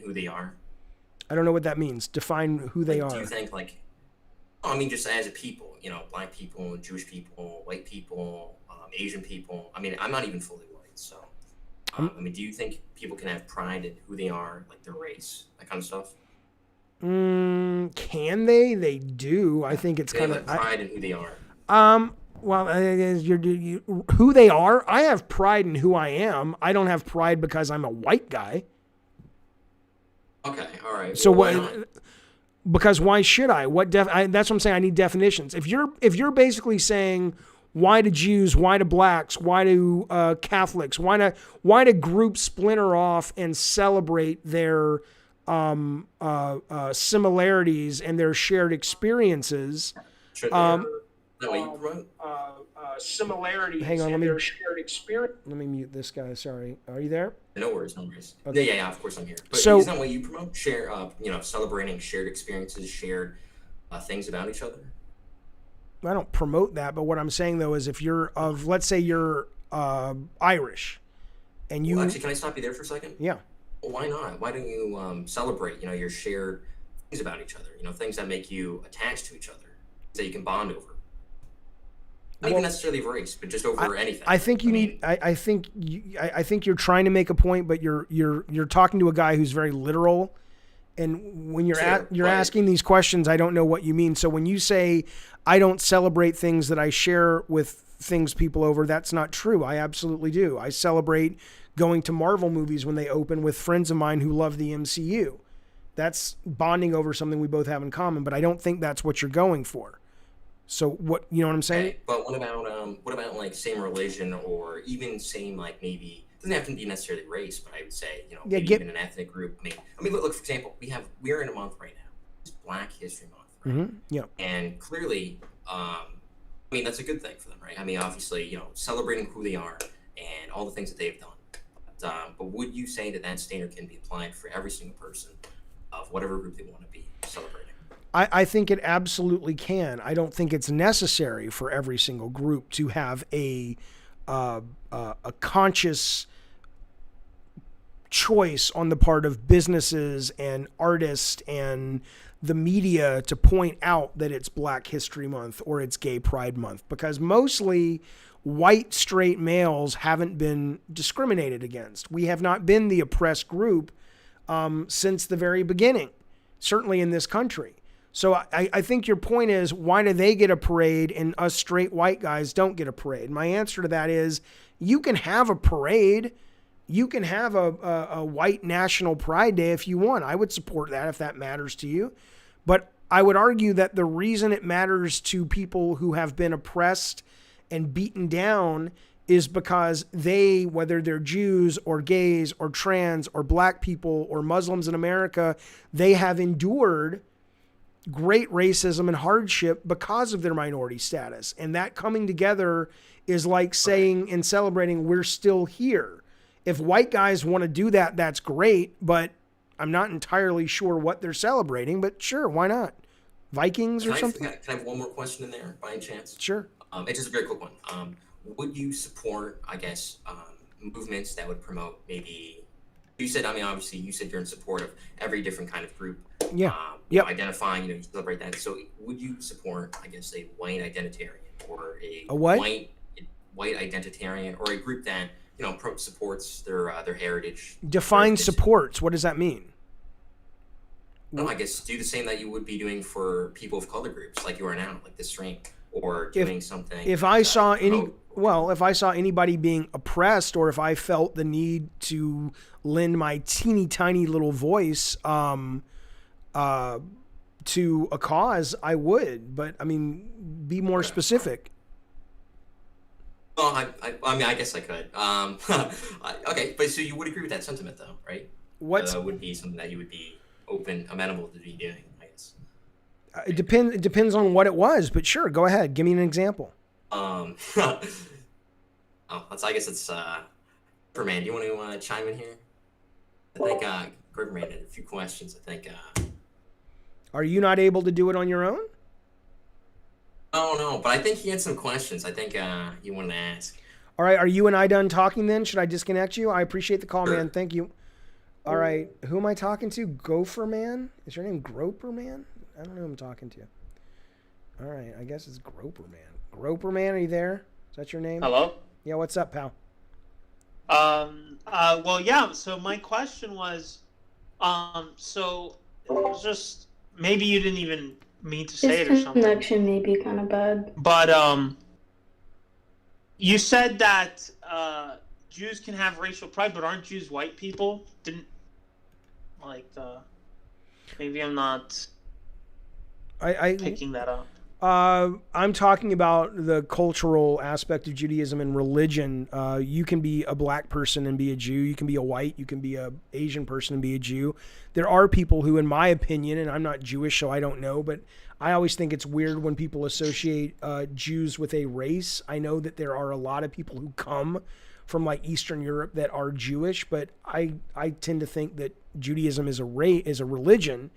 who they are? I don't know what that means. Define who they are. Do you think I mean, just as a people, you know, black people, Jewish people, white people, Asian people. I mean, I'm not even fully white, so. I mean, do you think people can have pride in who they are, like their race, that kind of stuff? Can they? They do. I think it's kind of pride in who they are. Well, who they are. I have pride in who I am. I don't have pride because I'm a white guy. Okay, all right. So what? Because why should I? That's what I'm saying. I need definitions. If you're basically saying why do Jews, why do blacks, why do Catholics, why do groups splinter off and celebrate their similarities and their shared experiences? Similarities. Hang on, their shared experience. Let me mute this guy. Sorry. Are you there? No worries. Okay. Yeah, of course I'm here. But So- isn't that what you promote? Share, celebrating shared experiences, shared things about each other. I don't promote that, but what I'm saying though is if you're let's say you're Irish, and you Well, actually, can I stop you there for a second? Yeah. Well, why not? Why don't you celebrate? You know, your shared things about each other. You know, things that make you attached to each other, that you can bond over. Not even necessarily race, but just over anything. I think you need. I think you're trying to make a point, but you're talking to a guy who's very literal, and when you're asking these questions, I don't know what you mean. So when you say I don't celebrate things that I share with things people over, that's not true. I absolutely do. I celebrate going to Marvel movies when they open with friends of mine who love the MCU. That's bonding over something we both have in common, but I don't think that's what you're going for. So what, you know what I'm saying? Okay, but what about like same religion or even same like maybe doesn't have to be necessarily race, but I would say maybe even an ethnic group. Maybe, I mean, look for example, we're in a month right now. It's Black History Month, right? Mm-hmm. Yeah. And clearly, I mean that's a good thing for them, right? I mean, obviously, celebrating who they are and all the things that they've done. But would you say that standard can be applied for every single person of whatever group they want to be celebrating? I think it absolutely can. I don't think it's necessary for every single group to have a conscious choice on the part of businesses and artists and the media to point out that it's Black History Month or it's Gay Pride Month, because mostly white straight males haven't been discriminated against. We have not been the oppressed group since the very beginning, certainly in this country. So I think your point is, why do they get a parade and us straight white guys don't get a parade? My answer to that is, you can have a parade. You can have a white national pride day if you want. I would support that if that matters to you. But I would argue that the reason it matters to people who have been oppressed and beaten down is because they, whether they're Jews or gays or trans or black people or Muslims in America, they have endured great racism and hardship because of their minority status. And that coming together is like saying and celebrating, we're still here. If white guys want to do that, that's great, but I'm not entirely sure what they're celebrating, but sure, why not? Vikings or something? Can I have one more question in there by any chance? Sure. It's just a very quick one. Would you support, I guess, movements that would promote maybe, you said, I mean, obviously you said you're in support of every different kind of group. Yeah. Identifying, you celebrate that. So would you support, I guess, a white identitarian or a what? white identitarian or a group that, supports their heritage? Define supports. What does that mean? No, I guess do the same that you would be doing for people of color groups, like you are now, like this stream. or doing something. If I saw if I saw anybody being oppressed, or if I felt the need to lend my teeny tiny little voice to a cause, I would. But I mean, be more specific. Well, I mean, I guess I could. Okay, but so you would agree with that sentiment, though, right? What would be something that you would be amenable to be doing, I guess. It depends on what it was, but sure, go ahead. Give me an example. I guess it's Grimmerman. Do you want to chime in here? I think Grimmerman had a few questions. I think. Are you not able to do it on your own? Oh no, but I think he had some questions. I think he wanted to ask. All right, are you and I done talking then? Should I disconnect you? I appreciate the call, man. Thank you. All right, who am I talking to? Gopher Man? Is your name Groper Man? I don't know who I'm talking to. All right, I guess it's Groper Man. Groper Man, are you there? Is that your name? Hello? Yeah, what's up, pal? Well, yeah, so my question was, so it was just, maybe you didn't even mean to say it or This something. connection may be kind of bad. But, you said that, Jews can have racial pride, but aren't Jews white people? Didn't, like, maybe I'm not picking that up. I'm talking about the cultural aspect of Judaism and religion. You can be a black person and be a Jew. You can be a white. You can be a Asian person and be a Jew. There are people who, in my opinion, and I'm not Jewish, so I don't know, but I always think it's weird when people associate Jews with a race. I know that there are a lot of people who come from like Eastern Europe that are Jewish, but I tend to think that Judaism is a religion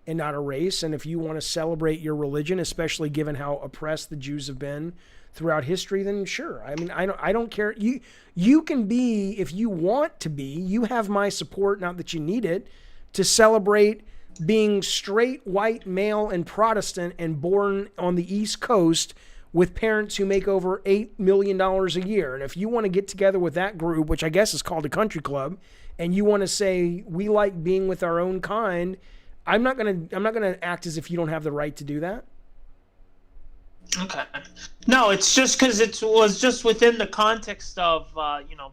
and not a race. And if you want to celebrate your religion, especially given how oppressed the Jews have been throughout history, then sure. I mean, I don't care. You can be, if you want to be, you have my support, not that you need it, to celebrate being straight, white, male, and Protestant and born on the East Coast with parents who make over $8 million a year. And if you want to get together with that group, which I guess is called a country club, and you want to say, we like being with our own kind, I'm not gonna act as if you don't have the right to do that. Okay. No, it's just because it was just within the context of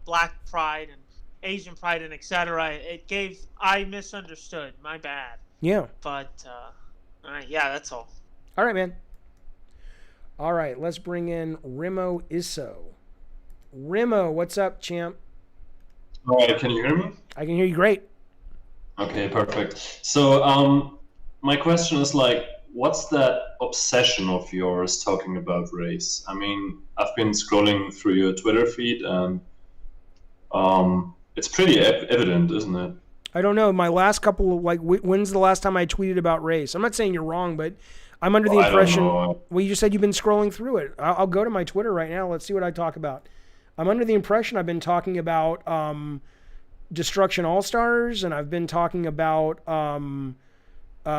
Black pride and Asian pride and etc. I misunderstood. My bad. Yeah. But all right, yeah, that's all. All right, man. All right, let's bring in Remo Isso. Remo, what's up, champ? All right, can you hear me? I can hear you great. Okay, perfect. So my question is like, what's that obsession of yours talking about race? I mean, I've been scrolling through your Twitter feed and it's pretty evident, isn't it? I don't know. My last couple of, when's the last time I tweeted about race? I'm not saying you're wrong, but I'm under the impression. Well, you just said you've been scrolling through it. I'll go to my Twitter right now. Let's see what I talk about. I'm under the impression I've been talking about Destruction All-Stars, and I've been talking about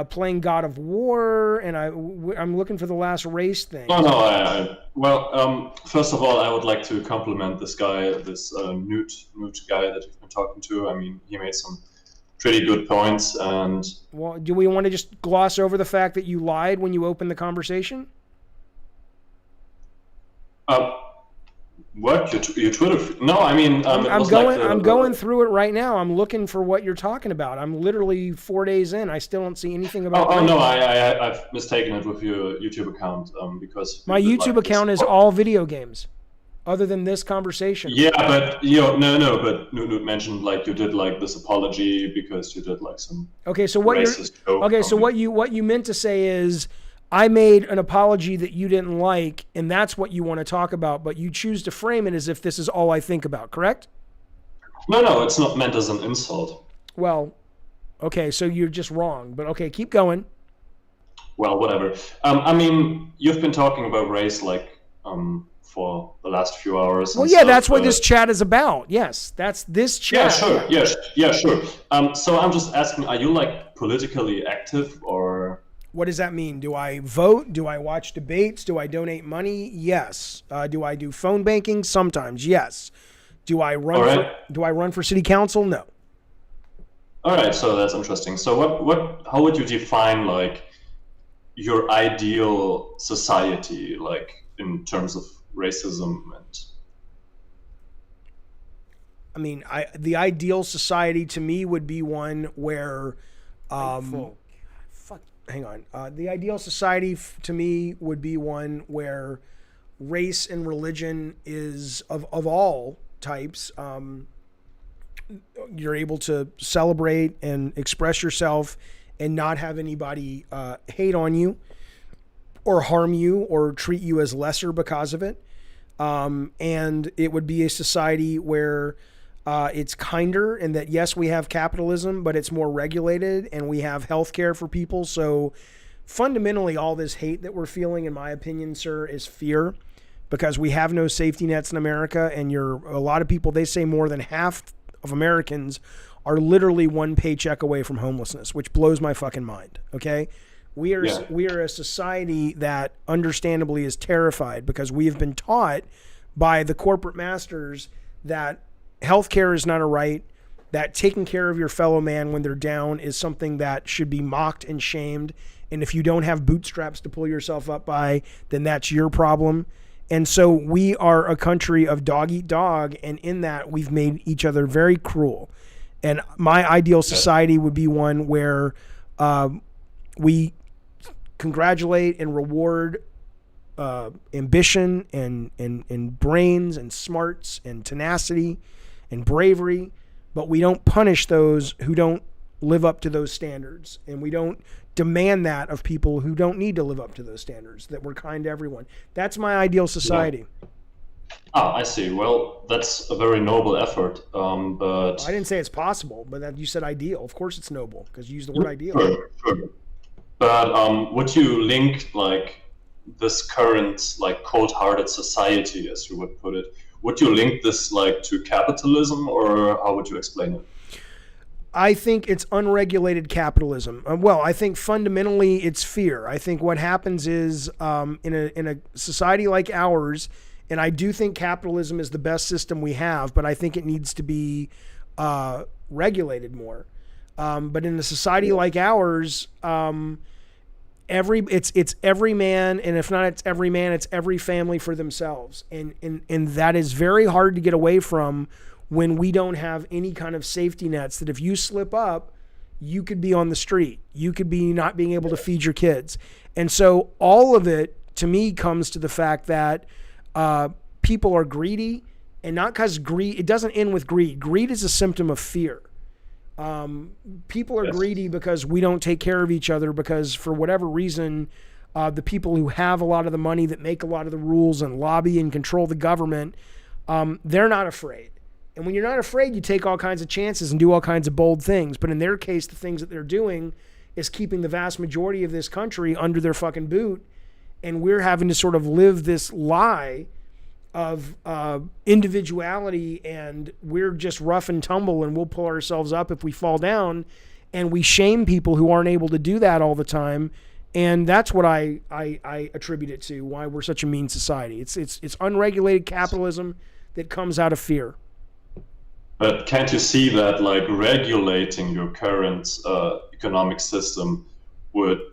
playing God of War, and I'm looking for the last race thing. Oh no! Well, first of all, I would like to compliment this guy, this Newt guy that you've been talking to. I mean, he made some pretty good points. And well, do we want to just gloss over the fact that you lied when you opened the conversation? What your Twitter? No, I mean I'm going through it right now. I'm looking for what you're talking about. I'm literally 4 days in. I still don't see anything about. Oh no, I've mistaken it with your YouTube account because my YouTube account is all video games, other than this conversation. Yeah, but no, but Newt mentioned like you did like this apology because you did like some. Okay, so what what you meant to say is, I made an apology that you didn't like, and that's what you want to talk about, but you choose to frame it as if this is all I think about, correct? No, it's not meant as an insult. Well, okay, so you're just wrong, but okay, keep going. Well, whatever. I mean, you've been talking about race like for the last few hours. Well, yeah, that's what this chat is about. Yes, that's this chat. Yeah, sure. So I'm just asking, are you like politically active or? What does that mean? Do I vote? Do I watch debates? Do I donate money? Yes. Do I do phone banking? Sometimes, yes. Do I run for city council? No. All right, so that's interesting. So how would you define like your ideal society, like in terms of racism and. I mean, the ideal society to me would be one where, hang on. The ideal society to me would be one where race and religion is of all types. You're able to celebrate and express yourself and not have anybody hate on you or harm you or treat you as lesser because of it. And it would be a society where it's kinder, and that, yes, we have capitalism, but it's more regulated, and we have healthcare for people. So fundamentally, all this hate that we're feeling, in my opinion, sir, is fear, because we have no safety nets in America. And a lot of people, they say more than half of Americans are literally one paycheck away from homelessness, which blows my fucking mind. Okay. We are a society that understandably is terrified, because we have been taught by the corporate masters that healthcare is not a right, that taking care of your fellow man when they're down is something that should be mocked and shamed. And if you don't have bootstraps to pull yourself up by, then that's your problem. And so we are a country of dog eat dog. And in that, we've made each other very cruel. And my ideal society would be one where we congratulate and reward ambition and brains and smarts and tenacity and bravery, but we don't punish those who don't live up to those standards, and we don't demand that of people who don't need to live up to those standards, that we're kind to everyone. That's my ideal society. Ah, I see. Well, that's a very noble effort, but... I didn't say it's possible, but that you said ideal. Of course it's noble, because you used the word ideal. Sure. But would you link, like, this current, like, cold-hearted society, as you would put it, would you link this, like, to capitalism, or how would you explain it? I think it's unregulated capitalism. Well, I think fundamentally it's fear. I think what happens is in a society like ours, and I do think capitalism is the best system we have, but I think it needs to be regulated more. But in a society like ours, it's every man, and if not it's every man, it's every family for themselves, and that is very hard to get away from when we don't have any kind of safety nets. That if you slip up, you could be on the street, you could be not being able to feed your kids. And so all of it to me comes to the fact that people are greedy, and not because greed, it doesn't end with greed. Greed is a symptom of fear. People are greedy because we don't take care of each other, because for whatever reason, the people who have a lot of the money, that make a lot of the rules and lobby and control the government, they're not afraid. And when you're not afraid, you take all kinds of chances and do all kinds of bold things. But in their case, the things that they're doing is keeping the vast majority of this country under their fucking boot. And we're having to sort of live this lie of individuality, and we're just rough and tumble, and we'll pull ourselves up if we fall down, and we shame people who aren't able to do that all the time. And that's what I attribute it to, why we're such a mean society. It's unregulated capitalism that comes out of fear. But can't you see that, like, regulating your current economic system wouldn't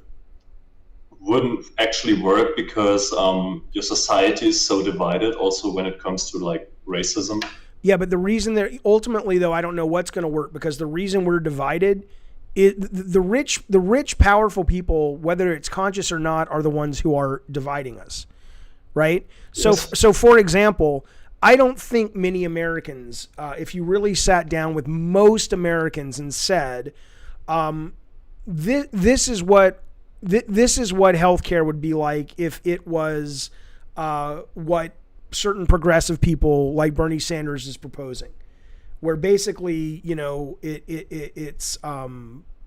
actually work, because your society is so divided, also when it comes to, like, racism? Yeah, but the reason that ultimately, though, I don't know what's going to work, because the reason we're divided is the rich, powerful people, whether it's conscious or not, are the ones who are dividing us, right? Yes. So for example, I don't think many Americans, if you really sat down with most Americans and said, this is what healthcare would be like if it was what certain progressive people like Bernie Sanders is proposing, where basically, you know, it's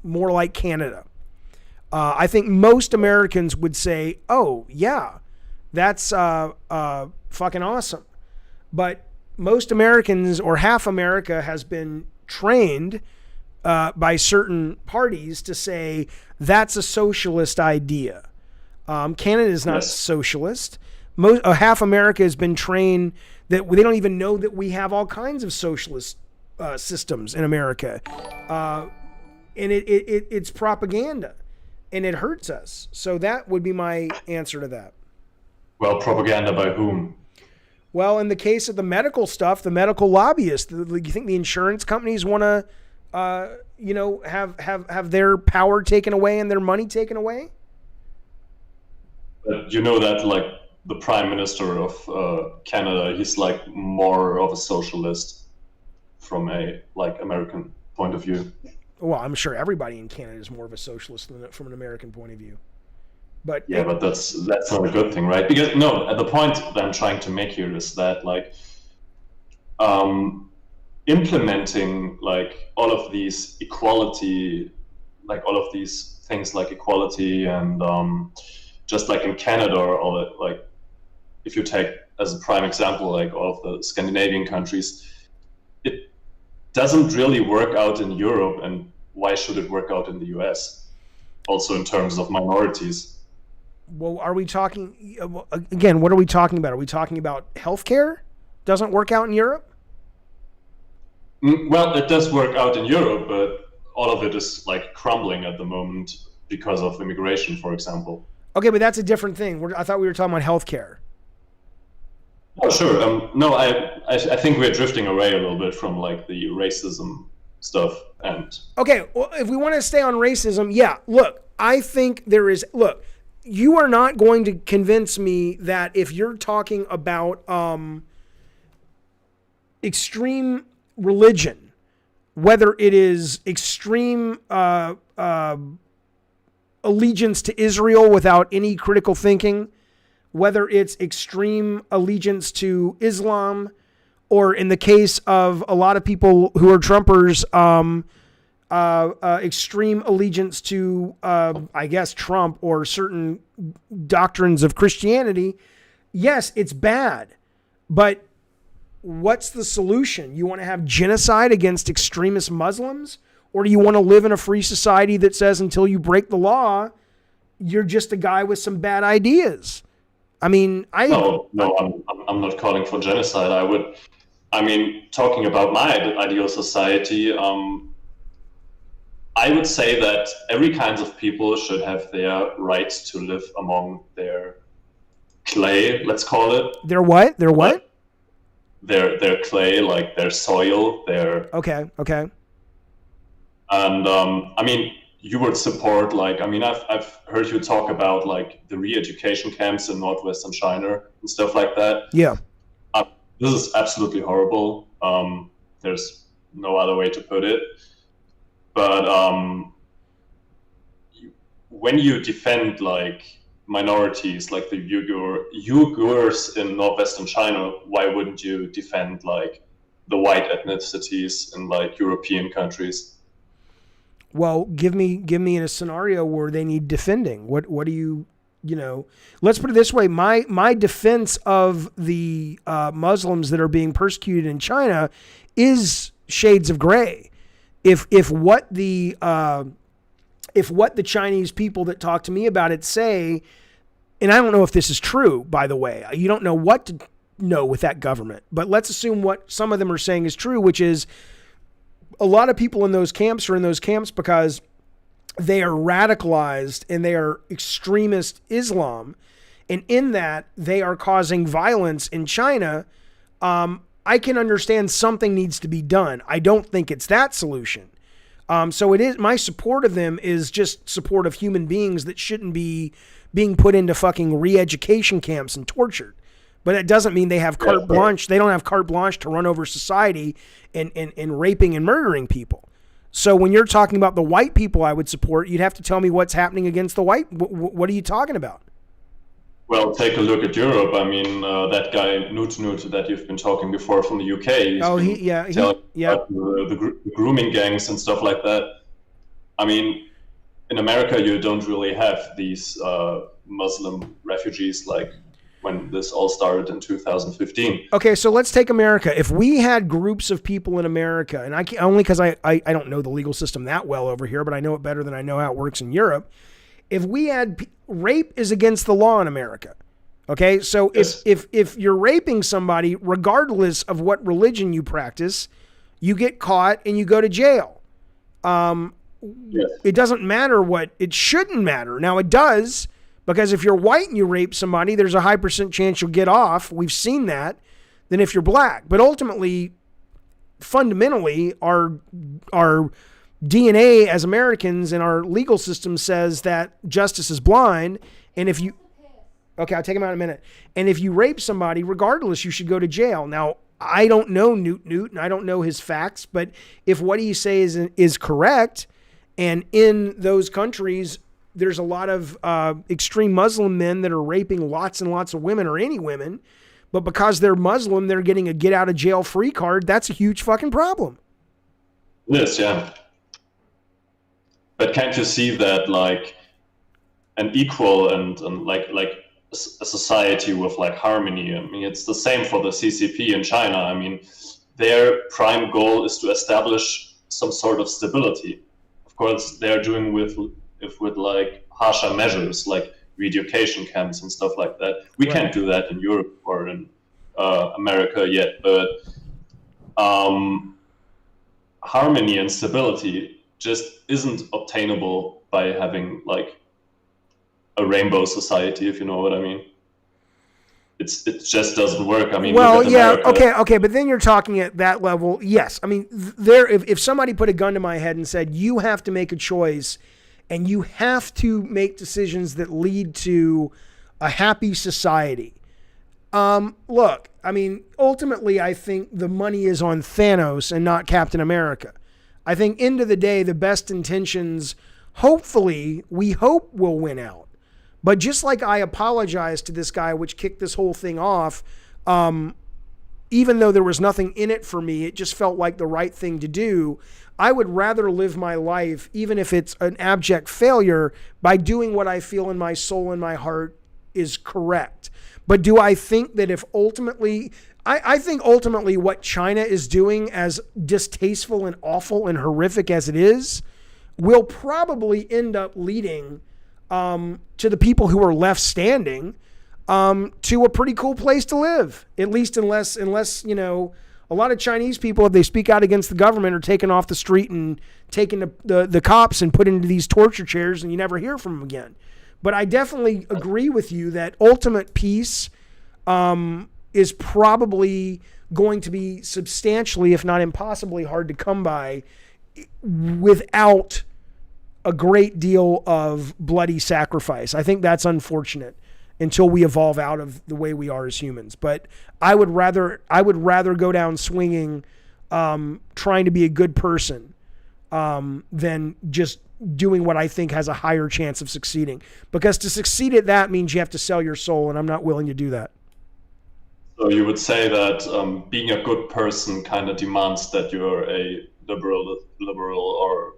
more like Canada. I think most Americans would say, oh yeah, that's fucking awesome. But most Americans, or half America, has been trained by certain parties to say that's a socialist idea. Canada is not socialist. Half America has been trained that they don't even know that we have all kinds of socialist systems in America, and it's propaganda. and it hurts us. So that would be my answer to that. Well, propaganda by whom? Well, in the case of the medical stuff, the medical lobbyists, you think the insurance companies want to, have their power taken away and their money taken away? But you know that, like, the Prime Minister of Canada, he's like more of a socialist from a American point of view. Well, I'm sure everybody in Canada is more of a socialist than from an American point of view. But yeah, but that's not a good thing, right? Because the point that I'm trying to make here is that implementing all of these equality, all of these things like equality and just like in Canada or all that, if you take as a prime example all of the Scandinavian countries, it doesn't really work out in Europe, and why should it work out in the US? Also in terms of minorities. Well, are we talking, again, what are we talking about? Are we talking about healthcare? Doesn't work out in Europe? Well, it does work out in Europe, but all of it is crumbling at the moment because of immigration, for example. Okay, but that's a different thing. I thought we were talking about healthcare. Oh, sure. No, I think we're drifting away a little bit from the racism stuff. And okay, well, if we want to stay on racism, yeah, look, I think there is, look, you are not going to convince me that if you're talking about extreme religion, whether it is extreme allegiance to Israel without any critical thinking, whether it's extreme allegiance to Islam, or in the case of a lot of people who are Trumpers, extreme allegiance to, I guess, Trump or certain doctrines of Christianity, yes, it's bad. But what's the solution? You want to have genocide against extremist Muslims? Or do you want to live in a free society that says until you break the law, you're just a guy with some bad ideas? I mean, No, I'm not calling for genocide. Talking about my ideal society, I would say that every kind of people should have their right to live among their clay, let's call it. Their what? Their what? Their clay, their soil, their... Okay. And, you would support, I've heard you talk about, the re-education camps in northwestern China and stuff like that. Yeah. This is absolutely horrible. There's no other way to put it. But when you defend minorities like the Uyghurs in northwestern China, why wouldn't you defend the white ethnicities in European countries? Well, give me in a scenario where they need defending. What do you let's put it this way. My defense of the Muslims that are being persecuted in China is shades of gray. If what the Chinese people that talk to me about it say, and I don't know if this is true, by the way, you don't know what to know with that government, but let's assume what some of them are saying is true, which is a lot of people in those camps are in those camps because they are radicalized and they are extremist Islam. And in that they are causing violence in China. I can understand something needs to be done. I don't think it's that solution. So it is, my support of them is just support of human beings that shouldn't be being put into fucking re-education camps and tortured. But it doesn't mean they have carte blanche. They don't have carte blanche to run over society and raping and murdering people. So when you're talking about the white people I would support, you'd have to tell me what's happening against the white. What are you talking about? Well, take a look at Europe. That guy Nut that you've been talking before from the UK. The grooming gangs and stuff like that. In America, you don't really have these Muslim refugees when this all started in 2015. Okay, so let's take America. If we had groups of people in America, and only because I don't know the legal system that well over here, but I know it better than I know how it works in Europe. If we had rape is against the law in America. Okay, so yes. if you're raping somebody, regardless of what religion you practice, you get caught and you go to jail. it doesn't matter what, it shouldn't matter. Now it does, because if you're white and you rape somebody, there's a high % chance you'll get off. We've seen that. Than if you're black. But ultimately, fundamentally, our DNA as Americans and our legal system says that justice is blind. And if you, okay, I'll take him out in a minute. And if you rape somebody, regardless, you should go to jail. Now, I don't know Newt, and I don't know his facts, but if what he says is correct, and in those countries, there's a lot of extreme Muslim men that are raping lots and lots of women, or any women, but because they're Muslim, they're getting a get out of jail free card. That's a huge fucking problem. Yes, yeah. But can't you see that, like, an equal and like a society with like harmony? I mean, it's the same for the CCP in China. I mean, their prime goal is to establish some sort of stability. Of course, they are doing with like harsher measures, like re-education camps and stuff like that. We can't do that in Europe or in America yet, but harmony and stability just isn't obtainable by having like a rainbow society, if you know what I mean. It just doesn't work. I mean, well, yeah, America. okay, but then you're talking at that level. Yes, I mean, if somebody put a gun to my head and said, you have to make a choice and you have to make decisions that lead to a happy society. Look, I mean, ultimately, I think the money is on Thanos and not Captain America. I think end of the day, the best intentions, hopefully, we hope will win out. But just like I apologized to this guy, which kicked this whole thing off, even though there was nothing in it for me, it just felt like the right thing to do. I would rather live my life, even if it's an abject failure, by doing what I feel in my soul and my heart is correct. But do I think that if ultimately, I think ultimately what China is doing, as distasteful and awful and horrific as it is, will probably end up leading to the people who are left standing to a pretty cool place to live. At least unless you know, a lot of Chinese people, if they speak out against the government, are taken off the street and taken the cops and put into these torture chairs, and you never hear from them again. But I definitely agree with you that ultimate peace is probably going to be substantially, if not impossibly, hard to come by without a great deal of bloody sacrifice. I think that's unfortunate until we evolve out of the way we are as humans. But I would rather go down swinging, trying to be a good person, than just doing what I think has a higher chance of succeeding. Because to succeed at that means you have to sell your soul, and I'm not willing to do that. So you would say that being a good person kind of demands that you're a liberal or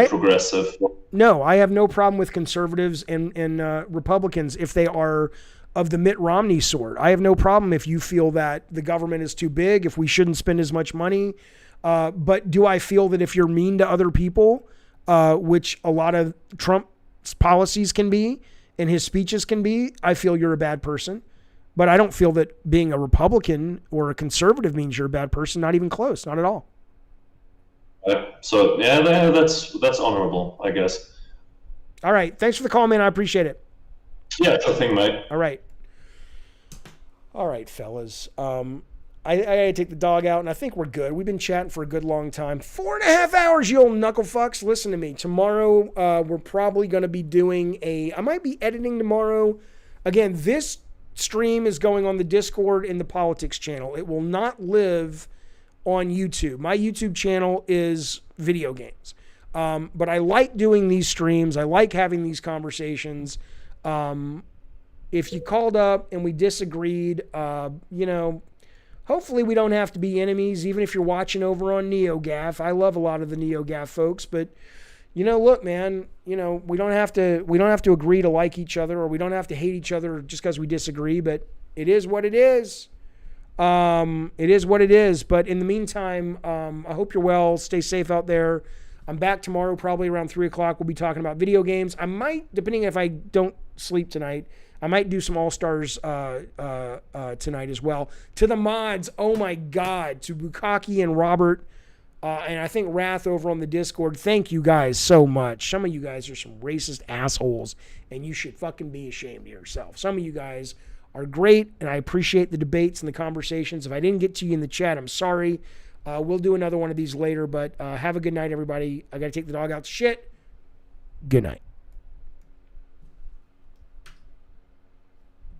progressive. No, I have no problem with conservatives and Republicans if they are of the Mitt Romney sort. I have no problem if you feel that the government is too big, if we shouldn't spend as much money. But do I feel that if you're mean to other people, which a lot of Trump's policies can be and his speeches can be, I feel you're a bad person. But I don't feel that being a Republican or a conservative means you're a bad person. Not even close. Not at all. So yeah, that's honorable, I guess. All right. Thanks for the call, man. I appreciate it. Yeah, sure thing, mate. All right. All right, fellas. I gotta take the dog out, and I think we're good. We've been chatting for a good long time. 4.5 hours, you old knuckle fucks. Listen to me. Tomorrow, we're probably going to be doing I might be editing tomorrow. Again, this stream is going on the Discord and the politics channel. It will not live on YouTube. My YouTube channel is video games. But I like doing these streams. I like having these conversations. If you called up and we disagreed, you know, hopefully we don't have to be enemies, even if you're watching over on NeoGaf. I love a lot of the NeoGaf folks, but you know, look, man, you know, we don't have to agree to like each other, or we don't have to hate each other just because we disagree, but it is what it is. It is what it is. But in the meantime, I hope you're well. Stay safe out there. I'm back tomorrow, probably around 3:00. We'll be talking about video games. I might, depending if I don't sleep tonight, I might do some All-Stars tonight as well. To the mods, oh my God, to Bukaki and Robert, And I think Wrath over on the Discord, thank you guys so much. Some of you guys are some racist assholes, and you should fucking be ashamed of yourself. Some of you guys are great, and I appreciate the debates and the conversations. If I didn't get to you in the chat, I'm sorry. We'll do another one of these later, but have a good night, everybody. I got to take the dog out to shit. Good night.